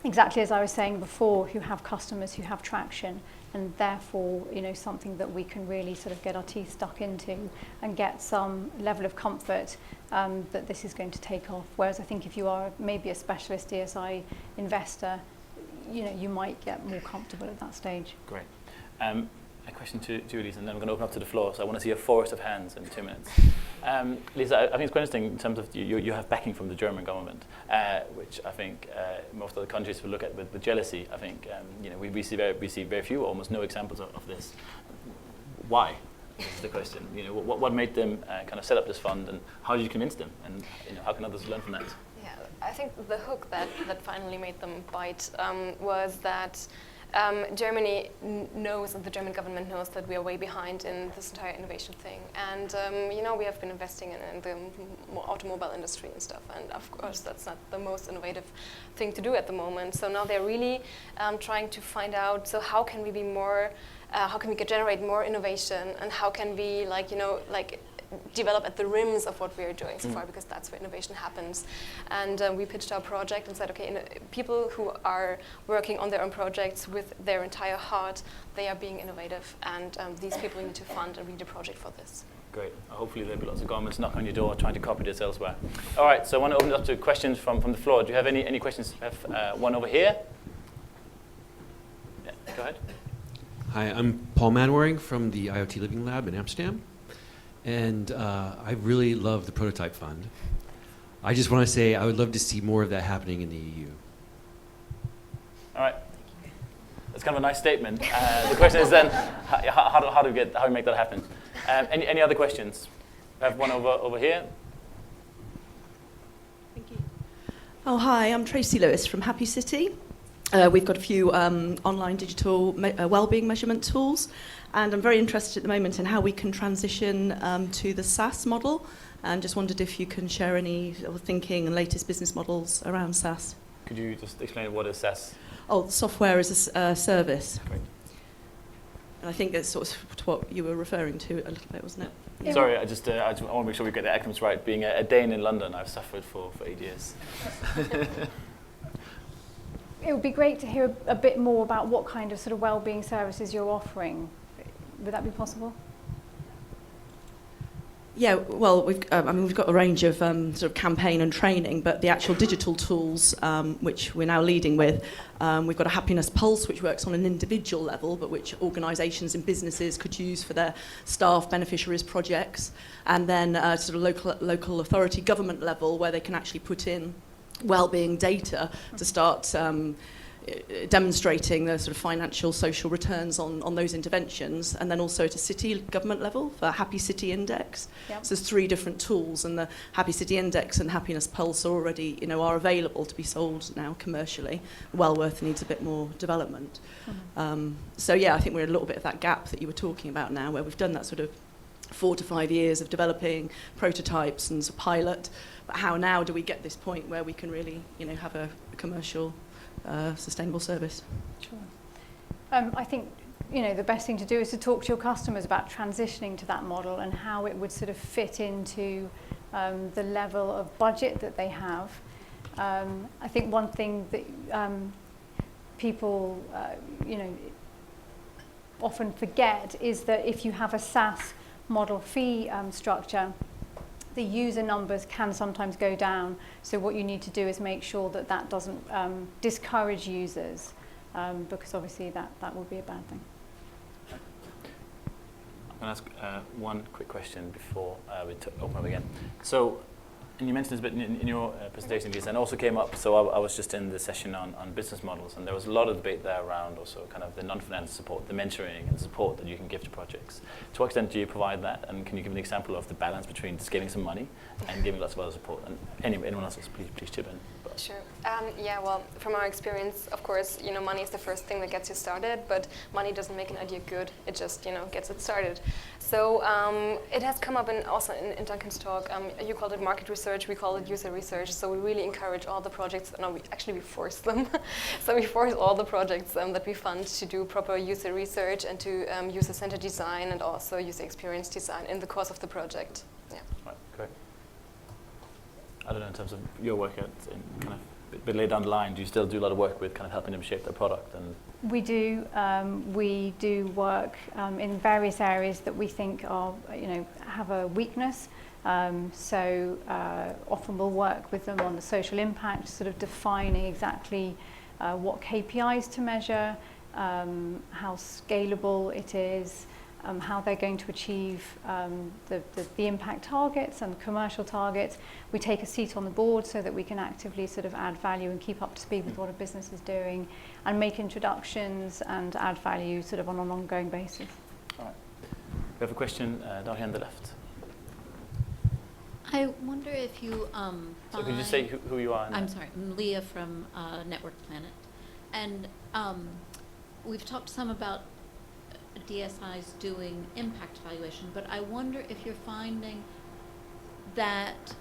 exactly as I was saying before, who have customers, who have traction, and therefore, something that we can really sort of get our teeth stuck into and get some level of comfort that this is going to take off. Whereas I think if you are maybe a specialist DSI investor, you might get more comfortable at that stage. Great. A question to Lisa, and then we're going to open up to the floor. So I want to see a forest of hands in 2 minutes. Lisa, I think it's quite interesting in terms of you have backing from the German government, which I think most other countries will look at with jealousy. I think we see very few, almost no examples of this. Why? This is the question. What made them kind of set up this fund, and how did you convince them, and how can others learn from that? Yeah, I think the hook that finally made them bite was that Germany knows, and the German government knows, that we are way behind in this entire innovation thing. And we have been investing in the automobile industry and stuff, and of course that's not the most innovative thing to do at the moment. So now they're really trying to find out, so how can we be more, how can we generate more innovation, and how can we develop at the rims of what we are doing so far, because that's where innovation happens. And we pitched our project and said, okay, people who are working on their own projects with their entire heart, they are being innovative, and these people need to fund and read a project for this. Great. Hopefully there'll be lots of governments knocking on your door trying to copy this elsewhere. All right, so I want to open it up to questions from the floor. Do you have any questions? I have one over here. Yeah, go ahead. Hi, I'm Paul Manwaring from the IoT Living Lab in Amsterdam, and I really love the Prototype Fund. I just want to say I would love to see more of that happening in the EU. All right. That's kind of a nice statement. The question is then, how do we make that happen? Any other questions? I have one over here. Oh, hi, I'm Tracy Lewis from Happy City. We've got a few online digital wellbeing measurement tools, and I'm very interested at the moment in how we can transition to the SaaS model, and just wondered if you can share any thinking and latest business models around SaaS. Could you just explain what is SaaS? Oh, software as a service. Great. And I think that's sort of what you were referring to a little bit, wasn't it? Yeah. Sorry, I just want to make sure we get the acronyms right. Being a Dane in London, I've suffered for 8 years. It would be great to hear a bit more about what kind of sort of wellbeing services you're offering. Would that be possible? Yeah, well, we've got a range of sort of campaign and training, but the actual digital tools, which we're now leading with, we've got a happiness pulse, which works on an individual level, but which organisations and businesses could use for their staff, beneficiaries, projects, and then sort of local authority government level, where they can actually put in wellbeing data to start demonstrating the sort of financial, social returns on those interventions, and then also at a city government level for Happy City Index. Yep. So there's 3 different tools, and the Happy City Index and Happiness Pulse are already, are available to be sold now commercially. Wellworth needs a bit more development. Mm-hmm. So yeah, I think we're a little bit of that gap that you were talking about now, where we've done that sort of 4 to 5 years of developing prototypes and pilot. But how now do we get this point where we can really, have a commercial sustainable service? Sure. I think, the best thing to do is to talk to your customers about transitioning to that model and how it would sort of fit into the level of budget that they have. I think one thing that people, often forget is that if you have a SaaS model fee structure, the user numbers can sometimes go down. So what you need to do is make sure that that doesn't discourage users, because obviously that would be a bad thing. I'm going to ask one quick question before we open up again. So, and you mentioned this a bit in your presentation, and also came up, so I was just in the session on business models, and there was a lot of debate there around also kind of the non-financial support, the mentoring and support that you can give to projects. To what extent do you provide that, and can you give an example of the balance between just giving some money and giving lots of other support? And anyone else, please chip in. Sure. Yeah, well, from our experience, of course, money is the first thing that gets you started, but money doesn't make an idea good. It just, gets it started. So it has come up also in Duncan's talk. You called it market research, we call it user research. So we really encourage all the projects. No, we force them. So we force all the projects that we fund to do proper user research and to user-centered design and also user experience design in the course of the project. Yeah. Right, great. I don't know, in terms of your work in kind of a bit later down the line, do you still do a lot of work with kind of helping them shape their product? And We do. We do work in various areas that we think are, have a weakness. So often we'll work with them on the social impact, sort of defining exactly what KPIs to measure, how scalable it is, how they're going to achieve the impact targets and commercial targets. We take a seat on the board so that we can actively sort of add value and keep up to speed with what a business is doing and make introductions and add value sort of on an ongoing basis. All right. We have a question down here on the left. I wonder if you So could you say who you are? I'm sorry, I'm Leah from Network Planet. And we've talked some about DSIs doing impact evaluation, but I wonder if you're finding that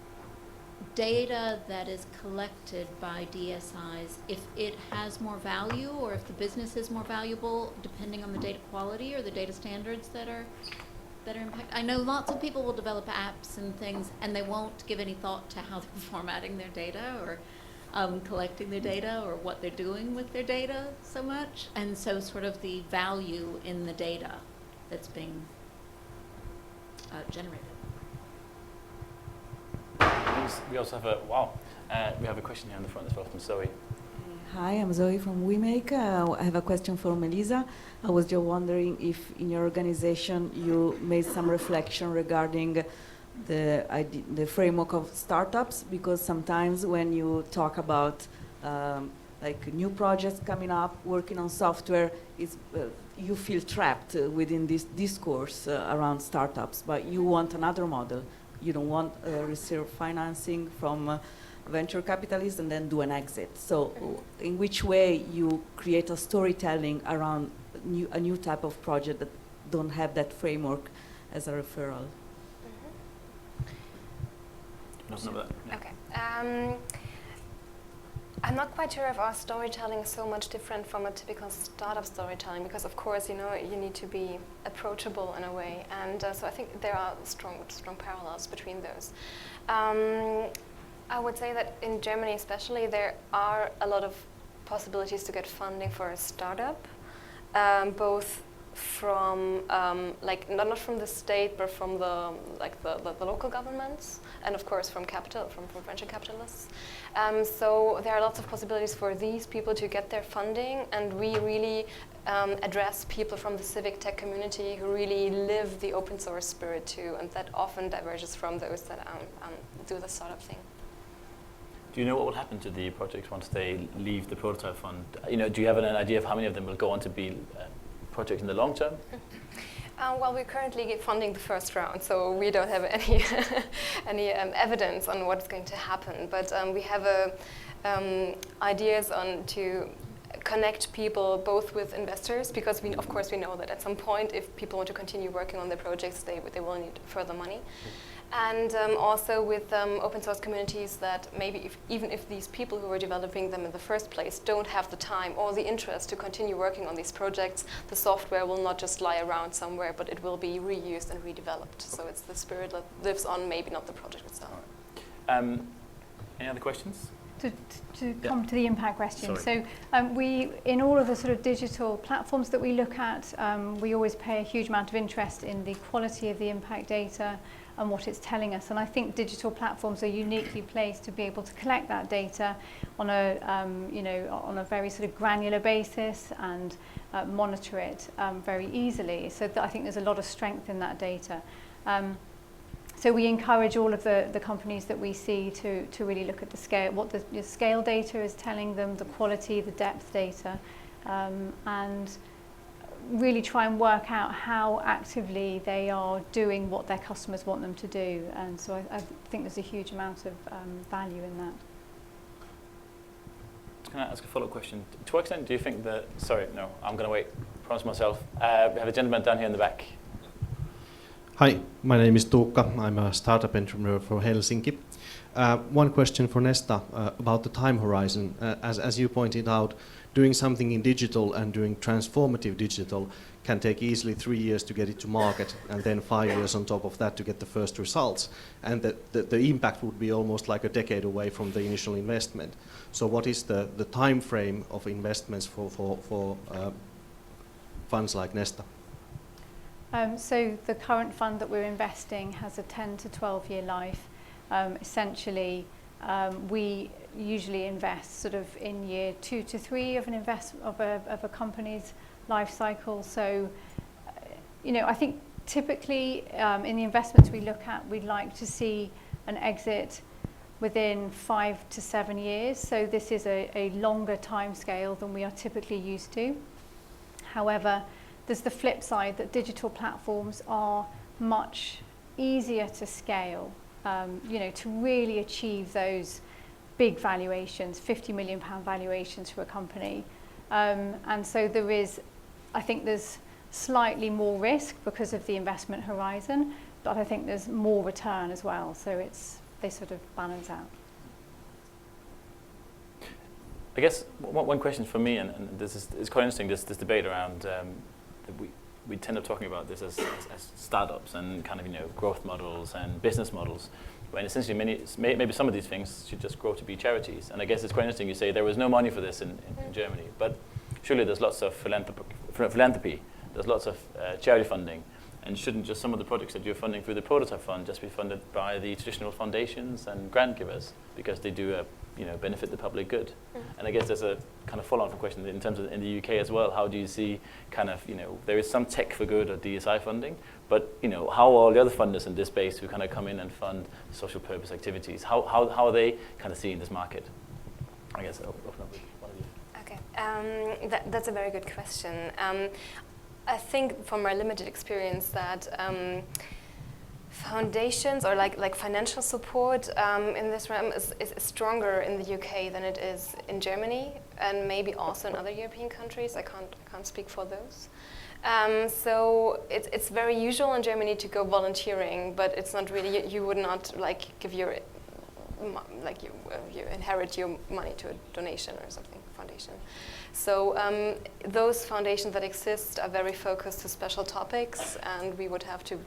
data that is collected by DSIs, if it has more value or if the business is more valuable depending on the data quality or the data standards that are impact. I know lots of people will develop apps and things and they won't give any thought to how they're formatting their data or collecting their data or what they're doing with their data so much. And so sort of the value in the data that's being generated. We also have we have a question here in the front as well from Zoe. Hi, I'm Zoe from WeMake. I have a question for Melissa. I was just wondering if in your organization you made some reflection regarding the framework of startups, because sometimes when you talk about like new projects coming up, working on software, you feel trapped within this discourse around startups, but you want another model. You don't want reserve financing from venture capitalists and then do an exit. So in which way you create a storytelling around a new type of project that don't have that framework as a referral? Okay. I'm not quite sure if our storytelling is so much different from a typical startup storytelling, because of course, you know, you need to be approachable in a way, and so I think there are strong parallels between those. I would say that in Germany especially, there are a lot of possibilities to get funding for a startup, both from like not from the state, but from the local governments, and of course from venture capitalists. So there are lots of possibilities for these people to get their funding, and we really address people from the civic tech community who really live the open source spirit too, and that often diverges from those that do the startup thing. Do you know what will happen to the projects once they leave the prototype fund? You know, do you have an idea of how many of them will go on to be projects in the long term? Well, we're currently funding the first round, so we don't have any evidence on what's going to happen. But we have ideas on to connect people both with investors, because of course we know that at some point, if people want to continue working on their projects, they will need further money. And also with open source communities that maybe even if these people who are developing them in the first place don't have the time or the interest to continue working on these projects, the software will not just lie around somewhere, but it will be reused and redeveloped. So it's the spirit that lives on, maybe not the project itself. Any other questions? To come to the impact question. Sorry. So we, in all of the sort of digital platforms that we look at, we always pay a huge amount of interest in the quality of the impact data and what it's telling us. And I think digital platforms are uniquely placed to be able to collect that data on a, on a very sort of granular basis and monitor it very easily. So I think there's a lot of strength in that data. So we encourage all of the companies that we see to really look at the scale, what the scale data is telling them, the quality, the depth data, and really try and work out how actively they are doing what their customers want them to do. And so I think there's a huge amount of value in that. Can I ask a follow-up question? To what extent do you think that, sorry, no, I'm going to wait, promise myself. We have a gentleman down here in the back. Hi, my name is Tuukka. I'm a startup entrepreneur from Helsinki. One question for Nesta about the time horizon. As you pointed out, doing something in digital and doing transformative digital can take easily 3 years to get it to market, and then 5 years on top of that to get the first results. And the impact would be almost like a decade away from the initial investment. So what is the time frame of investments for funds like Nesta? So the current fund that we're investing has a 10 to 12 year life. Essentially, we usually invest sort of in year 2 to 3 of an of a company's life cycle. So, I think typically in the investments we look at, we'd like to see an exit within 5 to 7 years. So this is a longer time scale than we are typically used to. However, there's the flip side that digital platforms are much easier to scale, to really achieve those big valuations, £50 million valuations for a company. And so I think there's slightly more risk because of the investment horizon, but I think there's more return as well. So they sort of balance out. I guess one question for me, and this is quite interesting, this debate around we tend to talking about this as startups and kind of growth models and business models, when essentially maybe some of these things should just grow to be charities. And I guess it's quite interesting you say there was no money for this in Germany, but surely there's lots of philanthropy, there's lots of charity funding. And shouldn't just some of the projects that you're funding through the prototype fund just be funded by the traditional foundations and grant givers because they do benefit the public good? And I guess there's a kind of follow-on question in terms of in the UK as well. How do you see kind of, there is some tech for good or DSI funding, but how are all the other funders in this space who kind of come in and fund social purpose activities? How are they kind of seeing this market? I guess I'll open up with one of you. Okay, that's a very good question. I think from my limited experience that foundations or like financial support in this realm is stronger in the UK than it is in Germany and maybe also in other European countries. I can't speak for those. So it's very usual in Germany to go volunteering, but it's not really, you would not give your, you inherit your money to a donation or something, foundation. So those foundations that exist are very focused to special topics, and we would have to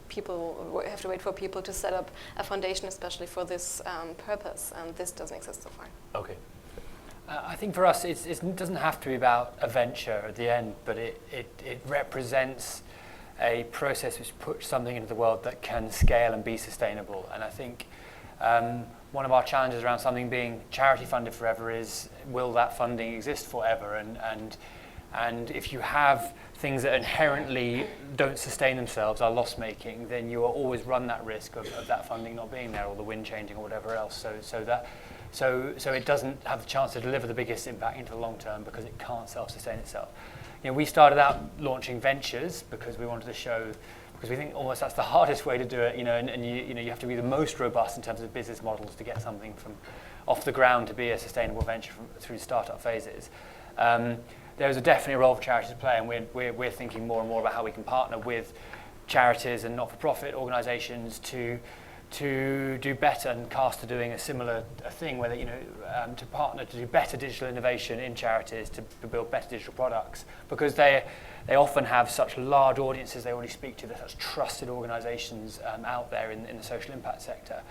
wait for people to set up a foundation especially for this purpose, and this doesn't exist so far. Okay. I think for us, it doesn't have to be about a venture at the end, but it represents a process which puts something into the world that can scale and be sustainable. And I think one of our challenges around something being charity funded forever is, will that funding exist forever? And if you have things that inherently don't sustain themselves, are loss making, then you will always run that risk of that funding not being there, or the wind changing, or whatever else. So it doesn't have the chance to deliver the biggest impact into the long term because it can't self-sustain itself. We started out launching ventures because we wanted to show, because we think almost that's the hardest way to do it, and you have to be the most robust in terms of business models to get something from off the ground to be a sustainable venture through startup phases. There's definitely a role for charities to play, and we're thinking more and more about how we can partner with charities and not-for-profit organisations to do better, and CAST are doing a similar thing where to partner to do better digital innovation in charities to build better digital products, because they often have such large audiences they already speak to. They're such trusted organisations out there in the social impact sector,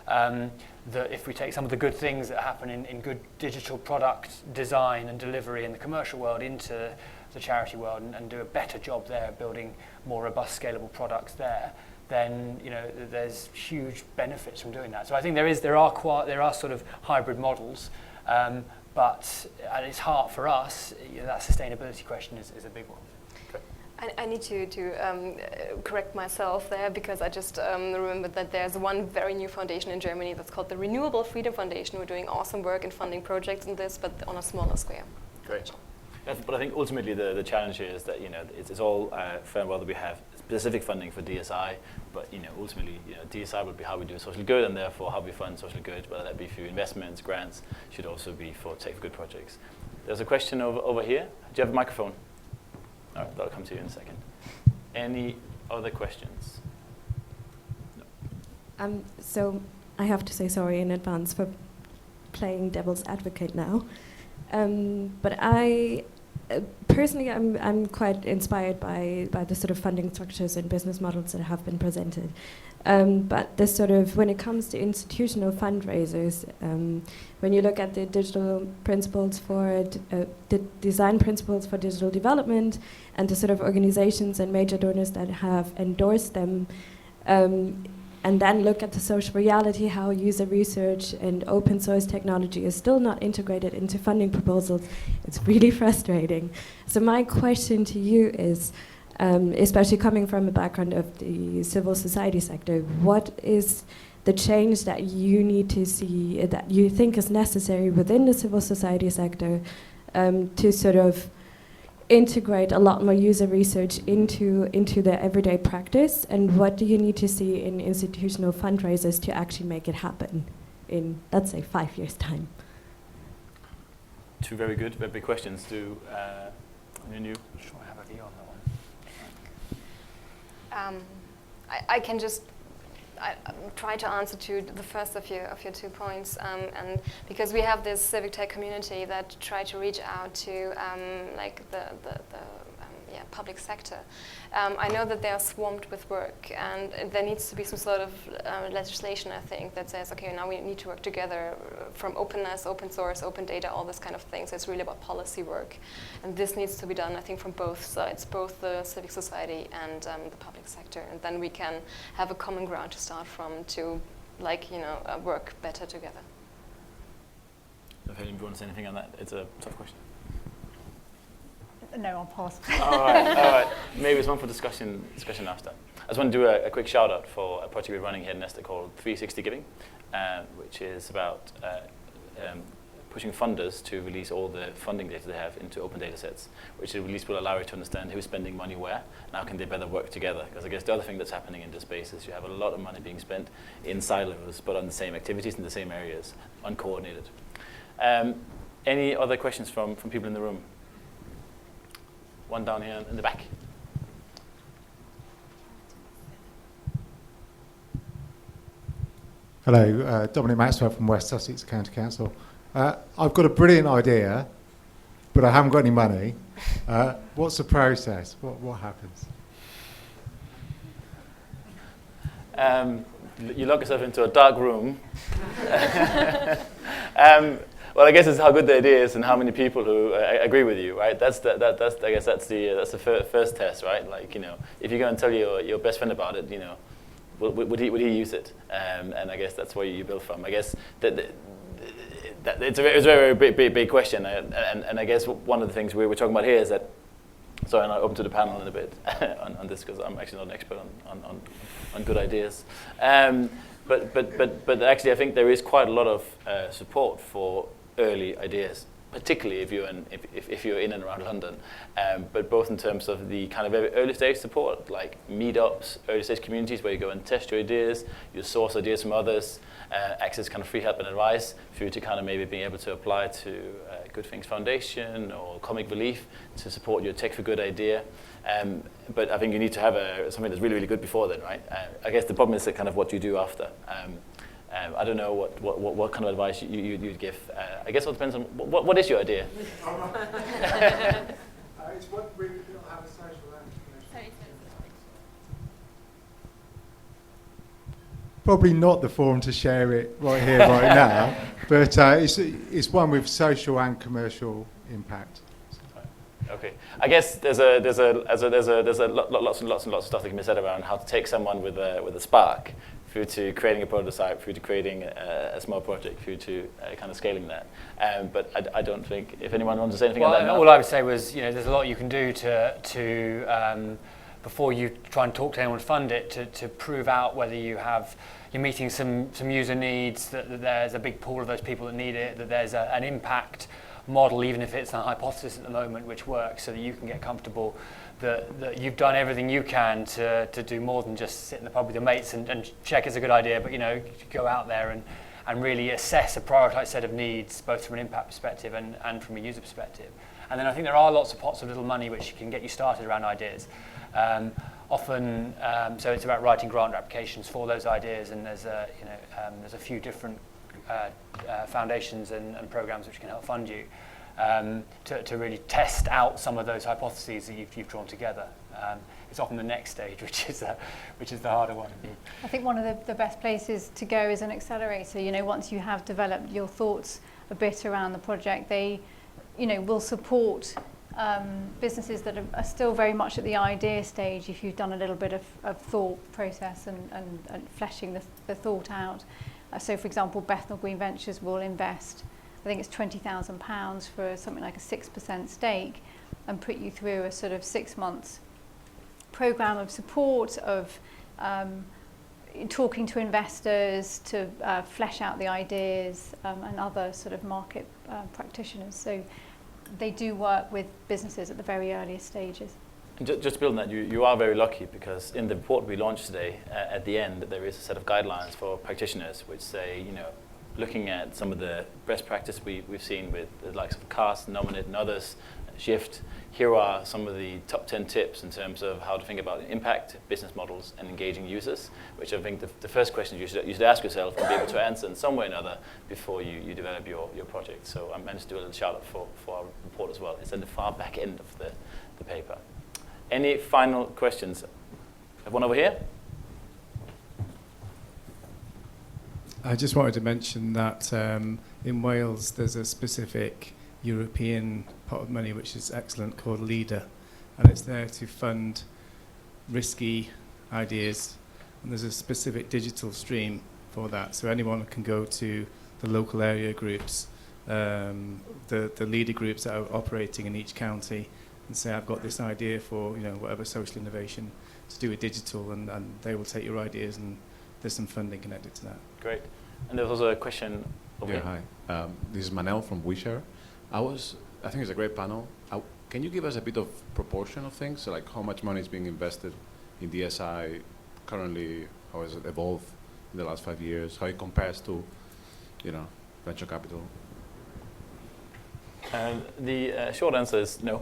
that if we take some of the good things that happen in good digital product design and delivery in the commercial world into the charity world and do a better job there, building more robust, scalable products there, then there's huge benefits from doing that. So I think there are sort of hybrid models, but at its heart for us, that sustainability question is a big one. I need to correct myself there, because I just remembered that there's one very new foundation in Germany that's called the Renewable Freedom Foundation. We're doing awesome work in funding projects in this, but on a smaller scale. Great. But I think ultimately the challenge here is that it's all fair and well that we have specific funding for DSI, but ultimately DSI would be how we do social good, and therefore how we fund social good, whether that be through investments, grants, should also be for tech for good projects. There's a question over here. Do you have a microphone? All right, that'll come to you in a second. Any other questions? No. So I have to say sorry in advance for playing devil's advocate now. But I personally, I'm quite inspired by the sort of funding structures and business models that have been presented. But this sort of, when it comes to institutional fundraisers, when you look at the digital principles for the design principles for digital development, and the sort of organizations and major donors that have endorsed them, and then look at the social reality, how user research and open source technology is still not integrated into funding proposals, it's really frustrating. So my question to you is, especially coming from a background of the civil society sector, what is the change that you need to see, that you think is necessary within the civil society sector to sort of integrate a lot more user research into the everyday practice, and what do you need to see in institutional fundraisers to actually make it happen in, let's say, 5 years' time? Two very big questions. Do you Sure, I have a view on that one. I can just try to answer to the first of your 2 points, and because we have this civic tech community that try to reach out to public sector. I know that they are swamped with work, and there needs to be some sort of legislation, I think, that says, okay, now we need to work together from openness, open source, open data, all this kind of thing. So it's really about policy work. And this needs to be done, I think, from both sides, both the civic society and the public sector. And then we can have a common ground to start from to, work better together. Helen, do you want to say anything on that? It's a tough question. No, I'll pass. All right. Maybe it's one for discussion after. I just want to do a quick shout out for a project we're running here at Nesta called 360 Giving, which is about pushing funders to release all the funding data they have into open data sets, which at least will allow you to understand who's spending money where and how can they better work together. Because I guess the other thing that's happening in this space is you have a lot of money being spent in silos, but on the same activities in the same areas, uncoordinated. Any other questions from people in the room? One down here in the back. Hello, Dominic Maxwell from West Sussex County Council. I've got a brilliant idea, but I haven't got any money. What's the process? What happens? You lock yourself into a dark room. Well, I guess it's how good the idea is and how many people who agree with you, right? That's the first test, right? Like, if you go and tell your best friend about it, would he use it? And I guess that's where you build from. I guess it's a very big question, and I guess one of the things we're talking about here is that. Sorry, and I open to the panel in a bit on this because I'm actually not an expert on good ideas. But actually, I think there is quite a lot of support for early ideas, particularly if you're in and around London. But both in terms of the kind of very early stage support, like meetups, early stage communities where you go and test your ideas, you source ideas from others, access kind of free help and advice for you to kind of maybe being able to apply to Good Things Foundation or Comic Relief to support your Tech for Good idea. But I think you need to have something that's really, really good before then, right? I guess the problem is that kind of what you do after. I don't know what kind of advice you'd give. I guess it depends on what is your idea. It's what we have a social Probably not the forum to share it right here, right now, but it's one with social and commercial impact. Okay, I guess there's lots and lots of stuff that can be said around how to take someone with a spark through to creating a prototype, through to creating a small project, through to kind of scaling that. But I don't think if anyone wants to say anything on that. All I would say was, there's a lot you can do to before you try and talk to anyone to fund it, to prove out whether you're meeting some user needs, that there's a big pool of those people that need it, that there's an impact model, even if it's a hypothesis at the moment, which works, so that you can get comfortable that you've done everything you can to do more than just sit in the pub with your mates and check it's a good idea, but go out there and really assess a prioritized set of needs, both from an impact perspective and from a user perspective. And then I think there are lots of pots of little money which can get you started around ideas. Often, so it's about writing grant applications for those ideas, and there's a few different foundations and programs which can help fund you to really test out some of those hypotheses that you've drawn together. It's often the next stage, which is the harder one. I think one of the best places to go is an accelerator. Once you have developed your thoughts a bit around the project, they, will support businesses that are still very much at the idea stage if you've done a little bit of thought process and fleshing the thought out. So, for example, Bethnal Green Ventures will invest, I think it's £20,000 for something like a 6% stake, and put you through a sort of 6 months program of support, of talking to investors to flesh out the ideas and other sort of market practitioners. So they do work with businesses at the very earliest stages. Just to build on that, you are very lucky because in the report we launched today, at the end, there is a set of guidelines for practitioners which say, looking at some of the best practice we've seen with the likes of CAST, Nominate and others, Shift, here are some of the top 10 tips in terms of how to think about impact, business models and engaging users, which I think the first question you should ask yourself and be able to answer in some way or another before you develop your project. So I managed to do a little shout out for our report as well. It's in the far back end of the paper. Any final questions? Have one over here? I just wanted to mention that in Wales there's a specific European pot of money which is excellent called LEADER, and it's there to fund risky ideas, and there's a specific digital stream for that, so anyone can go to the local area groups, the leader groups that are operating in each county, and say, I've got this idea for whatever social innovation to do with digital, and they will take your ideas, and there's some funding connected to that. Great. And there was also a question over here. Hi. This is Manel from WeShare. I think it's a great panel. Can you give us a bit of proportion of things, so like how much money is being invested in DSI currently, how has it evolved in the last 5 years, how it compares to, venture capital? The short answer is no.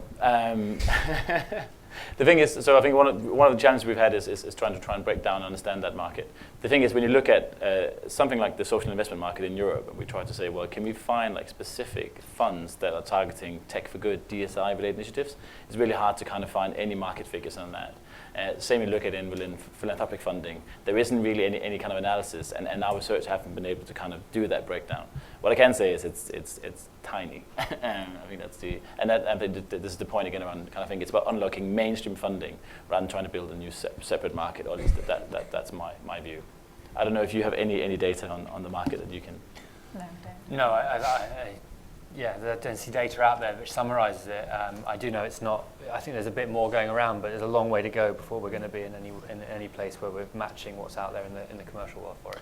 The thing is, so I think one of the challenges we've had is trying to break down and understand that market. The thing is, when you look at something like the social investment market in Europe, and we try to say, well, can we find like specific funds that are targeting tech for good, DSI-related initiatives? It's really hard to kind of find any market figures on that. Same you look at within philanthropic funding. There isn't really any kind of analysis, and our research haven't been able to kind of do that breakdown. What I can say is it's tiny. I think that's this is the point again around kind of thing. It's about unlocking mainstream funding rather than trying to build a new separate market, or at least that's my view. I don't know if you have any data on the market that you can. No, I don't see data out there which summarises it. I do know it's not. I think there's a bit more going around, but there's a long way to go before we're going to be in any place where we're matching what's out there in the commercial world for it.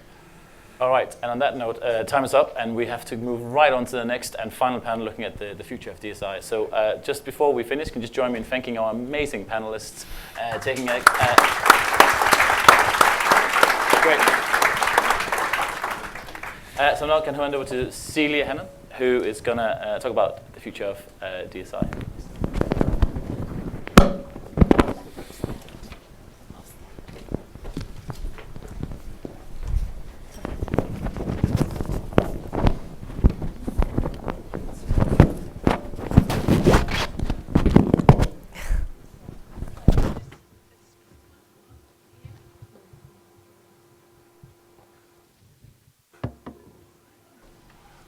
All right, and on that note, time is up, and we have to move right on to the next and final panel looking at the future of DSI. So just before we finish, can you just join me in thanking our amazing panelists, taking a great. So now I can hand over to Celia Hannon, who is going to talk about the future of DSI.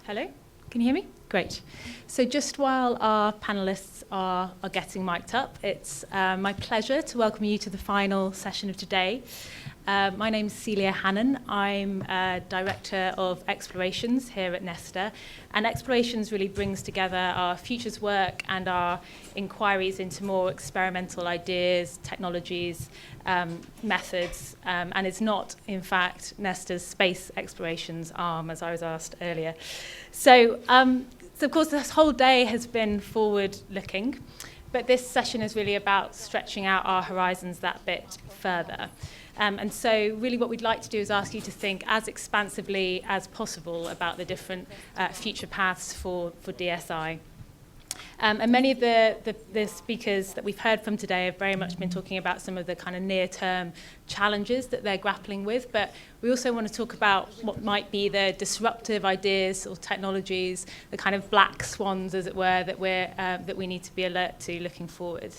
Hello, can you hear me? Great. So just while our panelists are getting mic'd up, it's my pleasure to welcome you to the final session of today. My name's Celia Hannon. I'm Director of Explorations here at Nesta. And Explorations really brings together our futures work and our inquiries into more experimental ideas, technologies, methods. And it's not, in fact, Nesta's space explorations arm, as I was asked earlier. So of course, this whole day has been forward-looking. But this session is really about stretching out our horizons that bit further. And so really what we'd like to do is ask you to think as expansively as possible about the different future paths for DSI. And many of the speakers that we've heard from today have very much been talking about some of the kind of near-term challenges that they're grappling with, but we also want to talk about what might be the disruptive ideas or technologies, the kind of black swans, as it were, that we need to be alert to looking forward.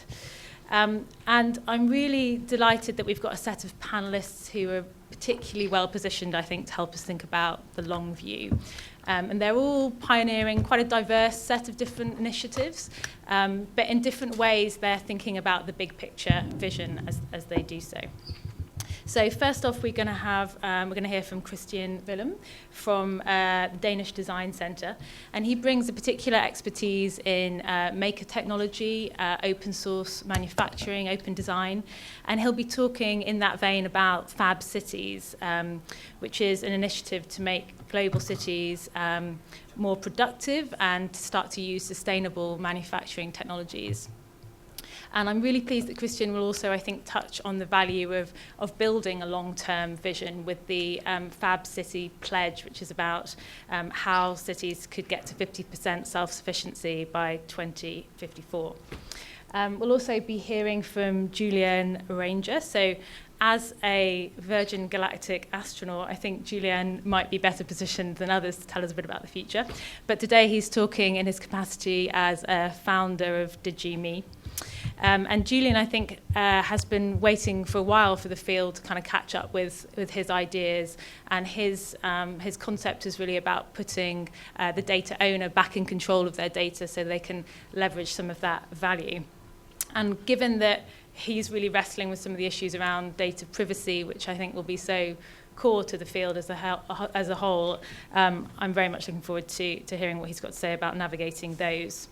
And I'm really delighted that we've got a set of panelists who are particularly well positioned, I think, to help us think about the long view. And they're all pioneering quite a diverse set of different initiatives, but in different ways they're thinking about the big picture vision as they do so. So first off, we're going to hear from Christian Willem from the Danish Design Centre, and he brings a particular expertise in maker technology, open source manufacturing, open design, and he'll be talking in that vein about Fab Cities, which is an initiative to make global cities more productive and to start to use sustainable manufacturing technologies. And I'm really pleased that Christian will also, I think, touch on the value of building a long-term vision with the Fab City Pledge, which is about how cities could get to 50% self-sufficiency by 2054. We'll also be hearing from Julian Ranger. So as a Virgin Galactic astronaut, I think Julian might be better positioned than others to tell us a bit about the future. But today he's talking in his capacity as a founder of DigiMe. And Julian, I think, has been waiting for a while for the field to kind of catch up with his ideas, and his concept is really about putting the data owner back in control of their data so they can leverage some of that value. And given that he's really wrestling with some of the issues around data privacy, which I think will be so core to the field as a whole, I'm very much looking forward to hearing what he's got to say about navigating those.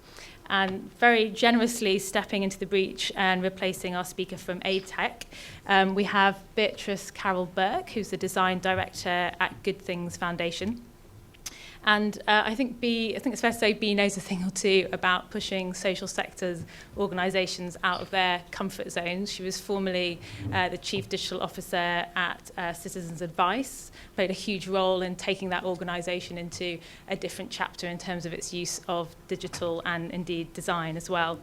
And very generously stepping into the breach and replacing our speaker from AidTech, we have Beatrice Carroll Burke, who's the design director at Good Things Foundation. And I think it's fair to say B knows a thing or two about pushing social sectors organisations out of their comfort zones. She was formerly the Chief Digital Officer at Citizens Advice, played a huge role in taking that organisation into a different chapter in terms of its use of digital and indeed design as well.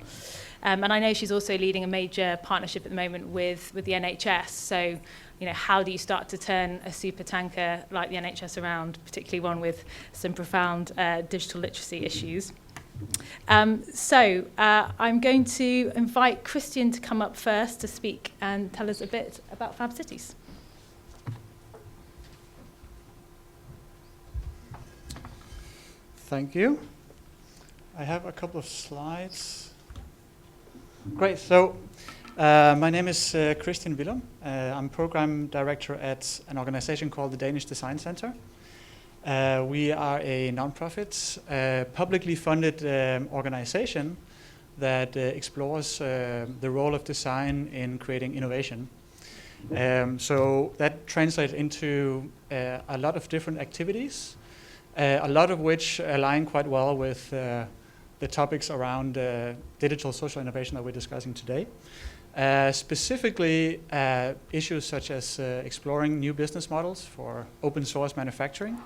And I know she's also leading a major partnership at the moment with the NHS. So, how do you start to turn a super tanker like the NHS around, particularly one with some profound digital literacy issues? So I'm going to invite Christian to come up first to speak and tell us a bit about Fab Cities. Thank you. I have a couple of slides. Great. So my name is Christian Willum. I'm program director at an organization called the Danish Design Center. We are a nonprofit, publicly funded organization that explores the role of design in creating innovation. So that translates into a lot of different activities, a lot of which align quite well with the topics around digital social innovation that we're discussing today. Specifically, issues such as exploring new business models for open source manufacturing,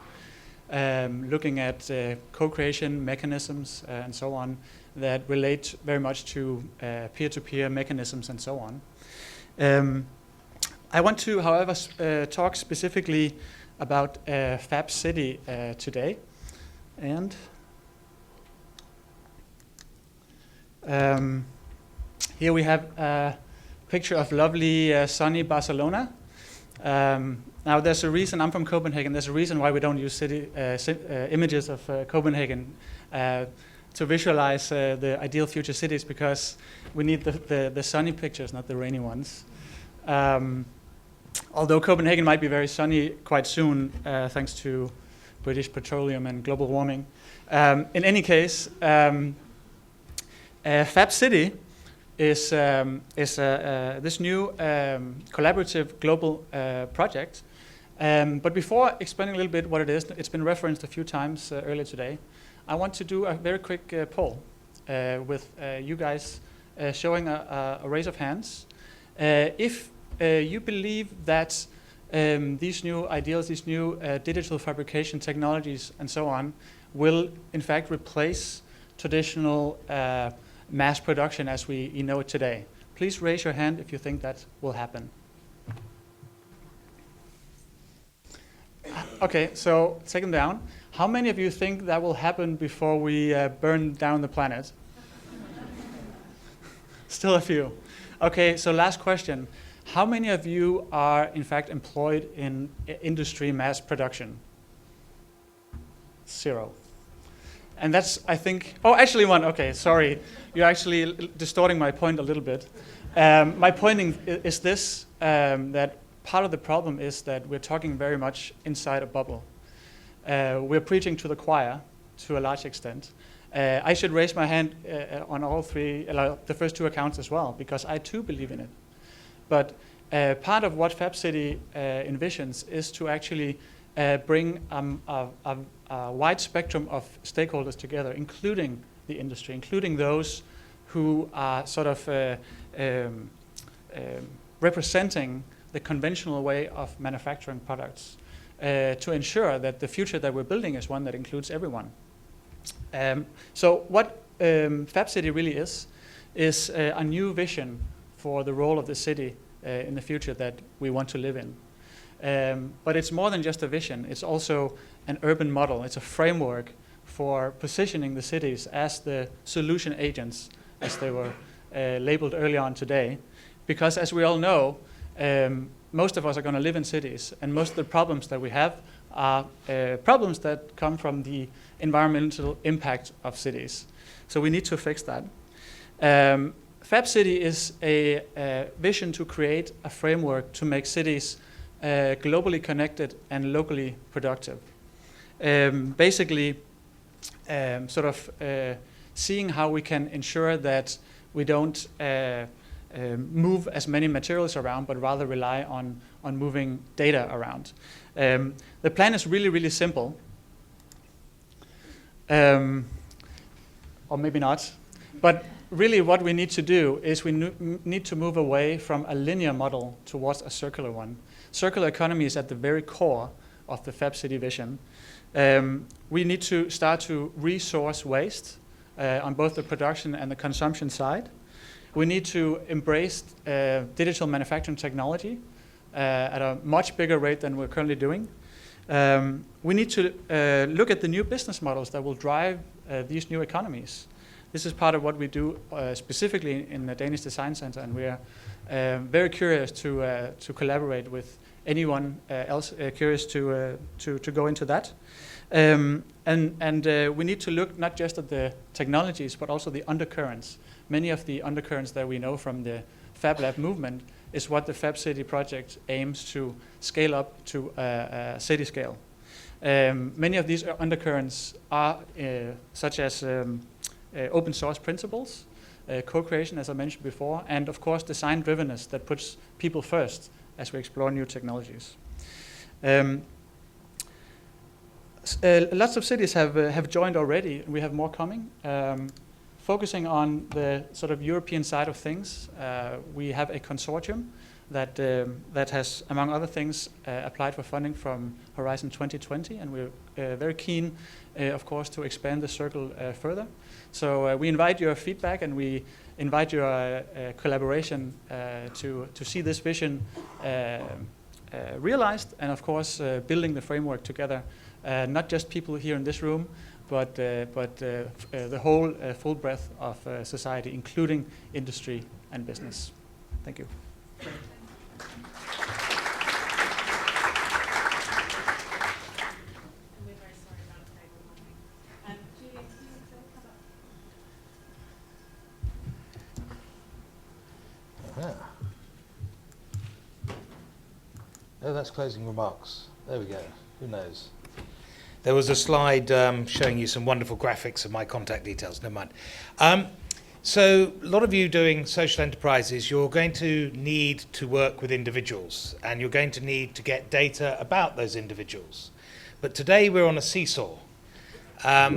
looking at co-creation mechanisms and so on that relate very much to peer-to-peer mechanisms and so on. I want to, however, talk specifically about Fab City today. And here we have a picture of lovely sunny Barcelona. Now there's a reason, I'm from Copenhagen, there's a reason why we don't use city images of Copenhagen to visualize the ideal future cities, because we need the sunny pictures, not the rainy ones. Although Copenhagen might be very sunny quite soon, thanks to British petroleum and global warming. In any case, Fab City is this new collaborative global project. But before explaining a little bit what it is, it's been referenced a few times earlier today, I want to do a very quick poll with you guys showing a raise of hands. If you believe that these new ideals, these new digital fabrication technologies and so on will in fact replace traditional mass production as we know it today. Please raise your hand if you think that will happen. Okay, so take them down. How many of you think that will happen before we burn down the planet? Still a few. Okay, so last question. How many of you are in fact employed in industry mass production? 0. And that's, I think, oh, actually 1. Okay, sorry. You're actually distorting my point a little bit. My point is this, that part of the problem is that we're talking very much inside a bubble. We're preaching to the choir to a large extent. I should raise my hand on all three, the first 2 accounts as well, because I too believe in it. But part of what Fab City envisions is to actually bring a wide spectrum of stakeholders together, including the industry, including those who are sort of representing the conventional way of manufacturing products, to ensure that the future that we're building is one that includes everyone. So what Fab City really is a new vision for the role of the city in the future that we want to live in. But it's more than just a vision. It's also an urban model. It's a framework for positioning the cities as the solution agents, as they were labeled earlier on today. Because as we all know, most of us are going to live in cities, and most of the problems that we have are problems that come from the environmental impact of cities. So we need to fix that. Fab City is a vision to create a framework to make cities globally connected and locally productive. Basically, seeing how we can ensure that we don't move as many materials around, but rather rely on moving data around. The plan is really, really simple. Or maybe not. But really what we need to do is we need to move away from a linear model towards a circular one. Circular economy is at the very core of the Fab City vision. We need to start to resource waste on both the production and the consumption side. We need to embrace digital manufacturing technology at a much bigger rate than we're currently doing. We need to look at the new business models that will drive these new economies. This is part of what we do specifically in the Danish Design Center, and we are very curious to collaborate with anyone else curious to go into that. We need to look not just at the technologies, but also the undercurrents. Many of the undercurrents that we know from the Fab Lab movement is what the Fab City project aims to scale up to a city scale. Many of these undercurrents are such as open source principles, co-creation, as I mentioned before, and of course design drivenness that puts people first as we explore new technologies. Lots of cities have joined already, and we have more coming. Focusing on the sort of European side of things, we have a consortium that has, among other things, applied for funding from Horizon 2020, and we're very keen, of course, to expand the circle further. So we invite your feedback, and we invite your collaboration to see this vision realized, and of course, building the framework together. Not just people here in this room, but the whole full breadth of society, including industry and business. Thank you. Oh, that's closing remarks. There we go. Who knows? There was a slide showing you some wonderful graphics of my contact details. Never mind. So a lot of you doing social enterprises, you're going to need to work with individuals, and you're going to need to get data about those individuals. But today we're on a seesaw. As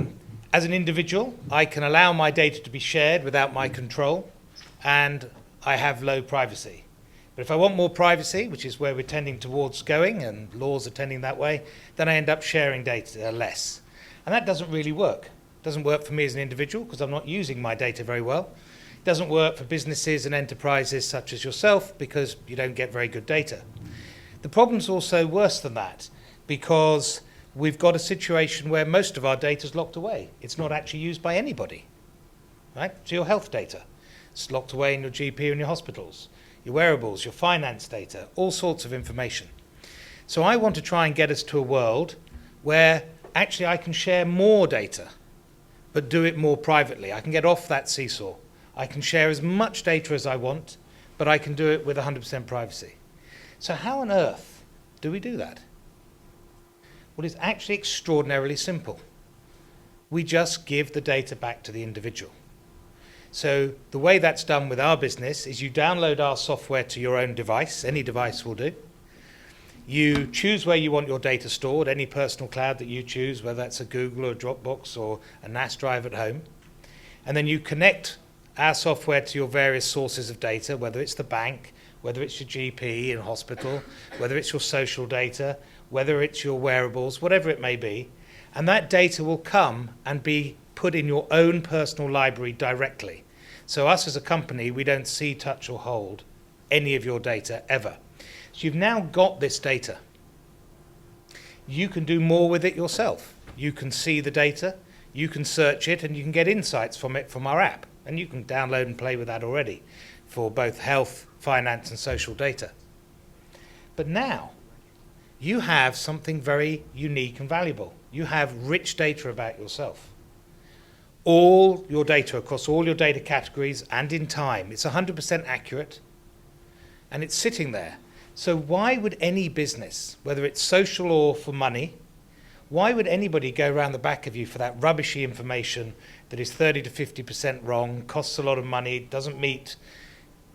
an individual, I can allow my data to be shared without my control, and I have low privacy. But if I want more privacy, which is where we're tending towards going, and laws are tending that way, then I end up sharing data less. And that doesn't really work. It doesn't work for me as an individual because I'm not using my data very well. It doesn't work for businesses and enterprises such as yourself because you don't get very good data. The problem's also worse than that because we've got a situation where most of our data is locked away. It's not actually used by anybody. Right? So your health data, it's locked away in your GP and your hospitals. Your wearables, your finance data, all sorts of information. So I want to try and get us to a world where actually I can share more data, but do it more privately. I can get off that seesaw. I can share as much data as I want, but I can do it with 100% privacy. So how on earth do we do that? Well, it's actually extraordinarily simple. We just give the data back to the individual. So the way that's done with our business is you download our software to your own device. Any device will do. You choose where you want your data stored, any personal cloud that you choose, whether that's a Google or a Dropbox or a NAS drive at home. And then you connect our software to your various sources of data, whether it's the bank, whether it's your GP and hospital, whether it's your social data, whether it's your wearables, whatever it may be. And that data will come and be put in your own personal library directly. So us as a company, we don't see, touch or hold any of your data ever. So you've now got this data. You can do more with it yourself. You can see the data, you can search it, and you can get insights from it from our app. And you can download and play with that already for both health, finance, and social data. But now, you have something very unique and valuable. You have rich data about yourself. All your data across all your data categories and in time. It's 100% accurate, and it's sitting there. So why would any business, whether it's social or for money, why would anybody go around the back of you for that rubbishy information that is 30 to 50% wrong, costs a lot of money, doesn't meet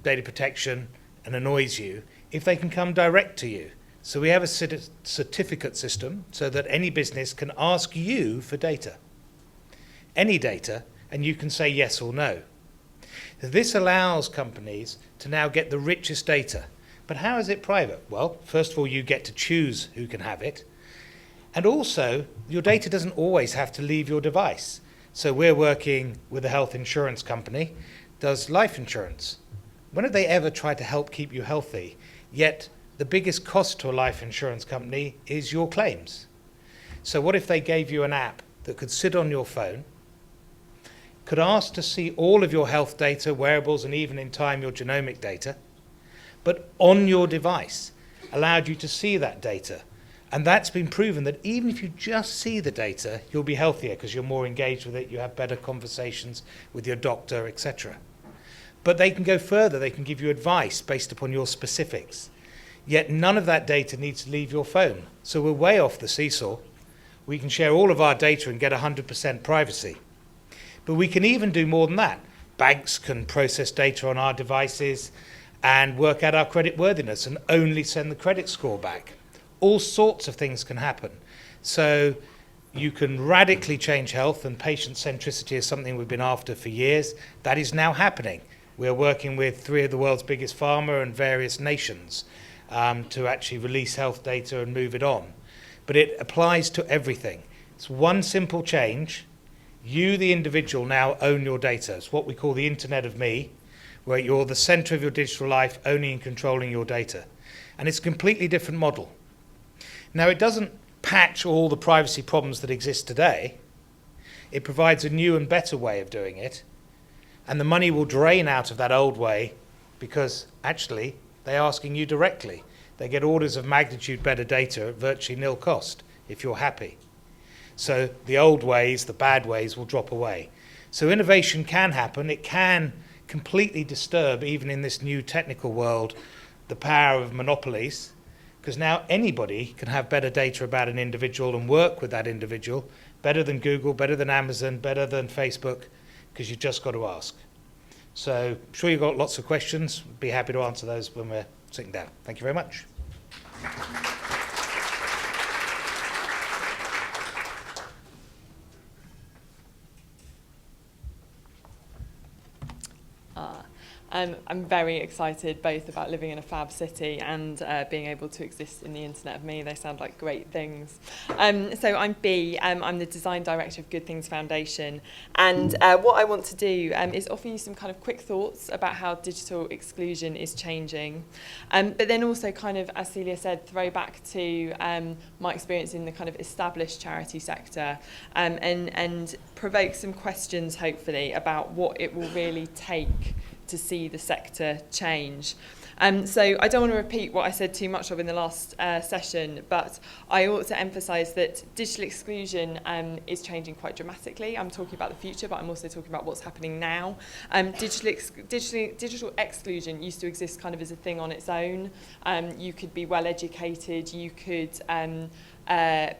data protection, and annoys you, if they can come direct to you? So we have a certificate system so that any business can ask you for data, any data, and you can say yes or no. This allows companies to now get the richest data. But how is it private? Well, first of all, you get to choose who can have it. And also, your data doesn't always have to leave your device. So we're working with a health insurance company, does life insurance. When have they ever tried to help keep you healthy? Yet the biggest cost to a life insurance company is your claims. So what if they gave you an app that could sit on your phone, could ask to see all of your health data, wearables, and even in time your genomic data, but on your device, allowed you to see that data? And that's been proven that even if you just see the data, you'll be healthier because you're more engaged with it, you have better conversations with your doctor, etc. But they can go further, they can give you advice based upon your specifics. Yet none of that data needs to leave your phone. So we're way off the seesaw. We can share all of our data and get 100% privacy. But we can even do more than that. Banks can process data on our devices and work out our credit worthiness and only send the credit score back. All sorts of things can happen. So you can radically change health, and patient centricity is something we've been after for years. That is now happening. We're working with 3 of the world's biggest pharma and various nations to actually release health data and move it on. But it applies to everything. It's one simple change. You, the individual, now own your data. It's what we call the Internet of Me, where you're the center of your digital life, owning and controlling your data. And it's a completely different model. Now, it doesn't patch all the privacy problems that exist today. It provides a new and better way of doing it. And the money will drain out of that old way because, actually, they're asking you directly. They get orders of magnitude better data at virtually nil cost if you're happy. So the old ways, the bad ways, will drop away. So innovation can happen. It can completely disturb, even in this new technical world, the power of monopolies, because now anybody can have better data about an individual and work with that individual better than Google, better than Amazon, better than Facebook, because you've just got to ask. So I'm sure you've got lots of questions. Be happy to answer those when we're sitting down. Thank you very much. I'm very excited both about living in a fab city and being able to exist in the Internet of Me. They sound like great things. So I'm Bea. I'm the Design Director of Good Things Foundation. And what I want to do is offer you some kind of quick thoughts about how digital exclusion is changing. But then also kind of, as Celia said, throw back to my experience in the kind of established charity sector and provoke some questions, hopefully, about what it will really take to see the sector change. So I don't want to repeat what I said too much of in the last session, but I ought to emphasise that digital exclusion is changing quite dramatically. I'm talking about the future, but I'm also talking about what's happening now. Digital exclusion used to exist kind of as a thing on its own. You could be well educated, you could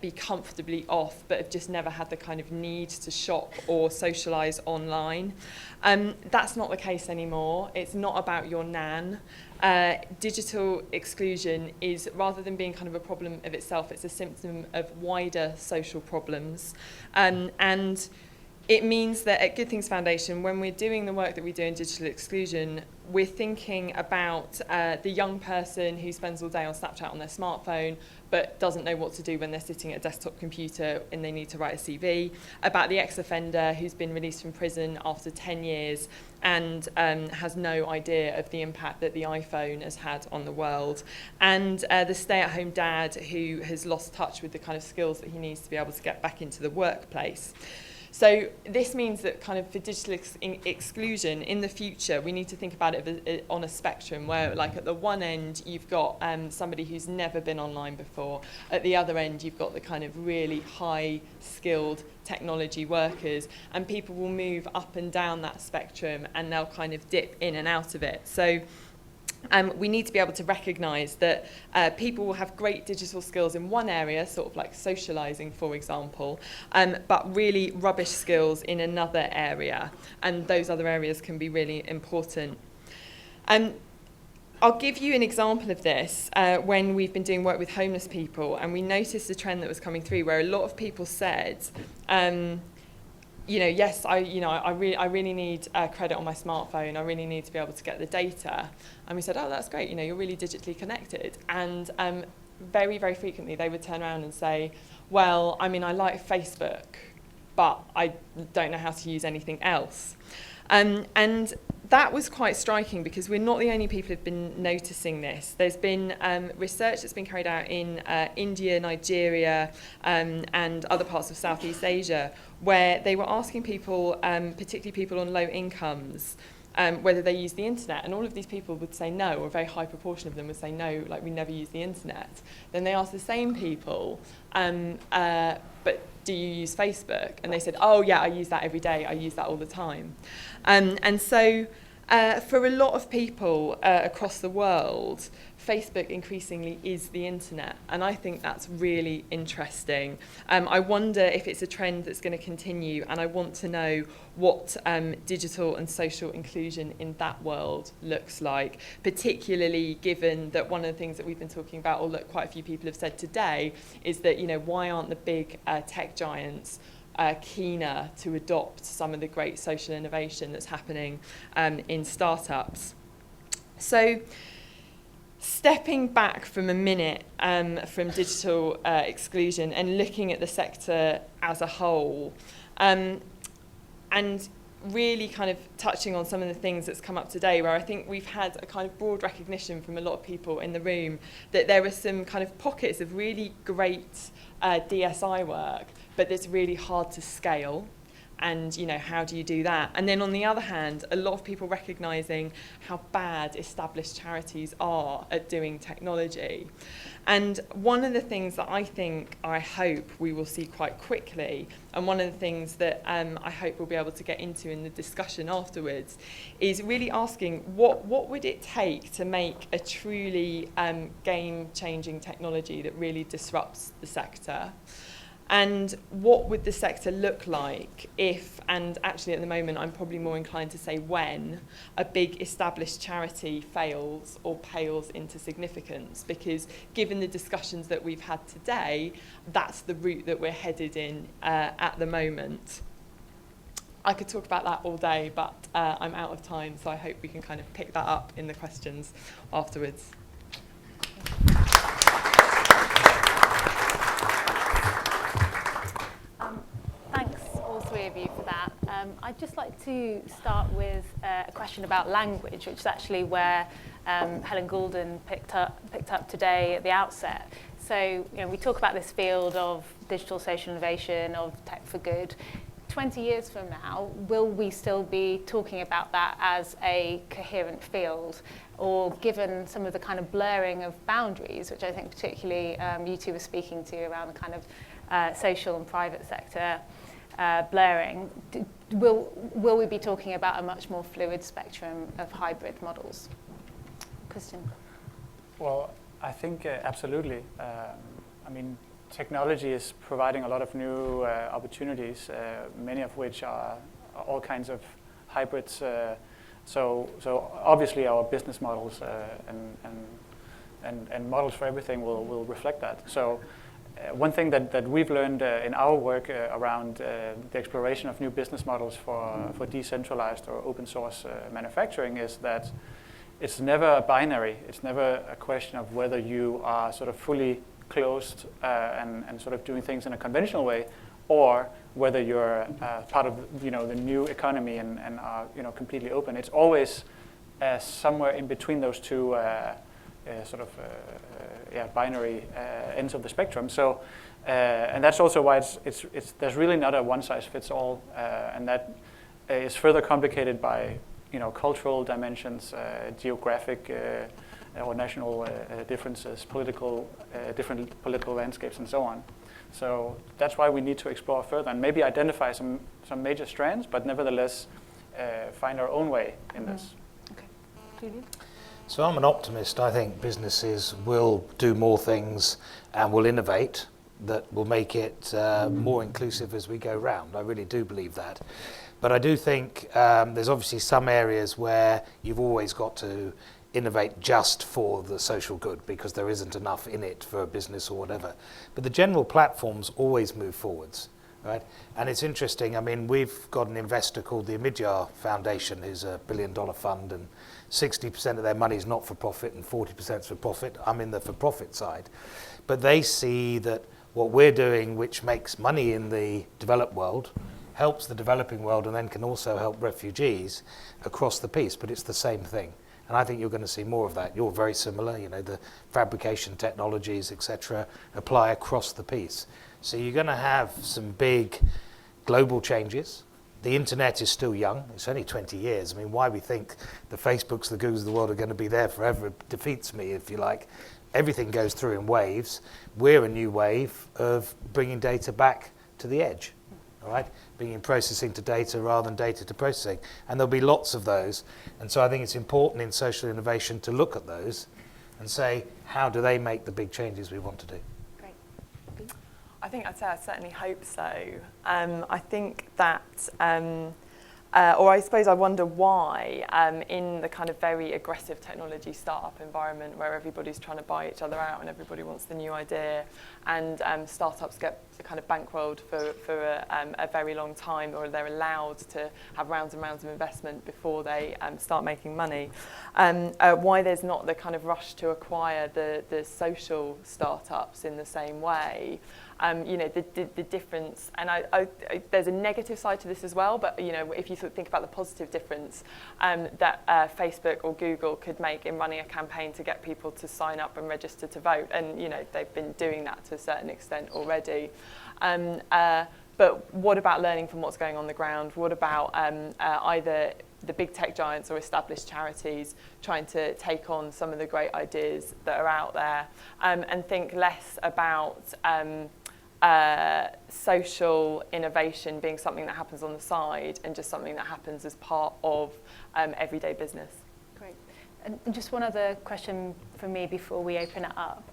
be comfortably off, but have just never had the kind of need to shop or socialise online. That's not the case anymore. It's not about your nan. Digital exclusion is, rather than being kind of a problem of itself, it's a symptom of wider social problems. And it means that at Good Things Foundation, when we're doing the work that we do in digital exclusion, we're thinking about the young person who spends all day on Snapchat on their smartphone but doesn't know what to do when they're sitting at a desktop computer and they need to write a CV, about the ex-offender who's been released from prison after 10 years and has no idea of the impact that the iPhone has had on the world, and the stay-at-home dad who has lost touch with the kind of skills that he needs to be able to get back into the workplace. So this means that kind of for digital exclusion in the future, we need to think about it on a spectrum where, like, at the one end, you've got somebody who's never been online before. At the other end, you've got the kind of really high-skilled technology workers, and people will move up and down that spectrum, and they'll kind of dip in and out of it. So we need to be able to recognise that people will have great digital skills in one area, sort of like socialising, for example, but really rubbish skills in another area, and those other areas can be really important. I'll give you an example of this when we've been doing work with homeless people, and we noticed a trend that was coming through where a lot of people said, yes, I really need credit on my smartphone. I really need to be able to get the data. And we said, oh, that's great. You're really digitally connected. And very, very frequently they would turn around and say, well, I like Facebook, but I don't know how to use anything else. And that was quite striking because we're not the only people who've been noticing this. There's been research that's been carried out in India, Nigeria, and other parts of Southeast Asia, where they were asking people, particularly people on low incomes, whether they use the internet. And all of these people would say no, or a very high proportion of them would say no, like, we never use the internet. Then they asked the same people, but do you use Facebook? And they said, oh yeah, I use that every day. I use that all the time. And so for a lot of people across the world, Facebook increasingly is the internet, and I think that's really interesting. I wonder if it's a trend that's going to continue, and I want to know what digital and social inclusion in that world looks like, particularly given that one of the things that we've been talking about, or that quite a few people have said today, is that, why aren't the big tech giants keener to adopt some of the great social innovation that's happening in startups? So, stepping back from a minute from digital exclusion and looking at the sector as a whole, and really kind of touching on some of the things that's come up today, where I think we've had a kind of broad recognition from a lot of people in the room that there are some kind of pockets of really great DSI work, but it's really hard to scale. And, how do you do that? And then on the other hand, a lot of people recognising how bad established charities are at doing technology. And one of the things that I hope we will see quite quickly, and one of the things that I hope we'll be able to get into in the discussion afterwards, is really asking what would it take to make a truly game-changing technology that really disrupts the sector? And what would the sector look like if, and actually at the moment I'm probably more inclined to say when, a big established charity fails or pales into significance? Because given the discussions that we've had today, that's the route that we're headed in at the moment. I could talk about that all day, but I'm out of time, so I hope we can kind of pick that up in the questions afterwards. Thanks, all three of you, for that. I'd just like to start with a question about language, which is actually where Helen Goulden picked up today at the outset. So, we talk about this field of digital social innovation, of tech for good. 20 years from now, will we still be talking about that as a coherent field? Or given some of the kind of blurring of boundaries, which I think particularly you two were speaking to around the kind of social and private sector blurring, will we be talking about a much more fluid spectrum of hybrid models? Christian? Well, I think absolutely. Technology is providing a lot of new opportunities, many of which are all kinds of hybrids. So obviously our business models and models for everything will reflect that. So one thing that we've learned in our work around the exploration of new business models for decentralized or open source manufacturing is that it's never a binary. It's never a question of whether you are sort of fully closed and sort of doing things in a conventional way, or whether you're part of the new economy and are completely open. It's always somewhere in between those two binary ends of the spectrum. So, and that's also why there's really not a one-size-fits-all, and that is further complicated by cultural dimensions, geographic or national differences, different political landscapes, and so on. So that's why we need to explore further and maybe identify some major strands, but nevertheless find our own way in this. Okay, Julian? So I'm an optimist. I think businesses will do more things and will innovate that will make it more inclusive as we go round. I really do believe that. But I do think there's obviously some areas where you've always got to innovate just for the social good because there isn't enough in it for a business or whatever. But the general platforms always move forwards, right? And it's interesting. I mean, we've got an investor called the Amidyar Foundation, who's a $1 billion fund, and 60% of their money is not for profit and 40% is for profit. I'm in the for profit side. But they see that what we're doing, which makes money in the developed world, helps the developing world and then can also help refugees across the piece, but it's the same thing. And I think you're going to see more of that. You're very similar, the fabrication technologies, etc., apply across the piece. So you're going to have some big global changes. The internet is still young. It's only 20 years. I mean, why we think the Facebooks, the Googles of the world are going to be there forever defeats me, if you like. Everything goes through in waves. We're a new wave of bringing data back to the edge, all right? Bringing processing to data rather than data to processing. And there'll be lots of those. And so I think it's important in social innovation to look at those and say, how do they make the big changes we want to do? Great. I think I'd say I certainly hope so. I think that, or I suppose I wonder why, in the kind of very aggressive technology startup environment where everybody's trying to buy each other out and everybody wants the new idea, and startups get kind of bankrolled for a very long time, or they're allowed to have rounds and rounds of investment before they start making money. Why there's not the kind of rush to acquire the social startups in the same way. The difference, and there's a negative side to this as well, but if you think about the positive difference that Facebook or Google could make in running a campaign to get people to sign up and register to vote, and they've been doing that to a certain extent already. But what about learning from what's going on the ground? What about either the big tech giants or established charities trying to take on some of the great ideas that are out there, and think less about social innovation being something that happens on the side and just something that happens as part of everyday business. Great. And just one other question from me before we open it up.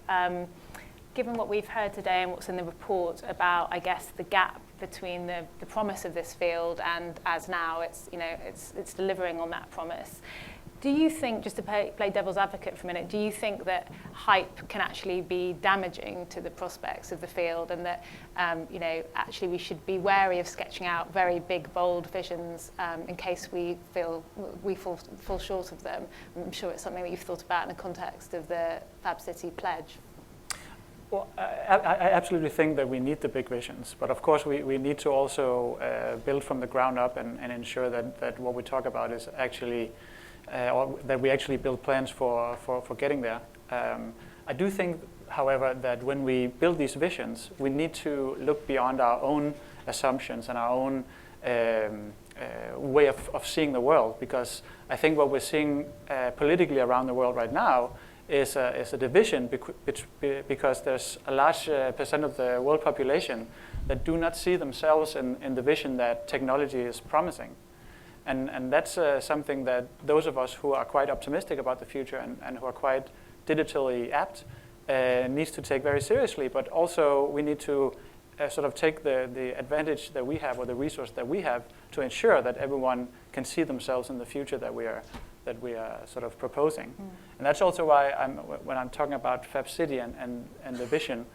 Given what we've heard today and what's in the report about, I guess, the gap between the promise of this field and as now it's delivering on that promise. Do you think, just to play devil's advocate for a minute, do you think that hype can actually be damaging to the prospects of the field, and that actually we should be wary of sketching out very big, bold visions in case we fall short of them? I'm sure it's something that you've thought about in the context of the Fab City pledge. Well, I absolutely think that we need the big visions, but of course we need to also build from the ground up and ensure that what we talk about is actually or that we actually build plans for getting there. I do think, however, that when we build these visions, we need to look beyond our own assumptions and our own way of seeing the world, because I think what we're seeing politically around the world right now is a division because there's a large percent of the world population that do not see themselves in the vision that technology is promising. And that's something that those of us who are quite optimistic about the future and who are quite digitally apt needs to take very seriously, but also we need to sort of take the advantage that we have, or the resource that we have, to ensure that everyone can see themselves in the future that we are sort of proposing. And that's also why when I'm talking about Fab City and the vision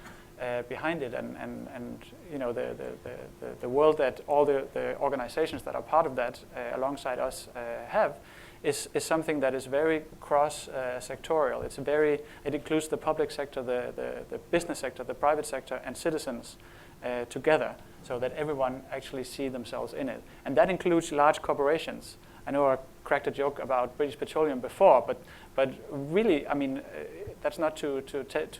behind it, and the world that all the organizations that are part of that alongside us have, is something that is very cross-sectorial. It includes the public sector, the business sector, the private sector, and citizens together, so that everyone actually see themselves in it. And that includes large corporations. I know our cracked a joke about British Petroleum before, but really, I mean, that's not to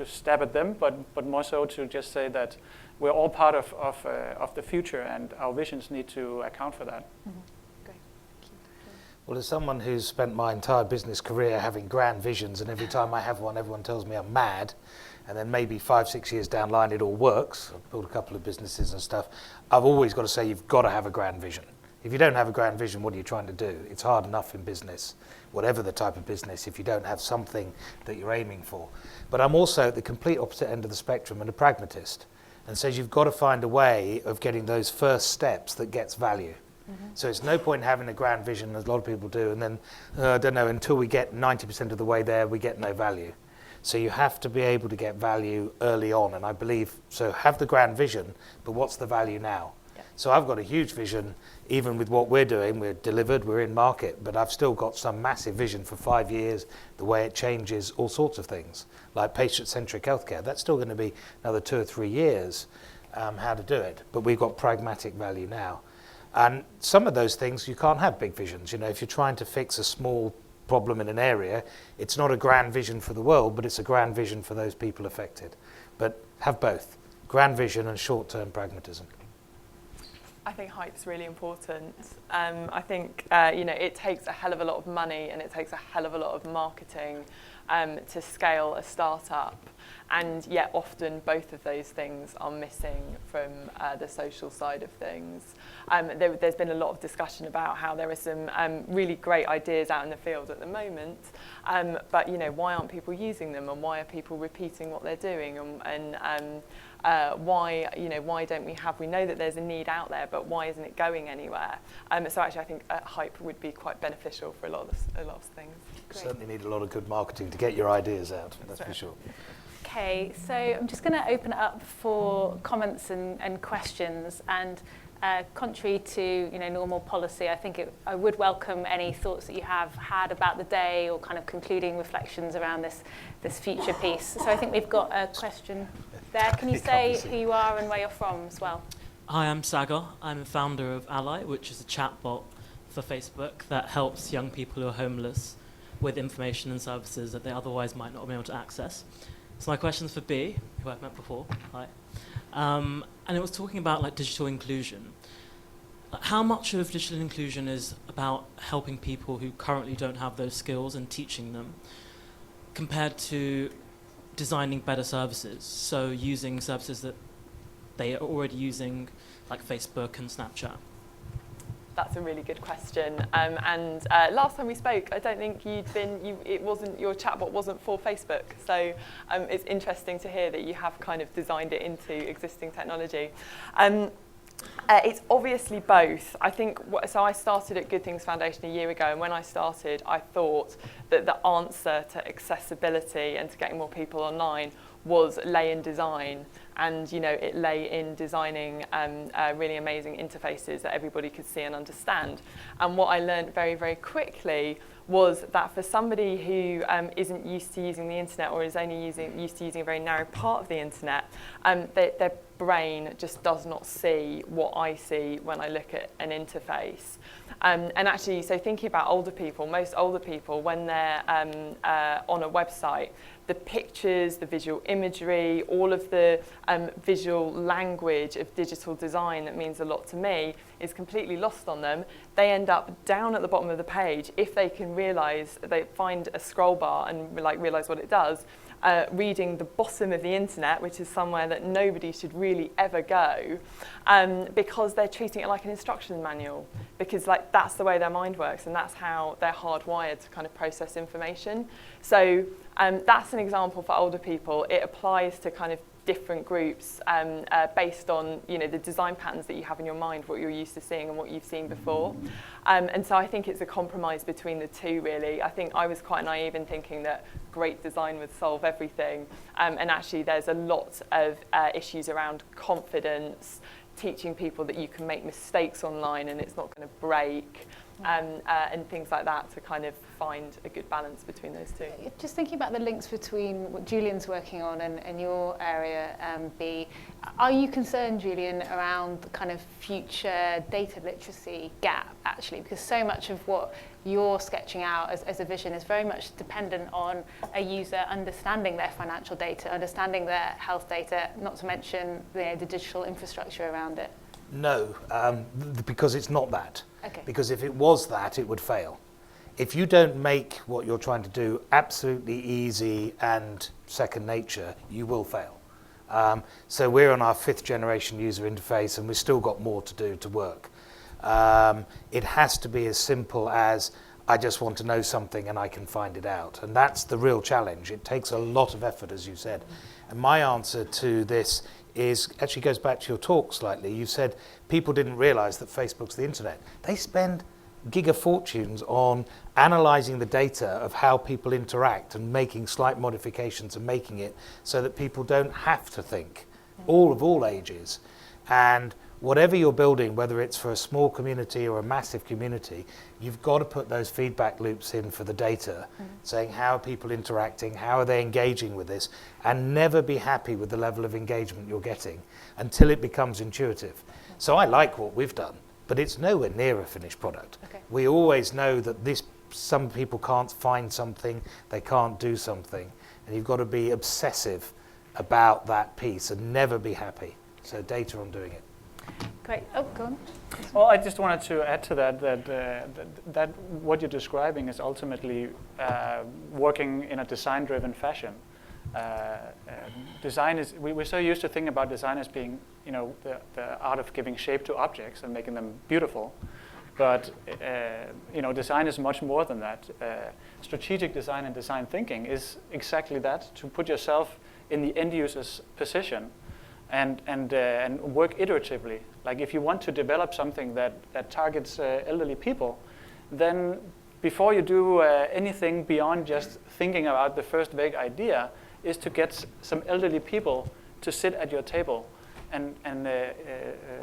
stab at them, but more so to just say that we're all part of the future, and our visions need to account for that. Mm-hmm. Great. Well, as someone who's spent my entire business career having grand visions, and every time I have one, everyone tells me I'm mad, and then maybe 5-6 years down the line it all works. I've built a couple of businesses and stuff. I've always got to say you've got to have a grand vision. If you don't have a grand vision, what are you trying to do? It's hard enough in business, whatever the type of business, if you don't have something that you're aiming for. But I'm also at the complete opposite end of the spectrum and a pragmatist, and says you've got to find a way of getting those first steps that gets value. So it's no point having a grand vision, as a lot of people do, and then, I don't know, until we get 90% of the way there, we get no value. So you have to be able to get value early on, and I believe, so have the grand vision, but what's the value now? Yeah. So I've got a huge vision, even with what we're doing, we're delivered, we're in market, but I've still got some massive vision for 5 years, the way it changes all sorts of things, like patient-centric healthcare. That's still going to be another 2 or 3 years, how to do it, but we've got pragmatic value now. And some of those things, you can't have big visions. You know, if you're trying to fix a small problem in an area, it's not a grand vision for the world, but it's a grand vision for those people affected. But have both, grand vision and short-term pragmatism. I think hype's really important. I think, it takes a hell of a lot of money and it takes a hell of a lot of marketing to scale a startup. And yet often both of those things are missing from the social side of things. There's been a lot of discussion about how there are some really great ideas out in the field at the moment, but why aren't people using them, and why are people repeating what they're doing, and why don't we know that there's a need out there, but why isn't it going anywhere? So actually I think hype would be quite beneficial for a lot of things. Great. Certainly need a lot of good marketing to get your ideas out, that's for sure. Okay, so I'm just going to open it up for comments and questions, and contrary to normal policy, I think I would welcome any thoughts that you have had about the day, or kind of concluding reflections around this future piece. So I think we've got a question there. Can you say who you are and where you're from as well? Hi, I'm Sagar. I'm a founder of Ally, which is a chatbot for Facebook that helps young people who are homeless with information and services that they otherwise might not be able to access. So my question's for B, who I've met before. Hi. And it was talking about digital inclusion. How much of digital inclusion is about helping people who currently don't have those skills and teaching them, compared to designing better services? So using services that they are already using, like Facebook and Snapchat. That's a really good question. And last time we spoke, I don't think your chatbot wasn't for Facebook. So it's interesting to hear that you have kind of designed it into existing technology. It's obviously both. I think, so I started at Good Things Foundation a year ago, and when I started, I thought that the answer to accessibility and to getting more people online was lay in design, and it lay in designing really amazing interfaces that everybody could see and understand. And what I learned very, very quickly was that for somebody who isn't used to using the internet, or is only used to using a very narrow part of the internet, their brain just does not see what I see when I look at an interface. And actually, so thinking about older people, most older people, when they're on a website, the pictures, the visual imagery, all of the visual language of digital design that means a lot to me is completely lost on them. They end up down at the bottom of the page, if they can realise, they find a scroll bar and realise what it does, reading the bottom of the internet, which is somewhere that nobody should really ever go, because they're treating it like an instruction manual, because that's the way their mind works, and that's how they're hardwired to kind of process information. So that's an example for older people. It applies to kind of different groups based on the design patterns that you have in your mind, what you're used to seeing and what you've seen before. And so I think it's a compromise between the two, really. I think I was quite naive in thinking that great design would solve everything. And actually there's a lot of issues around confidence, teaching people that you can make mistakes online and it's not going to break. and things like that to kind of find a good balance between those two. Just thinking about the links between what Julian's working on and your area, B, are you concerned, Julian, around the kind of future data literacy gap, actually? Because so much of what you're sketching out as a vision is very much dependent on a user understanding their financial data, understanding their health data, not to mention the digital infrastructure around it. No, because it's not that. Okay. Because if it was that, it would fail. If you don't make what you're trying to do absolutely easy and second nature, you will fail. So we're on our 5th generation user interface, and we've still got more to do to work. It has to be as simple as, I just want to know something and I can find it out. And that's the real challenge. It takes a lot of effort, as you said. And my answer to this actually goes back to your talk slightly. You said people didn't realize that Facebook's the internet. They spend gigafortunes on analyzing the data of how people interact and making slight modifications and making it so that people don't have to think, all ages. And whatever you're building, whether it's for a small community or a massive community, you've got to put those feedback loops in for the data, saying how are people interacting, how are they engaging with this, and never be happy with the level of engagement you're getting until it becomes intuitive. So I like what we've done, but it's nowhere near a finished product. Okay. We always know that some people can't find something, they can't do something, and you've got to be obsessive about that piece and never be happy. So data on doing it. Great. Oh, go on. Well, I just wanted to add to that that what you're describing is ultimately working in a design-driven fashion. Design is, we're so used to thinking about design as being, the art of giving shape to objects and making them beautiful. But, design is much more than that. Strategic design and design thinking is exactly that, to put yourself in the end user's position and work iteratively. Like if you want to develop something that targets elderly people, then before you do anything beyond just thinking about the first vague idea, is to get some elderly people to sit at your table and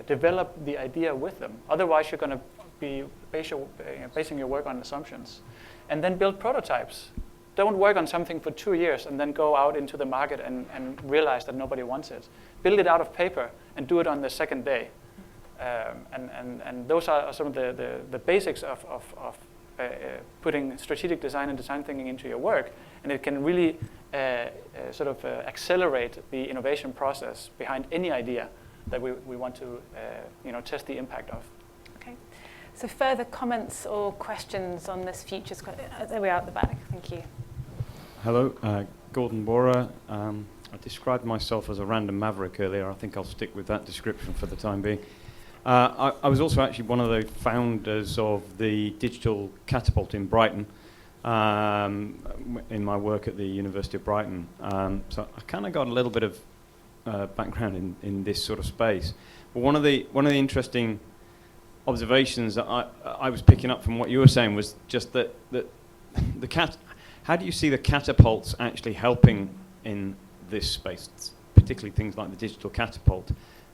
develop the idea with them. Otherwise, you're going to be basing your work on assumptions. And then build prototypes. Don't work on something for 2 years and then go out into the market and realize that nobody wants it. Build it out of paper and do it on the second day. And those are some of the basics of putting strategic design and design thinking into your work. And it can really accelerate the innovation process behind any idea that we want to test the impact of. Okay. So further comments or questions on this futures? There we are at the back. Thank you. Hello, Gordon Bora. I described myself as a random maverick earlier. I think I'll stick with that description for the time being. I was also actually one of the founders of the Digital Catapult in Brighton in my work at the University of Brighton. So I kind of got a little bit of background in this sort of space. But one of the interesting observations that I was picking up from what you were saying was just that how do you see the catapults actually helping in this space, particularly things like the digital catapult?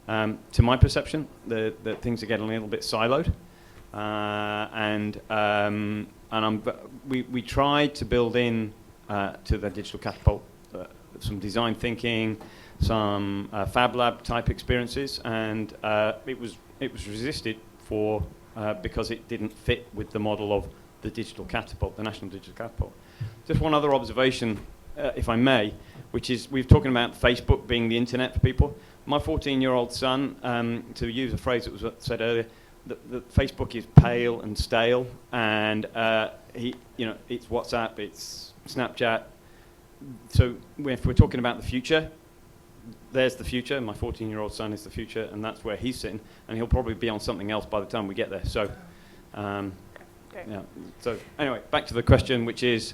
To my perception, that things are getting a little bit siloed, we tried to build in to the digital catapult some design thinking, some Fab Lab type experiences, and it was resisted because it didn't fit with the model of the digital catapult, the National Digital Catapult. Just one other observation, if I may, which is we've talking about Facebook being the internet for people. My 14-year-old son, to use a phrase that was said earlier, that Facebook is pale and stale, and it's WhatsApp, it's Snapchat. So if we're talking about the future, there's the future. My 14-year-old son is the future, and that's where he's sitting, and he'll probably be on something else by the time we get there. So, yeah. So anyway, back to the question, which is,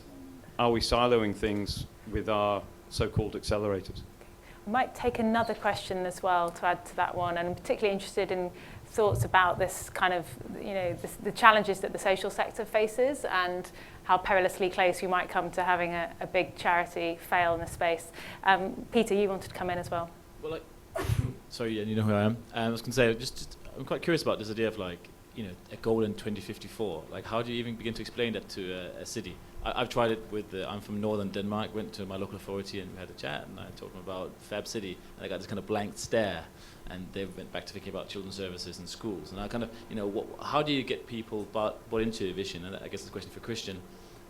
are we siloing things with our so-called accelerators? We might take another question as well to add to that one, and I'm particularly interested in thoughts about this kind of, the challenges that the social sector faces and how perilously close we might come to having a big charity fail in the space. Peter, you wanted to come in as well. Well, sorry, you know who I am. I was going to say, I'm quite curious about this idea of a goal in 2054. Like, how do you even begin to explain that to a city? I've tried it with, I'm from northern Denmark, went to my local authority and we had a chat, and I told them about Fab City, and I got this kind of blank stare, and they went back to thinking about children's services and schools. And I kind of, how do you get people bought into your vision? And I guess it's a question for Christian,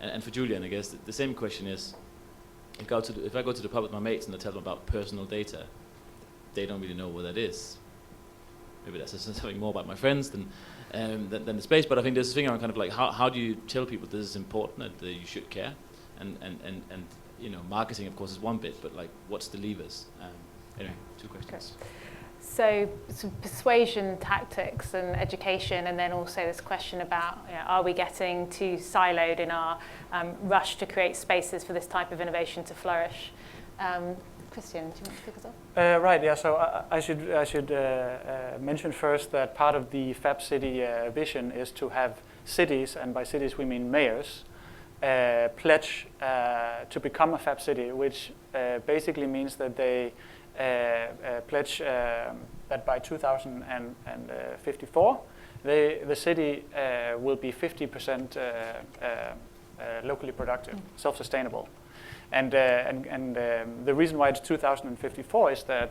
and for Julian, I guess the same question is, if I go to the pub with my mates and I tell them about personal data, they don't really know what that is. Maybe that's something more about my friends than displaced, but I think there's this thing around kind of like how do you tell people this is important, that you should care, and marketing of course is one bit, but like what's the levers? Anyway, 2 questions. Okay. So some persuasion tactics and education, and then also this question about are we getting too siloed in our rush to create spaces for this type of innovation to flourish? Christian, do you want to kick us off? Right, yeah, so I should mention first that part of the Fab City vision is to have cities, and by cities we mean mayors, pledge to become a Fab City, which basically means that they pledge that by 2054 the city will be 50% locally productive, self-sustainable. And the reason why it's 2054 is that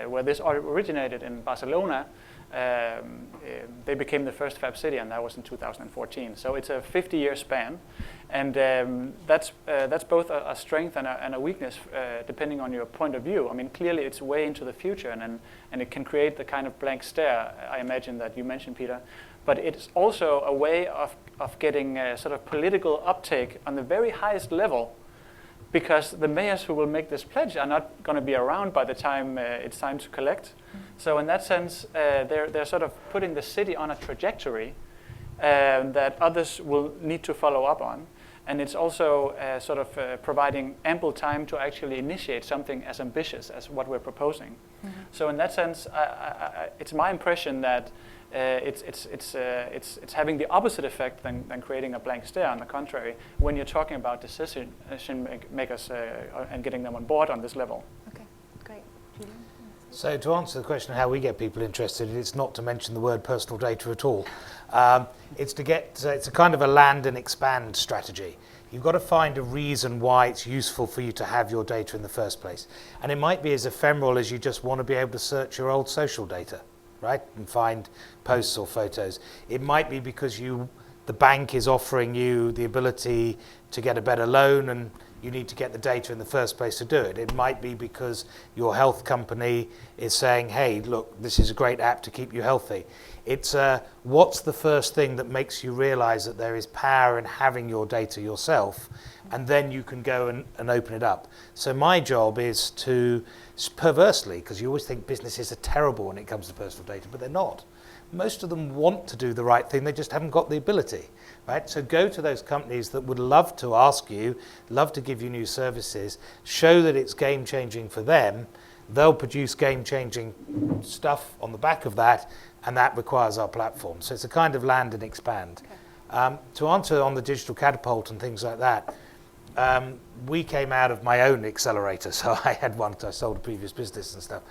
where this originated in Barcelona, they became the first Fab City, and that was in 2014. So it's a 50-year span, and that's both a strength and a weakness depending on your point of view. I mean, clearly it's way into the future, and it can create the kind of blank stare I imagine that you mentioned, Peter. But it's also a way of getting sort of political uptake on the very highest level, because the mayors who will make this pledge are not going to be around by the time it's time to collect. So in that sense, they're sort of putting the city on a trajectory that others will need to follow up on. And it's also sort of providing ample time to actually initiate something as ambitious as what we're proposing. So in that sense, it's my impression that it's having the opposite effect than creating a blank stare. On the contrary, when you're talking about decision makers and getting them on board on this level. Okay, great. Julian? So to answer the question of how we get people interested, it's not to mention the word personal data at all. It's a kind of a land and expand strategy. You've got to find a reason why it's useful for you to have your data in the first place. And it might be as ephemeral as you just want to be able to search your old social data, right, and find posts or photos. It might be because the bank is offering you the ability to get a better loan and you need to get the data in the first place to do it. It might be because your health company is saying, hey, look, this is a great app to keep you healthy. It's what's the first thing that makes you realize that there is power in having your data yourself, and then you can go and open it up. So my job is to, perversely, because you always think businesses are terrible when it comes to personal data, but they're not. Most of them want to do the right thing, they just haven't got the ability, right? So go to those companies that would love to ask you, love to give you new services, show that it's game-changing for them. They'll produce game-changing stuff on the back of that, and that requires our platform. So it's a kind of land and expand. Okay. To answer on the digital catapult and things like that, we came out of my own accelerator, so I had one because I sold a previous business and stuff.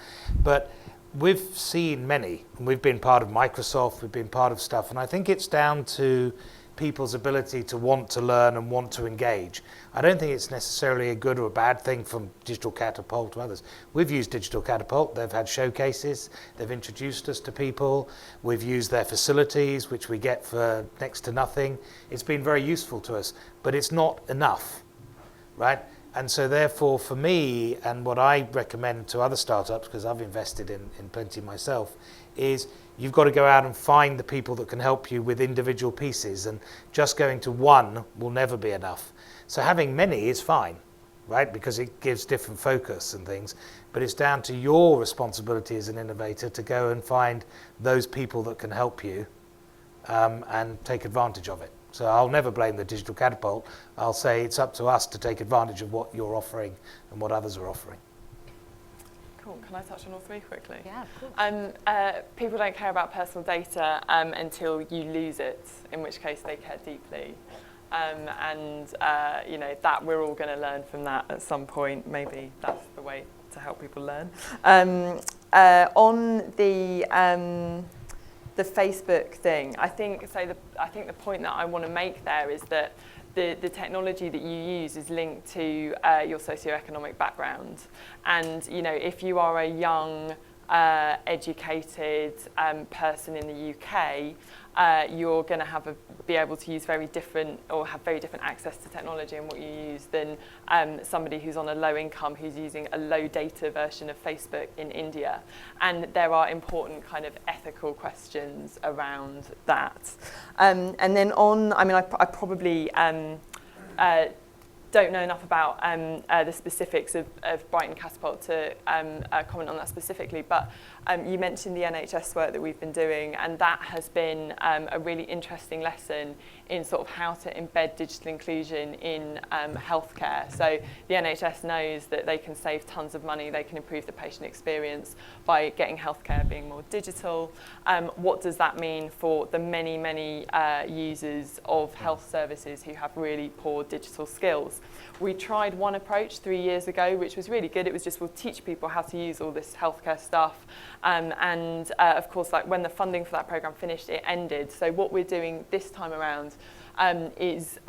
But we've seen many, and we've been part of Microsoft, we've been part of stuff, and I think it's down to people's ability to want to learn and want to engage. I don't think it's necessarily a good or a bad thing from Digital Catapult to others. We've used Digital Catapult, they've had showcases, they've introduced us to people, we've used their facilities, which we get for next to nothing. It's been very useful to us, but it's not enough, right? And so therefore for me, and what I recommend to other startups, because I've invested in plenty myself, is you've got to go out and find the people that can help you with individual pieces, and just going to one will never be enough. So having many is fine, right? Because it gives different focus and things, but it's down to your responsibility as an innovator to go and find those people that can help you and take advantage of it. So I'll never blame the Digital Catapult. I'll say it's up to us to take advantage of what you're offering and what others are offering. Cool. Can I touch on all three quickly? Yeah, of course. People don't care about personal data until you lose it, in which case they care deeply. That we're all going to learn from that at some point. Maybe that's the way to help people learn. On the the Facebook thing, I think the point that I want to make there is that the technology that you use is linked to your socioeconomic background. And, you know, if you are a young, educated person in the UK, you're going to be able to use very different access to technology and what you use than somebody who's on a low income who's using a low data version of Facebook in India. And there are important kind of ethical questions around that. And then I probably don't know enough about the specifics of Brighton Catapult to comment on that specifically, but you mentioned the NHS work that we've been doing, and that has been a really interesting lesson in sort of how to embed digital inclusion in healthcare. So the NHS knows that they can save tons of money, they can improve the patient experience by getting healthcare being more digital. What does that mean for the many, many users of health services who have really poor digital skills? We tried one approach 3 years ago, which was really good. It was just, we'll teach people how to use all this healthcare stuff. Of course, like when the funding for that program finished, it ended. So what we're doing this time around is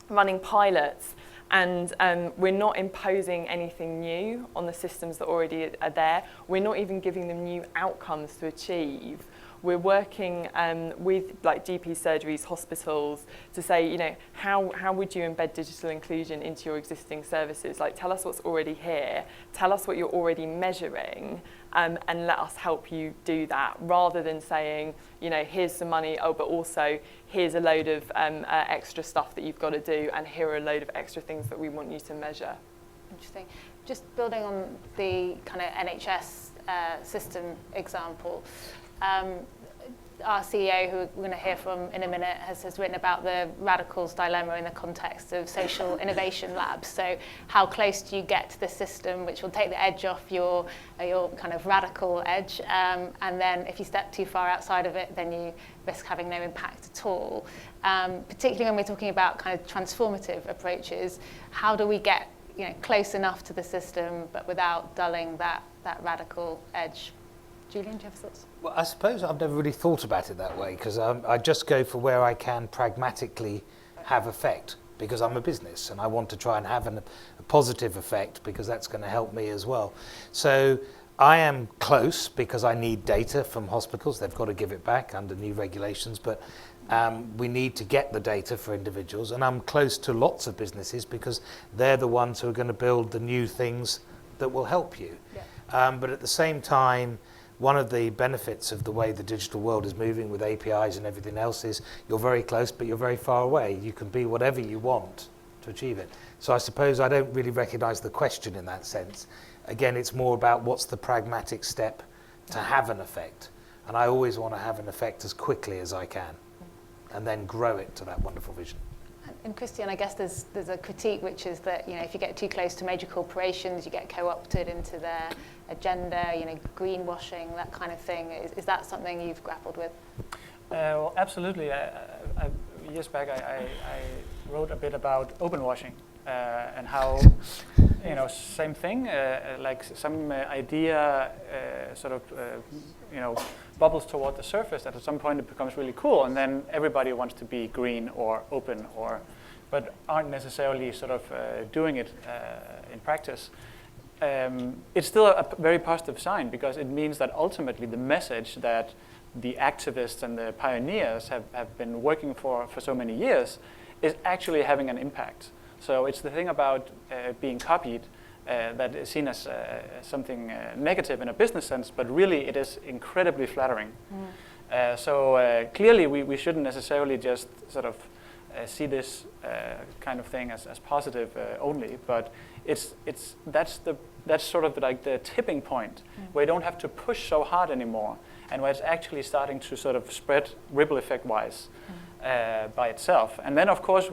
running pilots, and we're not imposing anything new on the systems that already are there. We're not even giving them new outcomes to achieve. We're working with like GP surgeries, hospitals, to say, you know, how would you embed digital inclusion into your existing services? Like, tell us what's already here, tell us what you're already measuring, and let us help you do that, rather than saying, you know, here's some money, but also here's a load of extra stuff that you've got to do, and here are a load of extra things that we want you to measure. Interesting. Just building on the kind of NHS system example, our CEO, who we're going to hear from in a minute, has written about the radical's dilemma in the context of social innovation labs. So how close do you get to the system which will take the edge off your kind of radical edge, and then if you step too far outside of it, then you risk having no impact at all. Particularly when we're talking about kind of transformative approaches, how do we get, you know, close enough to the system but without dulling that radical edge? Julian, do you have thoughts? Well, I suppose I've never really thought about it that way, because I just go for where I can pragmatically have effect, because I'm a business and I want to try and have a positive effect, because that's going to help me as well. So I am close because I need data from hospitals. They've got to give it back under new regulations, but we need to get the data for individuals. And I'm close to lots of businesses because they're the ones who are going to build the new things that will help you. Yeah. But at the same time, one of the benefits of the way the digital world is moving with APIs and everything else is you're very close, but you're very far away. You can be whatever you want to achieve it. So I suppose I don't really recognise the question in that sense. Again, it's more about what's the pragmatic step to have an effect. And I always want to have an effect as quickly as I can, and then grow it to that wonderful vision. And Christian, I guess there's a critique, which is that, you know, if you get too close to major corporations, you get co-opted into their agenda, you know, greenwashing, that kind of thing. Is that something you've grappled with? Well, absolutely. Years back, I wrote a bit about open washing and how, you know, same thing, like some idea you know, bubbles toward the surface that at some point it becomes really cool, and then everybody wants to be green or open, but aren't necessarily sort of doing it in practice. It's still a very positive sign, because it means that ultimately the message that the activists and the pioneers have been working for so many years is actually having an impact. So it's the thing about being copied that is seen as something negative in a business sense, but really it is incredibly flattering. So clearly we shouldn't necessarily just sort of see this kind of thing as positive only, but that's sort of like the tipping point where you don't have to push so hard anymore, and where it's actually starting to sort of spread ripple effect wise by itself. And then of course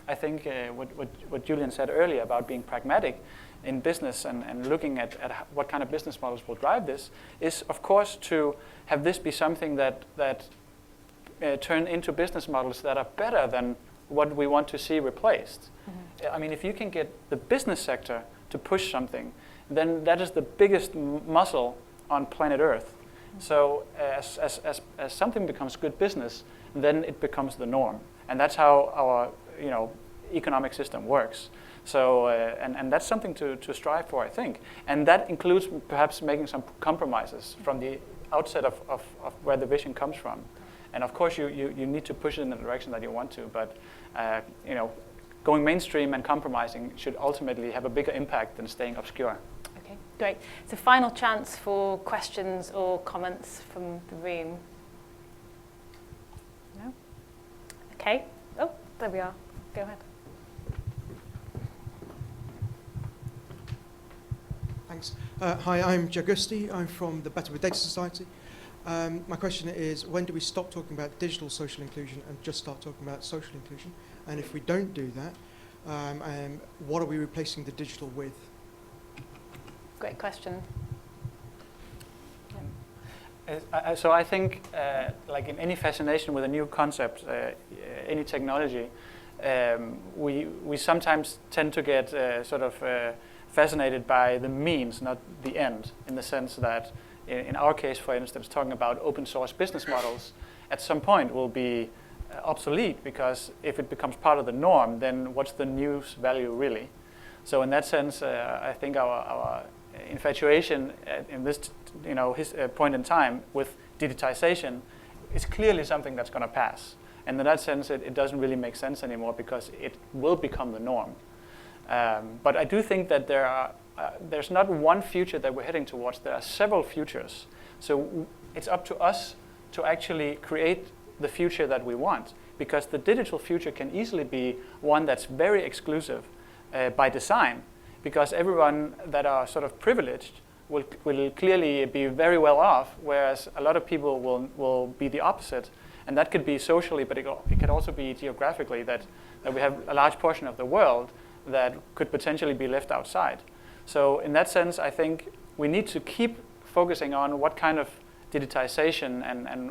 I think what Julian said earlier about being pragmatic in business and looking at what kind of business models will drive this is, of course, to have this be something that turn into business models that are better than what we want to see replaced. I mean, if you can get the business sector to push something, then that is the biggest muscle on planet Earth. So as something becomes good business, then it becomes the norm, and that's how our economic system works. So and that's something to strive for, I think, and that includes perhaps making some compromises from the outset of where the vision comes from. And of course, you need to push it in the direction that you want to, but going mainstream and compromising should ultimately have a bigger impact than staying obscure. Okay, great. So final chance for questions or comments from the room. No? Okay. Oh, there we are. Go ahead. Thanks. Hi, I'm Jagusti. I'm from the Better with Data Society. My question is, when do we stop talking about digital social inclusion and just start talking about social inclusion? And if we don't do that, what are we replacing the digital with? Great question. So I think, like in any fascination with a new concept, any technology, we sometimes tend to get fascinated by the means, not the end, in the sense that in our case, for instance, talking about open source business models at some point will be obsolete, because if it becomes part of the norm, then what's the news value really? So in that sense, I think our infatuation in this point in time with digitization is clearly something that's going to pass. And in that sense, it doesn't really make sense anymore, because it will become the norm. But I do think that there's not one future that we're heading towards. There are several futures. So it's up to us to actually create the future that we want, because the digital future can easily be one that's very exclusive by design, because everyone that are sort of privileged will clearly be very well off, whereas a lot of people will be the opposite. And that could be socially, but it could also be geographically, that we have a large portion of the world that could potentially be left outside. So in that sense, I think we need to keep focusing on what kind of digitization and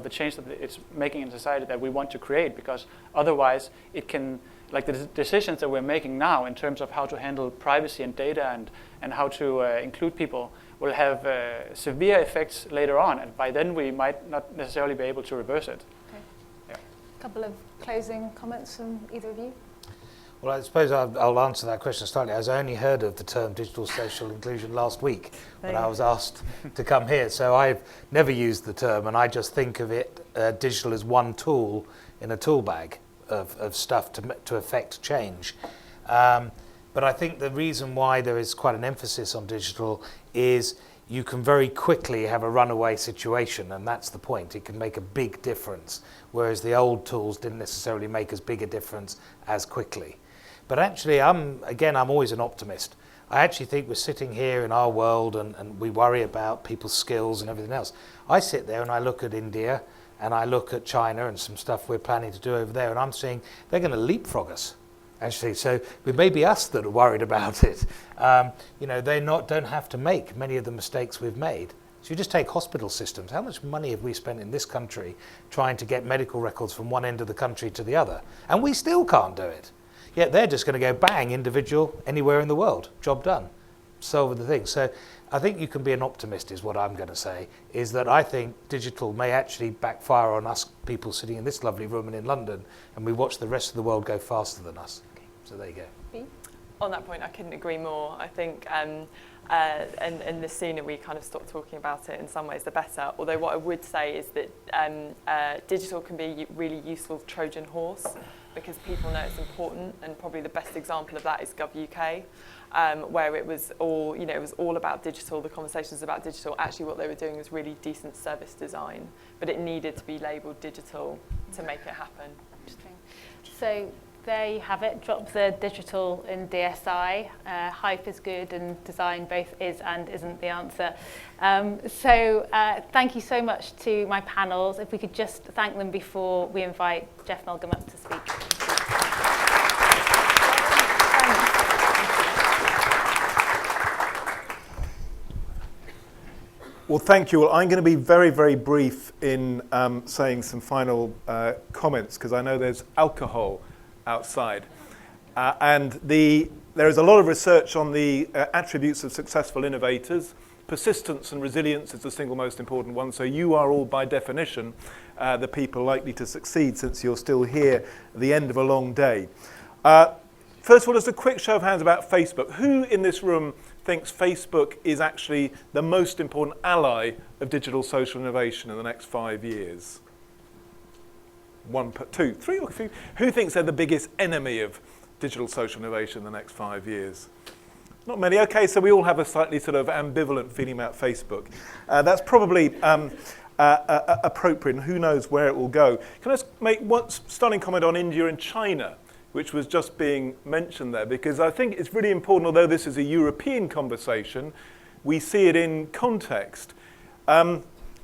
the change that it's making in society that we want to create, because otherwise it can, like the decisions that we're making now in terms of how to handle privacy and data and how to include people will have severe effects later on, and by then we might not necessarily be able to reverse it. Okay. Yeah. A couple of closing comments from either of you? Well, I suppose I'll answer that question slightly. I only heard of the term digital social inclusion last week when I was asked to come here. So I've never used the term, and I just think of it, digital as one tool in a tool bag of stuff to affect change. But I think the reason why there is quite an emphasis on digital is you can very quickly have a runaway situation, and that's the point. It can make a big difference, whereas the old tools didn't necessarily make as big a difference as quickly. But actually, I'm always an optimist. I actually think we're sitting here in our world and we worry about people's skills and everything else. I sit there and I look at India and I look at China and some stuff we're planning to do over there, and I'm seeing they're going to leapfrog us, actually. So it may be us that are worried about it. They don't have to make many of the mistakes we've made. So you just take hospital systems. How much money have we spent in this country trying to get medical records from one end of the country to the other? And we still can't do it. Yet they're just going to go bang, individual, anywhere in the world. Job done. Solve the thing. So I think you can be an optimist, is what I'm going to say, is that I think digital may actually backfire on us people sitting in this lovely room and in London, and we watch the rest of the world go faster than us. Okay. So there you go. On that point, I couldn't agree more. I think and the sooner we kind of stop talking about it, in some ways, the better. Although what I would say is that digital can be a really useful Trojan horse, because people know it's important, and probably the best example of that is Gov.uk, where it was all about digital. The conversations about digital. Actually, what they were doing was really decent service design, but it needed to be labelled digital to make it happen. Interesting. So there you have it. Drop the digital in DSI. Hype is good, and design both is and isn't the answer. Thank you so much to my panels. If we could just thank them before we invite Jeff Milgrom up to speak. Well, thank you. Well, I'm going to be very, very brief in saying some final comments, because I know there's alcohol outside. There is a lot of research on the attributes of successful innovators, persistence and resilience is the single most important one. So you are all, by definition, the people likely to succeed, since you're still here at the end of a long day. First of all, just a quick show of hands about Facebook. Who in this room thinks Facebook is actually the most important ally of digital social innovation in the next 5 years? 1, 2, 3, or 4. Who thinks they're the biggest enemy of digital social innovation in the next 5 years? Not many. Okay, so we all have a slightly sort of ambivalent feeling about Facebook. That's probably appropriate, and who knows where it will go. Can I just make one stunning comment on India and China, which was just being mentioned there, because I think it's really important, although this is a European conversation, we see it in context.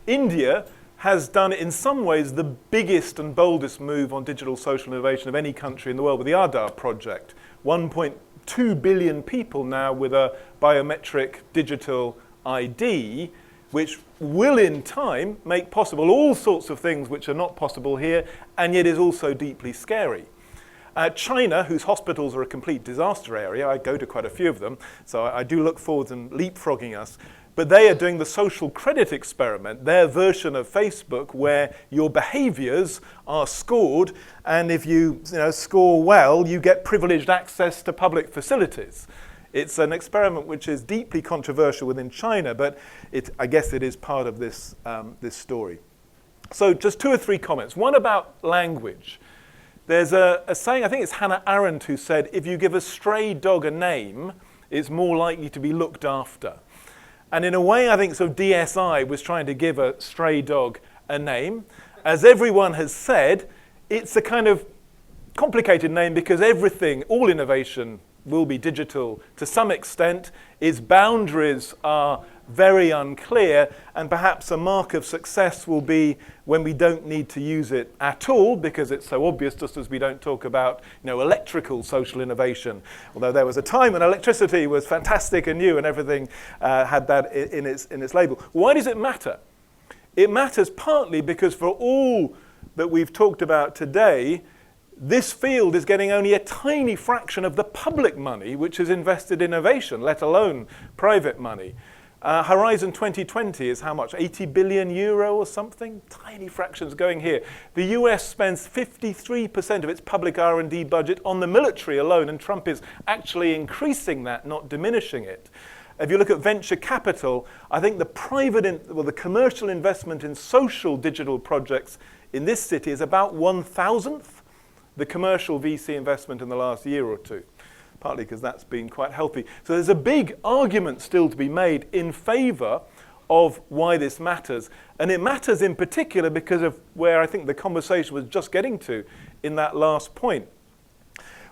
India has done, in some ways, the biggest and boldest move on digital social innovation of any country in the world with the Aadhaar project. 1.2 billion people now with a biometric digital ID, which will in time make possible all sorts of things which are not possible here, and yet is also deeply scary. China, whose hospitals are a complete disaster area, I go to quite a few of them, so I do look forward to them leapfrogging us, but they are doing the social credit experiment, their version of Facebook, where your behaviors are scored, and if you score well, you get privileged access to public facilities. It's an experiment which is deeply controversial within China, but I guess it is part of this, this story. So just 2 or 3 comments. One about language. There's a saying, I think it's Hannah Arendt who said, if you give a stray dog a name, it's more likely to be looked after. And in a way, I think so DSI was trying to give a stray dog a name. As everyone has said, it's a kind of complicated name because everything, all innovation will be digital to some extent. Its boundaries are very unclear, and perhaps a mark of success will be when we don't need to use it at all because it's so obvious, just as we don't talk about electrical social innovation. Although there was a time when electricity was fantastic and new and everything had that in its label. Why does it matter? It matters partly because for all that we've talked about today, this field is getting only a tiny fraction of the public money which is invested in innovation, let alone private money. Horizon 2020 is how much? 80 billion euro or something? Tiny fractions going here. The US spends 53% of its public R&D budget on the military alone, and Trump is actually increasing that, not diminishing it. If you look at venture capital, I think the commercial investment in social digital projects in this city is about 1,000th the commercial VC investment in the last year or two, partly because that's been quite healthy. So there's a big argument still to be made in favor of why this matters. And it matters in particular because of where I think the conversation was just getting to in that last point.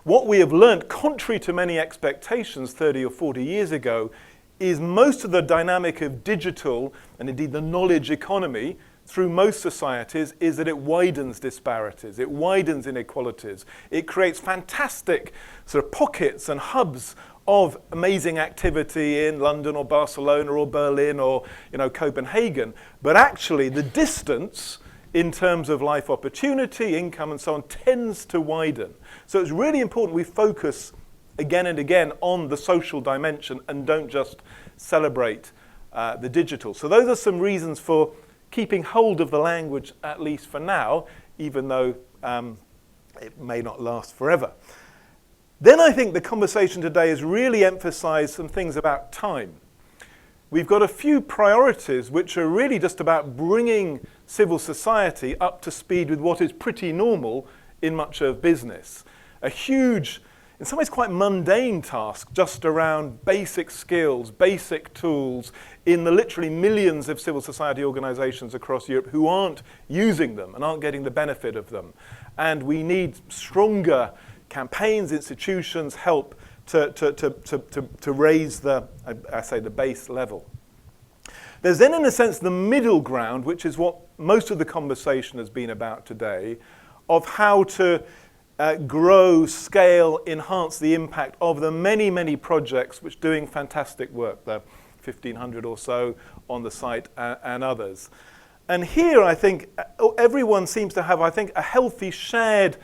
What we have learned, contrary to many expectations 30 or 40 years ago, is most of the dynamic of digital and indeed the knowledge economy through most societies is that it widens disparities, it widens inequalities, it creates fantastic sort of pockets and hubs of amazing activity in London or Barcelona or Berlin or Copenhagen, but actually the distance in terms of life opportunity, income and so on tends to widen. So it's really important we focus again and again on the social dimension and don't just celebrate the digital. So those are some reasons for keeping hold of the language, at least for now, even though it may not last forever. Then I think the conversation today has really emphasized some things about time. We've got a few priorities which are really just about bringing civil society up to speed with what is pretty normal in much of business. A huge, in some ways quite mundane task just around basic skills, basic tools in the literally millions of civil society organizations across Europe who aren't using them and aren't getting the benefit of them. And we need stronger campaigns, institutions, help to raise the base level. There's then, in a sense, the middle ground, which is what most of the conversation has been about today, of how to grow, scale, enhance the impact of the many, many projects which are doing fantastic work, the 1,500 or so on the site and others. And here, I think, everyone seems to have, a healthy shared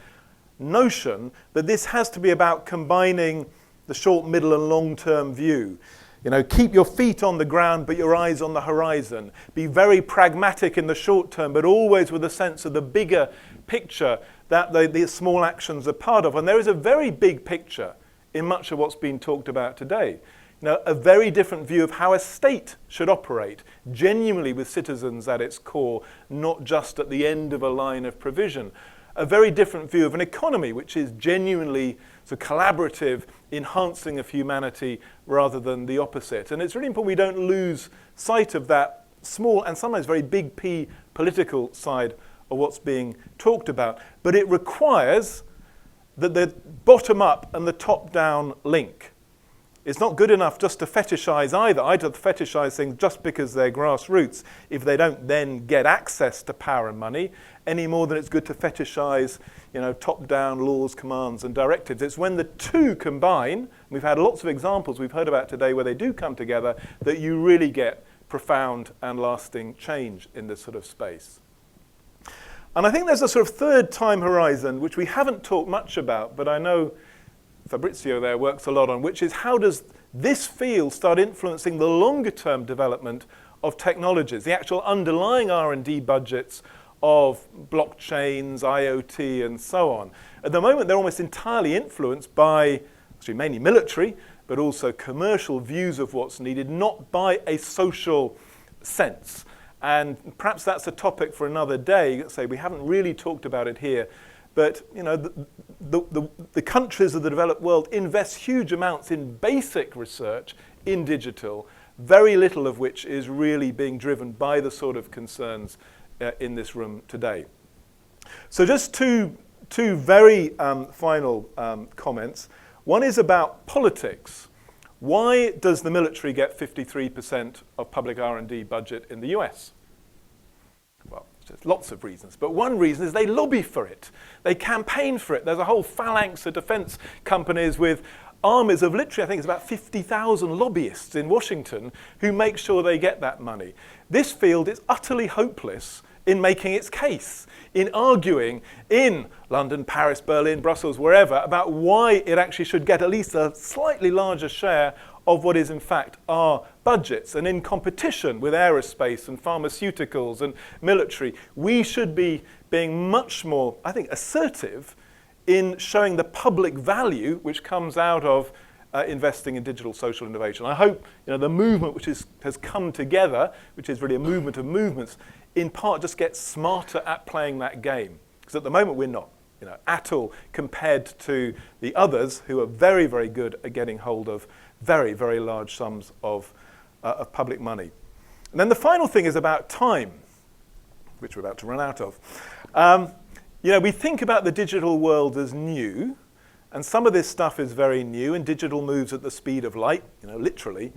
notion that this has to be about combining the short, middle, and long-term view. You know, keep your feet on the ground but your eyes on the horizon. Be very pragmatic in the short term, but always with a sense of the bigger picture that the small actions are part of. And there is a very big picture in much of what's been talked about today. You know, a very different view of how a state should operate, genuinely with citizens at its core, not just at the end of a line of provision. A very different view of an economy, which is genuinely so collaborative, enhancing of humanity rather than the opposite. And it's really important we don't lose sight of that small and sometimes very big P political side of what's being talked about. But it requires that the bottom-up and the top-down link. It's not good enough just to fetishize either. I just fetishize things just because they're grassroots if they don't then get access to power and money, any more than it's good to fetishize, you know, top-down laws, commands, and directives. It's when the two combine, we've had lots of examples we've heard about today where they do come together, that you really get profound and lasting change in this sort of space. And I think there's a sort of third time horizon, which we haven't talked much about, but I know Fabrizio there works a lot on, which is how does this field start influencing the longer term development of technologies, the actual underlying R&D budgets of blockchains, IoT, and so on. At the moment, they're almost entirely influenced by, actually mainly military, but also commercial views of what's needed, not by a social sense. And perhaps that's a topic for another day. Let's say we haven't really talked about it here. But you know, the countries of the developed world invest huge amounts in basic research in digital, very little of which is really being driven by the sort of concerns in this room today. So just two very final comments. One is about politics. Why does the military get 53% of public R&D budget in the US? Well, there's lots of reasons, but one reason is they lobby for it. They campaign for it. There's a whole phalanx of defense companies with armies of literally, I think it's about 50,000 lobbyists in Washington who make sure they get that money. This field is utterly hopeless in making its case, in arguing in London, Paris, Berlin, Brussels, wherever, about why it actually should get at least a slightly larger share of what is in fact our budgets. And in competition with aerospace and pharmaceuticals and military, we should be being much more, I think, assertive in showing the public value which comes out of investing in digital social innovation. I hope the movement which has come together, which is really a movement of movements, in part just gets smarter at playing that game. Because at the moment we're not at all compared to the others who are very, very good at getting hold of very, very large sums of public money. And then the final thing is about time, which we're about to run out of. We think about the digital world as new, and some of this stuff is very new, and digital moves at the speed of light, literally.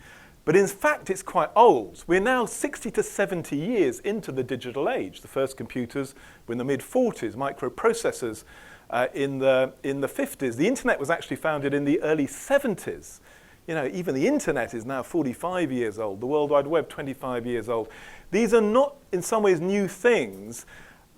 But in fact, it's quite old. We're now 60 to 70 years into the digital age. The first computers were in the mid-40s, microprocessors in the 50s. The internet was actually founded in the early 70s. Even the internet is now 45 years old. The World Wide Web, 25 years old. These are not, in some ways, new things.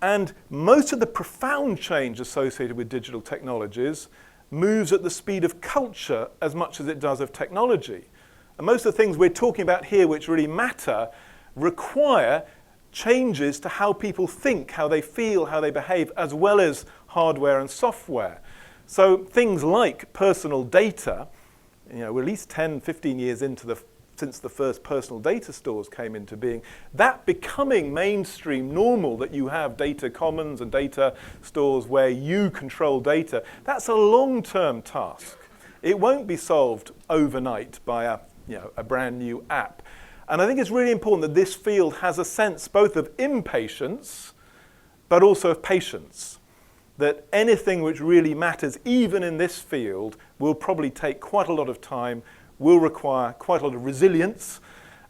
And most of the profound change associated with digital technologies moves at the speed of culture as much as it does of technology. And most of the things we're talking about here which really matter require changes to how people think, how they feel, how they behave, as well as hardware and software. So things like personal data, we're at least 10, 15 years since the first personal data stores came into being, that becoming mainstream normal that you have data commons and data stores where you control data, that's a long-term task. It won't be solved overnight by a brand new app. And I think it's really important that this field has a sense both of impatience, but also of patience. That anything which really matters, even in this field, will probably take quite a lot of time, will require quite a lot of resilience,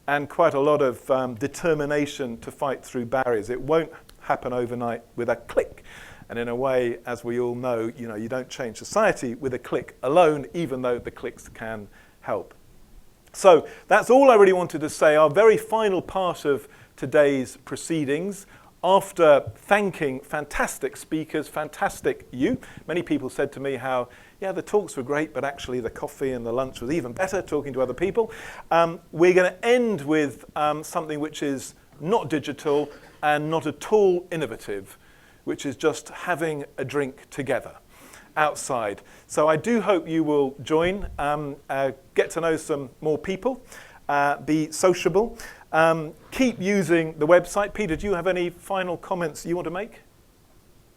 and quite a lot of determination to fight through barriers. It won't happen overnight with a click. And in a way, as we all know, you don't change society with a click alone, even though the clicks can help. So that's all I really wanted to say. Our very final part of today's proceedings after thanking fantastic speakers, fantastic you, many people said to me how, yeah, the talks were great, but actually the coffee and the lunch was even better, talking to other people. We're going to end with something which is not digital and not at all innovative, which is just having a drink together outside. So I do hope you will join, get to know some more people, be sociable. Keep using the website. Peter, do you have any final comments you want to make?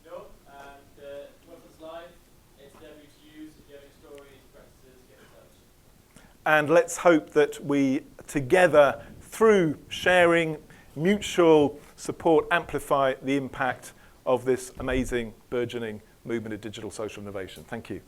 No, and once it's live, it's there for you to use. If you have any stories, practices, get in touch. And let's hope that we together, through sharing, mutual support, amplify the impact of this amazing, burgeoning movement of digital social innovation. Thank you.